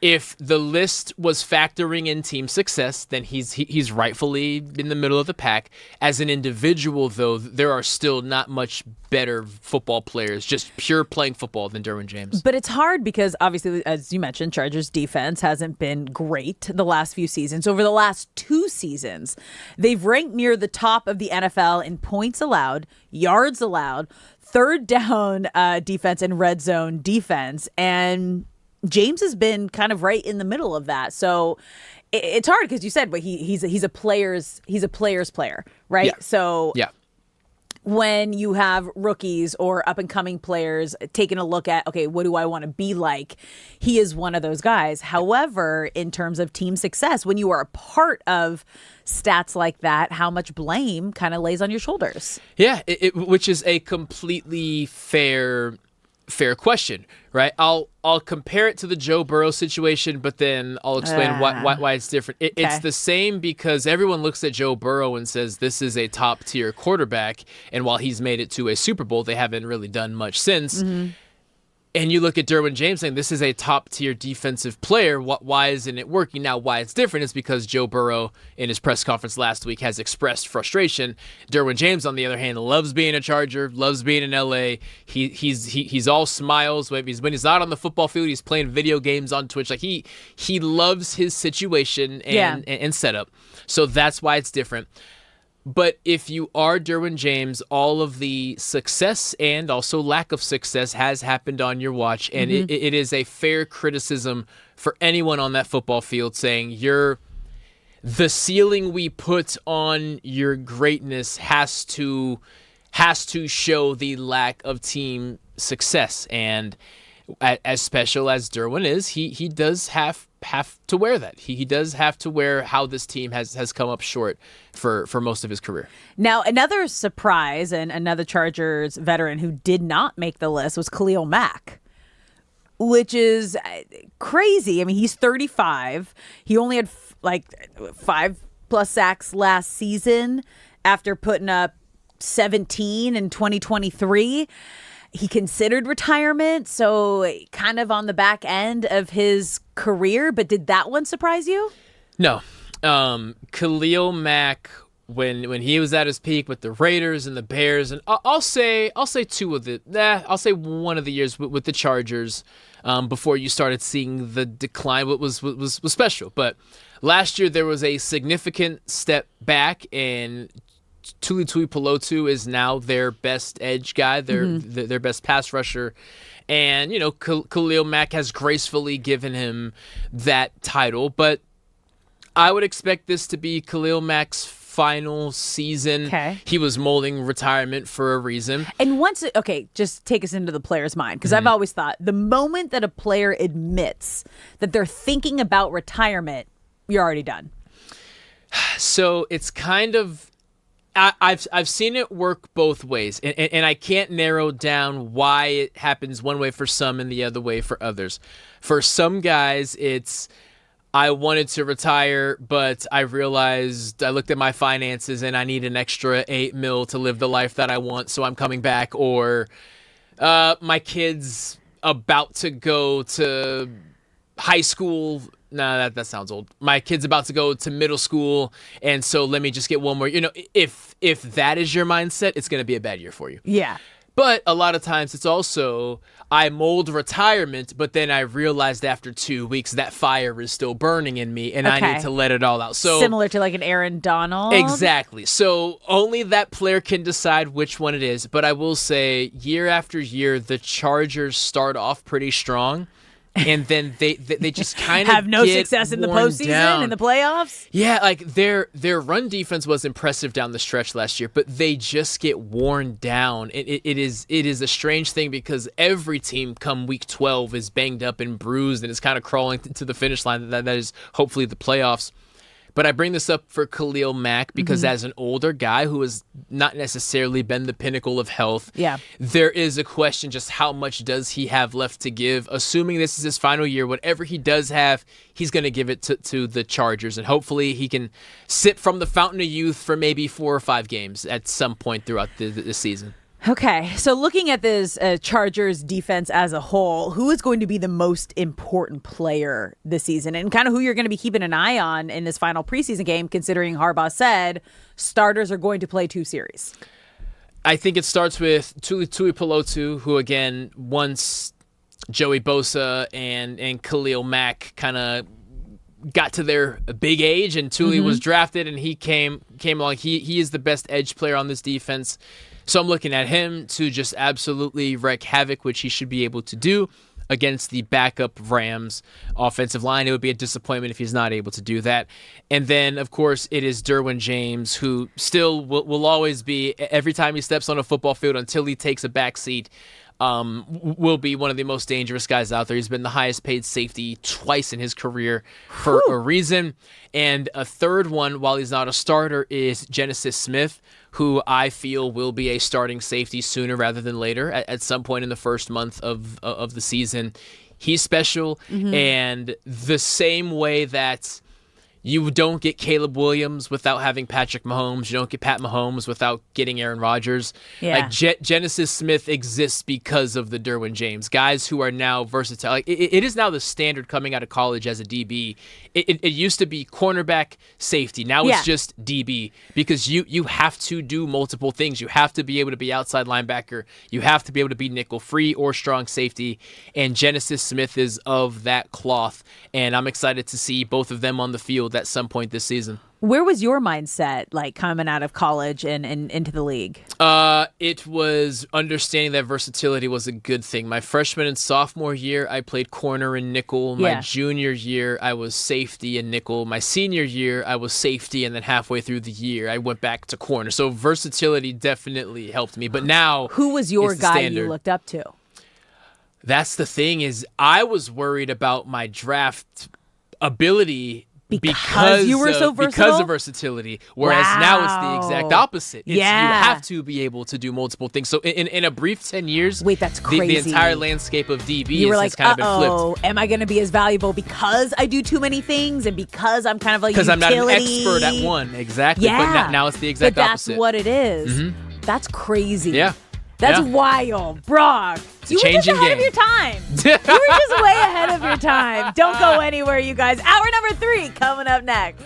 if the list was factoring in team success, then he's rightfully in the middle of the pack. As an individual, though, there are still not much better football players, just pure playing football, than Derwin James. But it's hard because, obviously, as you mentioned, Chargers defense hasn't been great the last few seasons. Over the last 2 seasons, they've ranked near the top of the NFL in points allowed, yards allowed, third down defense, and red zone defense. And James has been kind of right in the middle of that. So it's hard because you said, but he's a player's player, right? Yeah. So yeah. When you have rookies or up and coming players taking a look at, okay, what do I want to be like? He is one of those guys. However, in terms of team success, when you are a part of stats like that, how much blame kind of lays on your shoulders? Yeah, which is a completely fair question, right? I'll compare it to the Joe Burrow situation, but then I'll explain why it's different. It's the same because everyone looks at Joe Burrow and says this is a top tier quarterback, and while he's made it to a Super Bowl, they haven't really done much since. Mm-hmm. And you look at Derwin James saying this is a top-tier defensive player. Why isn't it working? Now, why it's different is because Joe Burrow, in his press conference last week, has expressed frustration. Derwin James, on the other hand, loves being a Charger, loves being in L.A. He's all smiles. When he's not on the football field, he's playing video games on Twitch. Like he loves his situation and setup. So that's why it's different. But if you are Derwin James, all of the success and also lack of success has happened on your watch. And it is a fair criticism for anyone on that football field saying the ceiling we put on your greatness has to show the lack of team success. And as special as Derwin is, he does have to wear that. He does have to wear how this team has come up short for most of his career. Now, another surprise and another Chargers veteran who did not make the list was Khalil Mack, which is crazy. I mean, he's 35. He only had 5+ sacks last season after putting up 17 in 2023. He considered retirement, so kind of on the back end of his career. But did that one surprise you? No. Khalil Mack, when he was at his peak with the Raiders and the Bears, and I'll say one of the years with the Chargers, before you started seeing the decline, what was special. But last year there was a significant step back, and Tuli Tuipulotu is now their best edge guy, their best pass rusher. And, Khalil Mack has gracefully given him that title. But I would expect this to be Khalil Mack's final season. Okay. He was molding retirement for a reason. And just take us into the player's mind. Because I've always thought the moment that a player admits that they're thinking about retirement, you're already done. So it's kind of... I've seen it work both ways, and I can't narrow down why it happens one way for some and the other way for others. For some guys, it's I wanted to retire, but I realized I looked at my finances and I need an extra $8 million to live the life that I want, so I'm coming back. Or my kid's about to go to high school. No, that sounds old. My kid's about to go to middle school, and so let me just get one more. If that is your mindset, it's going to be a bad year for you. Yeah. But a lot of times it's also I mold retirement, but then I realized after 2 weeks that fire is still burning in me and I need to let it all out. So similar to like an Aaron Donald. Exactly. So only that player can decide which one it is. But I will say year after year, the Chargers start off pretty strong. And then they just kind of have no success in the postseason, in the playoffs. Yeah, like their run defense was impressive down the stretch last year, but they just get worn down. It is a strange thing because every team come week 12 is banged up and bruised and is kind of crawling to the finish line. That is hopefully the playoffs. But I bring this up for Khalil Mack because as an older guy who has not necessarily been the pinnacle of health, there is a question just how much does he have left to give? Assuming this is his final year, whatever he does have, he's going to give it to the Chargers. And hopefully he can sip from the fountain of youth for maybe 4 or 5 games at some point throughout the season. Okay, so looking at this Chargers defense as a whole, who is going to be the most important player this season and kind of who you're going to be keeping an eye on in this final preseason game, considering Harbaugh said starters are going to play 2 series? I think it starts with Tuli Pelotu, who, again, once Joey Bosa and Khalil Mack kind of got to their big age and Tuli was drafted and he came along, he is the best edge player on this defense. So I'm looking at him to just absolutely wreak havoc, which he should be able to do against the backup Rams offensive line. It would be a disappointment if he's not able to do that. And then, of course, it is Derwin James, who still will always be, every time he steps on a football field until he takes a back seat, will be one of the most dangerous guys out there. He's been the highest paid safety twice in his career for a reason. And a third one, while he's not a starter, is Genesis Smith, who I feel will be a starting safety sooner rather than later at some point in the first month of the season. He's special, and the same way that you don't get Caleb Williams without having Patrick Mahomes. You don't get Pat Mahomes without getting Aaron Rodgers. Yeah. Like Genesis Smith exists because of the Derwin James. Guys who are now versatile. Like it is now the standard coming out of college as a DB. It used to be cornerback, safety. Now it's just DB because you have to do multiple things. You have to be able to be outside linebacker. You have to be able to be nickel free or strong safety. And Genesis Smith is of that cloth. And I'm excited to see both of them on the field at some point this season. Where was your mindset like coming out of college and into the league? It was understanding that versatility was a good thing. My freshman and sophomore year, I played corner and nickel. My junior year, I was safety and nickel. My senior year, I was safety, and then halfway through the year, I went back to corner. So versatility definitely helped me. But now, who was your guy standard. you looked up to? That's the thing is I was worried about my draft ability because you were so versatile? Because of versatility. Whereas now it's the exact opposite. It's, you have to be able to do multiple things. So in a brief 10 years, that's crazy. The entire landscape of DB you were has like, kind of been flipped. Am I going to be as valuable because I do too many things and because I'm kind of like because I'm not an expert at one. Exactly. Yeah. But now it's the exact opposite. That's what it is. That's crazy. Yeah. That's wild. Brock, you were just ahead of your time. You were just way ahead of your time. Don't go anywhere, you guys. Hour number 3 coming up next.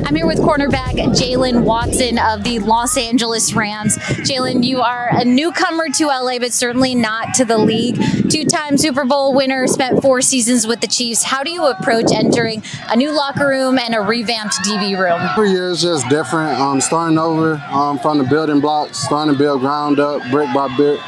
I'm here with cornerback Jalen Watson of the Los Angeles Rams. Jalen, you are a newcomer to LA, but certainly not to the league. 2-time Super Bowl winner, spent 4 seasons with the Chiefs. How do you approach entering a new locker room and a revamped DB room? Every year is just different. Starting over from the building blocks, starting to build ground up, brick by brick.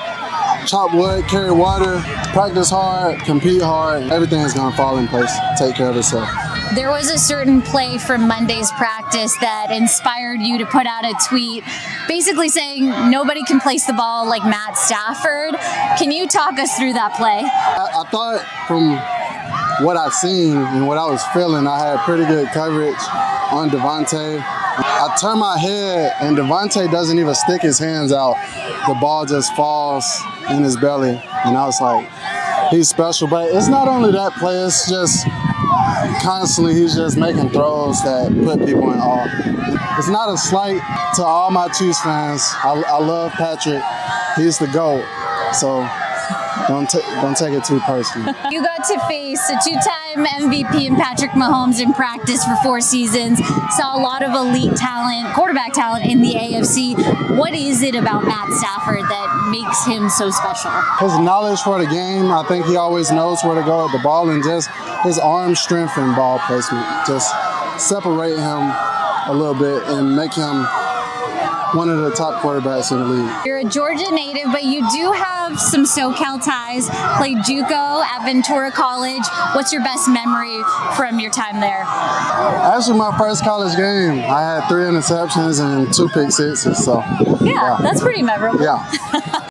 Chop wood, carry water, practice hard, compete hard. Everything is going to fall in place. Take care of itself. There was a certain play from Monday's practice that inspired you to put out a tweet basically saying nobody can place the ball like Matt Stafford. Can you talk us through that play? I thought from what I've seen and what I was feeling, I had pretty good coverage on Devontae. I turn my head, and Devontae doesn't even stick his hands out. The ball just falls in his belly, and I was like, he's special. But it's not only that play, it's just constantly he's just making throws that put people in awe. It's not a slight to all my Chiefs fans. I love Patrick. He's the GOAT. So don't take it too personally. You got to face a two-time MVP in Patrick Mahomes in practice for 4 seasons. Saw a lot of elite talent, quarterback talent in the AFC. What is it about Matt Stafford that makes him so special? His knowledge for the game. I think he always knows where to go with the ball, and just his arm strength and ball placement. Just separate him a little bit and make him one of the top quarterbacks in the league. You're a Georgia native, but you do have some SoCal ties. Played JUCO at Ventura College. What's your best memory from your time there? Actually, my first college game, I had 3 interceptions and 2 pick sixes. So yeah, that's pretty memorable. Yeah.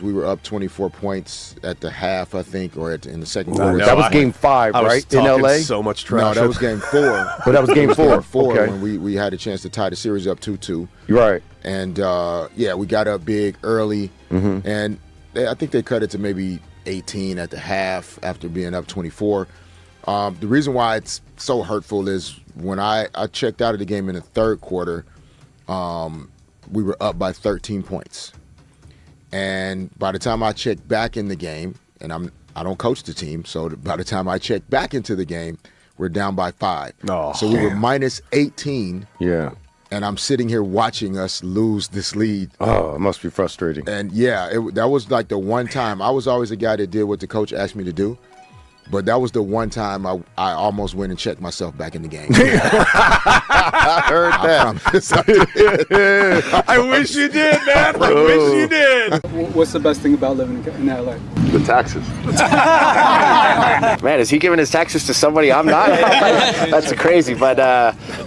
We were up 24 points at the half, I think, or in the second quarter. That was game 5, right? In LA? So much trash. No, that was game 4. But that was game 4. Okay. When we had a chance to tie the series up 2-2. Right. And we got up big early, and I think they cut it to maybe 18 at the half after being up 24. The reason why it's so hurtful is when I checked out of the game in the third quarter, we were up by 13 points. And by the time I checked back in the game, and I don't coach the team, so by the time I checked back into the game, we're down by 5. So we were minus 18. Yeah. And I'm sitting here watching us lose this lead. Oh, it must be frustrating. And that was like the one time. I was always a guy that did what the coach asked me to do. But that was the one time I almost went and checked myself back in the game. I heard that. I wish you did, man. I wish you did. What's the best thing about living in LA? The taxes. Man, is he giving his taxes to somebody I'm not? That's crazy. But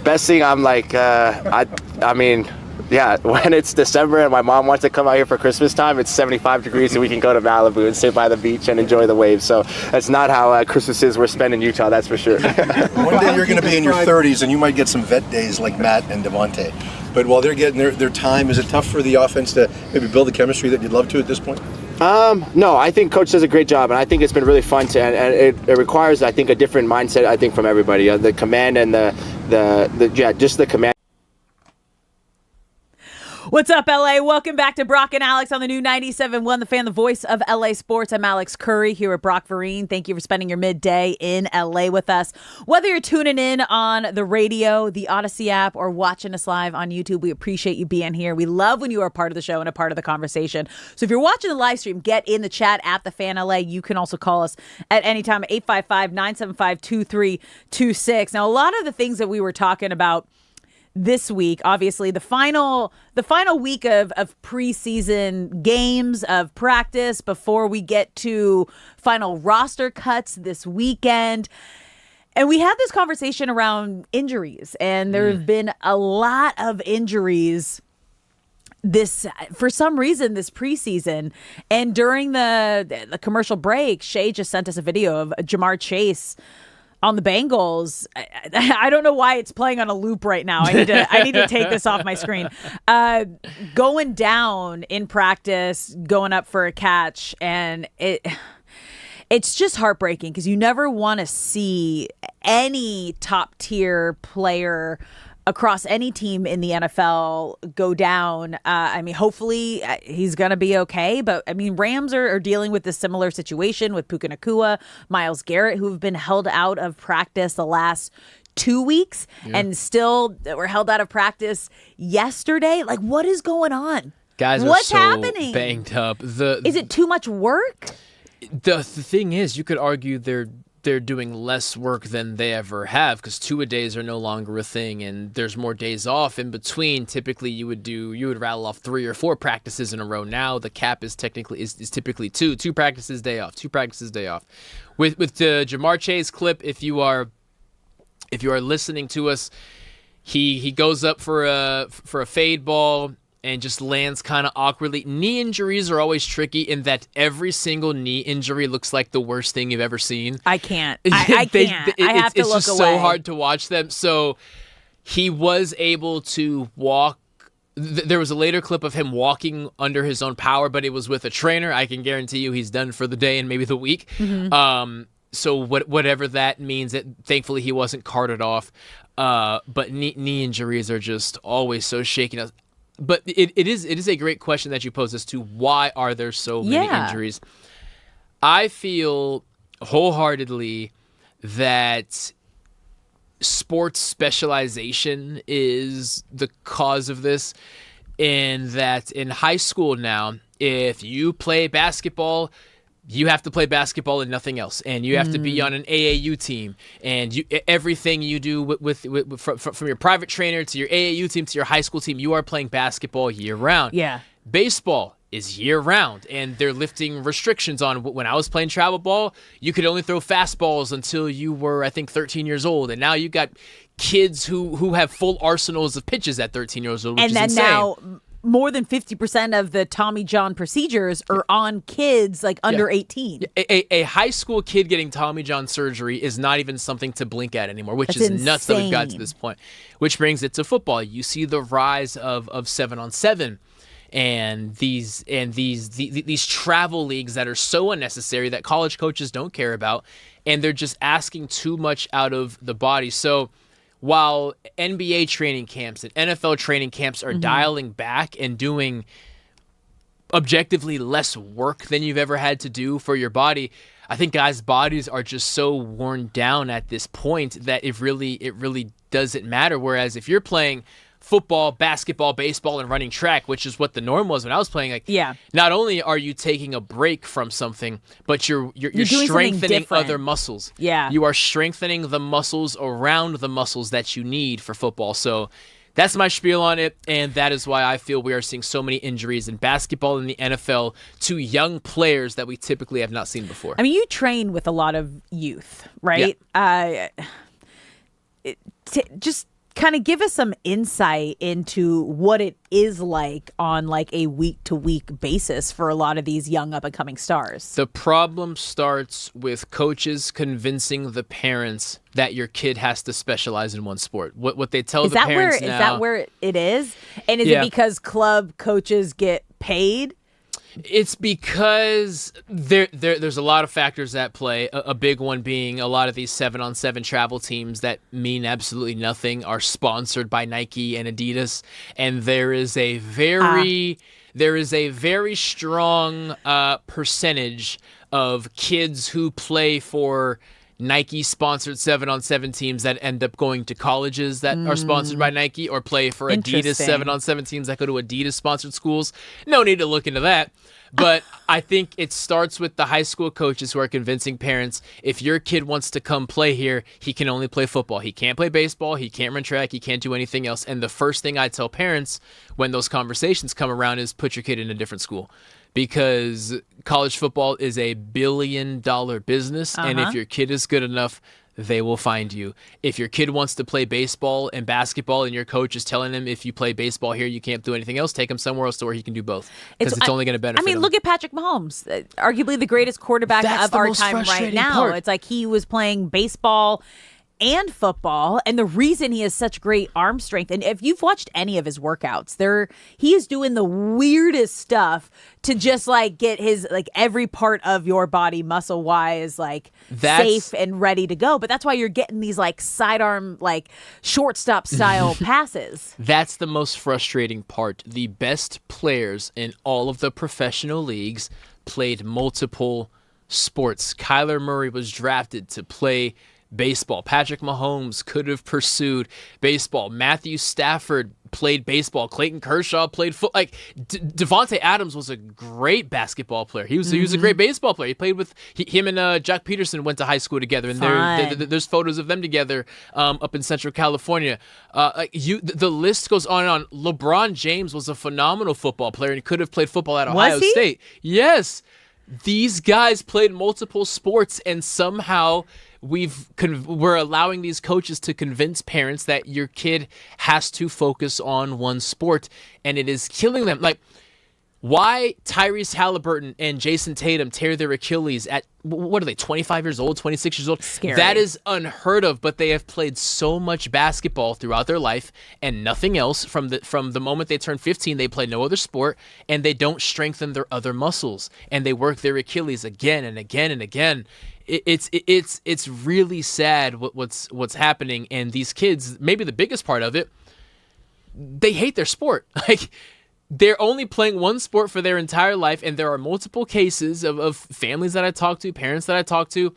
best thing, I'm like, I mean, yeah, when it's December and my mom wants to come out here for Christmas time, it's 75 degrees and we can go to Malibu and sit by the beach and enjoy the waves. So that's not how Christmas is we're spending in Utah, that's for sure. One day you're going to be in your 30s and you might get some vet days like Matt and Devontae. But while they're getting their time, is it tough for the offense to maybe build the chemistry that you'd love to at this point? No, I think Coach does a great job, and I think it's been really fun and it requires, I think, a different mindset, I think, from everybody. The command and just the command. What's up, LA? Welcome back to Brock and Alex on the new 97.1 The Fan, the voice of LA Sports. I'm Alex Curry here at Brock Vereen. Thank you for spending your midday in LA with us. Whether you're tuning in on the radio, the Odyssey app, or watching us live on YouTube, we appreciate you being here. We love when you are part of the show and a part of the conversation. So if you're watching the live stream, get in the chat at The Fan LA. You can also call us at any time at 855-975-2326. Now, a lot of the things that we were talking about this week, obviously the final week of preseason games, of practice before we get to final roster cuts this weekend. And we had this conversation around injuries, and there have been a lot of injuries for some reason this preseason. And during the commercial break, Shay just sent us a video of Jamar Chase on the Bengals. I don't know why it's playing on a loop right now. I need to take this off my screen. Going down in practice, going up for a catch, and it's just heartbreaking because you never want to see any top tier player across any team in the NFL go down. I mean, hopefully he's going to be okay. But, I mean, Rams are dealing with a similar situation with Puka Nacua, Myles Garrett, who have been held out of practice the last 2 weeks and still were held out of practice yesterday. Like, what is going on? Guys What's are so happening? banged up. Is it too much work? The thing is, you could argue they're doing less work than they ever have because 2-a-days are no longer a thing, and there's more days off in between. Typically, you would rattle off 3 or 4 practices in a row. Now the cap is typically 2 practices, day off, 2 practices, day off. With the Jamar Chase clip, if you are listening to us, he goes up for a fade ball and just lands kind of awkwardly. Knee injuries are always tricky in that every single knee injury looks like the worst thing you've ever seen. I can't. I can't. I have to look away. It's just so hard to watch them. So he was able to walk. There was a later clip of him walking under his own power, but it was with a trainer. I can guarantee you he's done for the day and maybe the week. So whatever that means, thankfully he wasn't carted off. But knee injuries are just always so shaky. But it is a great question that you pose as to why are there so many injuries. I feel wholeheartedly that sports specialization is the cause of this, in that in high school now, if you play basketball, you have to play basketball and nothing else, and you have to be on an AAU team, and everything you do from your private trainer to your AAU team to your high school team, you are playing basketball year round. Yeah. Baseball is year round, and they're lifting restrictions on. When I was playing travel ball, you could only throw fastballs until you were, I think, 13 years old, and now you got kids who have full arsenals of pitches at 13 years old, which and is then insane. Now more than 50% of the Tommy John procedures are on kids like under 18. A high school kid getting Tommy John surgery is not even something to blink at anymore, which That's is nuts that we've got to insane. this point. Which brings it to football. You see the rise of 7-on-7 and these travel leagues that are so unnecessary that college coaches don't care about, and they're just asking too much out of the body. So while NBA training camps and NFL training camps are dialing back and doing objectively less work than you've ever had to do for your body, I think guys' bodies are just so worn down at this point that it really doesn't matter. Whereas if you're playing football, basketball, baseball, and running track, which is what the norm was when I was playing, not only are you taking a break from something, but you're strengthening other muscles. Yeah. You are strengthening the muscles around the muscles that you need for football. So that's my spiel on it, and that is why I feel we are seeing so many injuries in basketball and the NFL to young players that we typically have not seen before. I mean, you train with a lot of youth, right? Just kind of give us some insight into what it is like on like a week-to-week basis for a lot of these young up-and-coming stars. The problem starts with coaches convincing the parents that your kid has to specialize in one sport. What they tell the parents now... Is that where it is? And is it because club coaches get paid? It's because there's a lot of factors at play. A big one being a lot of these 7-on-7 travel teams that mean absolutely nothing are sponsored by Nike and Adidas, and there is a very strong percentage of kids who play for Nike-sponsored 7-on-7 teams that end up going to colleges that are sponsored by Nike, or play for Adidas 7-on-7 teams that go to Adidas-sponsored schools. No need to look into that. But I think it starts with the high school coaches who are convincing parents, if your kid wants to come play here, he can only play football. He can't play baseball. He can't run track. He can't do anything else. And the first thing I tell parents when those conversations come around is put your kid in a different school. Because college football is a billion-dollar business, and if your kid is good enough, they will find you. If your kid wants to play baseball and basketball and your coach is telling him if you play baseball here, you can't do anything else, take him somewhere else to where he can do both. Because it's only going to benefit him. Look at Patrick Mahomes, arguably the greatest quarterback of our time right now. It's like he was playing baseball and football, and the reason he has such great arm strength, and if you've watched any of his workouts, he is doing the weirdest stuff to just like get his like every part of your body muscle wise like safe and ready to go. But that's why you're getting these like sidearm like shortstop style passes. That's the most frustrating part. The best players in all of the professional leagues played multiple sports. Kyler Murray was drafted to play baseball. Patrick Mahomes could have pursued baseball. Matthew Stafford played baseball. Clayton Kershaw played football. Like Devontae Adams was a great basketball player. He was a great baseball player. He played with him and Jack Peterson went to high school together, and there's photos of them together up in Central California. The list goes on and on. LeBron James was a phenomenal football player and could have played football at Ohio State. Yes. These guys played multiple sports, and somehow we're allowing these coaches to convince parents that your kid has to focus on one sport, and it is killing them. Like, Why Tyrese Halliburton and Jason Tatum tear their Achilles at, what are they, 25 years old, 26 years old? Scary. That is unheard of, but they have played so much basketball throughout their life and nothing else. From the moment they turn 15, they play no other sport, and they don't strengthen their other muscles, and they work their Achilles again and again and again. It's really sad what's happening, and these kids, maybe the biggest part of it, they hate their sport. Like, they're only playing one sport for their entire life, and there are multiple cases of families that I talk to, parents that I talk to,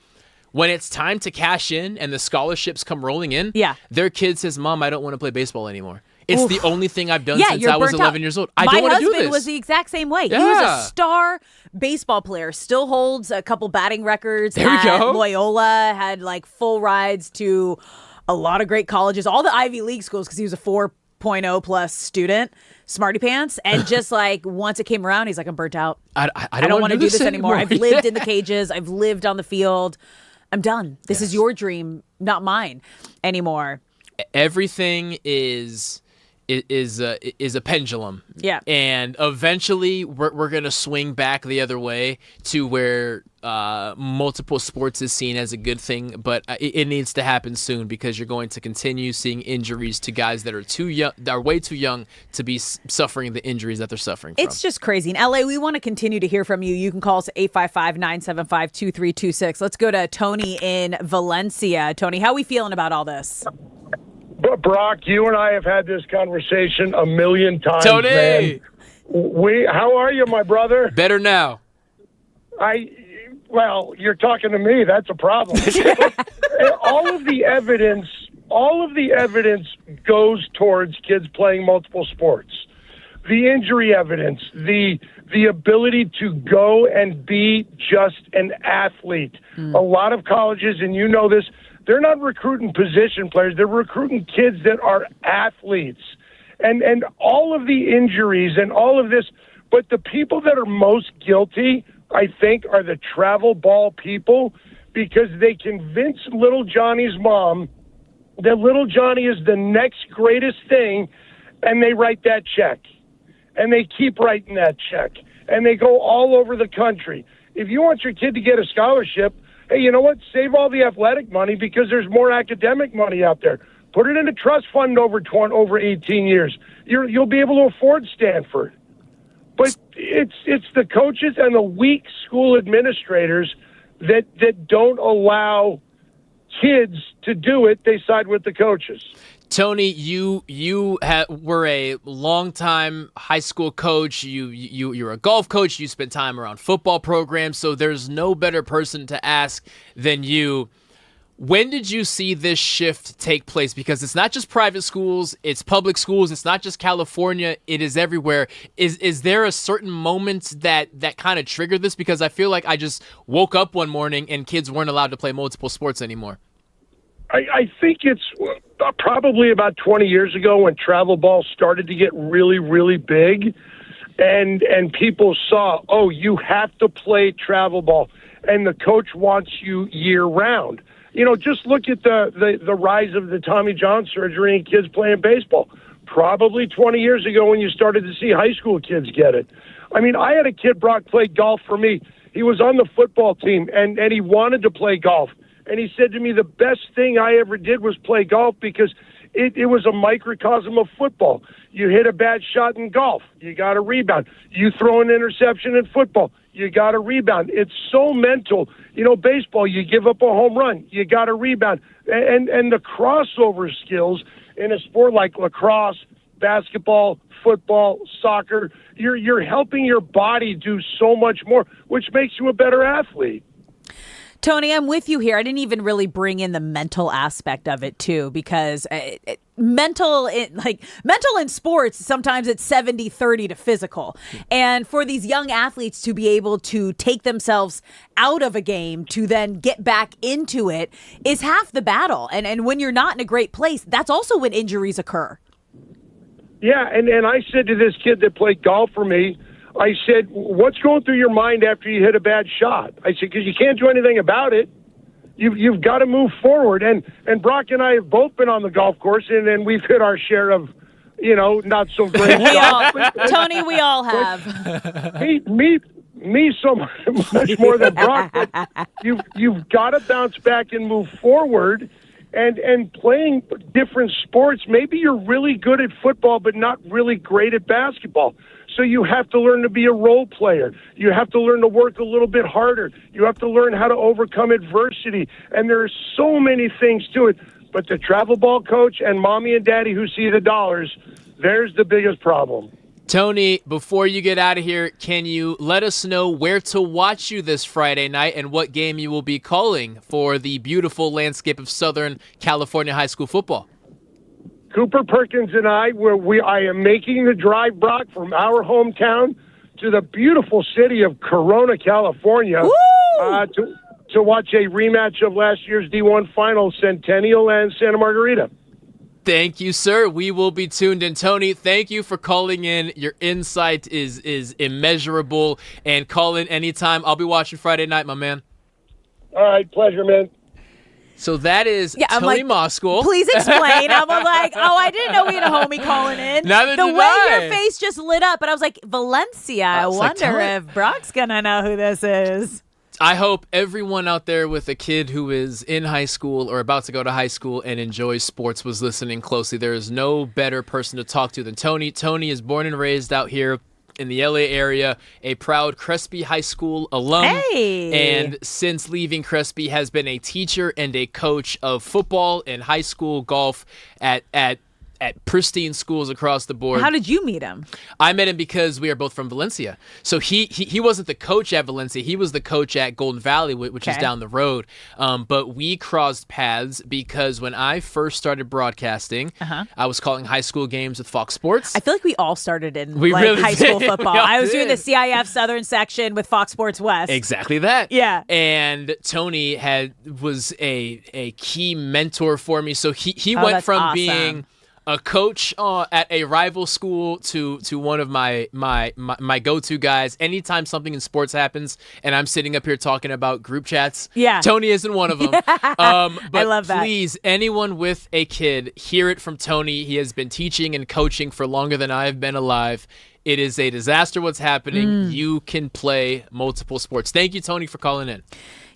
when it's time to cash in and the scholarships come rolling in, their kid says, Mom, I don't want to play baseball anymore. It's the only thing I've done since I was 11 years old. I don't want to do this. My husband was the exact same way. He was a star baseball player, still holds a couple batting records. There we go. Loyola, had like full rides to a lot of great colleges, all the Ivy League schools, because he was a 4.0 plus student, smarty pants, and just like once it came around, he's like, I'm burnt out. I don't want to do this anymore. I've lived in the cages. I've lived on the field. I'm done. This is your dream, not mine anymore. Everything is a pendulum. Yeah. And eventually we're going to swing back the other way to where multiple sports is seen as a good thing, but it needs to happen soon, because you're going to continue seeing injuries to guys that are too young, that are way too young to be suffering the injuries that they're suffering from. It's just crazy. In LA, we want to continue to hear from you. You can call us at 855-975-2326. Let's go to Tony in Valencia. Tony, how are we feeling about all this? But Brock, you and I have had this conversation a million times. Tony, man. How are you, my brother? Better now. Well, you're talking to me. That's a problem. all of the evidence goes towards kids playing multiple sports. The injury evidence, the ability to go and be just an athlete. A lot of colleges, and you know this, they're not recruiting position players. They're recruiting kids that are athletes. And all of the injuries and all of this, but the people that are most guilty, I think, are the travel ball people, because they convince little Johnny's mom that little Johnny is the next greatest thing, and they write that check. And they keep writing that check. And they go all over the country. If you want your kid to get a scholarship, hey, you know what? Save all the athletic money, because there's more academic money out there. Put it in a trust fund over 18 years. You'll be able to afford Stanford. But it's the coaches and the weak school administrators that don't allow kids to do it. They side with the coaches. Tony, you were a longtime high school coach. You're a golf coach. You spent time around football programs. So there's no better person to ask than you. When did you see this shift take place? Because it's not just private schools, it's public schools. It's not just California. It is everywhere. Is there a certain moment that kind of triggered this? Because I feel like I just woke up one morning and kids weren't allowed to play multiple sports anymore. I think it's probably about 20 years ago when travel ball started to get really, really big, and people saw, oh, you have to play travel ball, and the coach wants you year round. You know, just look at the rise of the Tommy John surgery and kids playing baseball. Probably 20 years ago when you started to see high school kids get it. I mean, I had a kid, Brock, play golf for me. He was on the football team, and he wanted to play golf. And he said to me, the best thing I ever did was play golf, because it was a microcosm of football. You hit a bad shot in golf, you got a rebound. You throw an interception in football, you got a rebound. It's so mental. You know, baseball, you give up a home run, you got a rebound. And the crossover skills in a sport like lacrosse, basketball, football, soccer, you're helping your body do so much more, which makes you a better athlete. Tony, I'm with you here. I didn't even really bring in the mental aspect of it too, because mental in sports, sometimes it's 70-30 to physical. And for these young athletes to be able to take themselves out of a game to then get back into it is half the battle. And when you're not in a great place, that's also when injuries occur. Yeah, and I said to this kid that played golf for me, I said, what's going through your mind after you hit a bad shot? I said, because you can't do anything about it. You've got to move forward. And Brock and I have both been on the golf course, and we've hit our share of not so great job. Tony, we all have. Me so much more than Brock. But you've got to bounce back and move forward. And playing different sports, maybe you're really good at football, but not really great at basketball. So you have to learn to be a role player. You have to learn to work a little bit harder. You have to learn how to overcome adversity. And there are so many things to it. But the travel ball coach and mommy and daddy who see the dollars, there's the biggest problem. Tony, before you get out of here, can you let us know where to watch you this Friday night and what game you will be calling for the beautiful landscape of Southern California high school football? Cooper Perkins and I am making the drive, Brock, from our hometown to the beautiful city of Corona, California, to watch a rematch of last year's D1 final, Centennial and Santa Margarita. Thank you, sir. We will be tuned in. Tony, thank you for calling in. Your insight is immeasurable. And call in anytime. I'll be watching Friday night, my man. All right. Pleasure, man. So that is Tony Moskal. Please explain. I'm like, I didn't know we had a homie calling in. Neither the did way I. your face just lit up, and I was like, Valencia. I wonder if Brock's going to know who this is. I hope everyone out there with a kid who is in high school or about to go to high school and enjoys sports was listening closely. There is no better person to talk to than Tony. Tony is born and raised out here in the LA area, a proud Crespi High School alum. And since leaving Crespi has been a teacher and a coach of football and high school golf at pristine schools across the board. How did you meet him? I met him because we are both from Valencia. So he wasn't the coach at Valencia. He was the coach at Golden Valley, which is down the road. But we crossed paths because when I first started broadcasting, I was calling high school games with Fox Sports. I feel like we all started in really high school did. football. I was doing the CIF Southern section with Fox Sports West. Exactly that. Yeah. And Tony was a key mentor for me. So he went from awesome. being a coach at a rival school to one of my go-to guys. Anytime something in sports happens and I'm sitting up here talking about group chats, Tony isn't one of them. But I love that. Please, anyone with a kid, hear it from Tony. He has been teaching and coaching for longer than I've been alive. It is a disaster what's happening. You can play multiple sports. Thank you, Tony, for calling in.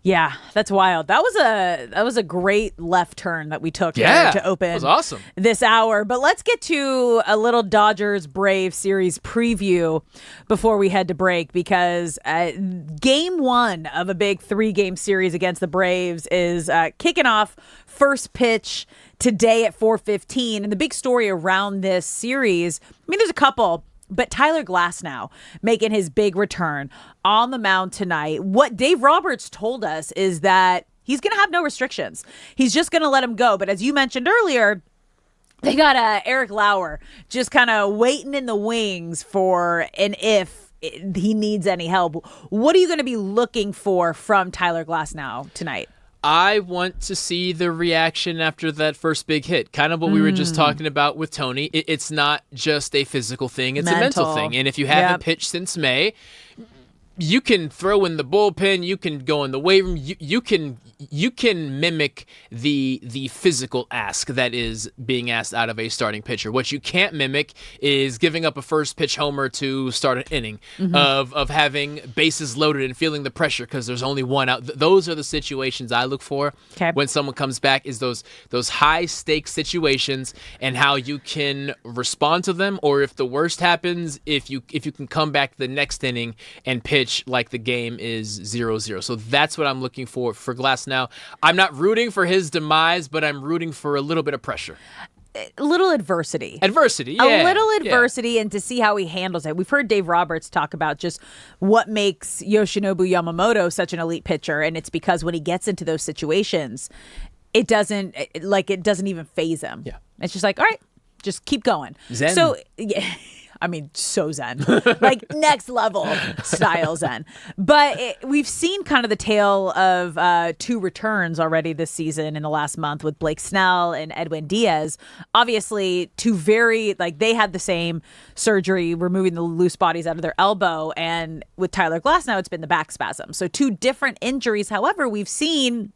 Yeah, that's wild. That was a great left turn that we took there to open. That was awesome. This hour. But let's get to a little Dodgers Braves series preview before we head to break, because game one of a big 3-game series against the Braves is kicking off. First pitch today at 4:15. And the big story around this series, there's a couple. But Tyler Glasnow making his big return on the mound tonight. What Dave Roberts told us is that he's going to have no restrictions. He's just going to let him go. But as you mentioned earlier, they got Eric Lauer just kind of waiting in the wings for an if he needs any help. What are you going to be looking for from Tyler Glasnow tonight? I want to see the reaction after that first big hit. Kind of what we were just talking about with Tony. It's not just a physical thing. It's a mental thing. And if you haven't pitched since May, you can throw in the bullpen. You can go in the weight room. You can mimic the physical ask that is being asked out of a starting pitcher. What you can't mimic is giving up a first pitch homer to start an inning, of having bases loaded and feeling the pressure because there's only one out. Those are the situations I look for when someone comes back, is those high stakes situations and how you can respond to them, or if the worst happens, if you can come back the next inning and pitch like the game is 0-0. So that's what I'm looking for Glasnow. I'm not rooting for his demise, but I'm rooting for a little bit of pressure. A little adversity. A little adversity, and to see how he handles it. We've heard Dave Roberts talk about just what makes Yoshinobu Yamamoto such an elite pitcher, and it's because when he gets into those situations, it doesn't even faze him. Yeah. It's just like, all right, just keep going. Zen. So, so zen, like next level style zen. But we've seen kind of the tale of 2 returns already this season in the last month with Blake Snell and Edwin Diaz. Obviously, they had the same surgery, removing the loose bodies out of their elbow. And with Tyler Glasnow, it's been the back spasm. So 2 different injuries. However, we've seen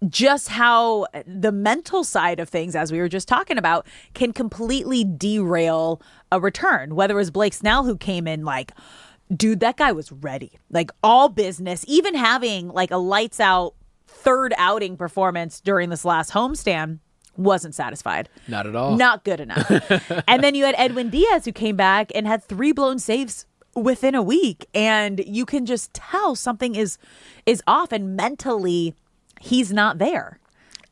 just how the mental side of things, as we were just talking about, can completely derail a return. Whether it was Blake Snell who came in like, dude, that guy was ready. Like all business, even having like a lights out third outing performance during this last homestand, wasn't satisfied. Not at all. Not good enough. And then you had Edwin Diaz who came back and had 3 blown saves within a week. And you can just tell something is off, and mentally he's not there.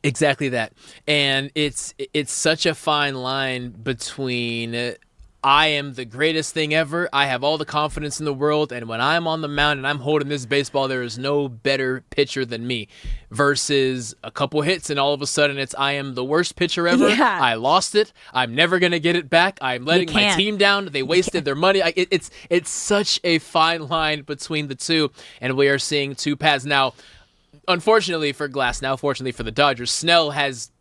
Exactly that. And it's such a fine line between I am the greatest thing ever, I have all the confidence in the world, and when I'm on the mound and I'm holding this baseball, there is no better pitcher than me, versus a couple hits and all of a sudden it's I am the worst pitcher ever. Yeah. I lost it. I'm never going to get it back. I'm letting my team down. They wasted their money. It's such a fine line between the two, and we are seeing two paths now. Unfortunately for Glasnow, fortunately for the Dodgers, Snell has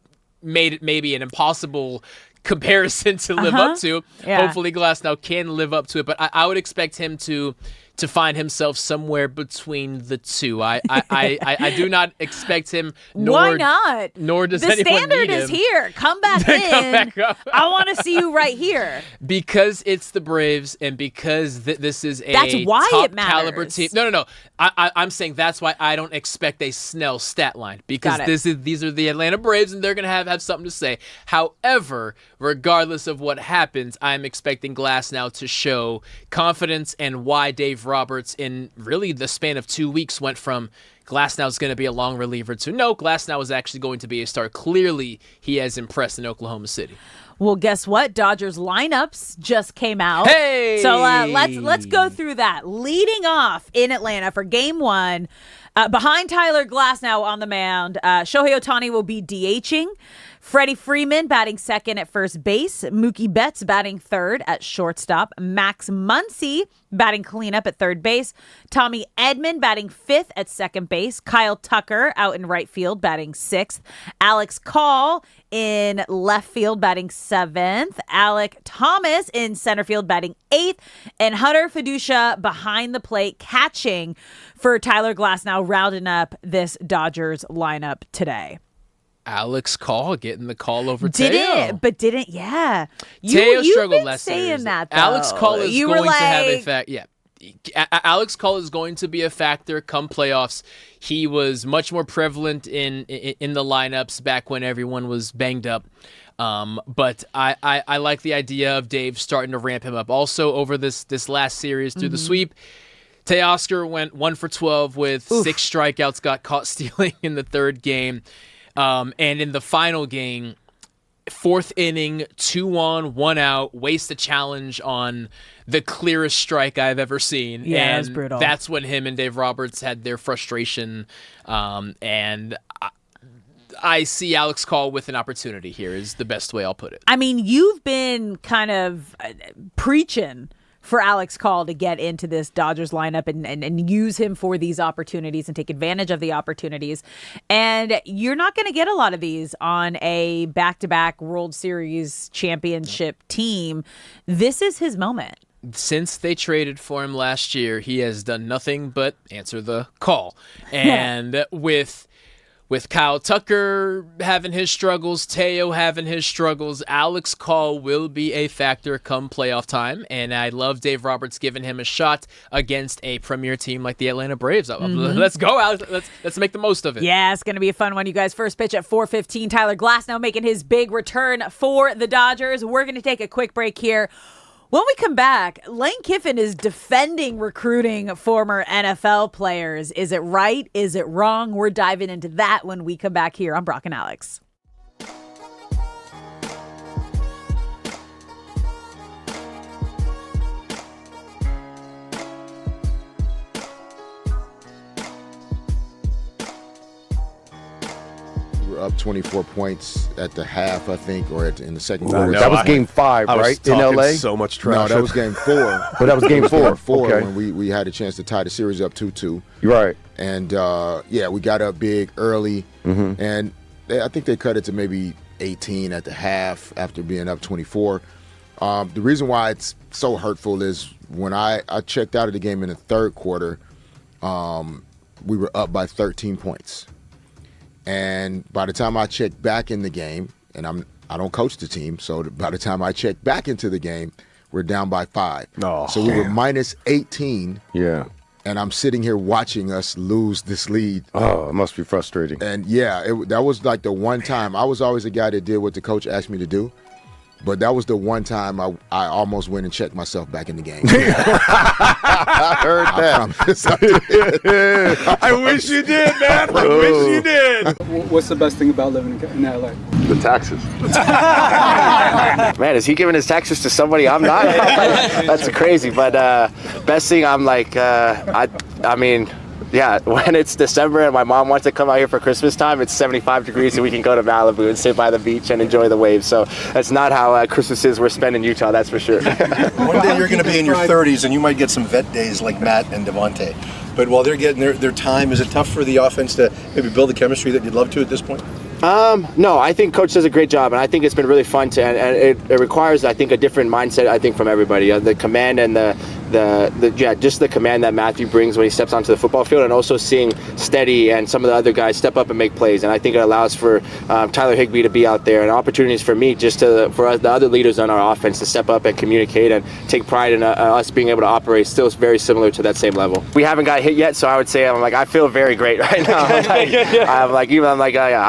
made it maybe an impossible comparison to live up to. Yeah. Hopefully Glasnow can live up to it, but I would expect him to find himself somewhere between the two. I do not expect him. Why not? Nor does the anyone standard need is him. here. Come back Come in. back up. I want to see you right here. Because it's the Braves, and because this is a That's why top it matters. caliber team. No. I'm saying that's why I don't expect a Snell stat line, because Got it. these are the Atlanta Braves, and they're going to have something to say. However, regardless of what happens, I'm expecting Glasnow to show confidence, and why Dave Roberts, in really the span of 2 weeks, went from Glasnow's going to be a long reliever to no, Glasnow is actually going to be a star. Clearly, he has impressed in Oklahoma City. Well, guess what? Dodgers lineups just came out. Hey! So let's go through that. Leading off in Atlanta for Game 1, behind Tyler Glasnow on the mound, Shohei Ohtani will be DHing. Freddie Freeman batting second at first base. Mookie Betts batting third at shortstop. Max Muncy batting cleanup at third base. Tommy Edman batting fifth at second base. Kyle Tucker out in right field batting sixth. Alex Call in left field batting seventh. Alec Thomas in center field batting eighth. And Hunter Fiducia behind the plate catching for Tyler Glasnow, rounding up this Dodgers lineup today. Alex Call getting the call over Teo. Didn't, yeah. Teo You've struggled been last saying Thursday. that, though. Alex Call is You were going to have a like- fact. Yeah. Alex Call is going to be a factor come playoffs. He was much more prevalent in the lineups back when everyone was banged up. But I like the idea of Dave starting to ramp him up. Also, over this last series through the sweep, Teoscar went 1 for 12 with 6 strikeouts, got caught stealing in the third game. And in the final game, fourth inning, 2 on, 1 out, waste a challenge on the clearest strike I've ever seen. Yeah, and it was brutal. That's when him and Dave Roberts had their frustration. And I see Alex Call with an opportunity here is the best way I'll put it. I mean, you've been kind of preaching for Alex Call to get into this Dodgers lineup and use him for these opportunities and take advantage of the opportunities. And you're not going to get a lot of these on a back-to-back World Series championship team. This is his moment. Since they traded for him last year, he has done nothing but answer the call. And with Kyle Tucker having his struggles, Teo having his struggles, Alex Call will be a factor come playoff time. And I love Dave Roberts giving him a shot against a premier team like the Atlanta Braves. Let's go, Alex. Let's make the most of it. Yeah, it's going to be a fun one, you guys. First pitch at 4:15. Tyler Glasnow making his big return for the Dodgers. We're going to take a quick break here. When we come back, Lane Kiffin is defending recruiting former NFL players. Is it right? Is it wrong? We're diving into that when we come back here on Brock and Alex. Up 24 points at the half, I think, or in the second quarter. That was game 5, right? In LA? So much trash. No, that was game 4. But that was game 4. Okay. When we had a chance to tie the series up 2-2. You're right. And, we got up big early. And I think they cut it to maybe 18 at the half after being up 24. The reason why it's so hurtful is when I checked out of the game in the third quarter, we were up by 13 points. And by the time I check back in the game, and I don't coach the team, so by the time I check back into the game, we're down by 5. Oh, so we were minus 18. Yeah. And I'm sitting here watching us lose this lead. Oh, it must be frustrating. And yeah, that was like the one time. I was always a guy that did what the coach asked me to do. But that was the one time I almost went and checked myself back in the game. I heard that. I wish you did, man. I wish you did. What's the best thing about living in LA? The taxes. Man, is he giving his taxes to somebody I'm not? That's crazy. But best thing, I'm like, I mean, yeah, when it's December and my mom wants to come out here for Christmas time, it's 75 degrees and we can go to Malibu and sit by the beach and enjoy the waves. So that's not how Christmas is we're spending in Utah, that's for sure. One day you're going to be in your 30s and you might get some vet days like Matt and Devontae. But while they're getting their time, is it tough for the offense to maybe build the chemistry that you'd love to at this point? No, I think Coach does a great job, and I think it's been really fun and it requires, I think, a different mindset, I think, from everybody. The command and just the command that Matthew brings when he steps onto the football field, and also seeing Steady and some of the other guys step up and make plays. And I think it allows for Tyler Higbee to be out there, and opportunities for me for us, the other leaders on our offense to step up and communicate and take pride in us being able to operate still very similar to that same level. We haven't got hit yet, so I would say I feel very great right now. I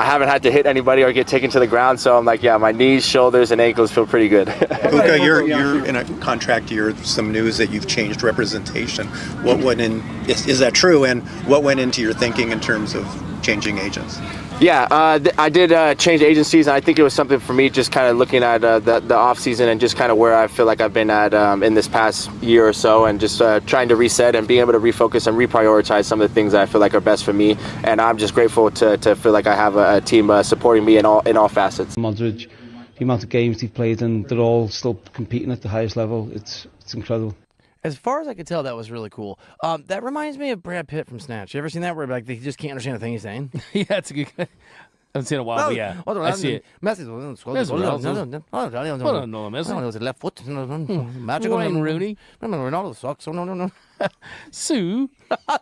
haven't had to hit anybody or get taken to the ground, so I'm like, yeah, my knees, shoulders, and ankles feel pretty good. Puka, you're in a contract year. Some news that you've changed representation. What went in? Is that true? And what went into your thinking in terms of changing agents? Yeah, I did change agencies, and I think it was something for me just kind of looking at the off season and just kind of where I feel like I've been at in this past year or so, and just trying to reset and being able to refocus and reprioritize some of the things that I feel like are best for me. And I'm just grateful to feel like I have a team supporting me in all facets. Modric, the amount of games he played, and they're all still competing at the highest level. It's incredible. As far as I could tell, that was really cool. That reminds me of Brad Pitt from Snatch. You ever seen that where like they just can't understand a thing he's saying? Yeah, it's a good. I haven't seen it in a while, but yeah, I see it. Left foot. Magic Wayne Rooney. Ronaldo sucks. No. Sue,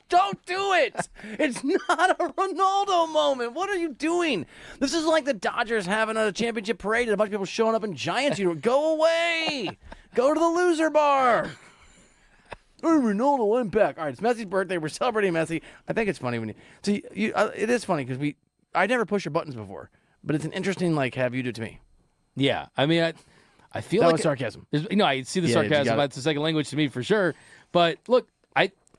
don't do it. It's not a Ronaldo moment. What are you doing? This is like the Dodgers having a championship parade and a bunch of people showing up in Giants. You go away. Go to the loser bar. Oh, Ronaldo, I'm back. All right, it's Messi's birthday. We're celebrating Messi. I think it's funny when it is funny because I never pushed your buttons before, but it's an interesting have you do it to me. Yeah, I mean, I feel that like was sarcasm. I see the sarcasm. It's a second language to me for sure. But look,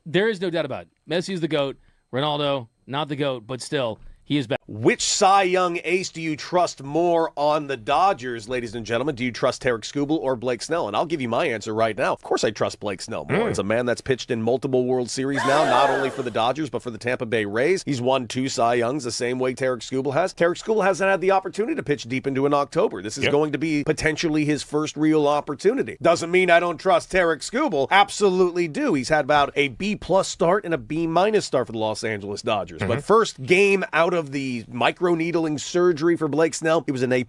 there is no doubt about it. Messi is the GOAT. Ronaldo, not the GOAT, but still, he is back. Which Cy Young ace do you trust more on the Dodgers, ladies and gentlemen? Do you trust Tarek Skubal or Blake Snell? And I'll give you my answer right now. Of course I trust Blake Snell more. It's a man that's pitched in multiple World Series now, not only for the Dodgers, but for the Tampa Bay Rays. He's won 2 Cy Youngs the same way Tarek Skubal has. Tarek Skubal hasn't had the opportunity to pitch deep into an October. This is going to be potentially his first real opportunity. Doesn't mean I don't trust Tarek Skubal. Absolutely do. He's had about a B+ start and a B- start for the Los Angeles Dodgers. But first game out of the microneedling surgery for Blake Snell, it was an A+.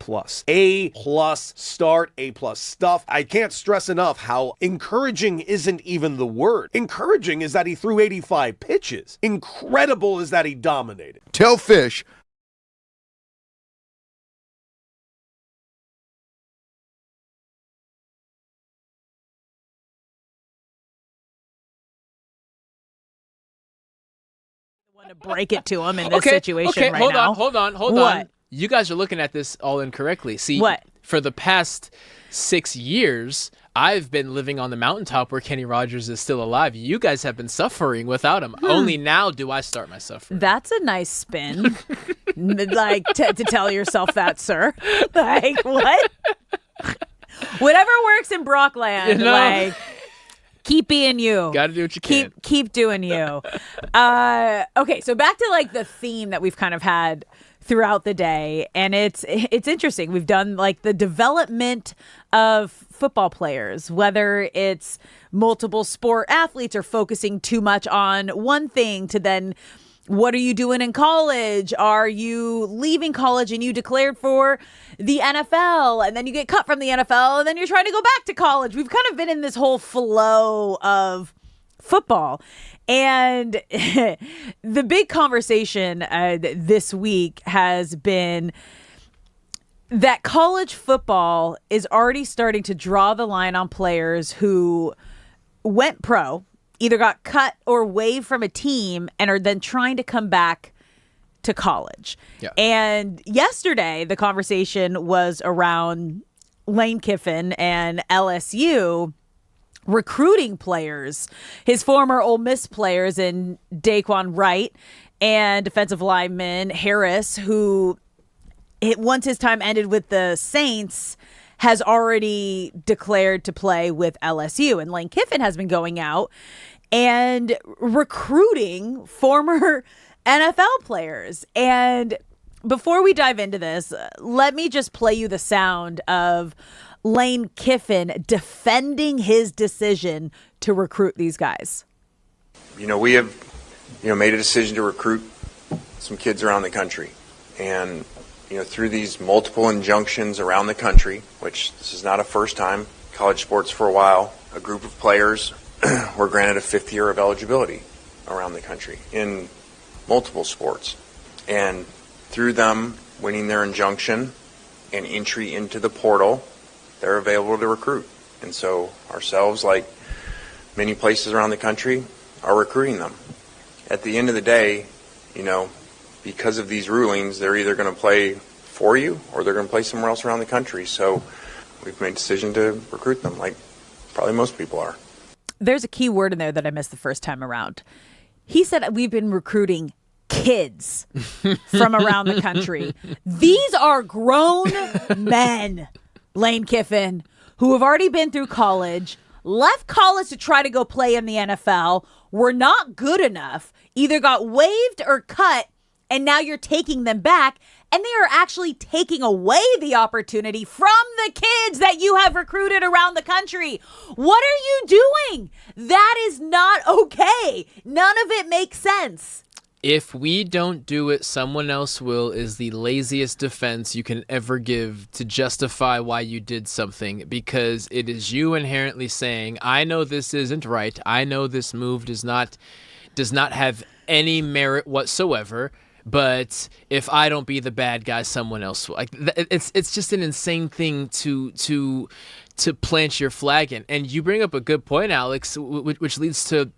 A+ start, A+ stuff. I can't stress enough how encouraging isn't even the word. Encouraging is that he threw 85 pitches. Incredible is that he dominated. Tell Fish. To break it to him in this situation right now. Hold on. What? You guys are looking at this all incorrectly. See, what? For the past 6 years, I've been living on the mountaintop where Kenny Rogers is still alive. You guys have been suffering without him. Only now do I start my suffering. That's a nice spin. To tell yourself that, sir. What? Whatever works in Brockland, keep being you. Got to do what you can. Keep doing you. Okay, so back to the theme that we've kind of had throughout the day, and it's interesting. We've done the development of football players, whether it's multiple sport athletes or focusing too much on one thing to then what are you doing in college? Are you leaving college and you declared for the NFL and then you get cut from the NFL and then you're trying to go back to college? We've kind of been in this whole flow of football. And the big conversation this week has been that college football is already starting to draw the line on players who went pro, either got cut or waived from a team, and are then trying to come back to college. Yeah. And yesterday, the conversation was around Lane Kiffin and LSU recruiting players, his former Ole Miss players in Daquan Wright and defensive lineman Harris, who once his time ended with the Saints, has already declared to play with LSU. And Lane Kiffin has been going out and recruiting former NFL players. And before we dive into this, let me just play you the sound of Lane Kiffin defending his decision to recruit these guys. We have, made a decision to recruit some kids around the country. And through these multiple injunctions around the country, which this is not a first time, college sports for a while, a group of players were granted a 5th year of eligibility around the country in multiple sports. And through them winning their injunction and entry into the portal, they're available to recruit. And so ourselves, like many places around the country, are recruiting them. At the end of the day, because of these rulings, they're either going to play for you or they're going to play somewhere else around the country. So we've made a decision to recruit them, like probably most people are. There's a key word in there that I missed the first time around. He said we've been recruiting kids from around the country. These are grown men, Lane Kiffin, who have already been through college, left college to try to go play in the NFL, were not good enough, either got waived or cut, and now you're taking them back, and they are actually taking away the opportunity from the kids that you have recruited around the country. What are you doing? That is not okay. None of it makes sense. If we don't do it, someone else will is the laziest defense you can ever give to justify why you did something, because it is you inherently saying, I know this isn't right. I know this move does not have any merit whatsoever. But if I don't be the bad guy, someone else will. Like it's just an insane thing to plant your flag in. And you bring up a good point, Alex, which leads to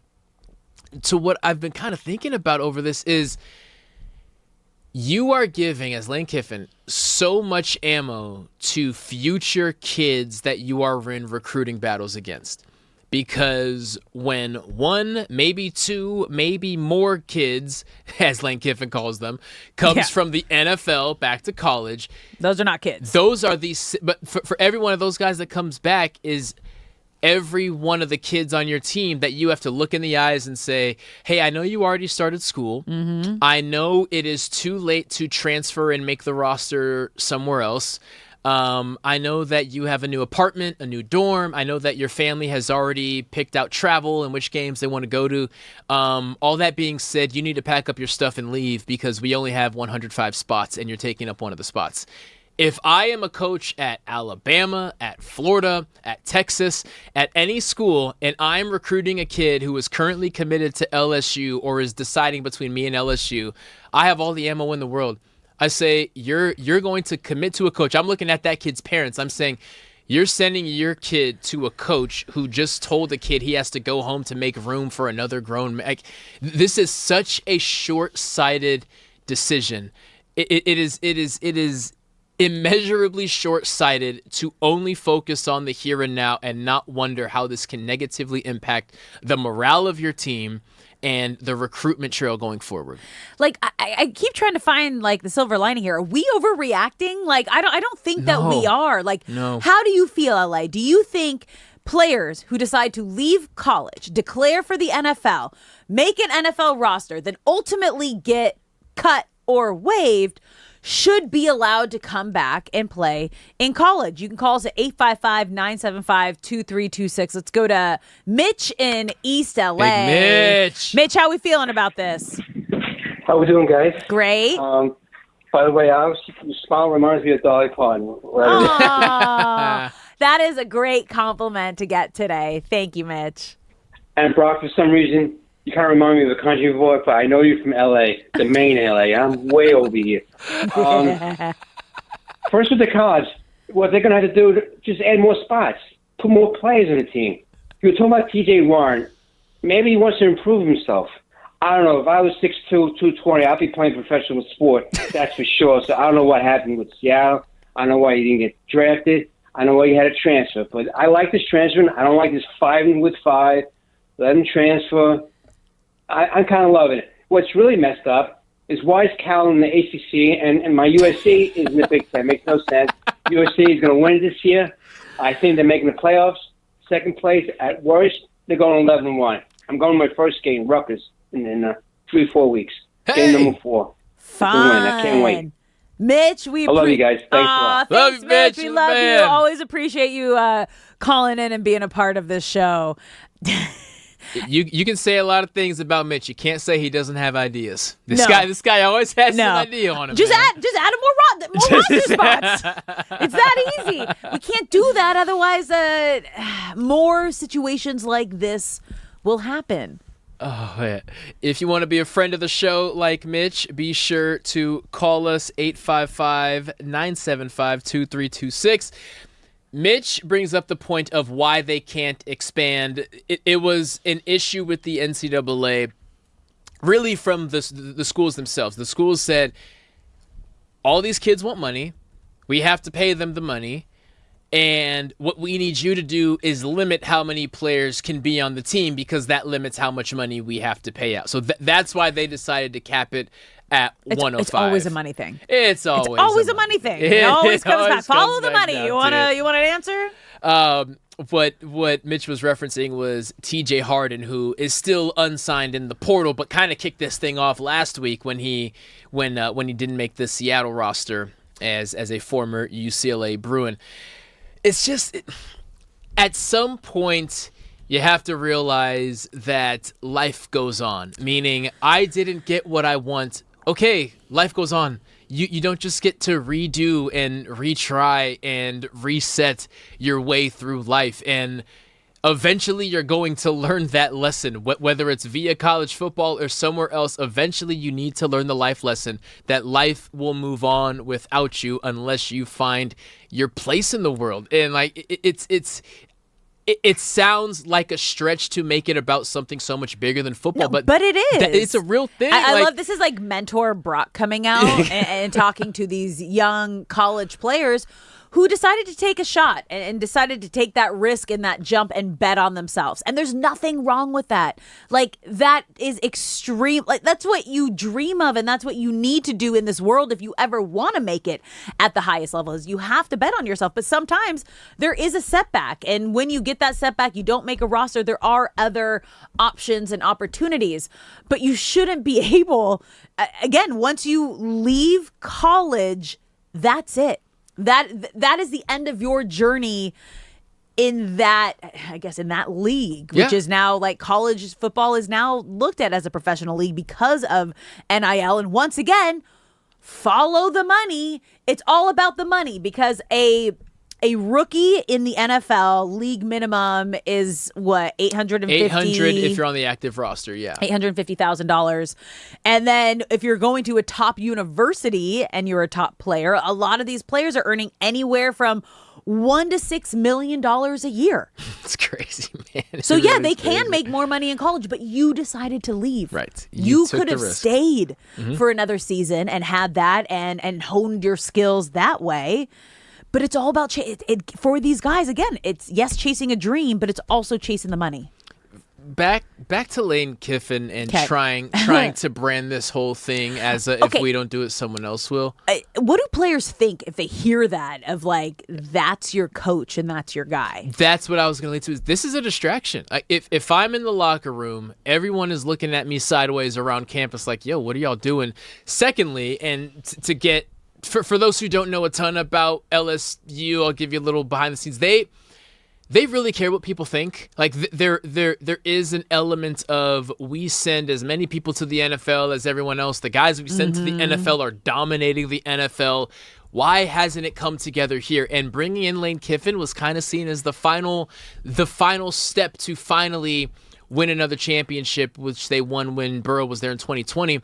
what I've been kind of thinking about over this is you are giving, as Lane Kiffin, so much ammo to future kids that you are in recruiting battles against. Because when one, maybe two, maybe more kids, as Lane Kiffin calls them, comes from the NFL back to college. Those are not kids. Those are these, but for every one of those guys that comes back is every one of the kids on your team that you have to look in the eyes and say, hey, I know you already started school. Mm-hmm. I know it is too late to transfer and make the roster somewhere else. I know that you have a new apartment, a new dorm. I know that your family has already picked out travel and which games they want to go to. All that being said, you need to pack up your stuff and leave because we only have 105 spots and you're taking up one of the spots. If I am a coach at Alabama, at Florida, at Texas, at any school, and I'm recruiting a kid who is currently committed to LSU or is deciding between me and LSU, I have all the ammo in the world. I say, you're going to commit to a coach. I'm looking at that kid's parents. I'm saying, you're sending your kid to a coach who just told the kid he has to go home to make room for another grown man. Like, this is such a short-sighted decision. It is immeasurably short-sighted to only focus on the here and now and not wonder how this can negatively impact the morale of your team and the recruitment trail going forward. Like, I keep trying to find like the silver lining here. Are we overreacting? Like, I don't think that we are. Like, how do you feel, LA? Do you think players who decide to leave college, declare for the NFL, make an NFL roster, then ultimately get cut or waived, should be allowed to come back and play in college? You can call us at 855-975-2326. Let's go to Mitch in East LA. Big Mitch. Mitch, how we feeling about this? How we doing, guys? Great. By the way, Alex, your smile reminds me of Dolly Parton. That is a great compliment to get today. Thank you, Mitch. And Brock, for some reason, you kind of remind me of a country boy, but I know you're from L.A., the main L.A. I'm way over here. First with the Cards, what they're going to have to do is just add more spots, put more players on the team. You were talking about T.J. Warren. Maybe he wants to improve himself. I don't know. If I was 6'2", 220, I'd be playing professional sport, that's for sure. So I don't know what happened with Seattle. I don't know why he didn't get drafted. I know why he had a transfer. But I like this transfer. I don't like this 5-with-5. Let him transfer. I'm kind of loving it. What's really messed up is why is Cal in the ACC and my USC is in the Big Ten? Makes no sense. USC is going to win this year. I think they're making the playoffs. Second place. At worst, they're going 11-1. I'm going to my first game, Rutgers, in 3-4 weeks. Game number 4. Fine. I can't wait. Mitch, I love you guys. Thanks a lot. Thanks, Love you, Mitch. Mitch. We love Man. you. Always appreciate you calling in and being a part of this show. You can say a lot of things about Mitch. You can't say he doesn't have ideas. This guy always has some idea on him. Just man. add more roster spots. It's that easy. We can't do that, otherwise more situations like this will happen. Oh, yeah. If you want to be a friend of the show like Mitch, be sure to call us 855-975-2326. Mitch brings up the point of why they can't expand. It was an issue with the NCAA, really from the schools themselves. The schools said, all these kids want money. We have to pay them the money. And what we need you to do is limit how many players can be on the team because that limits how much money we have to pay out. So that's why they decided to cap it at 105. It's always a money thing. It's always a money thing. It always comes back. Follow the money. You want an answer? What Mitch was referencing was TJ Harden, who is still unsigned in the portal, but kind of kicked this thing off last week when he didn't make the Seattle roster as a former UCLA Bruin. It's just, at some point, you have to realize that life goes on. Meaning, I didn't get what I want. Okay, life goes on. You don't just get to redo and retry and reset your way through life. And eventually, you're going to learn that lesson. Whether it's via college football or somewhere else, eventually you need to learn the life lesson that life will move on without you unless you find your place in the world. And like it sounds like a stretch to make it about something so much bigger than football, but it is. It's a real thing. I love this is like mentor Brock coming out and talking to these young college players who decided to take a shot and decided to take that risk and that jump and bet on themselves. And there's nothing wrong with that. Like, that is extreme. Like, that's what you dream of, and that's what you need to do in this world if you ever want to make it at the highest level, is you have to bet on yourself. But sometimes there is a setback, and when you get that setback, you don't make a roster. There are other options and opportunities, but you shouldn't be able, again, once you leave college, that's it. That is the end of your journey in that, I guess, in that league, which is now like college football is now looked at as a professional league because of NIL. And once again, follow the money. It's all about the money because a rookie in the NFL league minimum is what, $800 if you're on the active roster, $850,000. And then if you're going to a top university and you're a top player, a lot of these players are earning anywhere from $1 to $6 million a year. It's crazy, man. So yeah, they can make more money in college, but you decided to leave. Right. You could have stayed for another season and had that and honed your skills that way. But it's all about for these guys. Again, it's chasing a dream, but it's also chasing the money. Back to Lane Kiffin and trying to brand this whole thing as if we don't do it, someone else will. What do players think if they hear that of like that's your coach and that's your guy? That's what I was going to lead to. This is a distraction. If I'm in the locker room, everyone is looking at me sideways around campus, like, "Yo, what are y'all doing?" Secondly, and to get. For those who don't know a ton about LSU, I'll give you a little behind the scenes. They really care what people think. Like there is an element of we send as many people to the NFL as everyone else. The guys we send to the NFL are dominating the NFL. Why hasn't it come together here? And bringing in Lane Kiffin was kind of seen as the final step to finally win another championship, which they won when Burrow was there in 2020.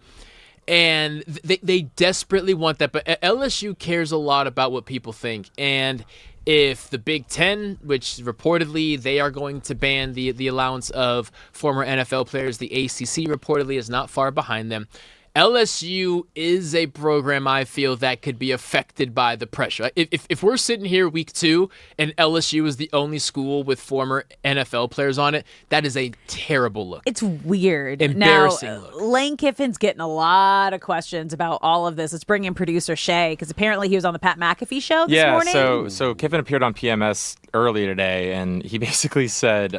And they desperately want that. But LSU cares a lot about what people think. And if the Big Ten, which reportedly they are going to ban the allowance of former NFL players, the ACC reportedly is not far behind them. LSU is a program I feel that could be affected by the pressure. If we're sitting here week 2 and LSU is the only school with former NFL players on it, that is a terrible look. It's weird. Embarrassing now, look. Lane Kiffin's getting a lot of questions about all of this. Let's bring in producer Shay, because apparently he was on the Pat McAfee show this morning. Yeah, so Kiffin appeared on PMS earlier today, and he basically said...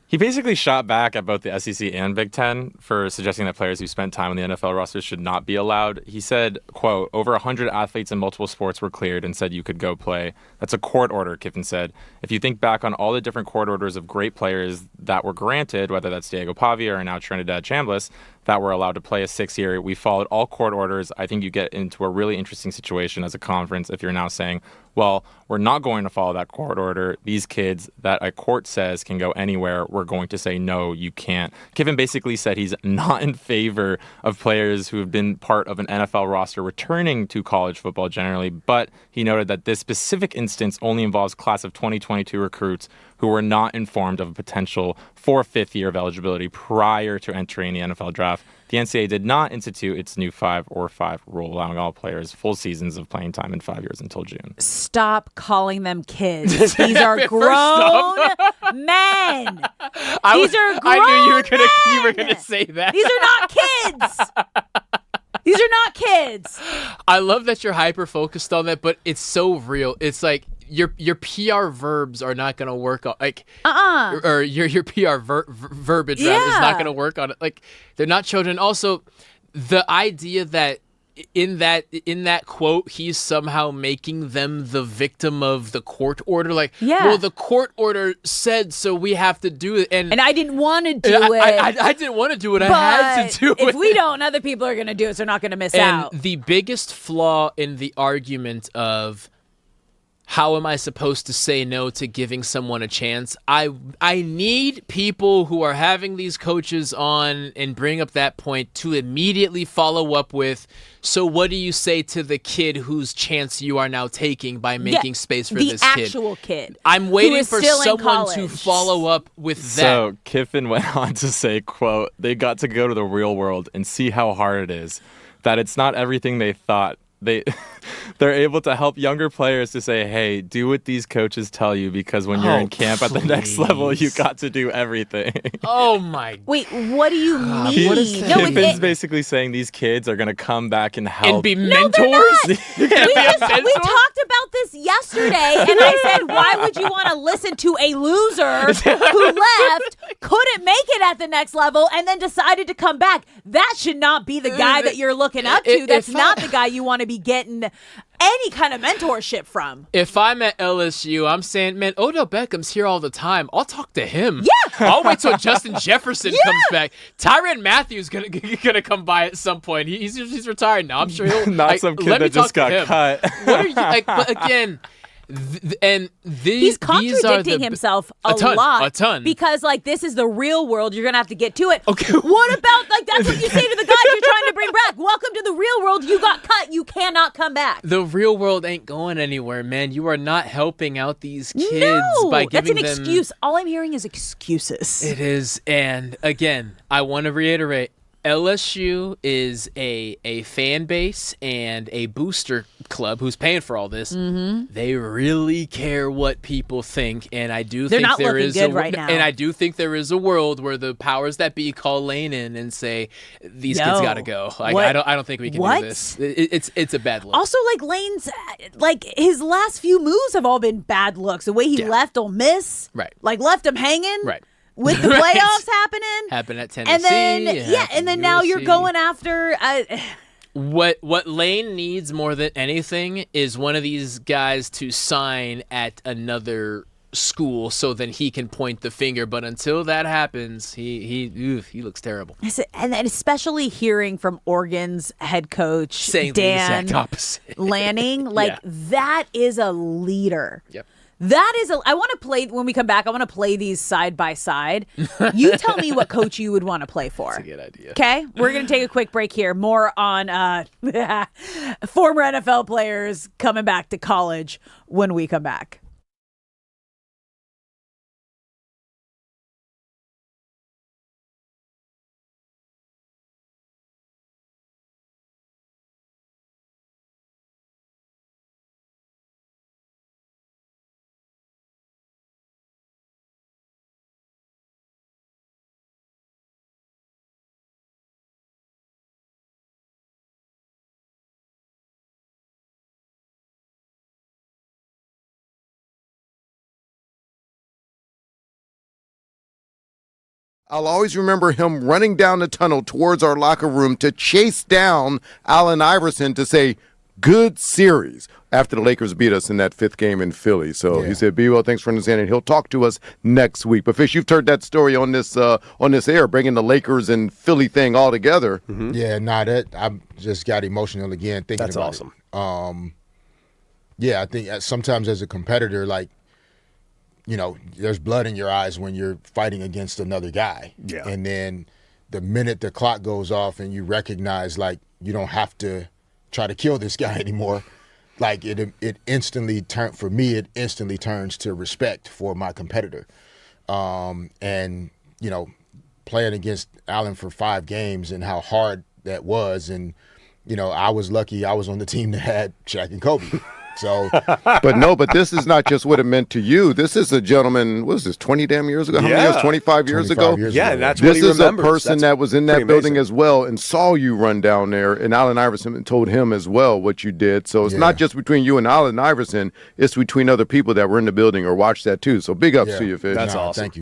He basically shot back at both the SEC and Big Ten for suggesting that players who spent time on the NFL roster should not be allowed. He said, quote, over 100 athletes in multiple sports were cleared and said you could go play. That's a court order, Kiffin said. If you think back on all the different court orders of great players that were granted, whether that's Diego Pavia or now Trinidad Chambliss, that were allowed to play a 6-year, we followed all court orders. I think you get into a really interesting situation as a conference if you're now saying, well, we're not going to follow that court order. These kids that a court says can go anywhere, we're going to say, no, you can't. Kiffin basically said he's not in favor of players who have been part of an NFL roster returning to college football generally, but he noted that this specific instance only involves class of 2022 recruits who were not informed of a potential for a 5th year of eligibility prior to entering the NFL draft. The NCAA did not institute its new 5-or-5 rule, allowing all players full seasons of playing time in 5 years until June. Stop calling them kids. These are grown men. These are grown I knew you were gonna say that. These are not kids. These are not kids. I love that you're hyper focused on that, but it's so real. It's like your PR verbs are not gonna work on or your PR verbiage rather is not gonna work on it. Like, they're not children. Also, the idea that in that quote he's somehow making them the victim of the court order. Like, well, the court order said so, we have to do it, and I didn't want to do it. I didn't want to do it. I had to do it. If we don't, other people are gonna do it, so they're not gonna miss out. And the biggest flaw in the argument of how am I supposed to say no to giving someone a chance? I need people who are having these coaches on and bring up that point to immediately follow up with, so what do you say to the kid whose chance you are now taking by making space for this kid? The actual kid. I'm waiting for someone to follow up with that. So Kiffin went on to say, quote, they got to go to the real world and see how hard it is, that it's not everything they thought. They're able to help younger players to say, hey, do what these coaches tell you, because when you're in camp at the next level, you got to do everything. Oh, my. Wait, what do you mean? What is Kiffin's basically saying these kids are going to come back and help. And be mentors? We talked about this yesterday, and I said, why would you want to listen to a loser who left, couldn't make it at the next level, and then decided to come back? That should not be the guy that you're looking up to. That's not the guy you want to be getting any kind of mentorship from. If I'm at LSU, I'm saying, man, Odell Beckham's here all the time. I'll talk to him. Yeah. I'll wait till Justin Jefferson comes back. Tyrann Mathieu's gonna come by at some point. He's retired now. I'm sure he'll not some kid that just got cut. What are you like? But again. He's contradicting himself a ton because like this is the real world. You're gonna have to get to it. Okay. What about like that's what you say to the guys you're trying to bring back? Welcome to the real world. You got cut. You cannot come back. The real world ain't going anywhere, man. You are not helping out these kids by giving them. That's an excuse. All I'm hearing is excuses. It is, and again, I want to reiterate. LSU is a fan base and a booster club who's paying for all this. Mm-hmm. They really care what people think, and I do They're think not there looking is good right now. And I do think there is a world where the powers that be call Lane in and say these kids got to go. Like, I don't think we can do this. It's a bad look. Also, like Lane's like his last few moves have all been bad looks. The way he left Ole Miss, right? Like left him hanging, right? With the playoffs happened at Tennessee, and then and then now you're going after. What Lane needs more than anything is one of these guys to sign at another school, so then he can point the finger. But until that happens, he looks terrible. And especially hearing from Oregon's head coach saying Dan the exact opposite. Lanning, like that is a leader. Yep. That is I want to play, when we come back, I want to play these side by side. You tell me what coach you would want to play for. That's a good idea. Okay? We're going to take a quick break here. More on former NFL players coming back to college when we come back. I'll always remember him running down the tunnel towards our locker room to chase down Allen Iverson to say, good series, after the Lakers beat us in that 5th game in Philly. So he said, be well, thanks for understanding. He'll talk to us next week. But, Fish, you've heard that story on this air, bringing the Lakers and Philly thing all together. Mm-hmm. Yeah, that I just got emotional again thinking about it. That's awesome. I think sometimes as a competitor, there's blood in your eyes when you're fighting against another guy. Yeah. And then the minute the clock goes off and you recognize, you don't have to try to kill this guy anymore, it instantly turns to respect for my competitor. And, playing against Allen for 5 games and how hard that was. And, I was lucky I was on the team that had Shaq and Kobe. So, but this is not just what it meant to you. This is a gentleman. What was this? 20 damn years ago? How many years? 25 years ago. And that's what he remembers. This is a person that was in that building as well and saw you run down there. And Allen Iverson told him as well what you did. So it's not just between you and Allen Iverson. It's between other people that were in the building or watched that too. So big ups to you, Fish. That's awesome. Thank you.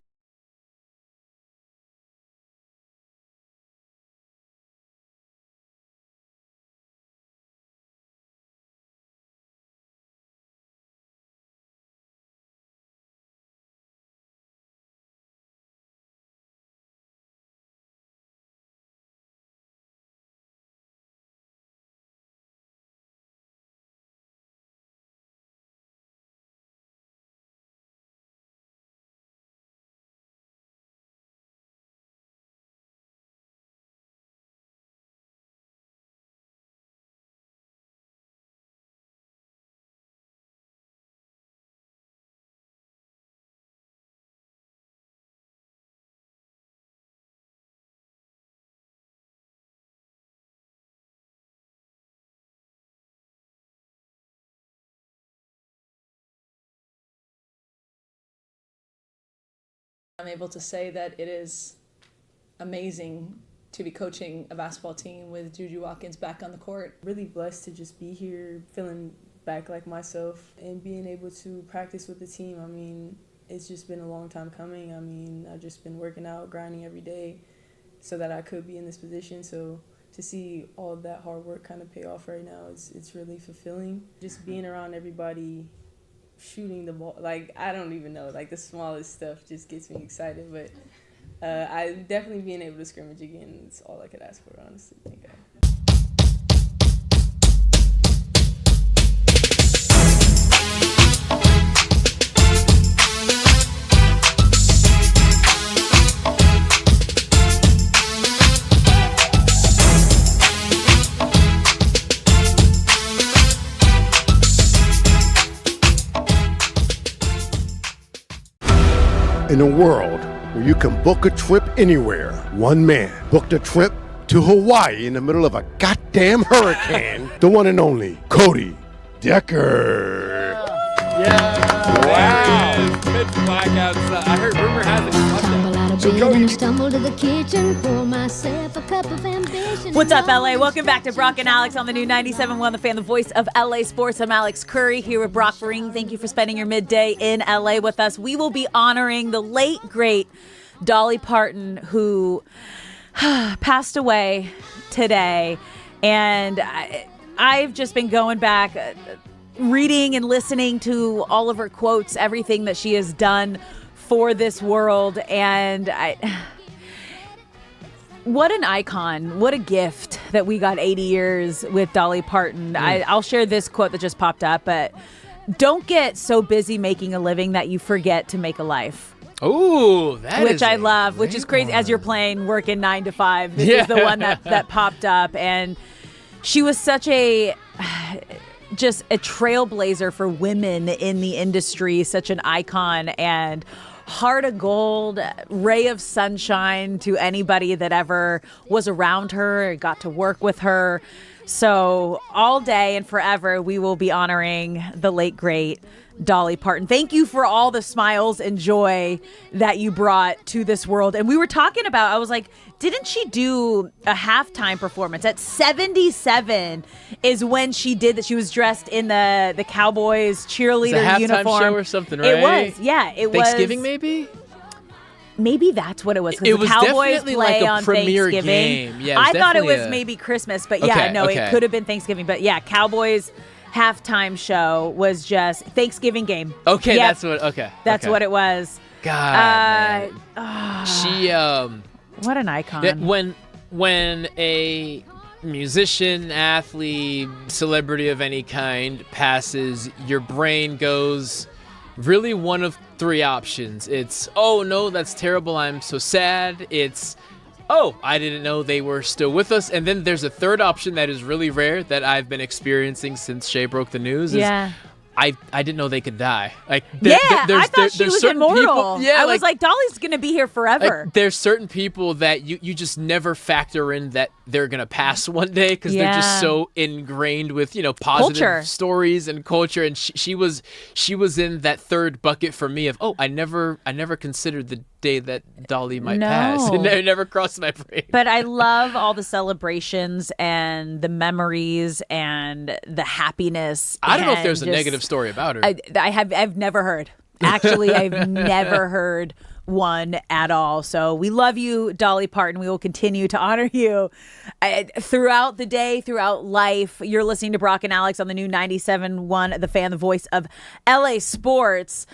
I'm able to say that it is amazing to be coaching a basketball team with Juju Watkins back on the court. Really blessed to just be here, feeling back like myself and being able to practice with the team. I mean, it's just been a long time coming. I mean, I've just been working out, grinding every day so that I could be in this position. So to see all of that hard work kind of pay off right now, it's really fulfilling. Just being around everybody, shooting the ball, I don't even know, the smallest stuff just gets me excited. But I definitely being able to scrimmage again, it's all I could ask for, honestly. Thank God. In a world where you can book a trip anywhere, one man booked a trip to Hawaii in the middle of a goddamn hurricane. The one and only Cody Decker. Wow. Pitch black outside. I heard rumor has it. Stumble to the kitchen, pour myself a cup of ambition. What's up, LA? Welcome back to Brock and Alex on the new 97.1 The Fan, the voice of LA Sports. I'm Alex Curry here with Brock Ring. Thank you for spending your midday in LA with us. We will be honoring the late, great Dolly Parton, who passed away today. And I've just been going back, reading and listening to all of her quotes, everything that she has done for this world. And what an icon, what a gift that we got 80 years with Dolly Parton. I'll share this quote that just popped up, but don't get so busy making a living that you forget to make a life. Ooh, which I love, which is crazy. As you're playing, working 9 to 5. This is the one that popped up, and she was such just a trailblazer for women in the industry, such an icon and heart of gold, ray of sunshine to anybody that ever was around her, got to work with her. So all day and forever, we will be honoring the late, great Dolly Parton. Thank you for all the smiles and joy that you brought to this world. And we were talking about, I was like, didn't she do a halftime performance? At 77 is when she did that. She was dressed in the Cowboys cheerleader uniform. Halftime show or something, right? It was, yeah. It Thanksgiving, maybe? Maybe that's what it was. It was the Cowboys definitely play like a on premier Thanksgiving. game. Yeah, I thought it was maybe Christmas, but it could have been Thanksgiving. But yeah, Cowboys halftime show was just Thanksgiving game. Okay, yep. That's what it was. God, man. She what an icon. When a musician, athlete, celebrity of any kind passes, your brain goes really one of three options. It's, oh no, that's terrible, I'm so sad. It's, oh, I didn't know they were still with us. And then there's a third option that is really rare that I've been experiencing since Shay broke the news. Yeah. I didn't know they could die. I thought she was immortal. I was like, Dolly's going to be here forever. There's certain people that you just never factor in that they're going to pass one day because they're just so ingrained with, positive culture. Stories and culture. And she was in that third bucket for me of, I never considered the day that Dolly might pass. It never crossed my brain. But I love all the celebrations and the memories and the happiness. I don't know if there's a negative story about her. I've never heard. Actually, I've never heard one at all. So we love you, Dolly Parton. We will continue to honor you throughout the day, throughout life. You're listening to Brock and Alex on the new 97.1 The Fan, the voice of LA Sports.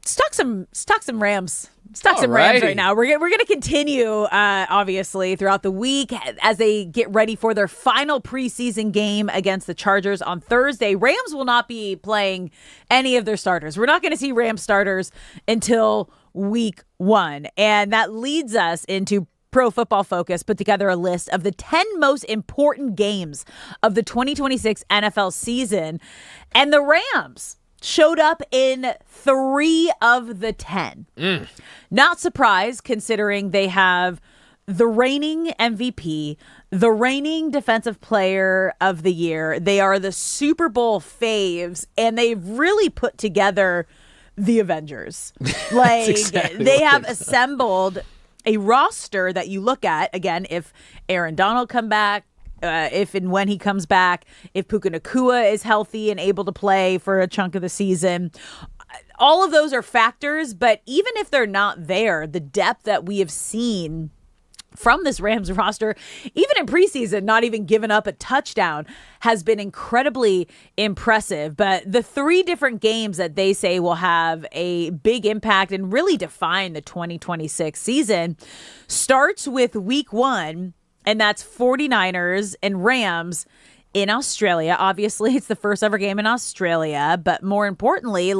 Stock some Rams. Rams right now. We're going to continue, obviously, throughout the week as they get ready for their final preseason game against the Chargers on Thursday. Rams will not be playing any of their starters. We're not going to see Rams starters until week 1. And that leads us into Pro Football Focus put together a list of the 10 most important games of the 2026 NFL season. And the Rams showed up in 3 of the 10. Not surprised, considering they have the reigning MVP, the reigning Defensive Player of the Year. They are the Super Bowl faves, and they've really put together the Avengers. They have assembled a roster that you look at, again, if Aaron Donald come back, if and when he comes back, if Puka Nacua is healthy and able to play for a chunk of the season. All of those are factors, but even if they're not there, the depth that we have seen from this Rams roster, even in preseason, not even giving up a touchdown, has been incredibly impressive. But the 3 different games that they say will have a big impact and really define the 2026 season starts with week 1, and that's 49ers and Rams in Australia. Obviously, it's the first ever game in Australia, but more importantly,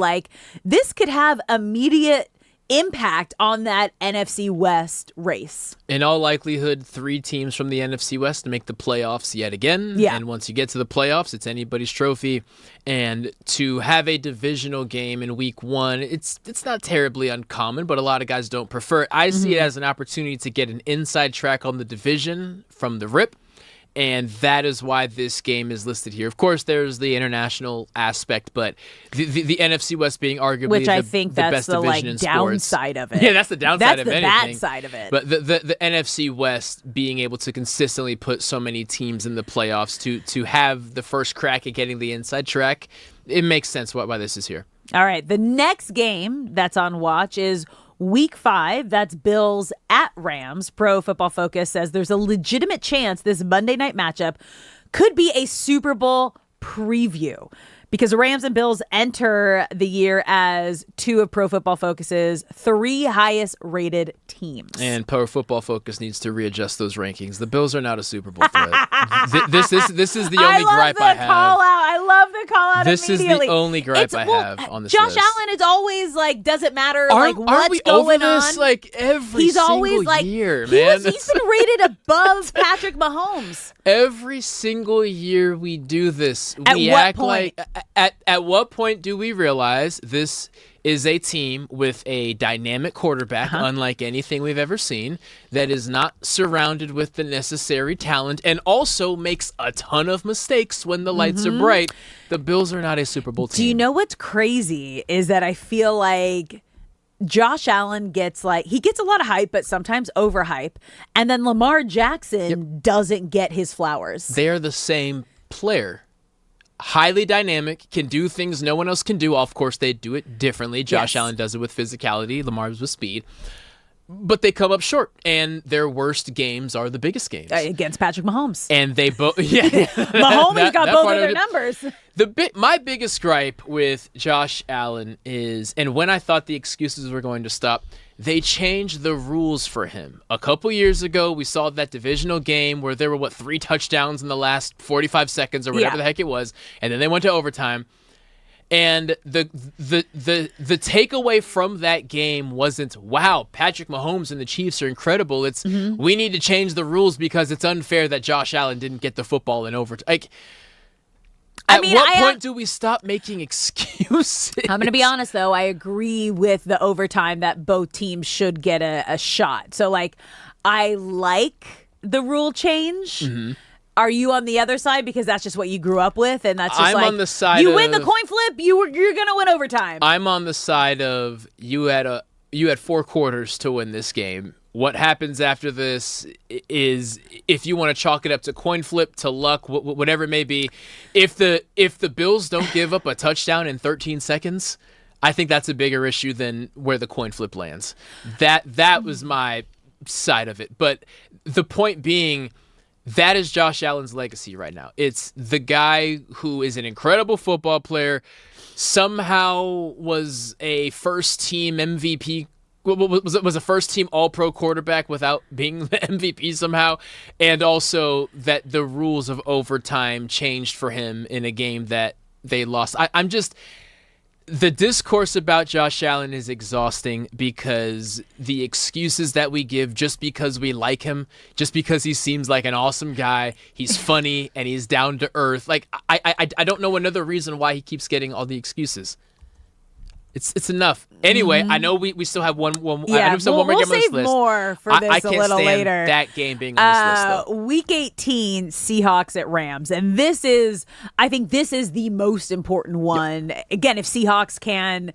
this could have immediate impact on that NFC West race. In all likelihood, 3 teams from the NFC West to make the playoffs yet again. Yeah. And once you get to the playoffs, it's anybody's trophy. And to have a divisional game in week 1, it's not terribly uncommon, but a lot of guys don't prefer it. I see it as an opportunity to get an inside track on the division from the rip. And that is why this game is listed here. Of course, there's the international aspect, but the NFC West being arguably the best division in sports. Downside of it. Yeah, that's the downside of anything. That's the bad side of it. But the NFC West being able to consistently put so many teams in the playoffs to have the first crack at getting the inside track, it makes sense why this is here. All right, the next game that's on watch is Week 5, that's Bills at Rams. Pro Football Focus says there's a legitimate chance this Monday night matchup could be a Super Bowl preview because the Rams and Bills enter the year as 2 of Pro Football Focus's 3 highest rated teams. And Pro Football Focus needs to readjust those rankings. The Bills are not a Super Bowl threat. This is the only gripe I have. I love the call out. This immediately. is the only gripe I have on this Josh list. Allen is always like, doesn't matter Aren't what's we going over this, on. like every He's single always like year, man. He's been rated above Patrick Mahomes. Every single year we do this. At We what act point? like at what point do we realize this is a team with a dynamic quarterback, unlike anything we've ever seen, that is not surrounded with the necessary talent and also makes a ton of mistakes when the lights are bright? The Bills are not a Super Bowl team. Do you know what's crazy is that I feel like Josh Allen gets a lot of hype, but sometimes overhype. And then Lamar Jackson doesn't get his flowers. They're the same player. Highly dynamic, can do things no one else can do. Of course, they do it differently. Josh Allen does it with physicality. Lamar's with speed. But they come up short, and their worst games are the biggest games. Against Patrick Mahomes. And they both... Mahomes got both of their numbers. My biggest gripe with Josh Allen is, and when I thought the excuses were going to stop, they changed the rules for him. A couple years ago, we saw that divisional game where there were, 3 touchdowns in the last 45 seconds or whatever the heck it was, and then they went to overtime. And the takeaway from that game wasn't, wow, Patrick Mahomes and the Chiefs are incredible. It's, we need to change the rules because it's unfair that Josh Allen didn't get the football in overtime. At what point do we stop making excuses? I'm going to be honest, though. I agree with the overtime that both teams should get a shot. So, I like the rule change. Are you on the other side because that's just what you grew up with, and that's just I'm on the side you win the coin flip, you're going to win overtime. I'm on the side of you had 4 quarters to win this game. What happens after this is, if you want to chalk it up to coin flip, to luck, whatever it may be, if the Bills don't give up a touchdown in 13 seconds, I think that's a bigger issue than where the coin flip lands. That was my side of it. But the point being, that is Josh Allen's legacy right now. It's the guy who is an incredible football player, somehow was a first-team MVP, was a first-team All-Pro quarterback without being the MVP somehow, and also that the rules of overtime changed for him in a game that they lost. I'm just... The discourse about Josh Allen is exhausting because the excuses that we give just because we like him, just because he seems like an awesome guy, he's funny, and he's down to earth. I don't know another reason why he keeps getting all the excuses. It's enough. Anyway, I know we still have one more game on this list. We'll save more for this I a can't little stand later. that game being on this list, though. Week 18, Seahawks at Rams. And I think this is the most important one. Yep. Again, if Seahawks can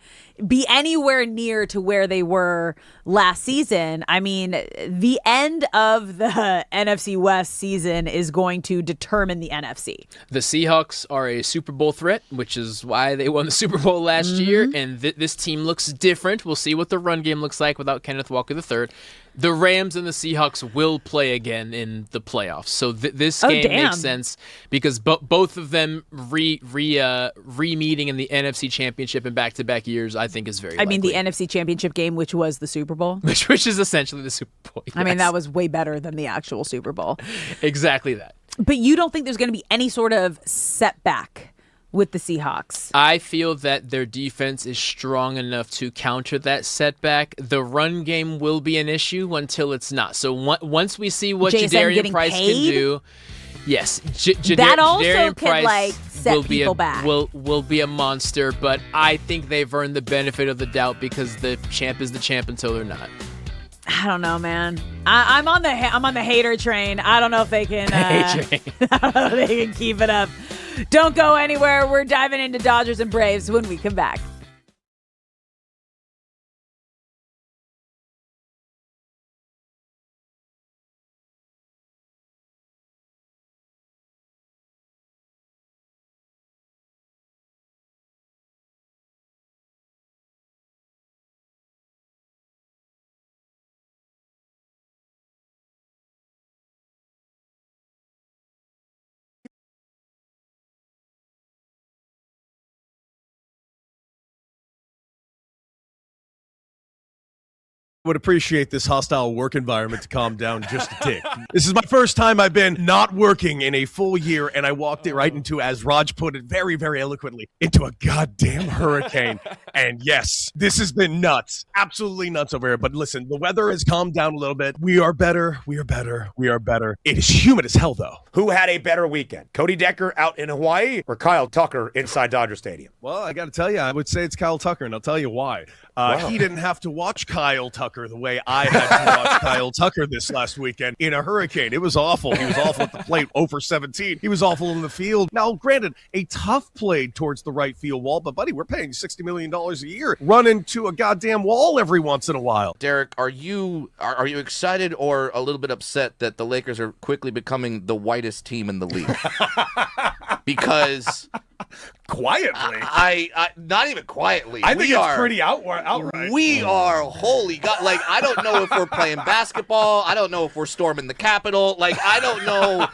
be anywhere near to where they were last season, I mean, the end of the NFC West season is going to determine the NFC. The Seahawks are a Super Bowl threat, which is why they won the Super Bowl last year, and this team looks different. We'll see what the run game looks like without Kenneth Walker III. The Rams and the Seahawks will play again in the playoffs. So this game makes sense because both of them re-meeting in the NFC Championship in back-to-back years, I think, is very likely. I mean, the NFC Championship game, which was the Super Bowl. Which is essentially the Super Bowl, yes. I mean, that was way better than the actual Super Bowl. Exactly that. But you don't think there's going to be any sort of setback with the Seahawks? I feel that their defense is strong enough to counter that setback. The run game will be an issue until it's not. So once we see what Jadarian Price can do, yes, that also Jadarian could Price set people back. Will be a monster, but I think they've earned the benefit of the doubt because the champ is the champ until they're not. I don't know, man. I'm on the hater train. I don't know if they can. I don't know if they can keep it up. Don't go anywhere. We're diving into Dodgers and Braves when we come back. would appreciate this hostile work environment to calm down just a tick. This is my first time I've been not working in a full year, and I walked it right into, as Raj put it very, very eloquently, into a goddamn hurricane. And yes, this has been nuts. Absolutely nuts over here. But listen, the weather has calmed down a little bit. We are better. We are better. We are better. It is humid as hell, though. Who had a better weekend? Cody Decker out in Hawaii or Kyle Tucker inside Dodger Stadium? Well, I got to tell you, I would say it's Kyle Tucker, and I'll tell you why. He didn't have to watch Kyle Tucker the way I had to watch Kyle Tucker this last weekend in a hurricane. It was awful. He was awful at the plate, 0 for 17. He was awful in the field. Now, granted, a tough play towards the right field wall, but, buddy, we're paying $60 million a year. Run into a goddamn wall every once in a while. Derek, are you excited or a little bit upset that the Lakers are quickly becoming the whitest team in the league? Because... Quietly. I not even quietly. I think it's pretty outright. We are, holy God. Like, I don't know if we're playing basketball. I don't know if we're storming the Capitol. Like, I don't know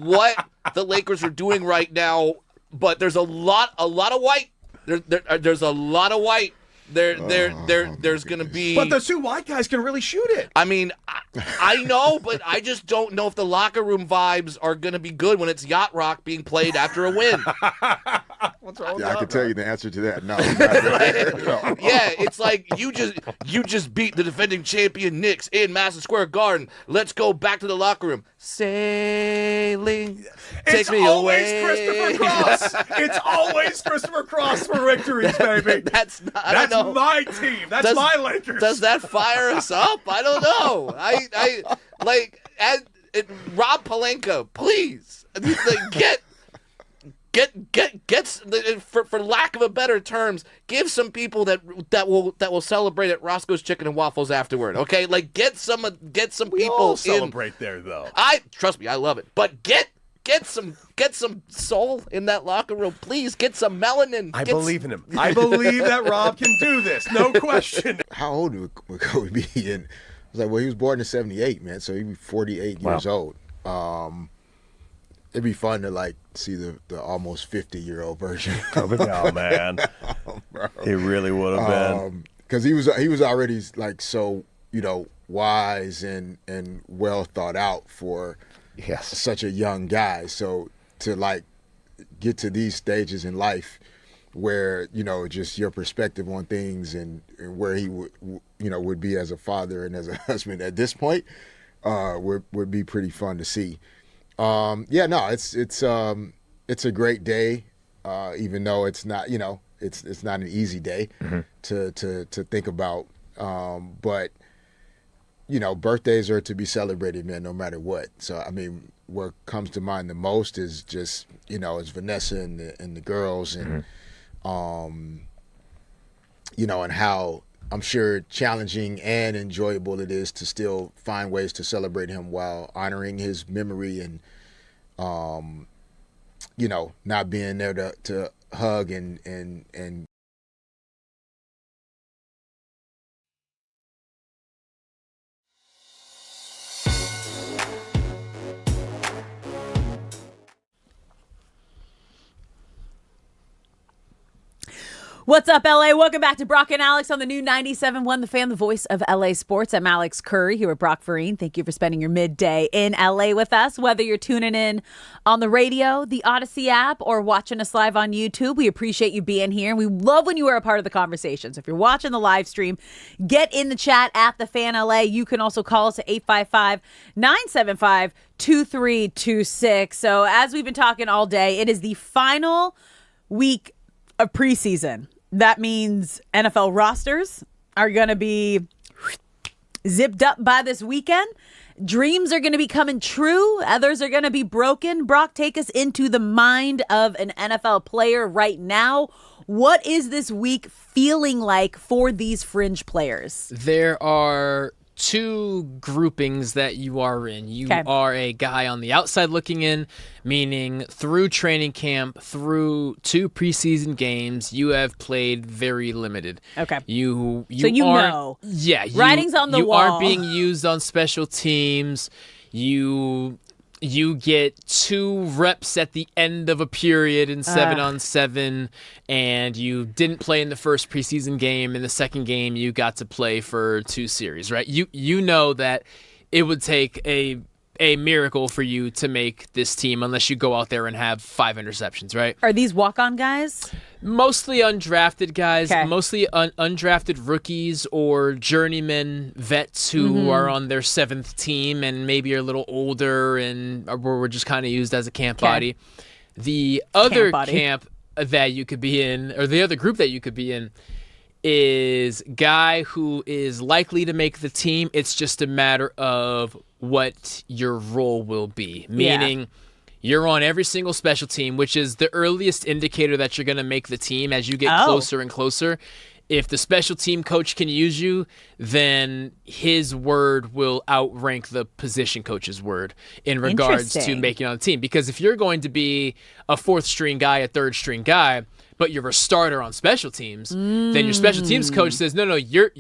what the Lakers are doing right now, but there's a lot of white. There's a lot of white. There's going to be... But those two white guys can really shoot it. I mean, I know, but I just don't know if the locker room vibes are going to be good when it's Yacht Rock being played after a win. What's wrong with I can tell you the answer to that. No. No. Yeah, it's like you just beat the defending champion Knicks in Madison Square Garden. Let's go back to the locker room. Sailing, take me away. Christopher Cross. It's always Christopher Cross for victories, baby. That's my team. That's my Lakers. Does that fire us up? I don't know. I like Rob Pelinka, please. Get for lack of a better terms, give some people that will celebrate at Roscoe's Chicken and Waffles afterward. Okay, like get some people all celebrate there though. Trust me, I love it. But get some soul in that locker room, please. Get some melanin. I believe in him. I believe that Rob can do this, no question. How old would Kobe be? And I was like, well, he was born in '78, man, so he'd be 48 years old. It'd be fun to like see the almost 50-year-old version of it. Oh man, it really would have been. Because he was already like so wise and well thought out for such a young guy. So to like get to these stages in life where just your perspective on things and where he would be as a father and as a husband at this point would be pretty fun to see. It's a great day, even though it's not it's not an easy day to think about. But birthdays are to be celebrated, man, no matter what. So I mean, what comes to mind the most is just it's Vanessa and the girls and and how I'm sure challenging and enjoyable it is to still find ways to celebrate him while honoring his memory and, not being there to hug and What's up, LA? Welcome back to Brock and Alex on the new 97.1 The Fan, the voice of LA sports. I'm Alex Curry here with Brock Farine. Thank you for spending your midday in LA with us. Whether you're tuning in on the radio, the Odyssey app, or watching us live on YouTube, we appreciate you being here. And we love when you are a part of the conversation. So if you're watching the live stream, get in the chat at The Fan LA. You can also call us at 855-975-2326. So as we've been talking all day, it is the final week of preseason. That means NFL rosters are going to be zipped up by this weekend. Dreams are going to be coming true. Others are going to be broken. Brock, take us into the mind of an NFL player right now. What is this week feeling like for these fringe players? There are two groupings that you are in. You are a guy on the outside looking in, meaning through training camp, through 2 preseason games, you have played very limited. Okay. You know. Yeah. Writing's on the wall. You aren't being used on special teams. You you get 2 reps at the end of a period in 7-on-7, and you didn't play in the first preseason game. In the second game, you got to play for 2 series, right? You know that it would take a miracle for you to make this team unless you go out there and have 5 interceptions, right? Are these walk-on guys? Mostly undrafted guys, mostly undrafted rookies or journeyman vets who are on their 7th team and maybe are a little older and were just kind of used as a camp body. The other camp that you could be in, or the other group that you could be in, is guy who is likely to make the team. It's just a matter of what your role will be, meaning you're on every single special team, which is the earliest indicator that you're going to make the team as you get closer and closer. If the special team coach can use you, then his word will outrank the position coach's word in regards to making on the team. Because if you're going to be a 4th string guy, a 3rd string guy, but you're a starter on special teams, then your special teams coach says, no, you're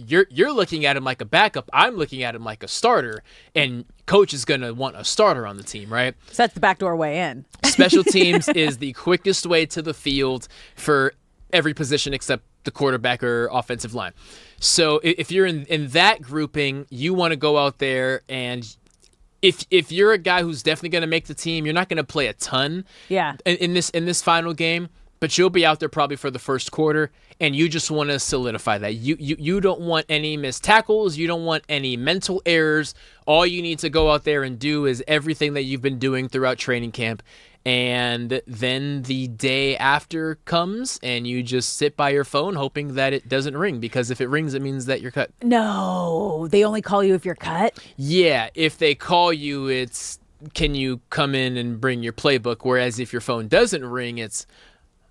looking at him like a backup. I'm looking at him like a starter, and coach is going to want a starter on the team, right? So that's the backdoor way in. Special teams is the quickest way to the field for every position except the quarterback or offensive line. So if you're in that grouping, you want to go out there and if you're a guy who's definitely going to make the team, you're not going to play a ton in this final game. But you'll be out there probably for the first quarter, and you just want to solidify that. You don't want any missed tackles. You don't want any mental errors. All you need to go out there and do is everything that you've been doing throughout training camp. And then the day after comes, and you just sit by your phone hoping that it doesn't ring, because if it rings, it means that you're cut. No, they only call you if you're cut? Yeah, if they call you, it's, can you come in and bring your playbook? Whereas if your phone doesn't ring, it's,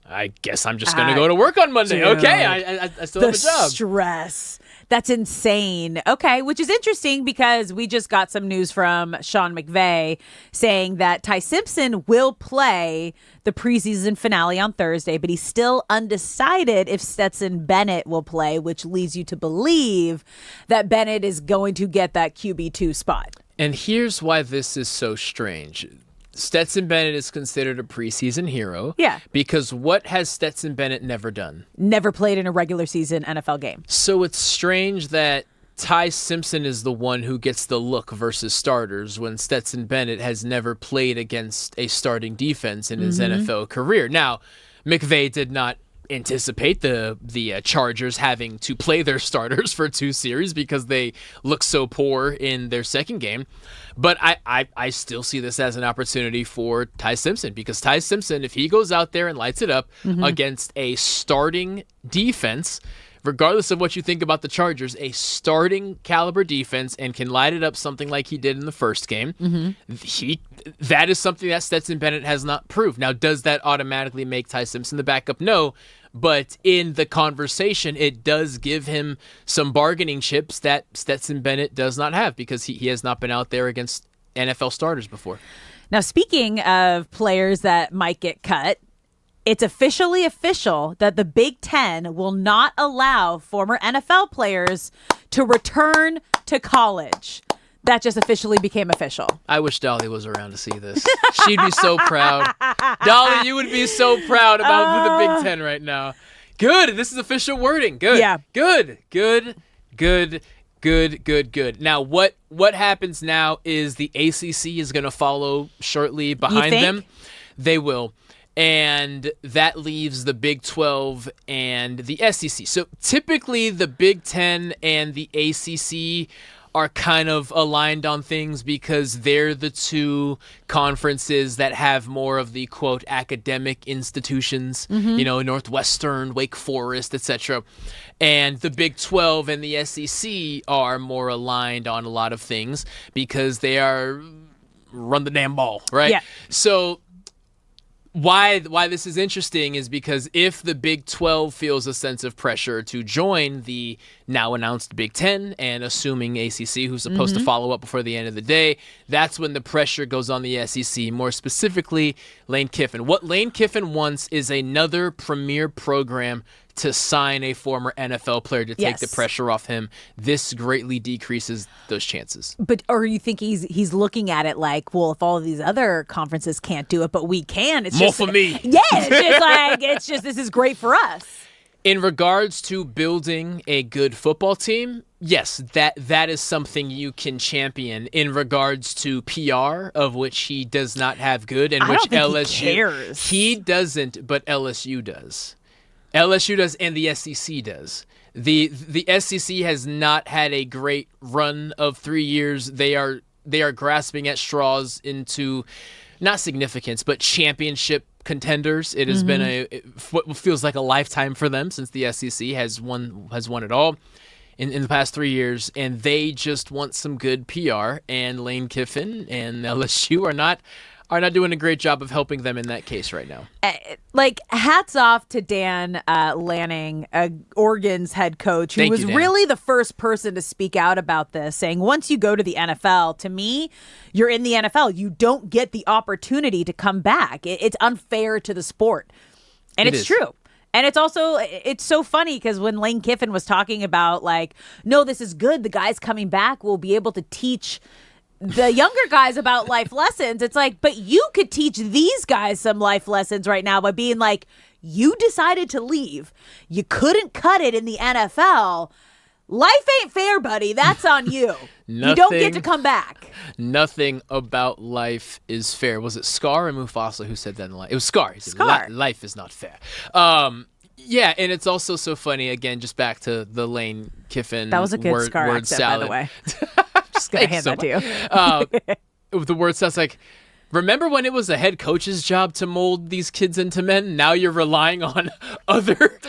I guess I'm just going to go to work on Monday. Dude. Okay, I still have a job. The stress. That's insane. Okay, which is interesting because we just got some news from Sean McVay saying that Ty Simpson will play the preseason finale on Thursday, but he's still undecided if Stetson Bennett will play, which leads you to believe that Bennett is going to get that QB2 spot. And here's why this is so strange. Stetson Bennett is considered a preseason hero. Yeah. Because what has Stetson Bennett never done? Never played in a regular season NFL game. So it's strange that Ty Simpson is the one who gets the look versus starters when Stetson Bennett has never played against a starting defense in his NFL career. Now, McVay did not anticipate the Chargers having to play their starters for 2 series because they look so poor in their second game. But I still see this as an opportunity for Ty Simpson, because Ty Simpson, if he goes out there and lights it up against a starting defense, regardless of what you think about the Chargers, a starting caliber defense, and can light it up something like he did in the first game, that is something that Stetson Bennett has not proved. Now, does that automatically make Ty Simpson the backup? No. But in the conversation, it does give him some bargaining chips that Stetson Bennett does not have, because he has not been out there against NFL starters before. Now, speaking of players that might get cut, it's officially official that the Big Ten will not allow former NFL players to return to college. That just officially became official. I wish Dolly was around to see this. She'd be so proud. Dolly, you would be so proud about the Big Ten right now. Good. This is official wording. Good. Yeah. Good. Now, what happens now is the ACC is going to follow shortly behind them. They will. And that leaves the Big 12 and the SEC. So typically the Big 10 and the ACC are kind of aligned on things because they're the 2 conferences that have more of the, quote, academic institutions, Northwestern, Wake Forest, etc. And the Big 12 and the SEC are more aligned on a lot of things because they are run the damn ball, right? Yeah. So why this is interesting is because if the Big 12 feels a sense of pressure to join the now announced Big 10, and assuming ACC, who's supposed to follow up before the end of the day, that's when the pressure goes on the SEC, more specifically Lane Kiffin. What Lane Kiffin wants is another premier program to sign a former NFL player to take the pressure off him, this greatly decreases those chances. But or you think he's looking at it like, well, if all of these other conferences can't do it, but we can, it's more just for me. Yeah, it's just this is great for us. In regards to building a good football team, yes, that is something you can champion. In regards to PR, of which he does not have good, and I which don't think LSU he cares. He doesn't, but LSU does. LSU does, and the SEC does. The SEC has not had a great run of 3 years. They are grasping at straws into not significance, but championship contenders. It has been what feels like a lifetime for them since the SEC has won it all in the past 3 years, and they just want some good PR. And Lane Kiffin and LSU are not doing a great job of helping them in that case right now. Hats off to Dan Lanning, Oregon's head coach, who was really the first person to speak out about this, saying once you go to the NFL, to me, you're in the NFL. You don't get the opportunity to come back. It's unfair to the sport. And it's true. And it's so funny because when Lane Kiffin was talking about no, this is good. The guys coming back will be able to teach the younger guys about life lessons. It's but you could teach these guys some life lessons right now by being you decided to leave. You couldn't cut it in the NFL. Life ain't fair, buddy. That's on you. You don't get to come back. Nothing about life is fair. Was it Scar or Mufasa who said that in life? It was Scar. He said, life is not fair. Yeah, and it's also so funny, again, just back to the Lane Kiffin That was a good word Scar accent, salad. by the way. Just going to hand that to you. The word sounds remember when it was a head coach's job to mold these kids into men? Now you're relying on other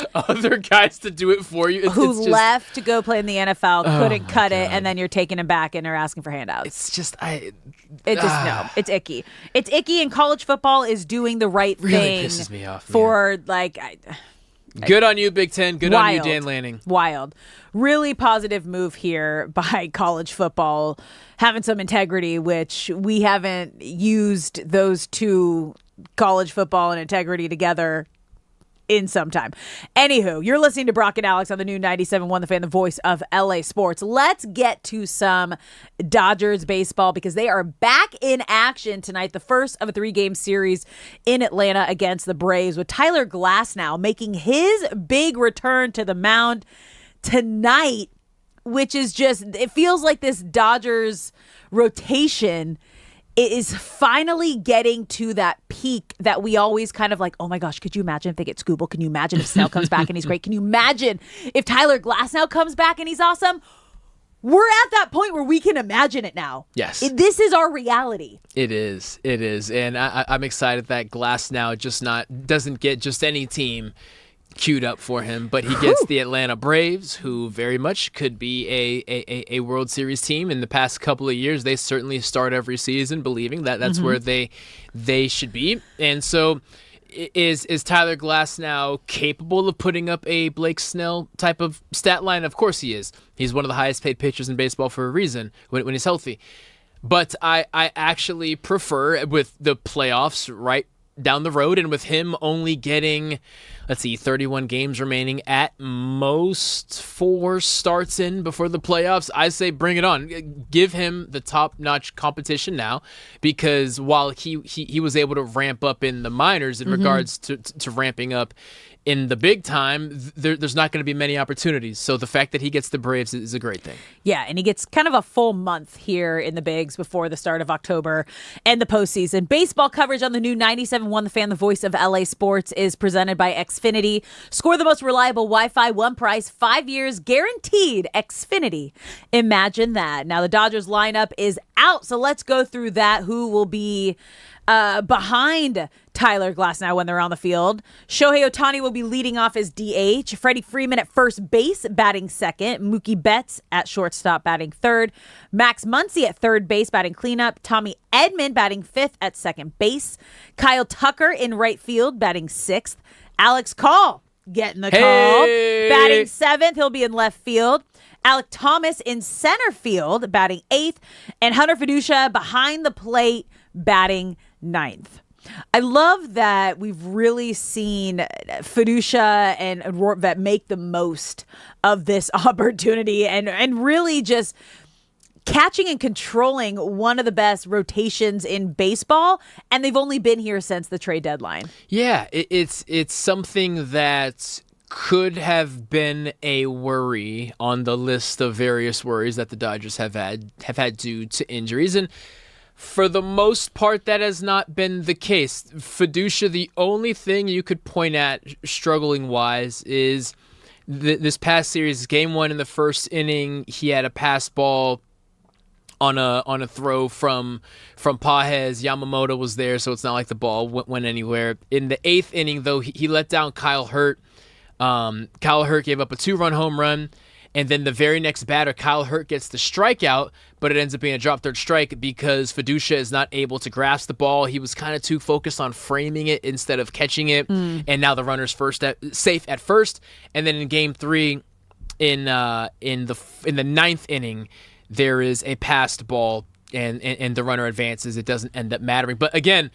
guys to do it for you. Who left to go play in the NFL, couldn't cut it, and then you're taking them back and are asking for handouts. It's just, no, it's icky. It's icky, and college football is doing the right really thing. Pisses me off, for, good on you, Big Ten. Good on you, Dan Lanning. Wild. Really positive move here by college football, having some integrity, which we haven't used those two, college football and integrity, together in some time. Anywho, you're listening to Brock and Alex on the new 97.1 The Fan, the voice of LA sports. Let's get to some Dodgers baseball because they are back in action tonight, the first of a 3-game series in Atlanta against the Braves, with Tyler Glasnow making his big return to the mound tonight, which is just, it feels like this Dodgers rotation is finally getting to that peak that we always kind of oh my gosh, could you imagine if they get Scooble? Can you imagine if Snell comes back and he's great? Can you imagine if Tyler Glasnow comes back and he's awesome? We're at that point where we can imagine it now. Yes. This is our reality. It is. And I'm excited that Glasnow doesn't get just any team queued up for him, but he gets the Atlanta Braves, who very much could be a World Series team. In the past couple of years, they certainly start every season believing that that's where they should be. And so is Tyler Glasnow capable of putting up a Blake Snell type of stat line? Of course he is. He's one of the highest paid pitchers in baseball for a reason when he's healthy. But I actually prefer, with the playoffs right down the road, and with him only getting, 31 games remaining, at most 4 starts in before the playoffs, I say bring it on. Give him the top-notch competition now, because while he was able to ramp up in the minors in regards to ramping up in the big time, there's not going to be many opportunities. So the fact that he gets the Braves is a great thing. Yeah, and he gets kind of a full month here in the bigs before the start of October and the postseason. Baseball coverage on the new 97.1 The Fan, the voice of LA sports, is presented by Xfinity. Score the most reliable Wi-Fi, one price, 5 years guaranteed. Xfinity. Imagine that. Now the Dodgers lineup is out, so let's go through that. Who will be behind Tyler Glasnow when they're on the field? Shohei Ohtani will be leading off as DH. Freddie Freeman at first base, batting second. Mookie Betts at shortstop, batting third. Max Muncy at third base, batting cleanup. Tommy Edman batting fifth at second base. Kyle Tucker in right field, batting sixth. Alex Call getting the call, batting seventh. He'll be in left field. Alec Thomas in center field, batting eighth. And Hunter Fiducia behind the plate, batting ninth. I love that we've really seen Fiducia and Rortvedt make the most of this opportunity and really just catching and controlling one of the best rotations in baseball, and they've only been here since the trade deadline. Yeah, it's something that could have been a worry on the list of various worries that the Dodgers have had due to injuries, and for the most part, that has not been the case. Fiducia, the only thing you could point at struggling-wise is this past series, Game 1 in the first inning, he had a pass ball on a throw from Pages. Yamamoto was there, so it's not like the ball went anywhere. In the 8th inning, though, he let down Kyle Hurt. Kyle Hurt gave up a 2-run home run, and then the very next batter, Kyle Hurt gets the strikeout, but it ends up being a drop third strike because Fiducia is not able to grasp the ball. He was kind of too focused on framing it instead of catching it, and now the runner's safe at first. And then in Game 3, in the 9th inning, there is a passed ball, and the runner advances. It doesn't end up mattering. But again,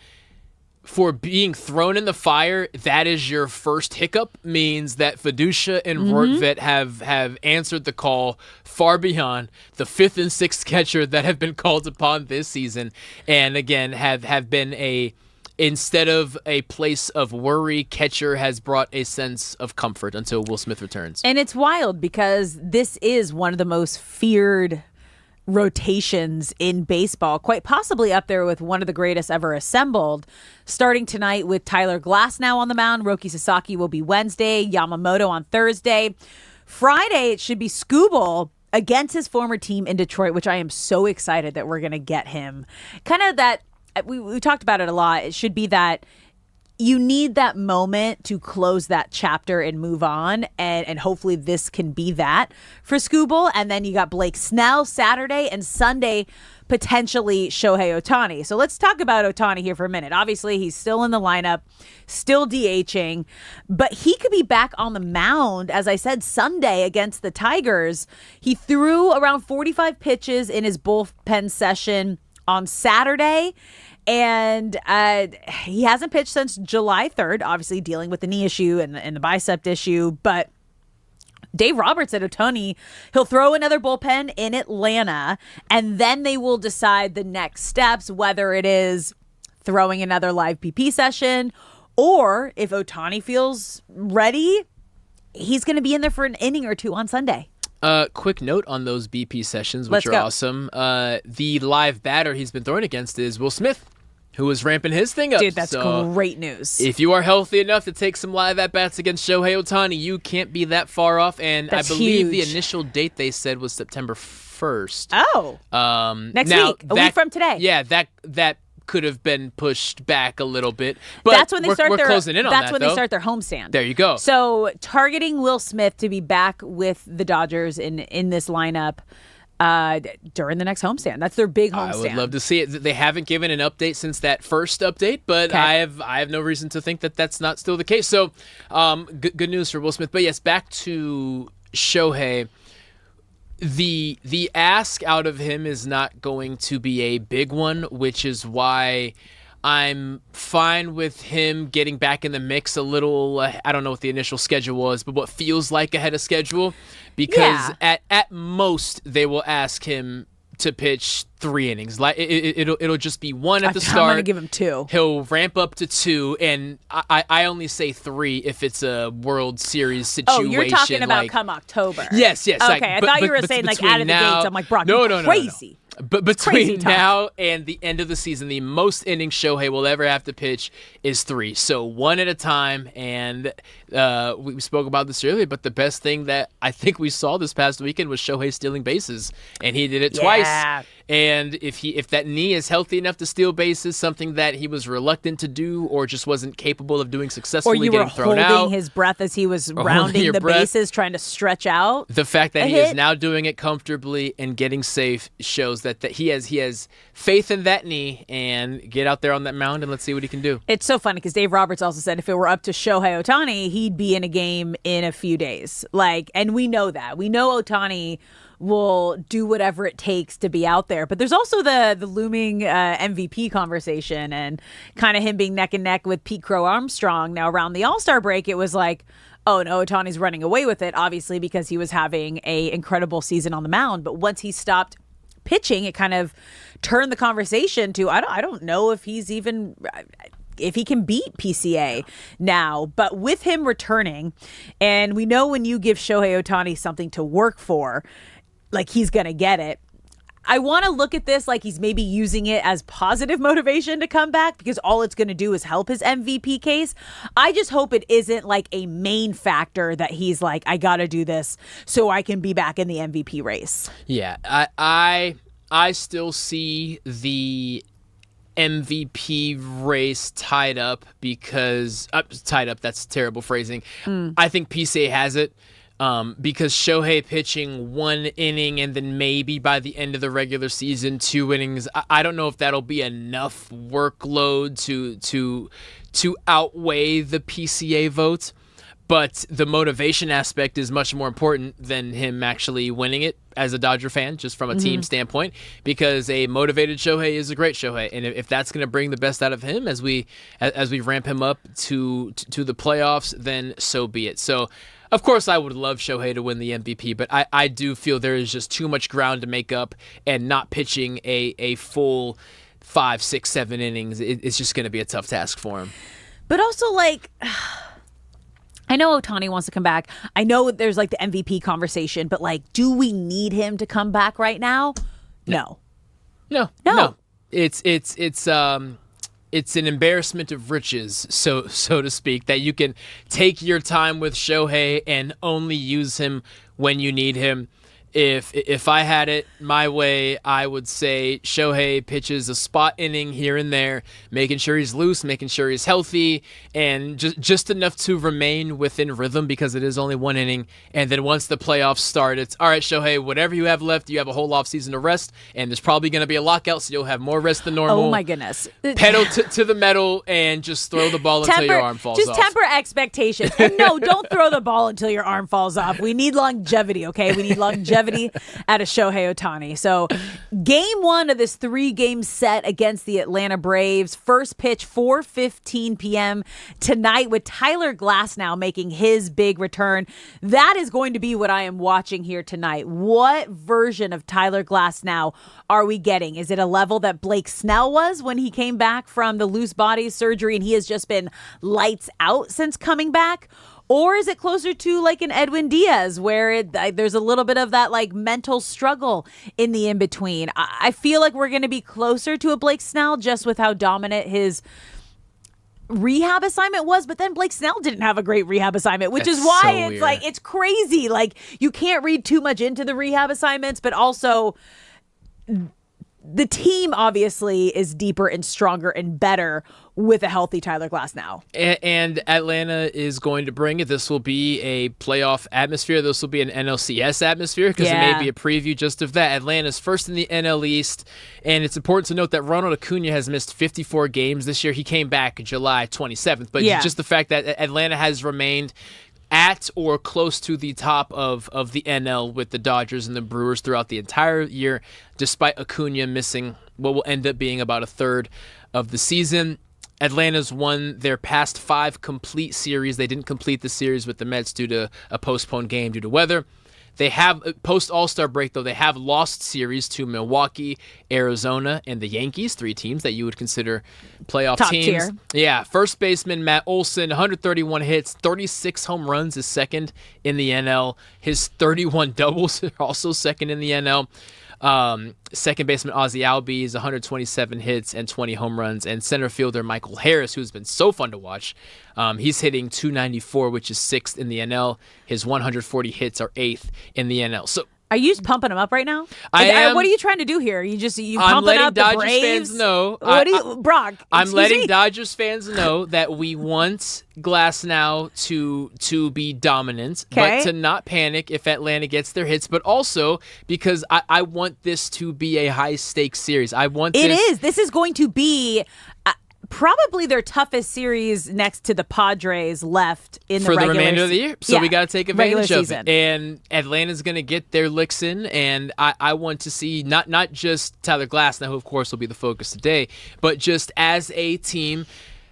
for being thrown in the fire, that is your first hiccup, means that Fiducia and Rortvedt have answered the call far beyond the 5th and 6th catcher that have been called upon this season. And again, have been instead of a place of worry, catcher has brought a sense of comfort until Will Smith returns. And it's wild because this is one of the most feared rotations in baseball, quite possibly up there with one of the greatest ever assembled. Starting tonight with Tyler Glasnow on the mound. Roki Sasaki will be Wednesday, Yamamoto on Thursday. Friday, it should be Skubal against his former team in Detroit, which I am so excited that we're going to get him. Kind of that, we talked about it a lot. It should be that you need that moment to close that chapter and move on, and hopefully this can be that for Skubal. And then you got Blake Snell Saturday, and Sunday potentially Shohei Ohtani. So let's talk about Ohtani here for a minute. Obviously, he's still in the lineup, still DHing, but he could be back on the mound, as I said, Sunday against the Tigers. He threw around 45 pitches in his bullpen session on Saturday, and he hasn't pitched since July 3rd, obviously dealing with the knee issue and the bicep issue. But Dave Roberts said Ohtani, he'll throw another bullpen in Atlanta, and then they will decide the next steps, whether it is throwing another live PP session, or if Ohtani feels ready, he's going to be in there for an inning or two on Sunday. Quick note on those BP sessions, which are awesome. The live batter he's been throwing against is Will Smith, who is ramping his thing up. Dude, that's great news. If you are healthy enough to take some live at-bats against Shohei Ohtani, you can't be that far off. And that's I believe huge. The initial date they said was September 1st. Oh. Next week. A week from today. Yeah, that could have been pushed back a little bit. But that's when they start we're closing in on that, they start their homestand. There you go. So targeting Will Smith to be back with the Dodgers in this lineup during the next homestand. That's their big homestand. I would love to see it. They haven't given an update since that first update, but I have no reason to think that that's not still the case. So good news for Will Smith. But yes, back to Shohei. The ask out of him is not going to be a big one, which is why I'm fine with him getting back in the mix a little. I don't know what the initial schedule was, but what feels like ahead of schedule, because at most they will ask him to pitch 3 innings. Like it'll just be 1 at the start. I'm gonna give him 2. He'll ramp up to 2, and I only say 3 if it's a World Series situation. Oh, you're talking about come October. Yes. Okay, I thought you were saying like out of the gates. I'm like, Brock, you're crazy. But between now and the end of the season, the most innings Shohei will ever have to pitch is 3. So 1 at a time. And we spoke about this earlier, but the best thing that I think we saw this past weekend was Shohei stealing bases. And he did it twice. And if that knee is healthy enough to steal bases, something that he was reluctant to do or just wasn't capable of doing successfully, or you getting were thrown out, holding his breath as he was rounding the bases, trying to stretch out. The fact that he is now doing it comfortably and getting safe shows that he has faith in that knee, and get out there on that mound and let's see what he can do. It's so funny because Dave Roberts also said if it were up to Shohei Ohtani, he'd be in a game in a few days. And we know that. We know Ohtani will do whatever it takes to be out there. But there's also the looming MVP conversation and kind of him being neck and neck with Pete Crow Armstrong. Now, around the All-Star break, it was like, oh, no, Ohtani's running away with it, obviously, because he was having an incredible season on the mound. But once he stopped pitching, it kind of turned the conversation to, I don't know if he's even... if he can beat PCA now. But with him returning, and we know when you give Shohei Ohtani something to work for, like he's going to get it. I want to look at this like he's maybe using it as positive motivation to come back because all it's going to do is help his MVP case. I just hope it isn't like a main factor that he's like, I got to do this so I can be back in the MVP race. Yeah, I still see the MVP race tied up because tied up. That's terrible phrasing. I think PCA has it because Shohei pitching 1 inning and then maybe by the end of the regular season 2 innings. I don't know if that'll be enough workload to outweigh the PCA vote. But the motivation aspect is much more important than him actually winning it as a Dodger fan, just from a team standpoint, because a motivated Shohei is a great Shohei. And if that's going to bring the best out of him as we ramp him up to the playoffs, then so be it. So, of course, I would love Shohei to win the MVP, but I do feel there is just too much ground to make up, and not pitching a full 5, 6, 7 innings, it's just going to be a tough task for him. But also, like... I know Ohtani wants to come back. I know there's like the MVP conversation, but like, do we need him to come back right now? No. It's an embarrassment of riches, so to speak, that you can take your time with Shohei and only use him when you need him. If I had it my way, I would say Shohei pitches a spot inning here and there, making sure he's loose, making sure he's healthy, and just enough to remain within rhythm because it is only 1 inning. And then once the playoffs start, it's, all right, Shohei, whatever you have left, you have a whole offseason to rest, and there's probably going to be a lockout, so you'll have more rest than normal. Oh, my goodness. Pedal to the metal and just throw the ball until your arm falls off. Just temper expectations. And no, don't throw the ball until your arm falls off. We need longevity, okay? We need longevity out of Shohei Ohtani. So game 1 of this 3-game set against the Atlanta Braves. First pitch 4:15 p.m. tonight with Tyler Glasnow making his big return. That is going to be what I am watching here tonight. What version of Tyler Glasnow are we getting? Is it a level that Blake Snell was when he came back from the loose body surgery and he has just been lights out since coming back? Or is it closer to like an Edwin Diaz where there's a little bit of that like mental struggle in the in-between? I feel like we're going to be closer to a Blake Snell just with how dominant his rehab assignment was. But then Blake Snell didn't have a great rehab assignment, which is why it's weird. Like, it's crazy. Like, you can't read too much into the rehab assignments, but also the team obviously is deeper and stronger and better with a healthy Tyler Glasnow. And Atlanta is going to bring it. This will be a playoff atmosphere. This will be an NLCS atmosphere because it may be a preview just of that. Atlanta's first in the NL East, and it's important to note that Ronald Acuna has missed 54 games this year. He came back July 27th, but just the fact that Atlanta has remained at or close to the top of the NL with the Dodgers and the Brewers throughout the entire year, despite Acuna missing what will end up being about a third of the season. Atlanta's won their past 5 complete series. They didn't complete the series with the Mets due to a postponed game due to weather. They have, post All-Star break, though, they have lost series to Milwaukee, Arizona, and the Yankees, 3 teams that you would consider playoff top teams. Tier. Yeah, first baseman Matt Olson, 131 hits, 36 home runs is second in the NL. His 31 doubles are also second in the NL. Second baseman Ozzie Albies, 127 hits and 20 home runs, and center fielder Michael Harris, who's been so fun to watch. He's hitting 294, which is 6th in the NL. His 140 hits are 8th in the NL. So, are you just pumping them up right now? I am. What are you trying to do here? You I'm pumping up Dodgers the Braves? fans know. Brock? I'm letting Dodgers fans know that we want Glasnow to be dominant, but to not panic if Atlanta gets their hits. But also because I want this to be a high stakes series. I want It is. This is going to be probably their toughest series next to the Padres left in for the remainder of the year. So we got to take advantage of season. it. And Atlanta's going to get their licks in. And I want to see not just Tyler Glasnow, who of course will be the focus today, but just as a team,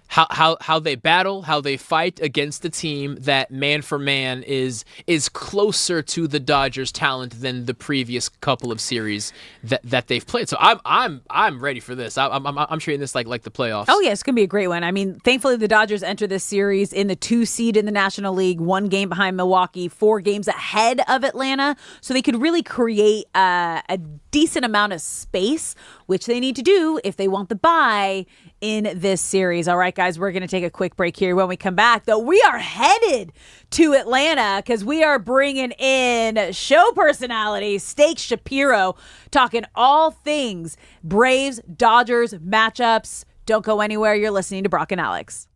how they battle, how they fight against the team that man for man is closer to the Dodgers' talent than the previous couple of series that they've played. So I'm ready for this. I'm treating this like the playoffs. Oh yeah, it's gonna be a great one. I mean, thankfully the Dodgers enter this series in the 2 seed in the National League, 1 game behind Milwaukee, 4 games ahead of Atlanta, so they could really create a decent amount of space, which they need to do if they want the bye in this series. All right, guys, we're going to take a quick break here. When we come back, though, we are headed to Atlanta because we are bringing in show personality Steak Shapiro, talking all things Braves, Dodgers, matchups. Don't go anywhere. You're listening to Brock and Alex.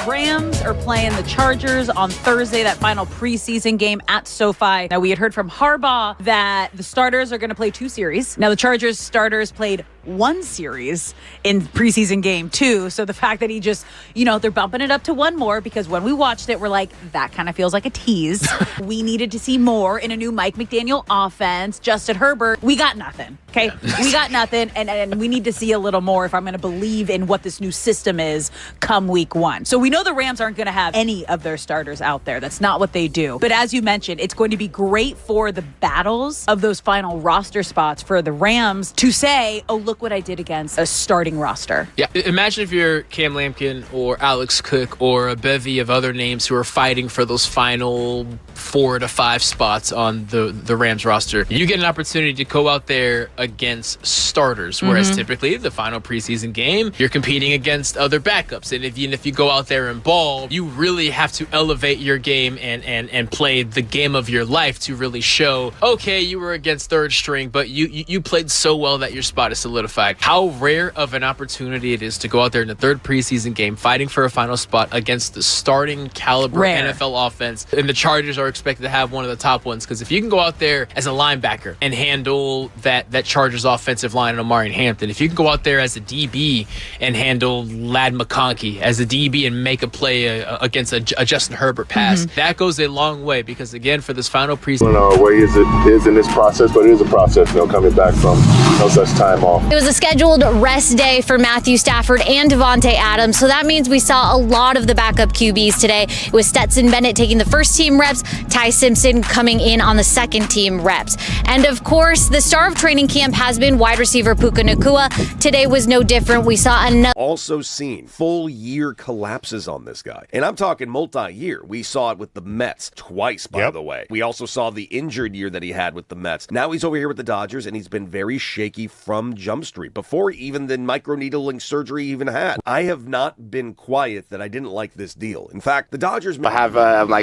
Rams are playing the Chargers on Thursday, that final preseason game at SoFi. Now, we had heard from Harbaugh that the starters are going to play 2 series. Now, the Chargers starters played 1 series in preseason game 2. So the fact that he just, they're bumping it up to 1 more because when we watched it, we're like, that kind of feels like a tease. We needed to see more in a new Mike McDaniel offense. Justin Herbert, we got nothing. Okay, we got nothing, and we need to see a little more if I'm going to believe in what this new system is come week 1. So we know the Rams aren't going to have any of their starters out there. That's not what they do. But as you mentioned, it's going to be great for the battles of those final roster spots for the Rams to say, oh, look what I did against a starting roster. Yeah, imagine if you're Cam Lampkin or Alex Cook or a bevy of other names who are fighting for those final 4 to 5 spots on the Rams roster. You get an opportunity to go out there against starters, whereas typically the final preseason game, you're competing against other backups. And if you go out there and ball, you really have to elevate your game and play the game of your life to really show, okay, you were against third string, but you played so well that your spot is solidified. How rare of an opportunity it is to go out there in the 3rd preseason game fighting for a final spot against the starting caliber NFL offense. And the Chargers are expected to have one of the top ones, because if you can go out there as a linebacker and handle that Chargers offensive line and Omari Hampton, if you can go out there as a DB and handle Ladd McConkey as a DB and make a play against a Justin Herbert pass, that goes a long way, because again, for this final preseason, I don't know where he is in this process, but it is a process, coming back from no such time off. It was a scheduled rest day for Matthew Stafford and Devontae Adams, so that means we saw a lot of the backup QBs today. It was Stetson Bennett taking the first team reps, Ty Simpson coming in on the second team reps. And of course, the star of training camp has been wide receiver Puka Nacua. Today was no different. We saw another. Also seen full year collapses on this guy. And I'm talking multi-year. We saw it with the Mets twice, by the way. We also saw the injured year that he had with the Mets. Now he's over here with the Dodgers, and he's been very shaky from Jump Street, before even the microneedling surgery even had. I have not been quiet that I didn't like this deal. In fact, the Dodgers have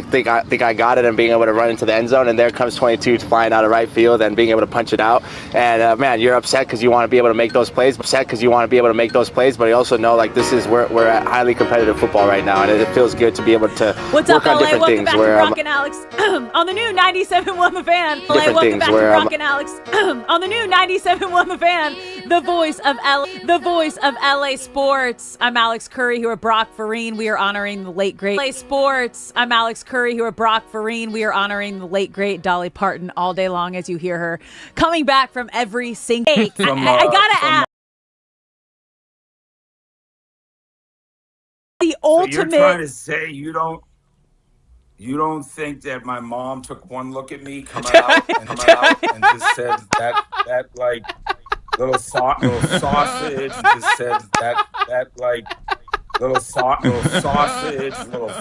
think I got it, and being able to run into the end zone, and there comes 22 flying out of right field and being able to punch it out. And man, you're upset because you want to be able to make those plays. But you also know we're at highly competitive football right now, and it feels good to be able to What's work up, on LA? different Welcome things. back to Brock and Alex on the new 97.1 The Fan. LA, welcome back to Brock and Alex on the new 97.1 The Fan. The voice of LA Sports. I'm Alex Curry here with Brock Farine. We are honoring the late great LA Sports. I'm Alex Curry here with Brock Farine. We are honoring the late great Dolly Parton all day long as you hear her coming back from every single. I gotta ask. The ultimate. So you're trying to say you don't think that my mom took one look at me coming out and just said that like little sausage, just said that like little sausage, little